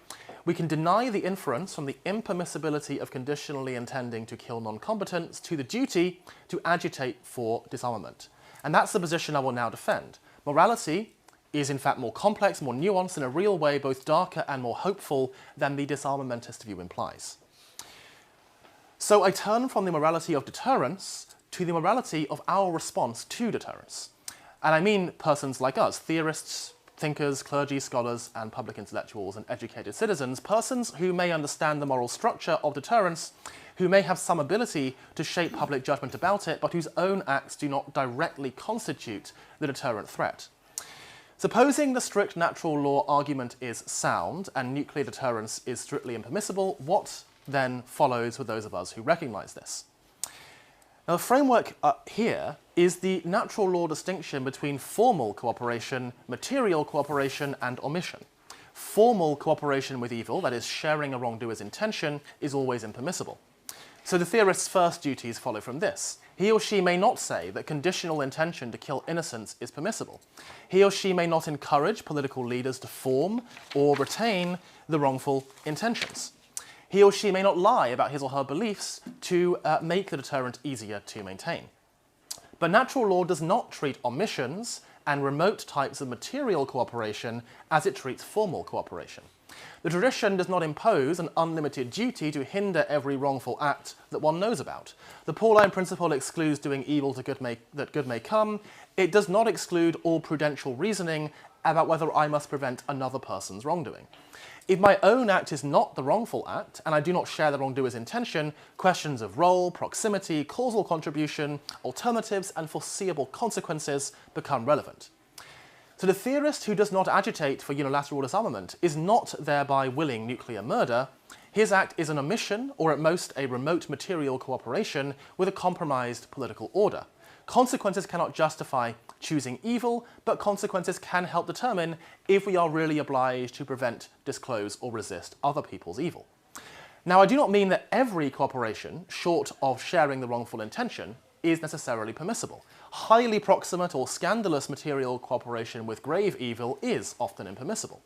Speaker 19: We can deny the inference from the impermissibility of conditionally intending to kill non-combatants to the duty to agitate for disarmament. And that's the position I will now defend. Morality is in fact more complex, more nuanced, in a real way both darker and more hopeful than the disarmamentist view implies. So I turn from the morality of deterrence to the morality of our response to deterrence. And I mean persons like us, theorists,
Speaker 21: thinkers, clergy, scholars, and public intellectuals and educated citizens, persons who may understand the moral structure of deterrence, who may have some ability to shape public judgment about it, but whose own acts do not directly constitute the deterrent threat. Supposing the strict natural law argument is sound and nuclear deterrence is strictly impermissible, what then follows for those of us who recognise this? Now, the framework here is the natural law distinction between formal cooperation, material cooperation, and omission. Formal cooperation with evil, that is, sharing a wrongdoer's intention, is always impermissible. So the theorist's first duties follow from this. He or she may not say that conditional intention to kill innocents is permissible. He or she may not encourage political leaders to form or retain the wrongful intentions. He or she may not lie about his or her beliefs to make the deterrent easier to maintain. But natural law does not treat omissions and remote types of material cooperation as it treats formal cooperation. The tradition does not impose an unlimited duty to hinder every wrongful act that one knows about. The Pauline principle excludes doing evil that good may come. It does not exclude all prudential reasoning about whether I must prevent another person's wrongdoing. If my own act is not the wrongful act, and I do not share the wrongdoer's intention, questions of role, proximity, causal contribution, alternatives, and foreseeable consequences become relevant. So the theorist who does not agitate for unilateral disarmament is not thereby willing nuclear murder. His act is an omission, or at most a remote material cooperation with a compromised political order. Consequences cannot justify choosing evil, but consequences can help determine if we are really obliged to prevent, disclose, or resist other people's evil. Now, I do not mean that every cooperation, short of sharing the wrongful intention, is necessarily permissible. Highly proximate or scandalous material cooperation with grave evil is often impermissible.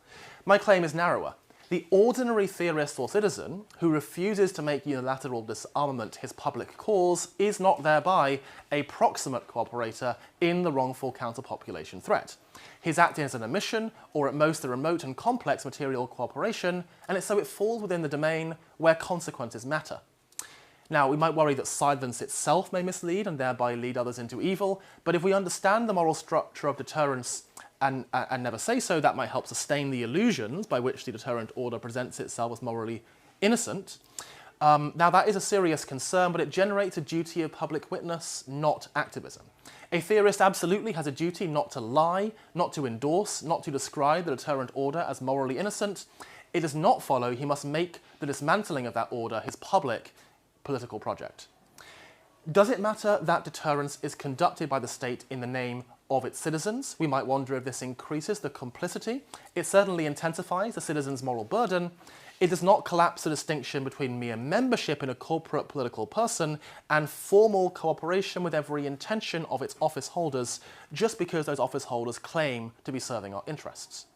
Speaker 21: My claim is narrower. The ordinary theorist or citizen who refuses to make unilateral disarmament his public cause is not thereby a proximate cooperator in the wrongful counterpopulation threat. His act is an omission, or at most a remote and complex material cooperation, and so it falls within the domain where consequences matter. Now, we might worry that silence itself may mislead and thereby lead others into evil, but if we understand the moral structure of deterrence and never say so, that might help sustain the illusions by which the deterrent order presents itself as morally innocent. Now, that is a serious concern, but it generates a duty of public witness, not activism. A theorist absolutely has a duty not to lie, not to endorse, not to describe the deterrent order as morally innocent. It does not follow he must make the dismantling of that order his public political project. Does it matter that deterrence is conducted by the state in the name of its citizens? We might wonder if this increases the complicity. It certainly intensifies the citizens' moral burden. It does not collapse the distinction between mere membership in a corporate political person and formal cooperation with every intention of its office holders just because those office holders claim to be serving our interests.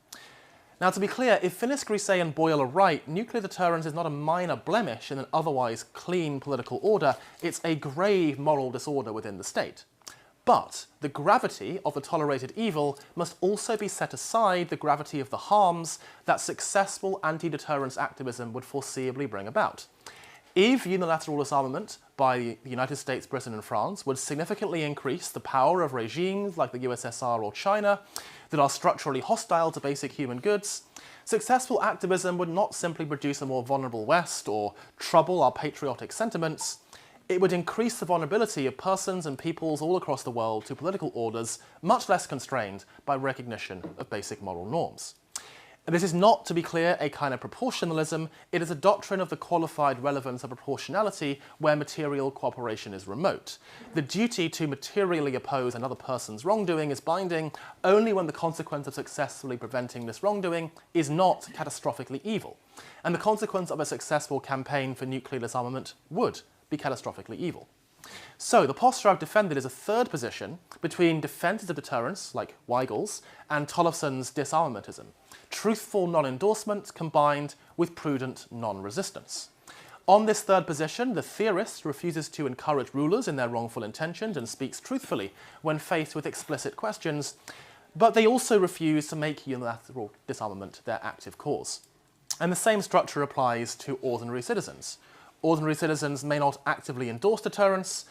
Speaker 21: Now, to be clear, if Finis, Griset and Boyle are right, nuclear deterrence is not a minor blemish in an otherwise clean political order, it's a grave moral disorder within the state. But the gravity of the tolerated evil must also be set aside the gravity of the harms that successful anti-deterrence activism would foreseeably bring about. If unilateral disarmament by the United States, Britain and France would significantly increase the power of regimes like the USSR or China that are structurally hostile to basic human goods, successful activism would not simply produce a more vulnerable West or trouble our patriotic sentiments. It would increase the vulnerability of persons and peoples all across the world to political orders much less constrained by recognition of basic moral norms. And this is not, to be clear, a kind of proportionalism. It is a doctrine of the qualified relevance of proportionality where material cooperation is remote. The duty to materially oppose another person's wrongdoing is binding only when the consequence of successfully preventing this wrongdoing is not catastrophically evil. And the consequence of a successful campaign for nuclear disarmament would be catastrophically evil. So the posture I've defended is a third position between defences of deterrence, like Weigel's, and Tollefson's disarmamentism. Truthful non-endorsement combined with prudent non-resistance. On this third position, the theorist refuses to encourage rulers in their wrongful intentions and speaks truthfully when faced with explicit questions, but they also refuse to make unilateral disarmament their active cause. And the same structure applies to ordinary citizens. Ordinary citizens may not actively endorse deterrence,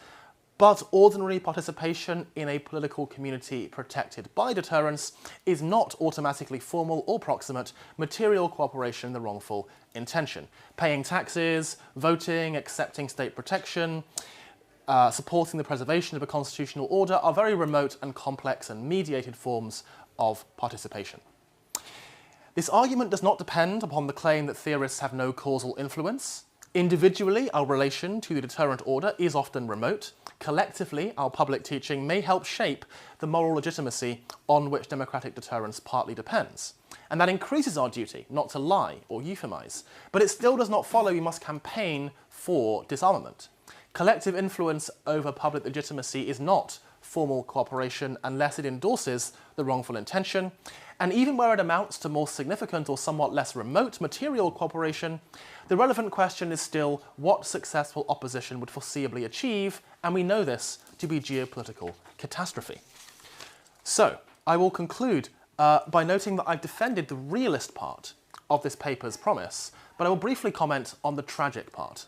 Speaker 21: But ordinary participation in a political community protected by deterrence is not automatically formal or proximate material cooperation in the wrongful intention. Paying taxes, voting, accepting state protection, supporting the preservation of a constitutional order are very remote and complex and mediated forms of participation. This argument does not depend upon the claim that theorists have no causal influence. Individually, our relation to the deterrent order is often remote. Collectively, our public teaching may help shape the moral legitimacy on which democratic deterrence partly depends. And that increases our duty not to lie or euphemize. But it still does not follow we must campaign for disarmament. Collective influence over public legitimacy is not formal cooperation unless it endorses the wrongful intention. And even where it amounts to more significant or somewhat less remote material cooperation, the relevant question is still what successful opposition would foreseeably achieve, and we know this to be geopolitical catastrophe. So, I will conclude by noting that I've defended the realist part of this paper's promise, but I will briefly comment on the tragic part.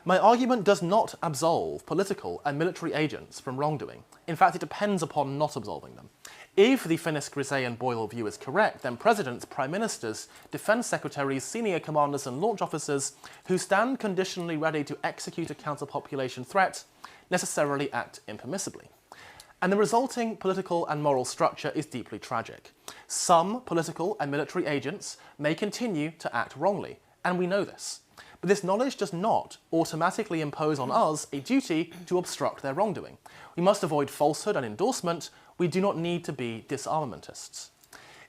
Speaker 21: My argument does not absolve political and military agents from wrongdoing. In fact, it depends upon not absolving them. If the Finnis, Grisey and Boyle view is correct, then presidents, prime ministers, defence secretaries, senior commanders and launch officers who stand conditionally ready to execute a counter-population threat necessarily act impermissibly. And the resulting political and moral structure is deeply tragic. Some political and military agents may continue to act wrongly, and we know this. But this knowledge does not automatically impose on us a duty to obstruct their wrongdoing. We must avoid falsehood and endorsement. We do not need to be disarmamentists.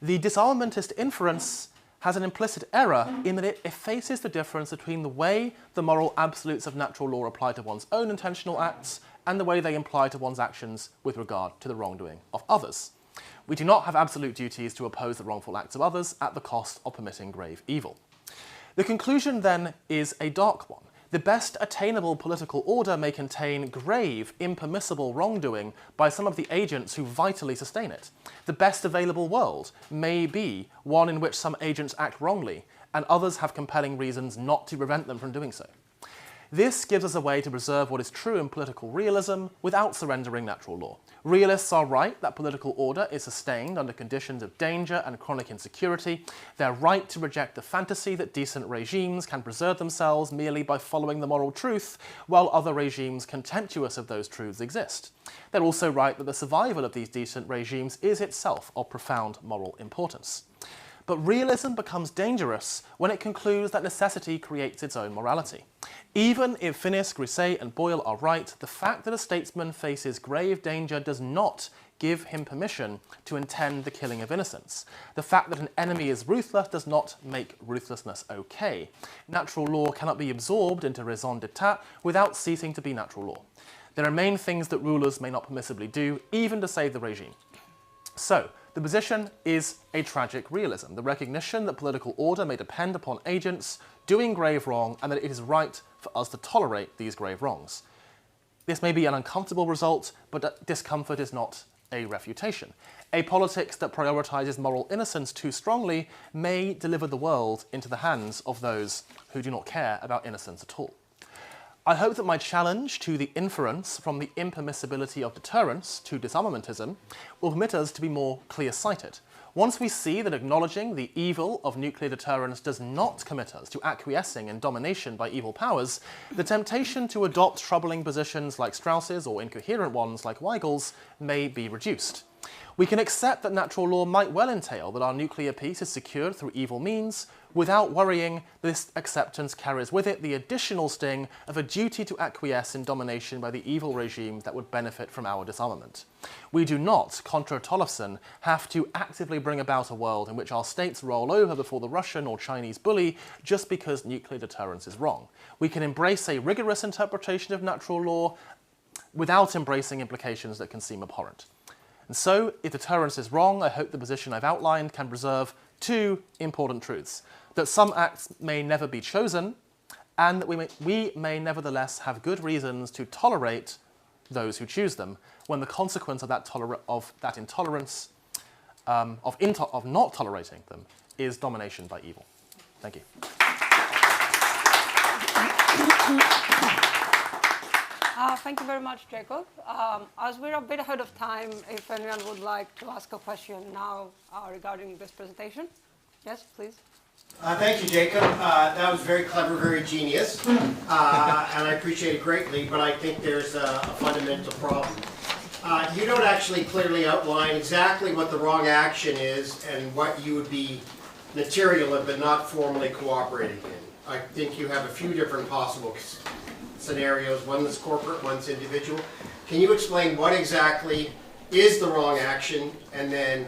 Speaker 21: The disarmamentist inference has an implicit error in that it effaces the difference between the way the moral absolutes of natural law apply to one's own intentional acts and the way they apply to one's actions with regard to the wrongdoing of others. We do not have absolute duties to oppose the wrongful acts of others at the cost of permitting grave evil. The conclusion then is a dark one. The best attainable political order may contain grave, impermissible wrongdoing by some of the agents who vitally sustain it. The best available world may be one in which some agents act wrongly and others have compelling reasons not to prevent them from doing so. This gives us a way to preserve what is true in political realism without surrendering natural law. Realists are right that political order is sustained under conditions of danger and chronic insecurity. They're right to reject the fantasy that decent regimes can preserve themselves merely by following the moral truth, while other regimes contemptuous of those truths exist. They're also right that the survival of these decent regimes is itself of profound moral importance. But realism becomes dangerous when it concludes that necessity creates its own morality. Even if Finnis, Grisey and Boyle are right, the fact that a statesman faces grave danger does not give him permission to intend the killing of innocents. The fact that an enemy is ruthless does not make ruthlessness okay. Natural law cannot be absorbed into raison d'etat without ceasing to be natural law. There remain things that rulers may not permissibly do, even to save the regime. So, the position is a tragic realism, the recognition that political order may depend upon agents doing grave wrong and that it is right for us to tolerate these grave wrongs. This may be an uncomfortable result, but discomfort is not a refutation. A politics that prioritizes moral innocence too strongly may deliver the world into the hands of those who do not care about innocence at all. I hope that my challenge to the inference from the impermissibility of deterrence to disarmamentism will permit us to be more clear-sighted. Once we see that acknowledging the evil of nuclear deterrence does not commit us to acquiescing in domination by evil powers, the temptation to adopt troubling positions like Strauss's or incoherent ones like Weigel's may be reduced. We can accept that natural law might well entail that our nuclear peace is secured through evil means, without worrying this acceptance carries with it the additional sting of a duty to acquiesce in domination by the evil regime that would benefit from our disarmament. We do not, contra Tollefson, have to actively bring about a world in which our states roll over before the Russian or Chinese bully just because nuclear deterrence is wrong. We can embrace a rigorous interpretation of natural law without embracing implications that can seem abhorrent. And so, if deterrence is wrong, I hope the position I've outlined can preserve two important truths: that some acts may never be chosen, and that we may nevertheless have good reasons to tolerate those who choose them, when the consequence of that intolerance, of not tolerating them, is domination by evil. Thank you.
Speaker 15: Thank you very much, Jacob. As we're a bit ahead of time, if anyone would like to ask a question now regarding this presentation. Yes, please.
Speaker 6: Thank you, Jacob. That was very clever, very genius, and I appreciate it greatly, but I think there's a fundamental problem. You don't actually clearly outline exactly what the wrong action is and what you would be material of but not formally cooperating in. I think you have a few different possible scenarios. One is corporate, one's individual. Can you explain what exactly is the wrong action, and then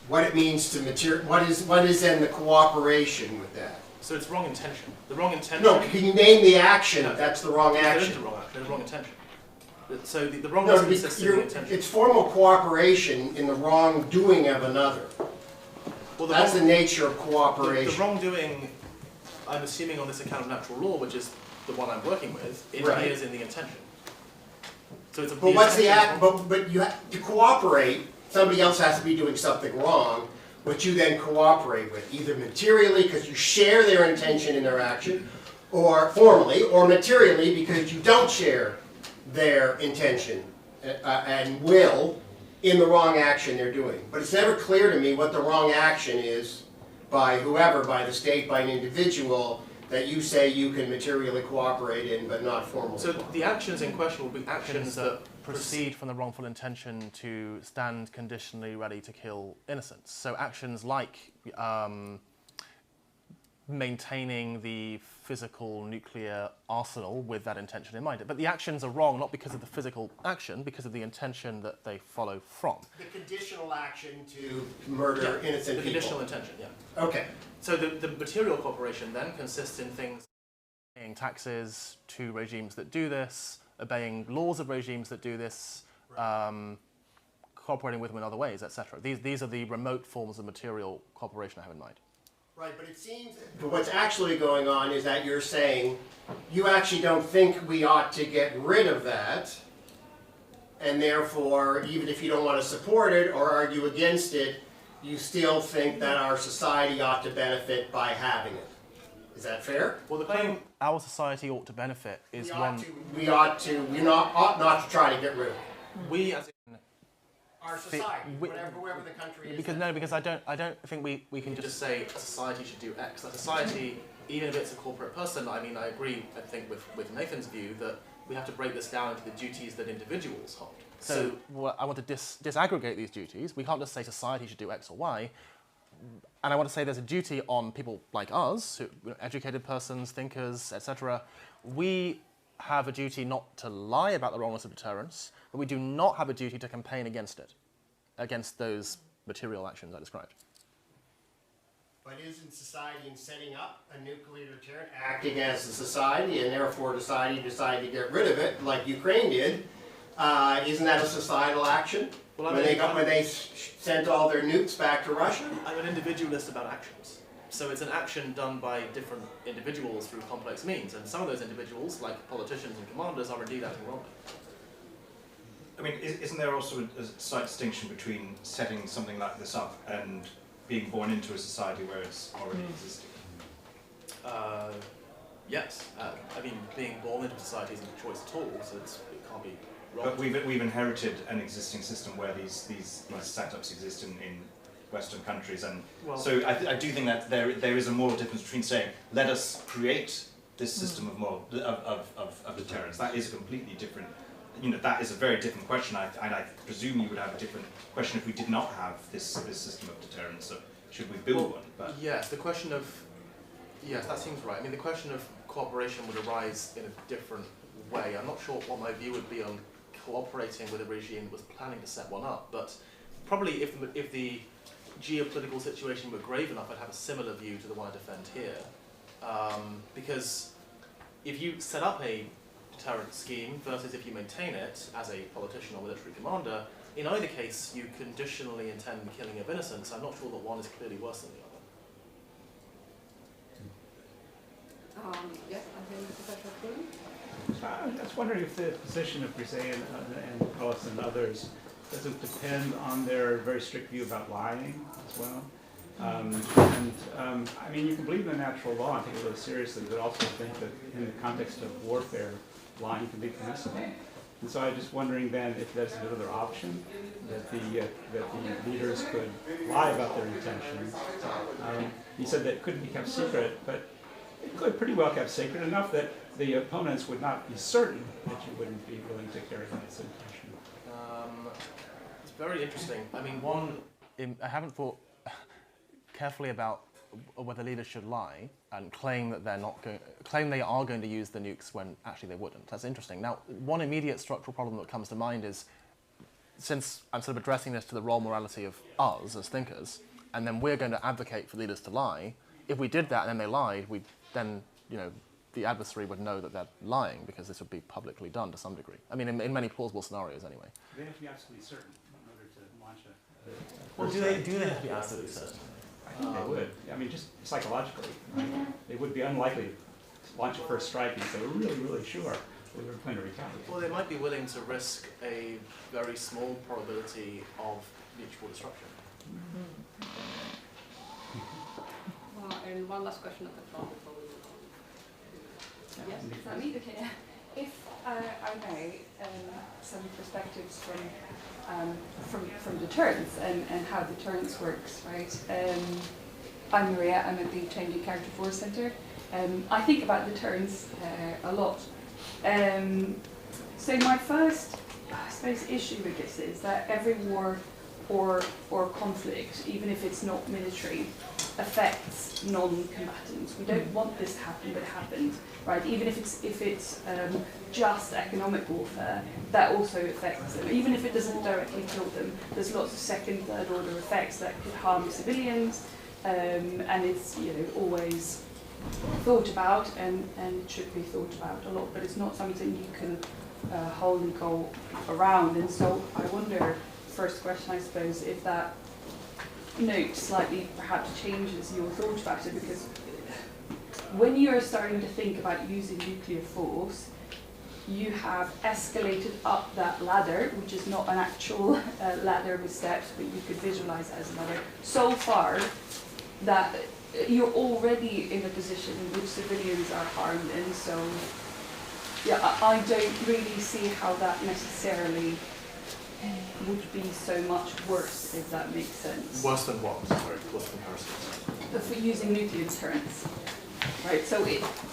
Speaker 6: what it means to what is then the cooperation with that?
Speaker 21: So it's wrong intention. The wrong intention.
Speaker 6: No, can you name the action? No, that's the wrong action.
Speaker 21: There is the wrong action. There's wrong intention. So the wrong
Speaker 6: No,
Speaker 21: consists in the intention.
Speaker 6: it's formal cooperation in the wrongdoing of another.
Speaker 21: Well,
Speaker 6: that's the nature of cooperation.
Speaker 21: The wrongdoing, I'm assuming on this account of natural law, which is the one I'm working with, it appears in the intention. So it's a.
Speaker 6: But what's the act? But you have to cooperate. Somebody else has to be doing something wrong, which you then cooperate with, either materially because you share their intention in their action, or formally, or materially because you don't share their intention and will in the wrong action they're doing. But it's never clear to me what the wrong action is by whoever, by the state, by an individual, that you say you can materially cooperate in but not formally.
Speaker 21: So the actions in question will be actions that proceed from the wrongful intention to stand conditionally ready to kill innocents. So actions like maintaining the physical nuclear arsenal with that intention in mind. But the actions are wrong not because of the physical action, because of the intention that they follow from.
Speaker 6: The conditional action to murder innocent people.
Speaker 21: The conditional intention, yeah.
Speaker 6: Okay.
Speaker 21: So the material cooperation then consists in things like paying taxes to regimes that do this, obeying laws of regimes that do this, cooperating with them in other ways, etc. These are the remote forms of material cooperation I have in mind.
Speaker 6: Right, but it seems that what's actually going on is that you're saying you actually don't think we ought to get rid of that, and therefore, even if you don't want to support it or argue against it, you still think that our society ought to benefit by having it. Is that fair?
Speaker 21: Well, the claim our society ought to benefit is
Speaker 6: we ought not to try to get rid of it.
Speaker 21: We as in
Speaker 6: our society, wherever the country is.
Speaker 21: Because I don't think we can just say a society should do X. A society, even if it's a corporate person, I mean, I agree, I think, with Nathan's view that we have to break this down into the duties that individuals hold. So I want to disaggregate these duties. We can't just say society should do X or Y. And I want to say there's a duty on people like us, educated persons, thinkers, etc. We have a duty not to lie about the wrongness of deterrence, but we do not have a duty to campaign against it, against those material actions I described.
Speaker 6: But isn't society in setting up a nuclear deterrent acting as a society, and therefore society decided to get rid of it, like Ukraine did? Isn't that a societal action? Well, when they sent all their nukes back to Russia?
Speaker 21: I'm an individualist about actions. So it's an action done by different individuals through complex means, and some of those individuals, like politicians and commanders, are indeed acting wrongly.
Speaker 3: I mean, isn't there also a slight distinction between setting something like this up and being born into a society where it's already existing?
Speaker 21: Yes. I mean, being born into society isn't a choice at all, so it can't be wrong.
Speaker 3: But we've inherited an existing system where these setups exist in Western countries, and so I do think that there is a moral difference between saying, let us create this system of deterrence. That is a completely different, that is a very different question, and I presume you would have a different question if we did not have this system of deterrence. So should we build one? But
Speaker 21: yes, yes, that seems right. I mean, the question of cooperation would arise in a different way. I'm not sure what my view would be on cooperating with a regime that was planning to set one up, but probably if the geopolitical situation were grave enough, I'd have a similar view to the one I defend here. Because if you set up a deterrent scheme versus if you maintain it as a politician or military commander, in either case you conditionally intend the killing of innocents. I'm not sure that one is clearly worse than the other.
Speaker 15: Yes, I think Professor Kuhn.
Speaker 11: I'm just wondering if the position of Brisset and Polis and others doesn't depend on their very strict view about lying as well. I mean, you can believe in the natural law and take it really seriously, but also think that in the context of warfare, lying can be permissible. And so I'm just wondering then if there's another option that the leaders could lie about their intentions. He said that it couldn't be kept secret, but it could pretty well kept secret enough that the opponents would not be certain that you wouldn't be willing to carry out this intention.
Speaker 21: It's very interesting. I mean, I haven't thought carefully about whether leaders should lie and claim that they are going to use the nukes when actually they wouldn't. That's interesting. Now, one immediate structural problem that comes to mind is, since I'm sort of addressing this to the role morality of us as thinkers, and then we're going to advocate for leaders to lie, if we did that and then they lied, then the adversary would know that they're lying because this would be publicly done to some degree. I mean, in many plausible scenarios anyway.
Speaker 11: They have to be absolutely certain in order to launch
Speaker 21: Well, do they have to be absolutely certain?
Speaker 11: I think they would. I mean, just psychologically, they would be unlikely to launch a first strike unless they were really, really sure they were going to retaliate.
Speaker 21: Well, they might be willing to risk a very small probability of mutual destruction.
Speaker 15: Well, and one last question at the top before we move on.
Speaker 9: Yes, is that me? Okay. If I may, some perspectives from deterrence and how deterrence works, right? I'm Maria. I'm at the Changing Character Force Centre. I think about deterrence a lot. So my first, I suppose, issue with this is that every war or conflict, even if it's not military, affects non-combatants. We don't want this to happen, but it happens, right? Even if it's just economic warfare, that also affects them. Even if it doesn't directly kill them, there's lots of second, third order effects that could harm civilians, and it's always thought about, and it should be thought about a lot, but it's not something you can wholly go around. And so I wonder, first question I suppose, if that note slightly perhaps changes your thought about it, because when you're starting to think about using nuclear force, you have escalated up that ladder, which is not an actual ladder with steps, but you could visualize as a ladder, so far that you're already in a position in which civilians are harmed, and so I don't really see how that necessarily would be so much worse, if that makes sense.
Speaker 21: Worse than what? Sorry, close comparison.
Speaker 9: For using nuclear deterrence, right? So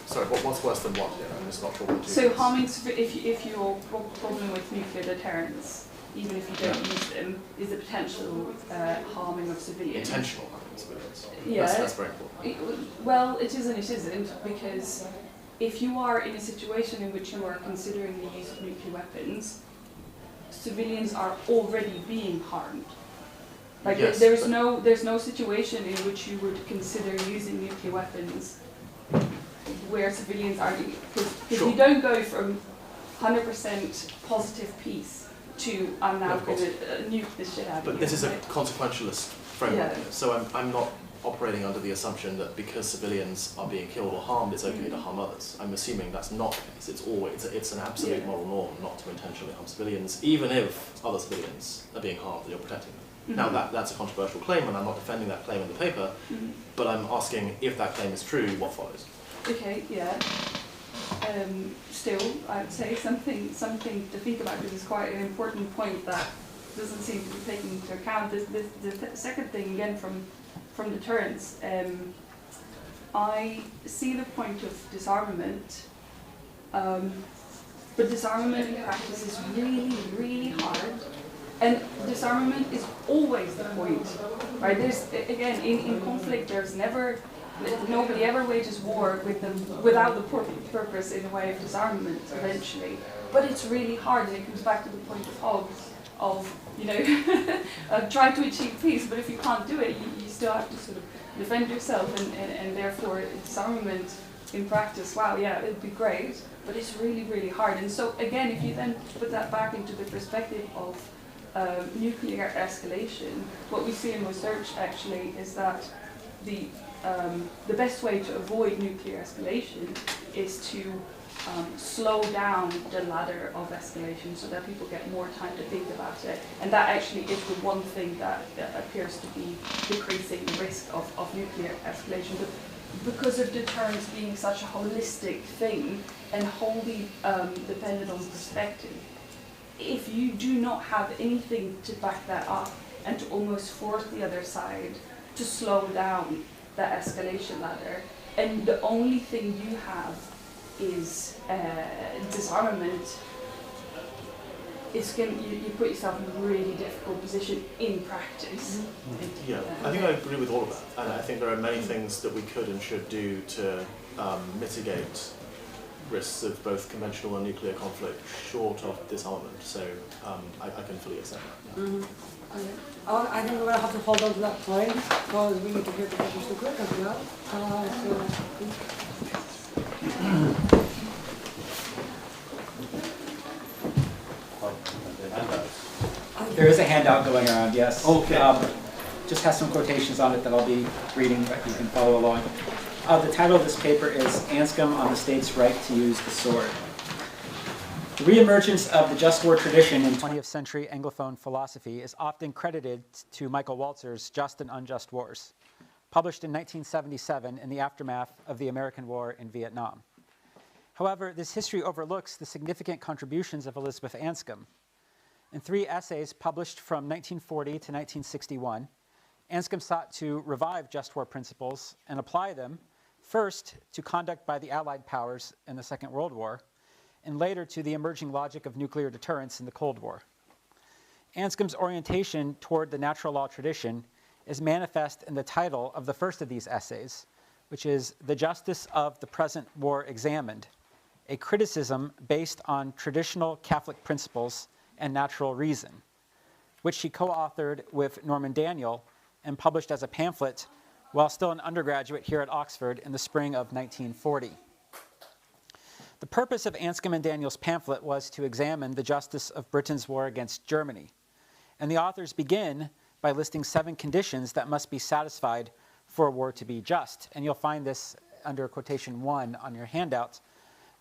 Speaker 21: sorry, what's worse than what? Yeah, I'm just not sure what to
Speaker 9: so harming, if your problem with nuclear deterrence, even if you don't use them, is the potential harming of civilians.
Speaker 21: Intentional harming of civilians.
Speaker 9: Yeah.
Speaker 21: That's very important.
Speaker 9: Well, it is and it isn't, because if you are in a situation in which you are considering the use of nuclear weapons, civilians are already being harmed. Like
Speaker 21: yes,
Speaker 9: there's no situation in which you would consider using nuclear weapons where civilians are, because you don't go from 100% positive peace to I'm now going to nuke the shit out of you.
Speaker 21: But this is a consequentialist framework, so I'm not operating under the assumption that because civilians are being killed or harmed, it's okay to harm others. I'm assuming that's not the case. It's an absolute moral norm not to intentionally harm civilians, even if other civilians are being harmed and you're protecting them. Now that's a controversial claim, and I'm not defending that claim in the paper, but I'm asking if that claim is true, what follows?
Speaker 9: Okay, yeah. Still, I would say something to think about, because it's quite an important point that doesn't seem to be taken into account. The second thing, again, from deterrence, I see the point of disarmament, but disarmament in practice is really, really hard. And disarmament is always the point, right? There's, again, in conflict, nobody ever wages war without the purpose in a way of disarmament eventually. But it's really hard, and it comes back to the point of Hobbes, try to achieve peace, but if you can't do it, you still have to sort of defend yourself, and therefore disarmament in practice, it would be great, but it's really, really hard. And so again, if you then put that back into the perspective of nuclear escalation, what we see in research actually is that the best way to avoid nuclear escalation is to slow down the ladder of escalation so that people get more time to think about it. And that actually is the one thing that appears to be decreasing the risk of nuclear escalation. But because of deterrence being such a holistic thing and wholly dependent on perspective, if you do not have anything to back that up and to almost force the other side to slow down that escalation ladder, and the only thing you have is disarmament, you put yourself in a really difficult position in practice.
Speaker 19: Yeah, I think I agree with all of that, and I think there are many things that we could and should do to mitigate risks of both conventional and nuclear conflict short of disarmament, so I can fully accept that. Yeah.
Speaker 15: I think we're going to have to hold on to that point because we need to hear the questions to quick as well.
Speaker 5: There is a handout going around, yes.
Speaker 19: Okay.
Speaker 5: Just has some quotations on it that I'll be reading, but you can follow along. The title of this paper is Anscombe on the State's Right to Use the Sword. The reemergence of the just war tradition in 20th century Anglophone philosophy is often credited to Michael Walzer's Just and Unjust Wars, published in 1977 in the aftermath of the American War in Vietnam. However, this history overlooks the significant contributions of Elizabeth Anscombe. In 3 essays published from 1940 to 1961, Anscombe sought to revive just war principles and apply them first to conduct by the Allied powers in the Second World War, and later to the emerging logic of nuclear deterrence in the Cold War. Anscombe's orientation toward the natural law tradition is manifest in the title of the first of these essays, which is The Justice of the Present War Examined, a criticism based on traditional Catholic principles and natural reason, which she co-authored with Norman Daniel and published as a pamphlet while still an undergraduate here at Oxford in the spring of 1940. The purpose of Anscombe and Daniel's pamphlet was to examine the justice of Britain's war against Germany, and the authors begin by listing 7 conditions that must be satisfied for a war to be just, and you'll find this under quotation 1 on your handout.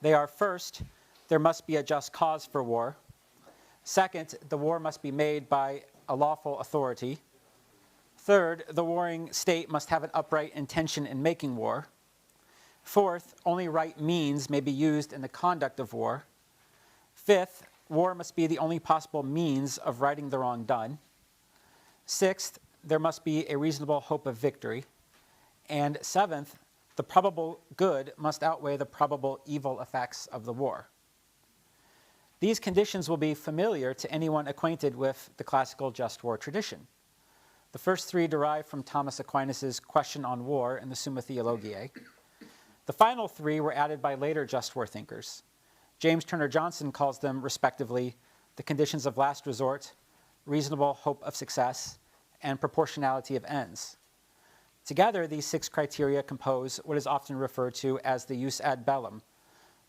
Speaker 5: They are: first, there must be a just cause for war. Second, the war must be made by a lawful authority. Third, the warring state must have an upright intention in making war. Fourth, only right means may be used in the conduct of war. Fifth, war must be the only possible means of righting the wrong done. Sixth, there must be a reasonable hope of victory. And seventh, the probable good must outweigh the probable evil effects of the war. These conditions will be familiar to anyone acquainted with the classical just war tradition. The first 3 derive from Thomas Aquinas' Question on War in the Summa Theologiae. The final 3 were added by later just war thinkers. James Turner Johnson calls them, respectively, the conditions of last resort, reasonable hope of success, and proportionality of ends. Together, these 6 criteria compose what is often referred to as the jus ad bellum,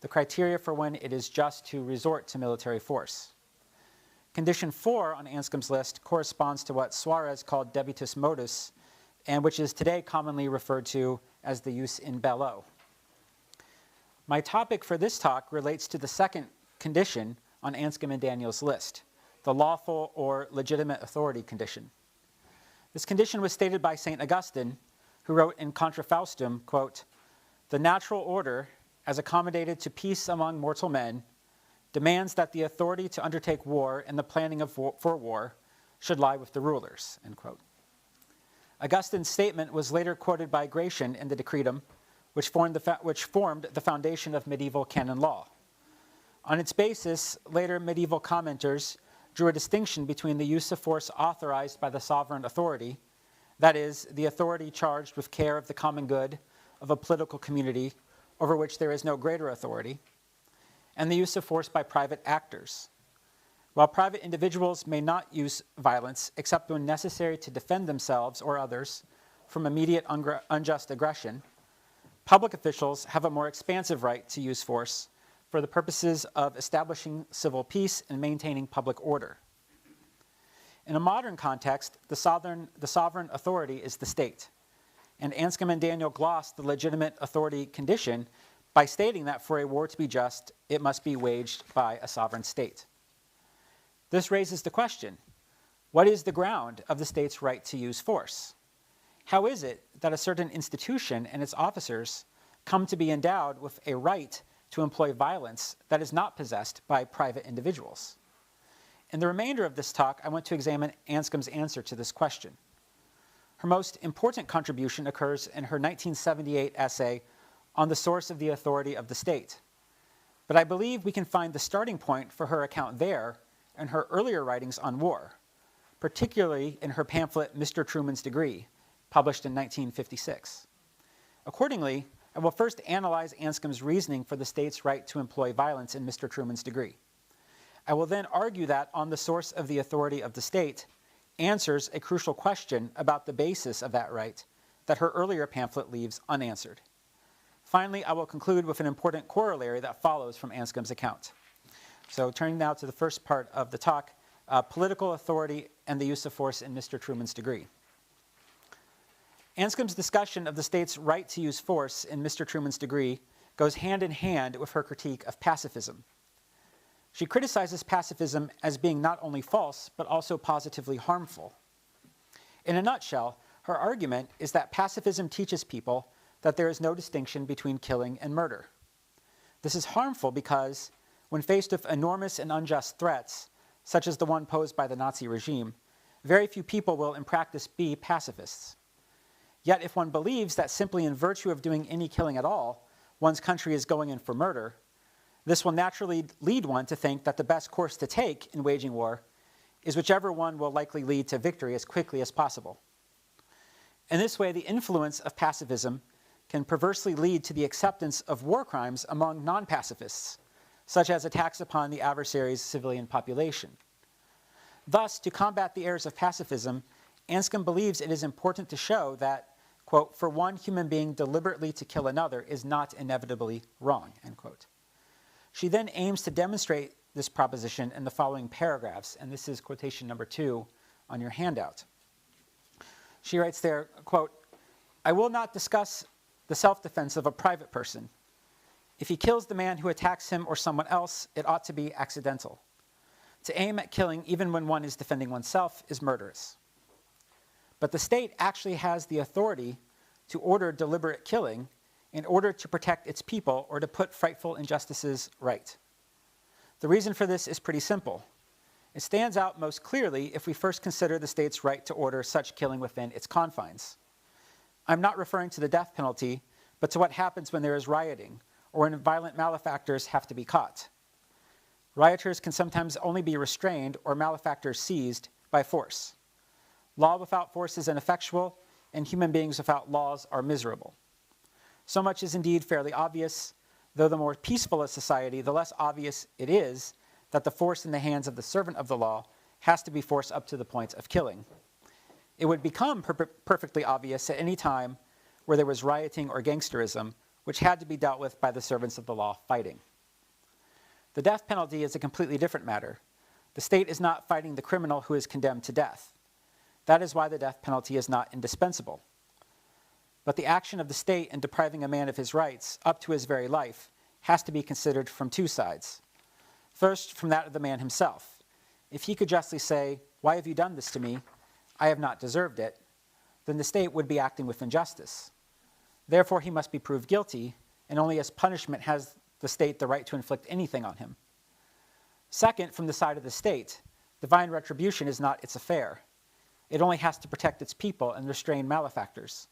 Speaker 5: the criteria for when it is just to resort to military force. Condition 4 on Anscombe's list corresponds to what Suarez called debitus modus, and which is today commonly referred to as the jus in bello. My topic for this talk relates to the second condition on Anscombe and Daniel's list, the lawful or legitimate authority condition. This condition was stated by St. Augustine, who wrote in Contra Faustum, quote, "The natural order, as accommodated to peace among mortal men, demands that the authority to undertake war and the planning of for war should lie with the rulers," end quote. Augustine's statement was later quoted by Gratian in the Decretum, which formed the foundation of medieval canon law. On its basis, later medieval commenters drew a distinction between the use of force authorized by the sovereign authority, that is, the authority charged with care of the common good of a political community over which there is no greater authority, and the use of force by private actors. While private individuals may not use violence except when necessary to defend themselves or others from immediate unjust aggression, public officials have a more expansive right to use force for the purposes of establishing civil peace and maintaining public order. In a modern context, the sovereign authority is the state, and Anscombe and Daniel glossed the legitimate authority condition by stating that for a war to be just, it must be waged by a sovereign state. This raises the question, what is the ground of the state's right to use force? How is it that a certain institution and its officers come to be endowed with a right to employ violence that is not possessed by private individuals? In the remainder of this talk, I want to examine Anscombe's answer to this question. Her most important contribution occurs in her 1978 essay on the source of the authority of the state. But I believe we can find the starting point for her account there in her earlier writings on war, particularly in her pamphlet, Mr. Truman's Degree, published in 1956. Accordingly, I will first analyze Anscombe's reasoning for the state's right to employ violence in Mr. Truman's Degree. I will then argue that on the source of the authority of the state answers a crucial question about the basis of that right that her earlier pamphlet leaves unanswered. Finally, I will conclude with an important corollary that follows from Anscombe's account. So turning now to the first part of the talk, political authority and the use of force in Mr. Truman's Degree. Anscombe's discussion of the state's right to use force in Mr. Truman's Degree goes hand in hand with her critique of pacifism. She criticizes pacifism as being not only false, but also positively harmful. In a nutshell, her argument is that pacifism teaches people that there is no distinction between killing and murder. This is harmful because, when faced with enormous and unjust threats, such as the one posed by the Nazi regime, very few people will in practice be pacifists. Yet if one believes that simply in virtue of doing any killing at all, one's country is going in for murder, this will naturally lead one to think that the best course to take in waging war is whichever one will likely lead to victory as quickly as possible. In this way, the influence of pacifism can perversely lead to the acceptance of war crimes among non-pacifists, such as attacks upon the adversary's civilian population. Thus, to combat the errors of pacifism, Anscombe believes it is important to show that, quote, for one human being deliberately to kill another is not inevitably wrong, end quote. She then aims to demonstrate this proposition in the following paragraphs, and this is quotation number 2 on your handout. She writes there, quote, I will not discuss the self-defense of a private person. If he kills the man who attacks him or someone else, it ought to be accidental. To aim at killing even when one is defending oneself is murderous. But the state actually has the authority to order deliberate killing in order to protect its people or to put frightful injustices right. The reason for this is pretty simple. It stands out most clearly if we first consider the state's right to order such killing within its confines. I'm not referring to the death penalty, but to what happens when there is rioting or when violent malefactors have to be caught. Rioters can sometimes only be restrained or malefactors seized by force. Law without force is ineffectual, and human beings without laws are miserable. So much is indeed fairly obvious, though the more peaceful a society, the less obvious it is that the force in the hands of the servant of the law has to be forced up to the point of killing. It would become perfectly obvious at any time where there was rioting or gangsterism, which had to be dealt with by the servants of the law fighting. The death penalty is a completely different matter. The state is not fighting the criminal who is condemned to death. That is why the death penalty is not indispensable. But the action of the state in depriving a man of his rights up to his very life has to be considered from two sides. First, from that of the man himself. If he could justly say, "Why have you done this to me? I have not deserved it," then the state would be acting with injustice. Therefore, he must be proved guilty, and only as punishment has the state the right to inflict anything on him. Second, from the side of the state, divine retribution is not its affair. It only has to protect its people and restrain malefactors.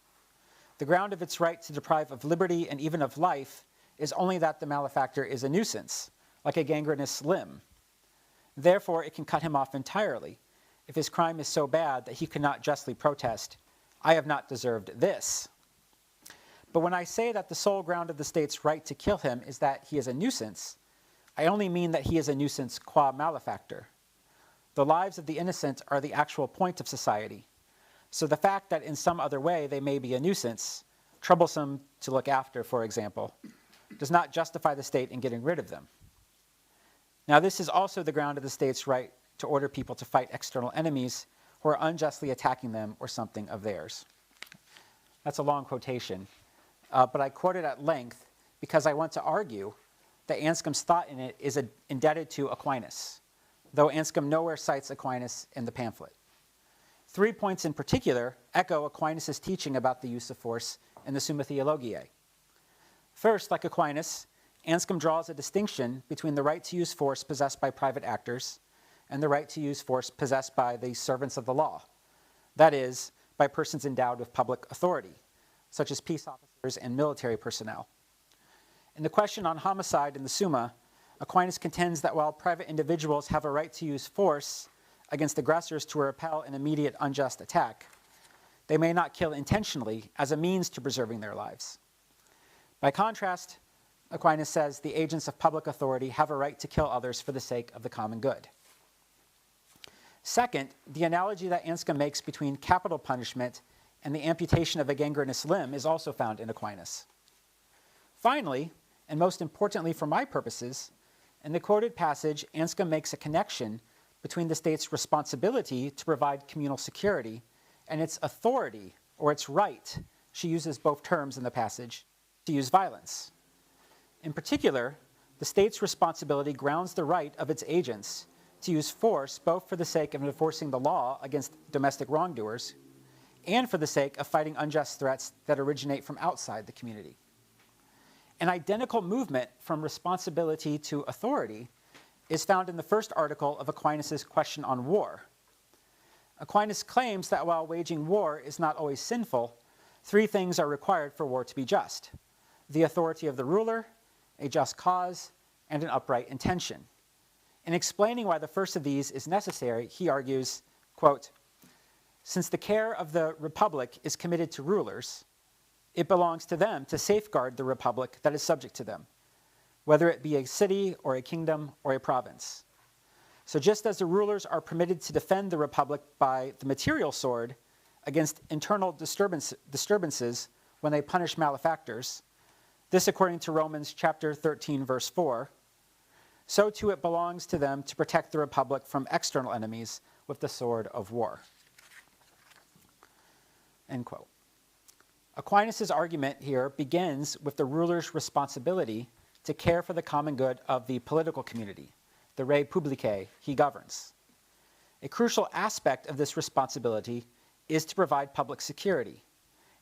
Speaker 5: The ground of its right to deprive of liberty and even of life is only that the malefactor is a nuisance, like a gangrenous limb. Therefore, it can cut him off entirely if his crime is so bad that he cannot justly protest, "I have not deserved this." But when I say that the sole ground of the state's right to kill him is that he is a nuisance, I only mean that he is a nuisance qua malefactor. The lives of the innocent are the actual point of society. So the fact that in some other way they may be a nuisance, troublesome to look after, for example, does not justify the state in getting rid of them. Now, this is also the ground of the state's right to order people to fight external enemies who are unjustly attacking them or something of theirs. That's a long quotation, but I quote it at length because I want to argue that Anscombe's thought in it is indebted to Aquinas, though Anscombe nowhere cites Aquinas in the pamphlet. 3 points in particular echo Aquinas' teaching about the use of force in the Summa Theologiae. First, like Aquinas, Anscombe draws a distinction between the right to use force possessed by private actors and the right to use force possessed by the servants of the law, that is, by persons endowed with public authority, such as peace officers and military personnel. In the question on homicide in the Summa, Aquinas contends that while private individuals have a right to use force against aggressors to repel an immediate unjust attack, they may not kill intentionally as a means to preserving their lives. By contrast, Aquinas says the agents of public authority have a right to kill others for the sake of the common good. Second, the analogy that Anscombe makes between capital punishment and the amputation of a gangrenous limb is also found in Aquinas. Finally, and most importantly for my purposes, in the quoted passage, Anscombe makes a connection between the state's responsibility to provide communal security and its authority, or its right, she uses both terms in the passage, to use violence. In particular, the state's responsibility grounds the right of its agents to use force both for the sake of enforcing the law against domestic wrongdoers and for the sake of fighting unjust threats that originate from outside the community. An identical movement from responsibility to authority is found in the first article of Aquinas' Question on War. Aquinas claims that while waging war is not always sinful, 3 things are required for war to be just: the authority of the ruler, a just cause, and an upright intention. In explaining why the first of these is necessary, he argues, quote, "Since the care of the republic is committed to rulers, it belongs to them to safeguard the republic that is subject to them, whether it be a city or a kingdom or a province. So just as the rulers are permitted to defend the republic by the material sword against internal disturbances when they punish malefactors, this according to Romans chapter 13, verse 4, so too it belongs to them to protect the republic from external enemies with the sword of war." End quote. Aquinas' argument here begins with the ruler's responsibility to care for the common good of the political community, the re publicae he governs. A crucial aspect of this responsibility is to provide public security,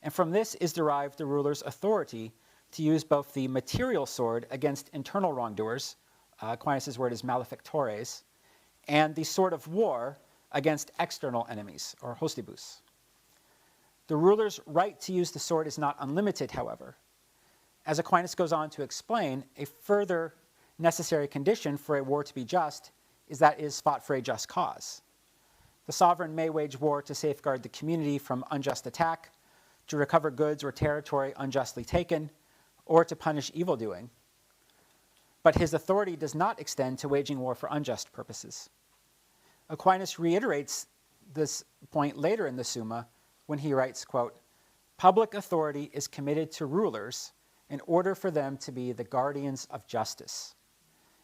Speaker 5: and from this is derived the ruler's authority to use both the material sword against internal wrongdoers, Aquinas' word is malefactores, and the sword of war against external enemies, or hostibus. The ruler's right to use the sword is not unlimited, however. As Aquinas goes on to explain, a further necessary condition for a war to be just is that it is fought for a just cause. The sovereign may wage war to safeguard the community from unjust attack, to recover goods or territory unjustly taken, or to punish evildoing. But his authority does not extend to waging war for unjust purposes. Aquinas reiterates this point later in the Summa when he writes, quote, "Public authority is committed to rulers in order for them to be the guardians of justice.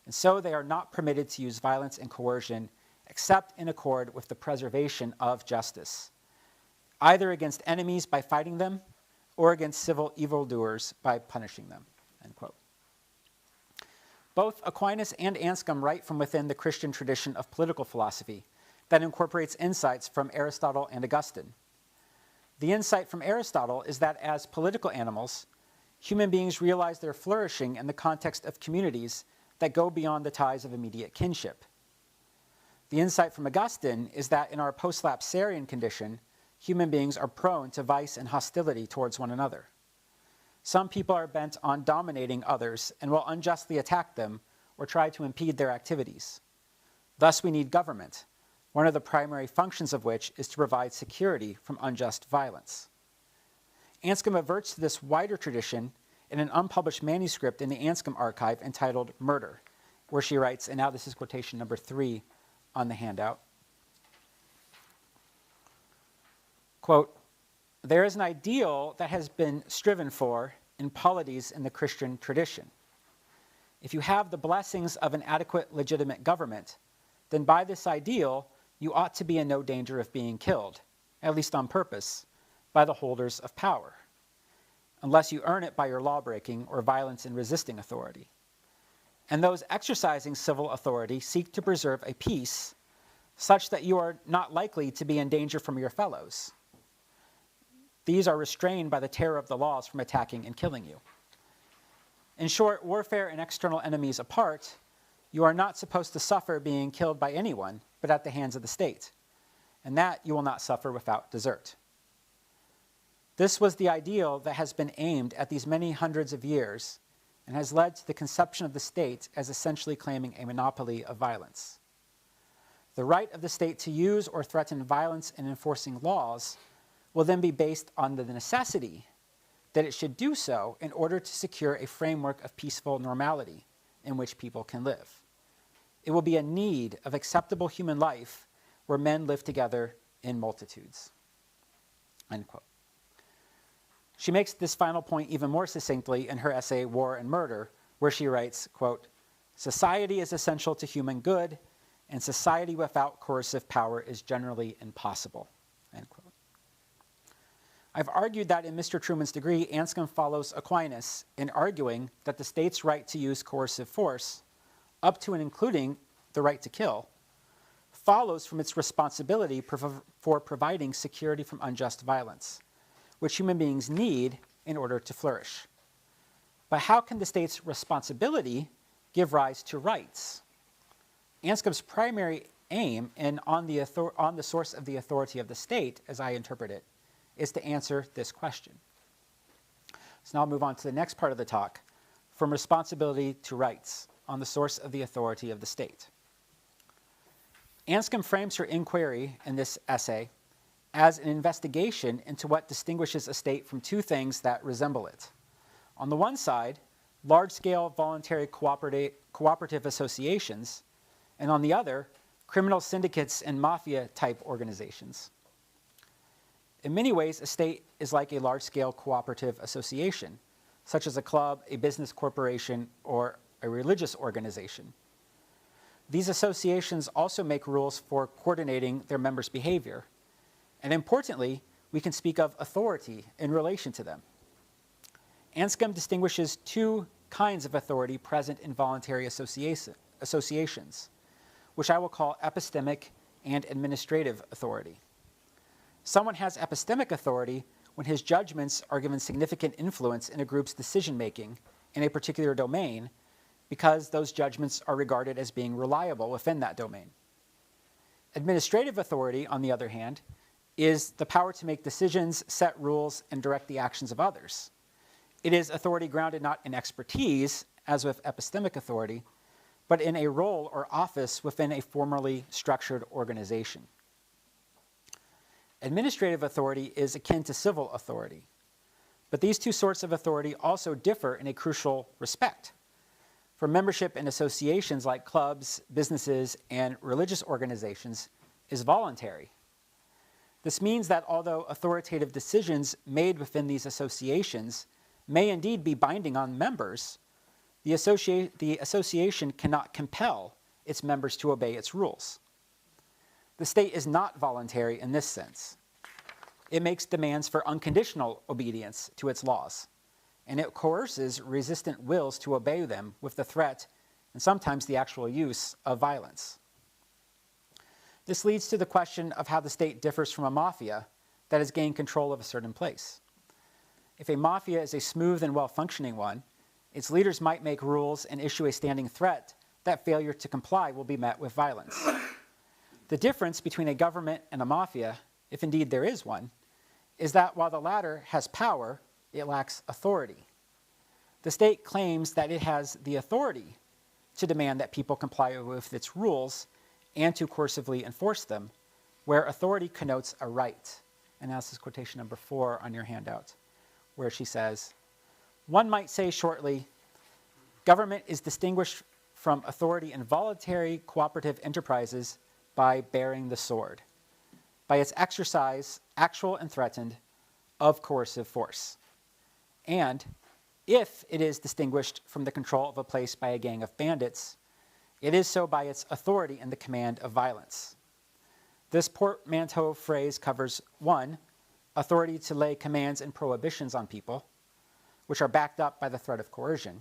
Speaker 5: And so they are not permitted to use violence and coercion except in accord with the preservation of justice, either against enemies by fighting them or against civil evildoers by punishing them." End quote. Both Aquinas and Anscombe write from within the Christian tradition of political philosophy that incorporates insights from Aristotle and Augustine. The insight from Aristotle is that as political animals, human beings realize their flourishing in the context of communities that go beyond the ties of immediate kinship. The insight from Augustine is that in our post-lapsarian condition, human beings are prone to vice and hostility towards one another. Some people are bent on dominating others and will unjustly attack them or try to impede their activities. Thus, we need government, one of the primary functions of which is to provide security from unjust violence. Anscombe adverts to this wider tradition in an unpublished manuscript in the Anscombe archive entitled Murder, where she writes, and now this is quotation number 3 on the handout, quote, "There is an ideal that has been striven for in polities in the Christian tradition. If you have the blessings of an adequate legitimate government, then by this ideal you ought to be in no danger of being killed, at least on purpose, by the holders of power. unless you earn it by your lawbreaking or violence in resisting authority. And those exercising civil authority seek to preserve a peace such that you are not likely to be in danger from your fellows. These are restrained by the terror of the laws from attacking and killing you. In short, warfare and external enemies apart, you are not supposed to suffer being killed by anyone but at the hands of the state, and that you will not suffer without desert. This was the ideal that has been aimed at these many hundreds of years and has led to the conception of the state as essentially claiming a monopoly of violence. The right of the state to use or threaten violence in enforcing laws will then be based on the necessity that it should do so in order to secure a framework of peaceful normality in which people can live. It will be a need of acceptable human life where men live together in multitudes." End quote. She makes this final point even more succinctly in her essay, War and Murder, where she writes, quote, "Society is essential to human good, and society without coercive power is generally impossible." End quote. I've argued that in Mr. Truman's degree, Anscombe follows Aquinas in arguing that the state's right to use coercive force, up to and including the right to kill, follows from its responsibility for providing security from unjust violence, which human beings need in order to flourish. But how can the state's responsibility give rise to rights? Anscombe's primary aim on the source of the authority of the state, as I interpret it, is to answer this question. So now I'll move on to the next part of the talk, from responsibility to rights, on the source of the authority of the state. Anscombe frames her inquiry in this essay as an investigation into what distinguishes a state from two things that resemble it. On the one side, large-scale voluntary cooperative associations, and on the other, criminal syndicates and mafia-type organizations. In many ways, a state is like a large-scale cooperative association, such as a club, a business corporation, or a religious organization. These associations also make rules for coordinating their members' behavior. And importantly, we can speak of authority in relation to them. Anscombe distinguishes two kinds of authority present in voluntary associations, which I will call epistemic and administrative authority. Someone has epistemic authority when his judgments are given significant influence in a group's decision-making in a particular domain because those judgments are regarded as being reliable within that domain. Administrative authority, on the other hand, is the power to make decisions, set rules, and direct the actions of others. It is authority grounded not in expertise, as with epistemic authority, but in a role or office within a formally structured organization. Administrative authority is akin to civil authority, but these two sorts of authority also differ in a crucial respect. For membership in associations like clubs, businesses, and religious organizations is voluntary. This means that although authoritative decisions made within these associations may indeed be binding on members, the association cannot compel its members to obey its rules. The state is not voluntary in this sense. It makes demands for unconditional obedience to its laws, and it coerces resistant wills to obey them with the threat and sometimes the actual use of violence. This leads to the question of how the state differs from a mafia that has gained control of a certain place. If a mafia is a smooth and well-functioning one, its leaders might make rules and issue a standing threat that failure to comply will be met with violence. The difference between a government and a mafia, if indeed there is one, is that while the latter has power, it lacks authority. The state claims that it has the authority to demand that people comply with its rules and to coercively enforce them, where authority connotes a right. And now this is quotation number 4 on your handout, where she says, "One might say shortly, government is distinguished from authority in voluntary cooperative enterprises by bearing the sword, by its exercise, actual and threatened, of coercive force. And if it is distinguished from the control of a place by a gang of bandits, it is so by its authority in the command of violence." This portmanteau phrase covers 1, authority to lay commands and prohibitions on people, which are backed up by the threat of coercion,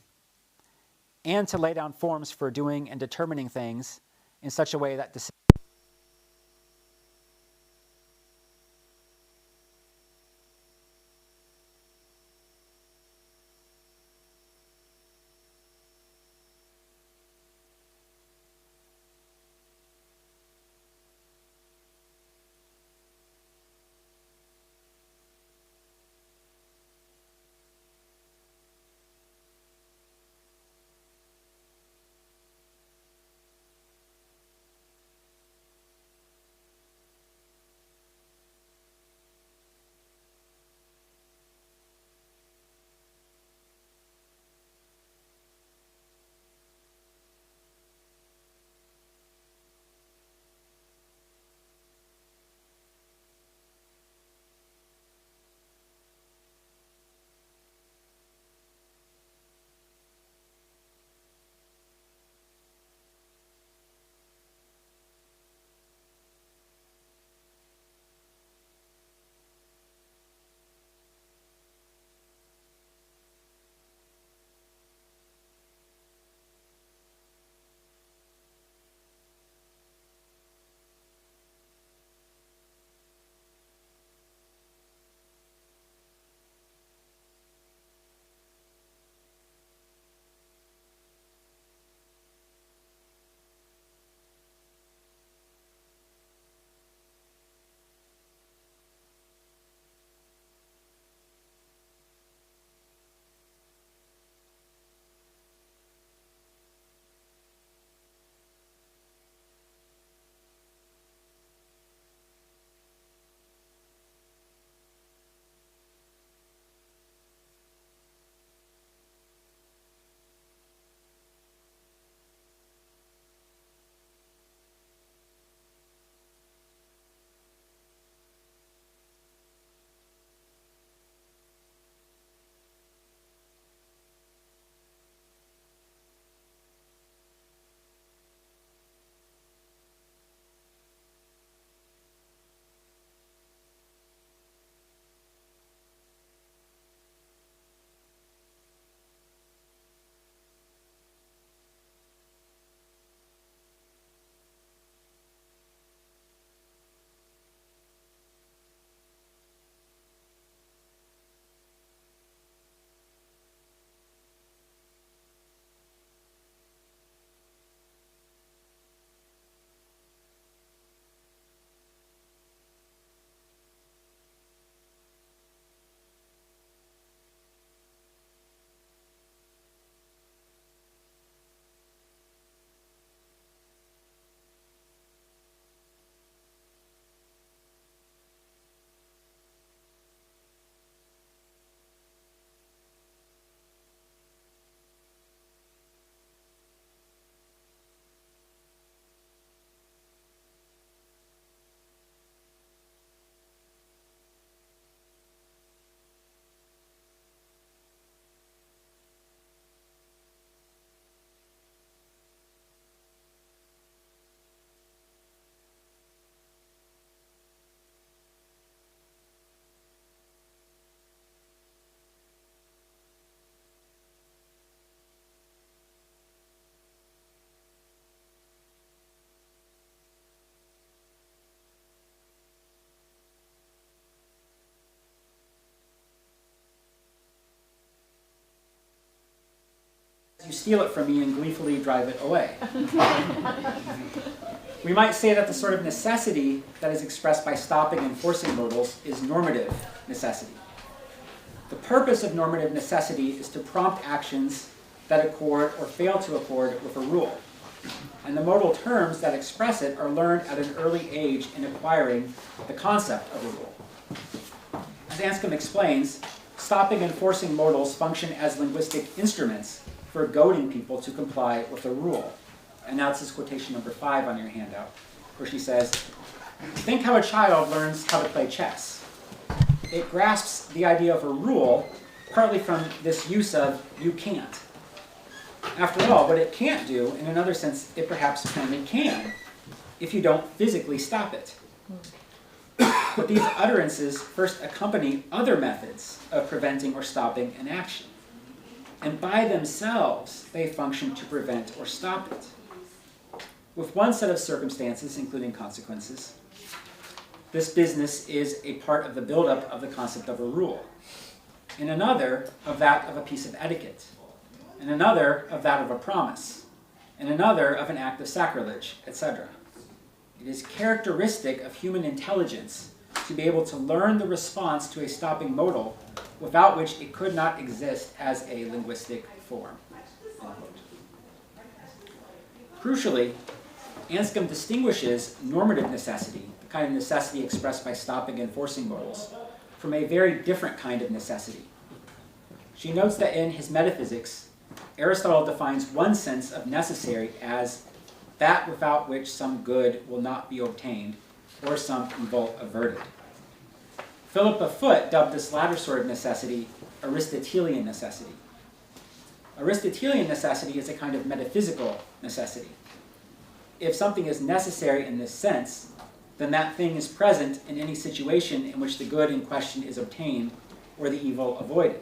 Speaker 5: and to lay down forms for doing and determining things in such a way that you steal it from me and gleefully drive it away. We might say that the sort of necessity that is expressed by stopping and forcing modals is normative necessity. The purpose of normative necessity is to prompt actions that accord or fail to accord with a rule. And the modal terms that express it are learned at an early age in acquiring the concept of a rule. As Anscombe explains, stopping and forcing modals function as linguistic instruments for goading people to comply with a rule. And now this is quotation number 5 on your handout, where she says, think how a child learns how to play chess. It grasps the idea of a rule partly from this use of you can't. After all, what it can't do, in another sense, it perhaps plainly can, if you don't physically stop it. But these utterances first accompany other methods of preventing or stopping an action. and by themselves they function to prevent or stop it. With one set of circumstances, including consequences, this business is a part of the buildup of the concept of a rule. In another, of that of a piece of etiquette. In another, of that of a promise. In another, of an act of sacrilege, etc. It is characteristic of human intelligence to be able to learn the response to a stopping modal without which it could not exist as a linguistic form. Crucially, Anscombe distinguishes normative necessity, the kind of necessity expressed by stopping and forcing modals, from a very different kind of necessity. She notes that in his Metaphysics, Aristotle defines one sense of necessary as that without which some good will not be obtained or some evil averted. Philippa Foot dubbed this latter sort of necessity Aristotelian necessity. Aristotelian necessity is a kind of metaphysical necessity. If something is necessary in this sense, then that thing is present in any situation in which the good in question is obtained or the evil avoided.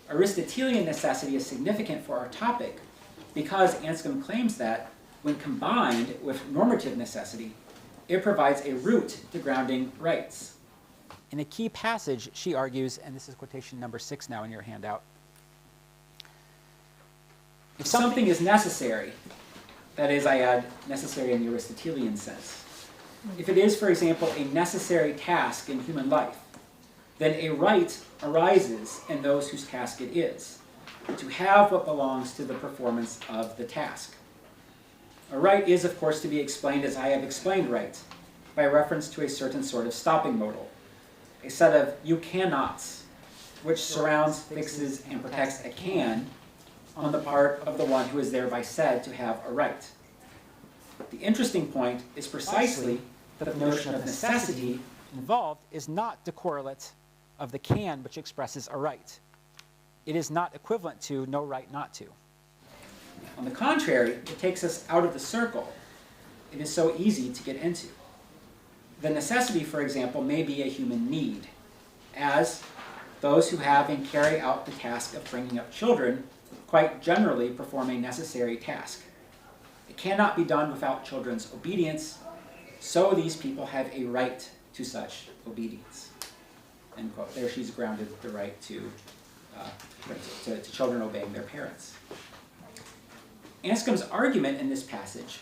Speaker 5: Aristotelian necessity is significant for our topic because Anscombe claims that, when combined with normative necessity, it provides a root to grounding rights. In a key passage, she argues, and this is quotation number 6 now in your handout, if something is necessary, that is, I add necessary in the Aristotelian sense, if it is, for example, a necessary task in human life, then a right arises in those whose task it is, to have what belongs to the performance of the task. A right is, of course, to be explained as I have explained right, by reference to a certain sort of stopping modal, a set of you cannots, which surrounds, fixes, and protects a can on the part of the one who is thereby said to have a right. The interesting point is precisely that the notion of necessity involved is not the correlate of the can which expresses a right. It is not equivalent to no right not to. On the contrary, it takes us out of the circle it is so easy to get into. The necessity, for example, may be a human need, as those who have and carry out the task of bringing up children quite generally perform a necessary task. It cannot be done without children's obedience, so these people have a right to such obedience. End quote. There she's grounded the right to children obeying their parents. Anscombe's argument in this passage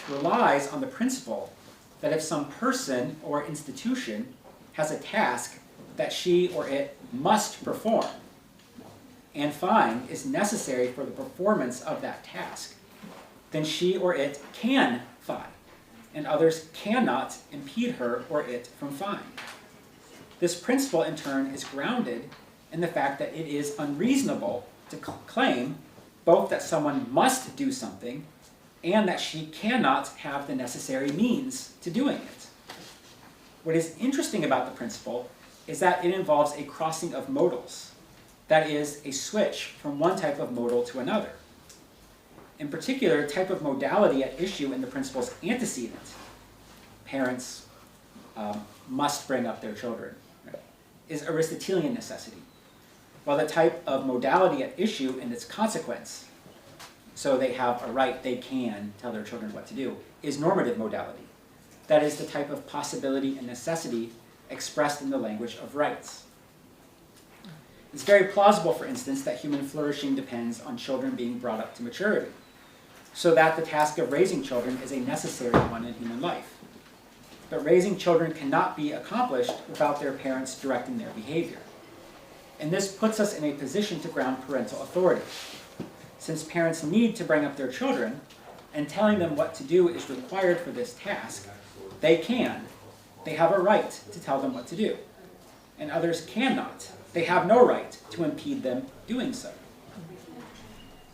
Speaker 5: relies on the principle that if some person or institution has a task that she or it must perform and find is necessary for the performance of that task, then she or it can fine, and others cannot impede her or it from fine. This principle, in turn, is grounded in the fact that it is unreasonable to claim both that someone must do something and that she cannot have the necessary means to doing it. What is interesting about the principle is that it involves a crossing of modals, that is, a switch from one type of modal to another. In particular, the type of modality at issue in the principle's antecedent, parents must bring up their children, right, is Aristotelian necessity, while the type of modality at issue in its consequence, so they have a right, they can tell their children what to do, is normative modality. That is the type of possibility and necessity expressed in the language of rights. It's very plausible, for instance, that human flourishing depends on children being brought up to maturity, so that the task of raising children is a necessary one in human life. But raising children cannot be accomplished without their parents directing their behavior. And this puts us in a position to ground parental authority. Since parents need to bring up their children, and telling them what to do is required for this task, they have a right to tell them what to do. And others cannot. They have no right to impede them doing so.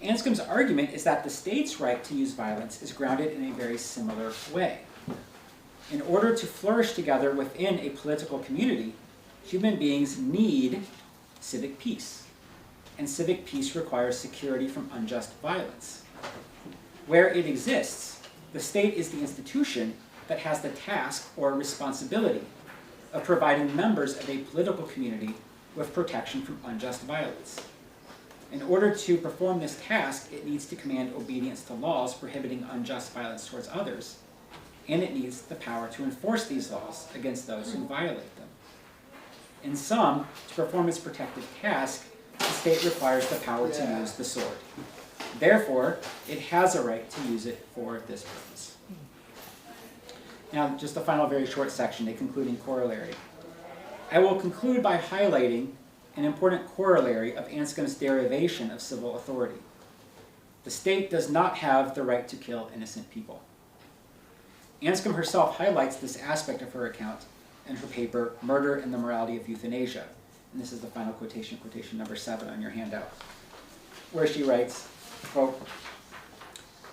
Speaker 5: Anscombe's argument is that the state's right to use violence is grounded in a very similar way. In order to flourish together within a political community, human beings need civic peace. And civic peace requires security from unjust violence. Where it exists, the state is the institution that has the task or responsibility of providing members of a political community with protection from unjust violence. In order to perform this task, it needs to command obedience to laws prohibiting unjust violence towards others, and it needs the power to enforce these laws against those who violate them. In sum, to perform its protective task, the state requires the power to use the sword. Therefore, it has a right to use it for this purpose. Now, just a final very short section, a concluding corollary. I will conclude by highlighting an important corollary of Anscombe's derivation of civil authority. The state does not have the right to kill innocent people. Anscombe herself highlights this aspect of her account in her paper, Murder and the Morality of Euthanasia. And this is the final quotation, quotation number 7 on your handout, where she writes, quote,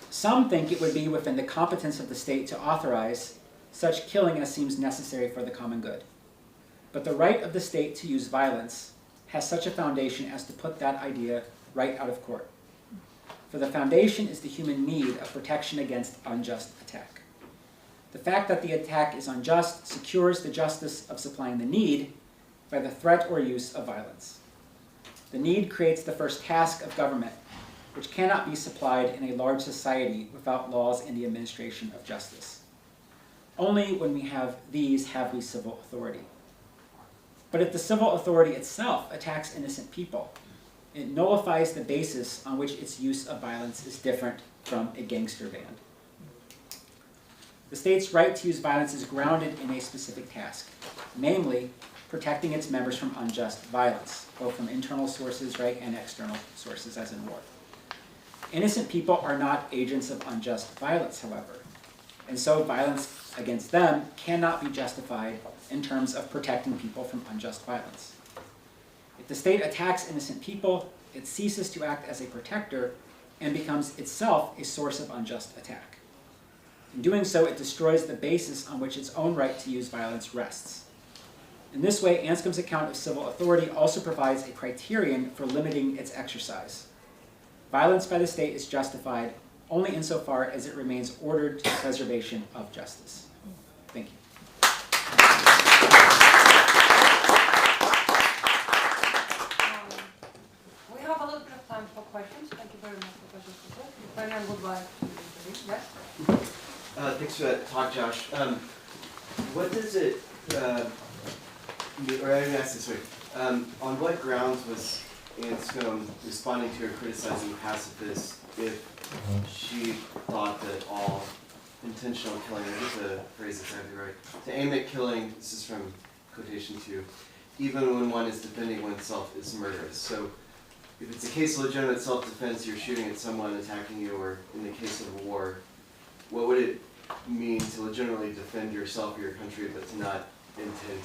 Speaker 5: "Some think it would be within the competence of the state to authorize such killing as seems necessary for the common good. But the right of the state to use violence has such a foundation as to put that idea right out of court. For the foundation is the human need of protection against unjust attack. The fact that the attack is unjust secures the justice of supplying the need by the threat or use of violence. The need creates the first task of government, which cannot be supplied in a large society without laws and the administration of justice. Only when we have these have we civil authority. But if the civil authority itself attacks innocent people, it nullifies the basis on which its use of violence is different from a gangster band. The state's right to use violence is grounded in a specific task, namely protecting its members from unjust violence, both from internal sources, right, and external sources, as in war. Innocent people are not agents of unjust violence, however, and so violence against them cannot be justified in terms of protecting people from unjust violence. If the state attacks innocent people, it ceases to act as a protector and becomes itself a source of unjust attack. In doing so, it destroys the basis on which its own right to use violence rests. In this way, Anscombe's account of civil authority also provides a criterion for limiting its exercise. Violence by the state is justified only insofar as it remains ordered to the preservation of justice. Thank you.
Speaker 15: We have a little bit of time for questions. Thank you very much for questions. If anyone would like to begin, yes?
Speaker 17: Thanks for that talk, Josh. What does it, or I didn't ask this way, on what grounds was Anscombe responding to her criticizing pacifists if she thought that all intentional killing, I get the phrase exactly right, to aim at killing, this is from quotation 2, even when one is defending oneself is murderous. So if it's a case of legitimate self-defense, you're shooting at someone attacking you, or in the case of a war, what would it mean to legitimately defend yourself or your country but to not intend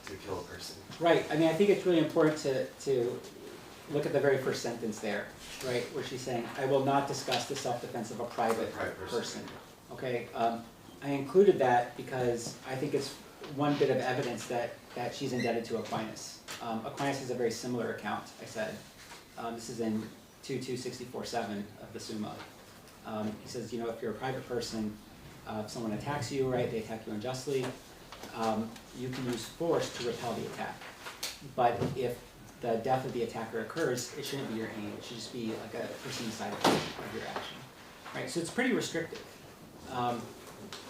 Speaker 17: to kill a person?
Speaker 5: Right. I mean, I think it's really important to look at the very first sentence there, right, where she's saying, I will not discuss the self-defense of a private person. Okay. I included that because I think it's one bit of evidence that she's indebted to Aquinas. Aquinas has a very similar account, I said. This is in 2.264.7 of the Summa. He says, you know, if you're a private person, if someone attacks you, right, they attack you unjustly, you can use force to repel the attack. But if the death of the attacker occurs, it shouldn't be your aim. It should just be like a foreseen side effect of your action. Right? So it's pretty restrictive.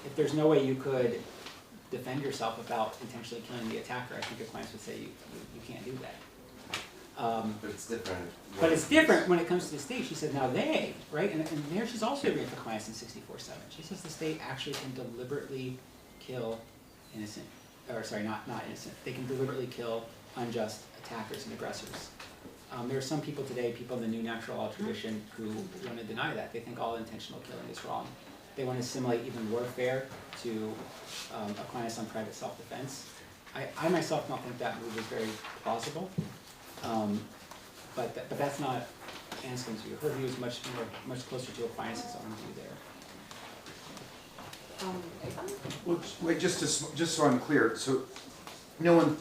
Speaker 5: If there's no way you could defend yourself without intentionally killing the attacker, I think Aquinas would say you can't do that.
Speaker 17: But it's different.
Speaker 5: But it's different when it comes to the state. She said, now they, right? And there she's also agreeing with Aquinas in 64.7. She says the state actually can deliberately kill innocent, or sorry, not innocent. They can deliberately kill unjust attackers and aggressors. There are some people today, people in the new natural law tradition, who want to deny that. They think all intentional killing is wrong. They want to assimilate even warfare to Aquinas on private self-defense. I myself don't think that move is very plausible. But that's not Anscombe's view. Her view is much closer to Aquinas' own view there.
Speaker 12: Well, wait, just so I'm clear. So, no one,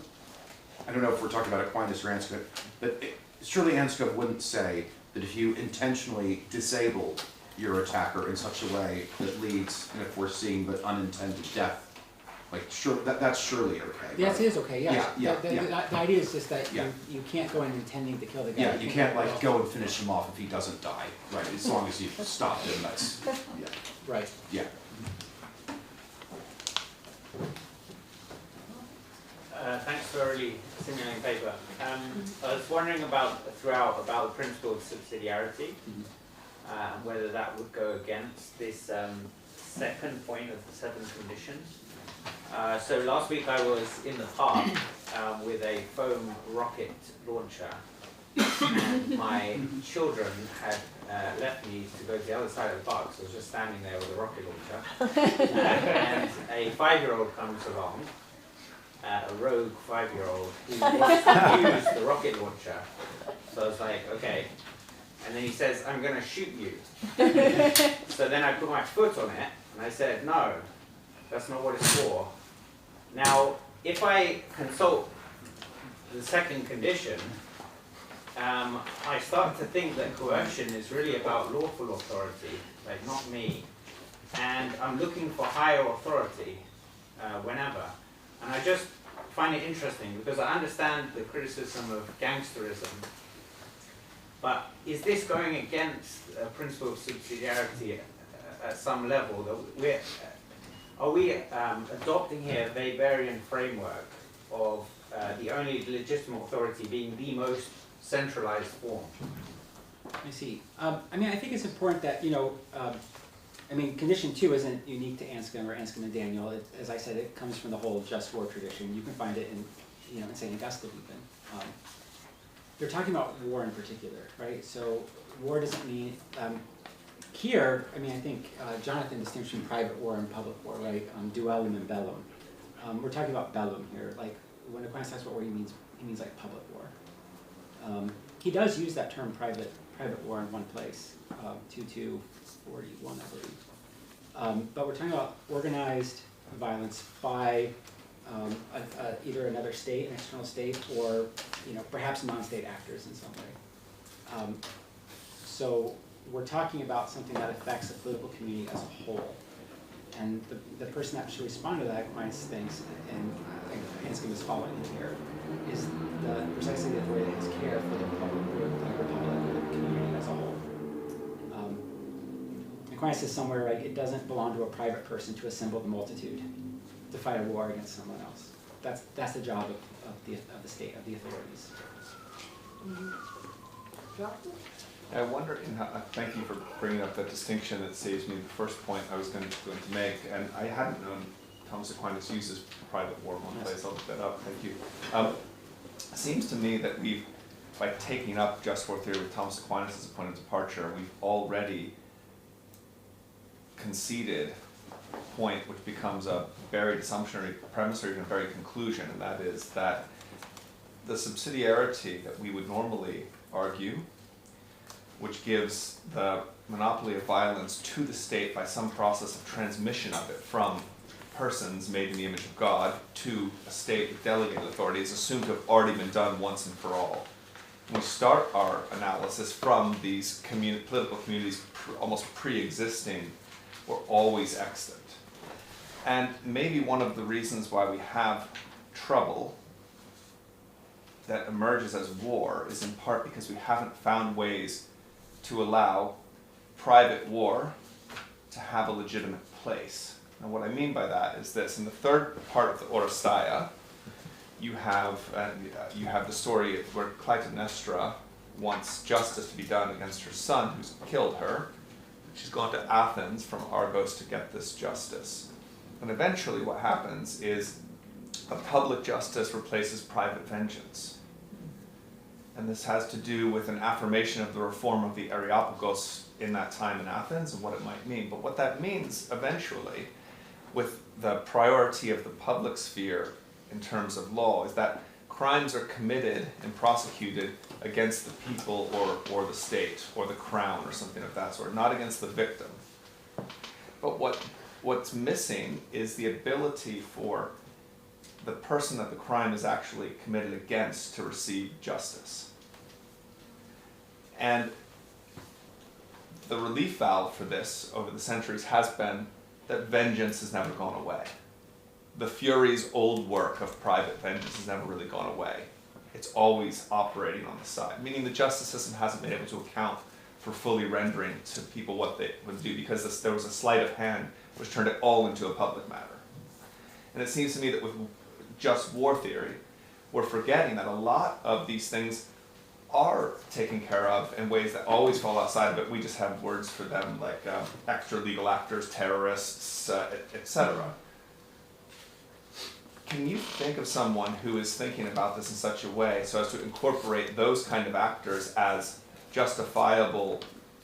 Speaker 12: I don't know if we're talking about Aquinas or Anscombe, but surely Anscombe wouldn't say that if you intentionally disable your attacker in such a way that leads in a foreseen but unintended death, Like, sure, that's surely okay.
Speaker 5: Yes,
Speaker 12: right?
Speaker 5: it is okay, yes.
Speaker 12: Yeah,
Speaker 5: The idea is just that
Speaker 12: Yeah.
Speaker 5: you can't go in intending to kill the guy.
Speaker 12: Yeah, you can't like go and finish him off if he doesn't die, right? As long as you stop him, that's, yeah.
Speaker 5: Right.
Speaker 12: Yeah.
Speaker 13: Thanks for a really stimulating paper. I was wondering about the principle of subsidiarity, and whether that would go against this second point of the seventh condition. So last week I was in the park with a foam rocket launcher, and my children had left me to go to the other side of the park, so I was just standing there with a rocket launcher. And a 5-year-old comes along, a rogue 5-year-old who wants to use the rocket launcher. So I was like, okay. And then he says, I'm going to shoot you. So then I put my foot on it, and I said, no, that's not what it's for. Now, if I consult the second condition, I start to think that coercion is really about lawful authority, like not me. And I'm looking for higher authority whenever. And I just find it interesting because I understand the criticism of gangsterism, but is this going against a principle of subsidiarity at some level? That are we adopting here a Weberian framework of the only legitimate authority being the most centralized form?
Speaker 5: I see. I mean, I think it's important that, I mean, condition 2 isn't unique to Anscombe or Anscombe and Daniel. As I said, it comes from the whole just war tradition. You can find it in, in St. Augustine even. They're talking about war in particular, right? So war doesn't mean, here, I mean, I think Jonathan distinguished between private war and public war, right? Duellum and bellum. We're talking about bellum here. Like, when Aquinas talks about war, he means like public war. He does use that term private war in one place, 2241, I believe. But we're talking about organized violence by either another state, an external state, or perhaps non-state actors in some way. So we're talking about something that affects the political community as a whole. And the person that should respond to that, Aquinas thinks, and Anscombe is following him here, is precisely the authority that has care for the public good, the republic, or the community as a whole. Aquinas says somewhere, right, it doesn't belong to a private person to assemble the multitude to fight a war against someone else. That's the job of the state, of the authorities.
Speaker 10: I wonder, thank you for bringing up that distinction that saves me the first point I was going to make, and I hadn't known Thomas Aquinas uses private war in one place. I'll look that up. Thank you. It seems to me that we've, by taking up just war theory with Thomas Aquinas as a point of departure, we've already conceded a point which becomes a buried assumption or premise or even a buried conclusion, and that is that the subsidiarity that we would normally argue, which gives the monopoly of violence to the state by some process of transmission of it from persons made in the image of God to a state with delegated authority, is assumed to have already been done once and for all. And we start our analysis from these political communities almost pre-existing or always extant. And maybe one of the reasons why we have trouble that emerges as war is in part because we haven't found ways to allow private war to have a legitimate place. And what I mean by that is this: in the third part of the Oresteia, you have the story where Clytemnestra wants justice to be done against her son who's killed her. She's gone to Athens from Argos to get this justice. And eventually what happens is a public justice replaces private vengeance. And this has to do with an affirmation of the reform of the Areopagos in that time in Athens and what it might mean. But what that means eventually, with the priority of the public sphere in terms of law, is that crimes are committed and prosecuted against the people or the state or the crown or something of that sort, not against the victim. But what's missing is the ability for the person that the crime is actually committed against to receive justice. And the relief valve for this over the centuries has been that vengeance has never gone away. the Furies' old work of private vengeance has never really gone away. It's always operating on the side, meaning the justice system hasn't been able to account for fully rendering to people what they would do, because there was a sleight of hand which turned it all into a public matter. And it seems to me that with just war theory, we're forgetting that a lot of these things are taken care of in ways that always fall outside of it. We just have words for them like extra legal actors, terrorists, etc. Can you think of someone who is thinking about this in such a way so as to incorporate those kind of actors as justifiable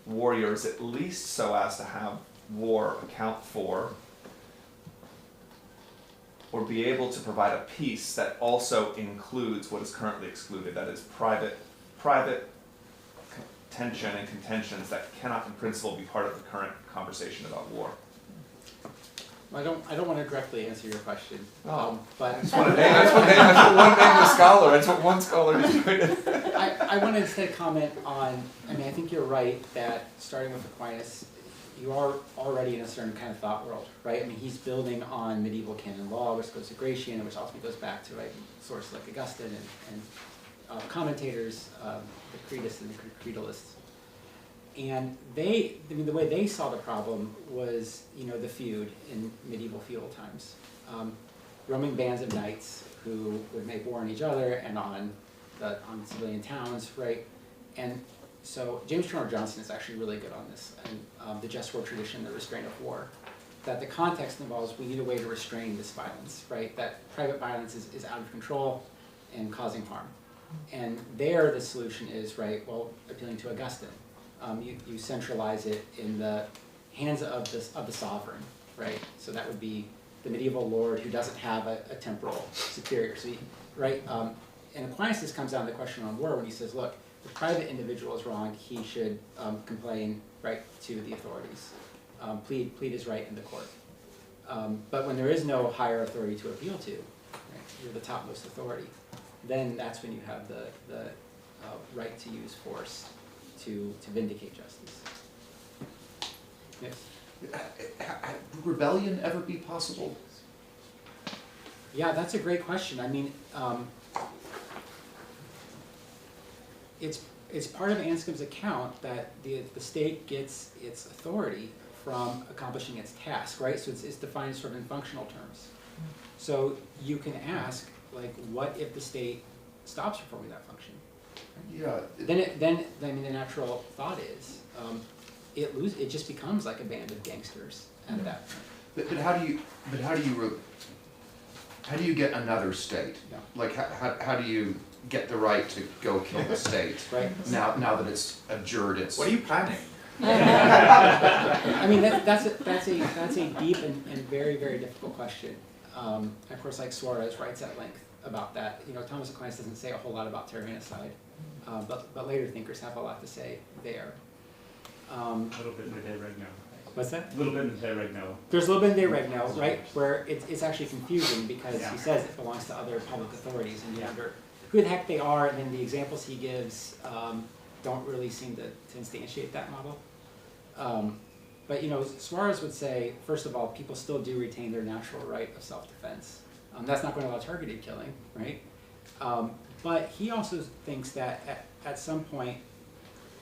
Speaker 10: warriors, at least so as to have war account for, or be able to provide a peace that also includes what is currently excluded, that is private tension and contentions that cannot in principle be part of the current conversation about war?
Speaker 5: I don't want to directly answer your question, but
Speaker 10: I just want to name a scholar. That's what one scholar is doing.
Speaker 5: I want to instead comment on, I mean, I think you're right that starting with Aquinas, you are already in a certain kind of thought world, right? I mean, he's building on medieval canon law, which goes to Gratian, which ultimately goes back to sources like Augustine and commentators, the Cretists and the Cretalists. And the way they saw the problem was, the feud in medieval feudal times. Roaming bands of knights who would make war on each other and on civilian towns, right? And so James Turner Johnson is actually really good on this, and the just war tradition, the restraint of war. That the context involves we need a way to restrain this violence, right? That private violence is out of control and causing harm. And there the solution is, right, well, appealing to Augustine. You centralize it in the hands of the sovereign, right? So that would be the medieval lord who doesn't have a temporal superior. So right? And Aquinas this comes down to the question on war when he says, look, the private individual is wrong, he should complain, right, to the authorities. Plead his right in the court. But when there is no higher authority to appeal to, right, you're the topmost authority, then that's when you have the right to use force to vindicate justice. Yes?
Speaker 12: Would rebellion ever be possible?
Speaker 5: Yeah, that's a great question. I mean, it's part of Anscombe's account that the state gets its authority from accomplishing its task, right? So it's defined sort of in functional terms. So you can ask, like, what if the state stops performing that function?
Speaker 12: Yeah.
Speaker 5: Then I mean, the natural thought is it just becomes like a band of gangsters at that point.
Speaker 12: But how do you get another state?
Speaker 5: Yeah.
Speaker 12: Like how do you get the right to go kill the state?
Speaker 5: Right.
Speaker 12: Now that it's abjured, it's.
Speaker 10: What are you planning?
Speaker 5: I mean, that's a deep and very, very difficult question. Of course, like Suarez writes at length about that. Thomas Aquinas doesn't say a whole lot about tyrannicide, but later thinkers have a lot to say there.
Speaker 11: A little bit in the De Regno.
Speaker 5: What's that?
Speaker 11: A little bit in the De Regno.
Speaker 5: There's a little bit in De Regno, right, where it's actually confusing because he says it belongs to other public authorities, and you wonder who the heck they are, and then the examples he gives don't really seem to instantiate that model. But Suarez would say, first of all, people still do retain their natural right of self-defense. That's not going to allow targeted killing, right? But he also thinks that at some point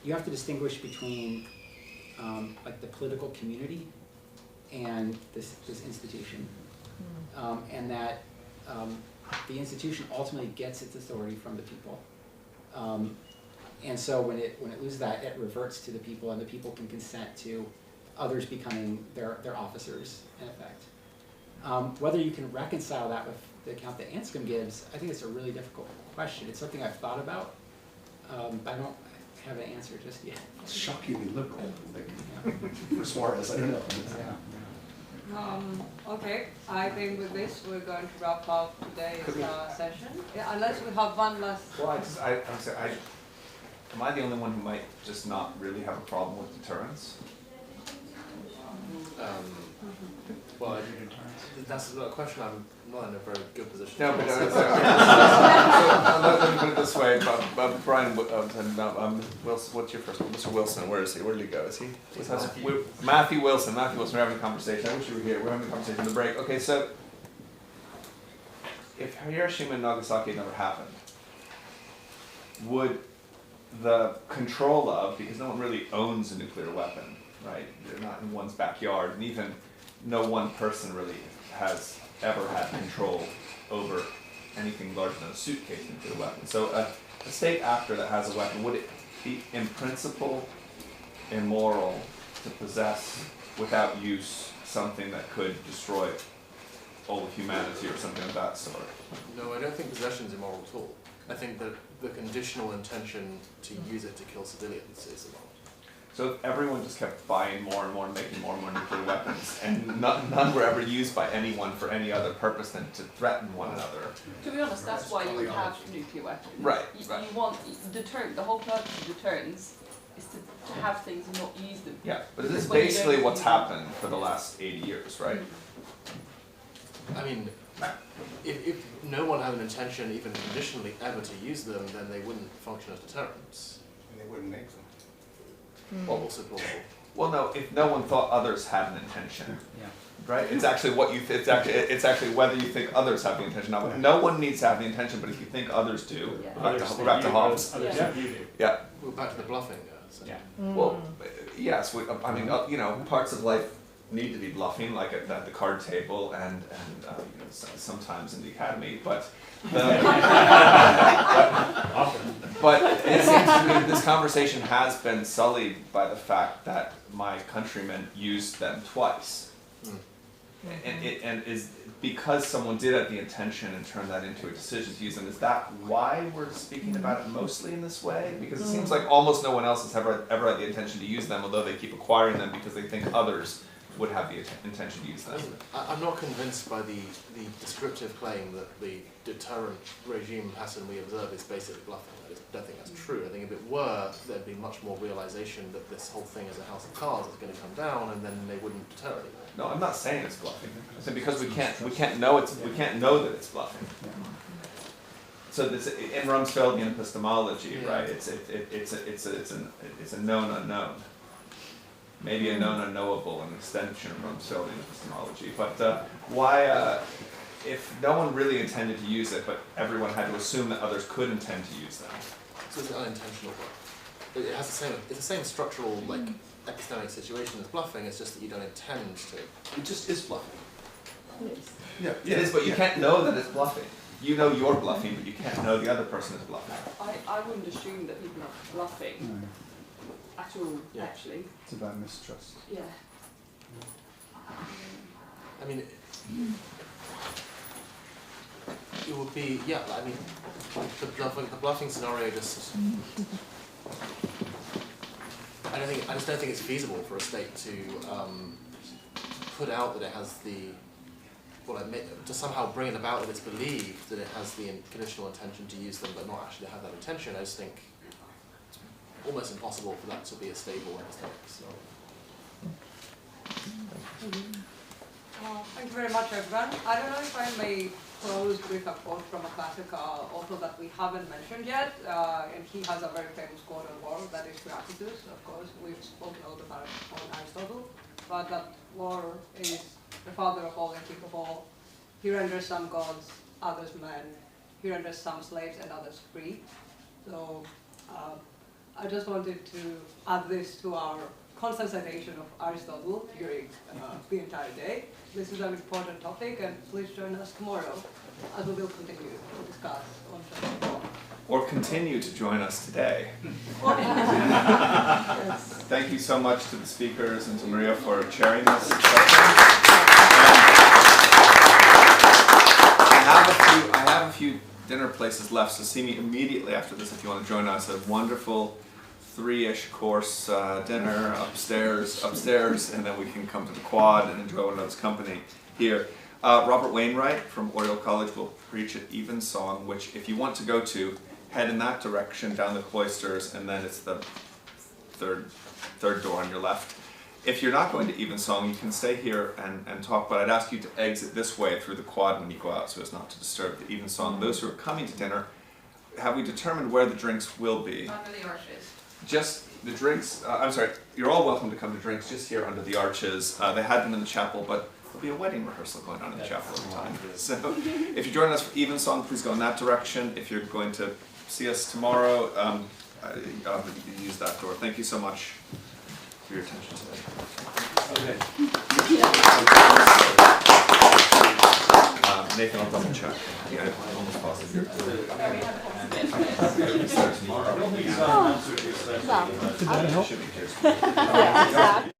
Speaker 5: you have to distinguish between like the political community and this institution, and that the institution ultimately gets its authority from the people. And so when it loses that, it reverts to the people, and the people can consent to others becoming their officers, in effect. Whether you can reconcile that with the account that Anscombe gives, I think it's a really difficult question. It's something I've thought about, but I don't have an answer just yet.
Speaker 12: It's shockingly liberal, for Suarez, I don't know.
Speaker 15: Okay, I think with this we're going to wrap up today's session. Yeah, unless we have one last.
Speaker 10: Well, am I the only one who might just not really have a problem with deterrence?
Speaker 19: Well, that's a question. I'm not in a very good position.
Speaker 10: No, but let me put it this way. Brian, what's your first name? Mr. Wilson, where is he? Where did he go? Is he? Matthew Wilson. Matthew Wilson, we're having a conversation. I wish you were here. We're having a conversation in the break. Okay, so if Hiroshima and Nagasaki never happened, would the control of, because no one really owns a nuclear weapon, right? They're not in one's backyard, and even no one person really has ever had control over anything larger than a suitcase nuclear weapon. So a state actor that has a weapon, would it be in principle immoral to possess without use something that could destroy all of humanity or something of that sort?
Speaker 21: No, I don't think possession is immoral at all. I think that the conditional intention to use it to kill civilians is immoral.
Speaker 10: So if everyone just kept buying more and more and making more and more nuclear weapons, and none were ever used by anyone for any other purpose than to threaten one another.
Speaker 9: To be honest, that's why you would have nuclear weapons.
Speaker 10: Right.
Speaker 9: You want deterrent. The whole purpose of deterrence is to have things and not use them.
Speaker 10: Yeah, but this is basically what's happened for the last 80 years, right?
Speaker 21: I mean, if no one had an intention, even conditionally, ever to use them, then they wouldn't function as deterrents.
Speaker 14: And they wouldn't make them.
Speaker 10: Well,
Speaker 21: Also plausible.
Speaker 10: well, no. If no one thought others had an intention, right? It's actually what you. It's actually whether you think others have the intention. Now, no one needs to have the intention, but if you think others do, we're back to Hobbes. Yeah.
Speaker 21: We're back to the bluffing.
Speaker 10: Well, yes. I mean, you know, parts of life need to be bluffing, like at the card table and you know, sometimes in the academy, but. But it seems to me this conversation has been sullied by the fact that my countrymen used them twice. And is because someone did have the intention and turned that into a decision to use them, is that why we're speaking about it mostly in this way? Because it seems like almost no one else has ever had the intention to use them, although they keep acquiring them because they think others would have the intention to use them.
Speaker 21: I'm not convinced by the descriptive claim that the deterrent regime pattern we observe is basically bluffing. I don't think that's true. I think if it were, there'd be much more realization that this whole thing is a house of cards that's going to come down, and then they wouldn't deter anyone.
Speaker 10: No, I'm not saying it's bluffing. I'm saying because we can't know that it's bluffing. So this, in Rumsfeldian epistemology, right? It's a known unknown. Maybe a known unknowable, an extension of Rumsfeldian epistemology. But why, if no one really intended to use it, but everyone had to assume that others could intend to use them?
Speaker 21: So it's an unintentional bluff. It has it's the same structural, like, epistemic situation as bluffing, it's just that you don't intend to.
Speaker 14: It just is bluffing.
Speaker 9: It is.
Speaker 14: Yeah,
Speaker 10: It is, but you can't know that it's bluffing. You know you're bluffing, but you can't know the other person is bluffing.
Speaker 9: I wouldn't assume that people are bluffing at all, actually.
Speaker 14: It's about mistrust.
Speaker 9: Yeah.
Speaker 21: I mean, it would be, I mean, the bluffing scenario just, I just don't think it's feasible for a state to put out that it has to somehow bring it about that it's believed that it has the conditional intention to use them, but not actually have that intention. I just think it's almost impossible for that to be a stable epistemic scenario.
Speaker 15: Thank you very much, everyone. I don't know if I may close with a quote from a classic author that we haven't mentioned yet, and he has a very famous quote on war, that is Heraclitus, of course. We've spoken a lot about it on Aristotle, but that war is the father of all and king of all. He renders some gods, others men. He renders some slaves and others free. So I just wanted to add this to our constant citation of Aristotle during the entire day. This is an important topic, and please join us tomorrow as we will continue to discuss on chapter 4.
Speaker 10: Or continue to join us today.
Speaker 15: Yes.
Speaker 10: Thank you so much to the speakers and to Maria for chairing this. I have a few dinner places left, so see me immediately after this if you want to join us. A wonderful 3-ish course dinner upstairs, and then we can come to the quad and enjoy one another's company here. Robert Wainwright from Oriel College will preach at Evensong, which if you want to go to, head in that direction down the cloisters, and then it's the third door on your left. If you're not going to Evensong, you can stay here and talk, but I'd ask you to exit this way through the quad when you go out so as not to disturb the Evensong. Those who are coming to dinner, have we determined where the drinks will be?
Speaker 15: Under the arches.
Speaker 10: Just the drinks, I'm sorry, you're all welcome to come to drinks just here under the arches. They had them in the chapel, but
Speaker 2: there'll be a wedding rehearsal going on in the chapel at the time. So if you're joining us for evensong, please go in that direction. If you're going to see us tomorrow, use that door. Thank you so much for your attention today. Nathan, I'll double check. Yeah, I'm almost positive.
Speaker 8: Well,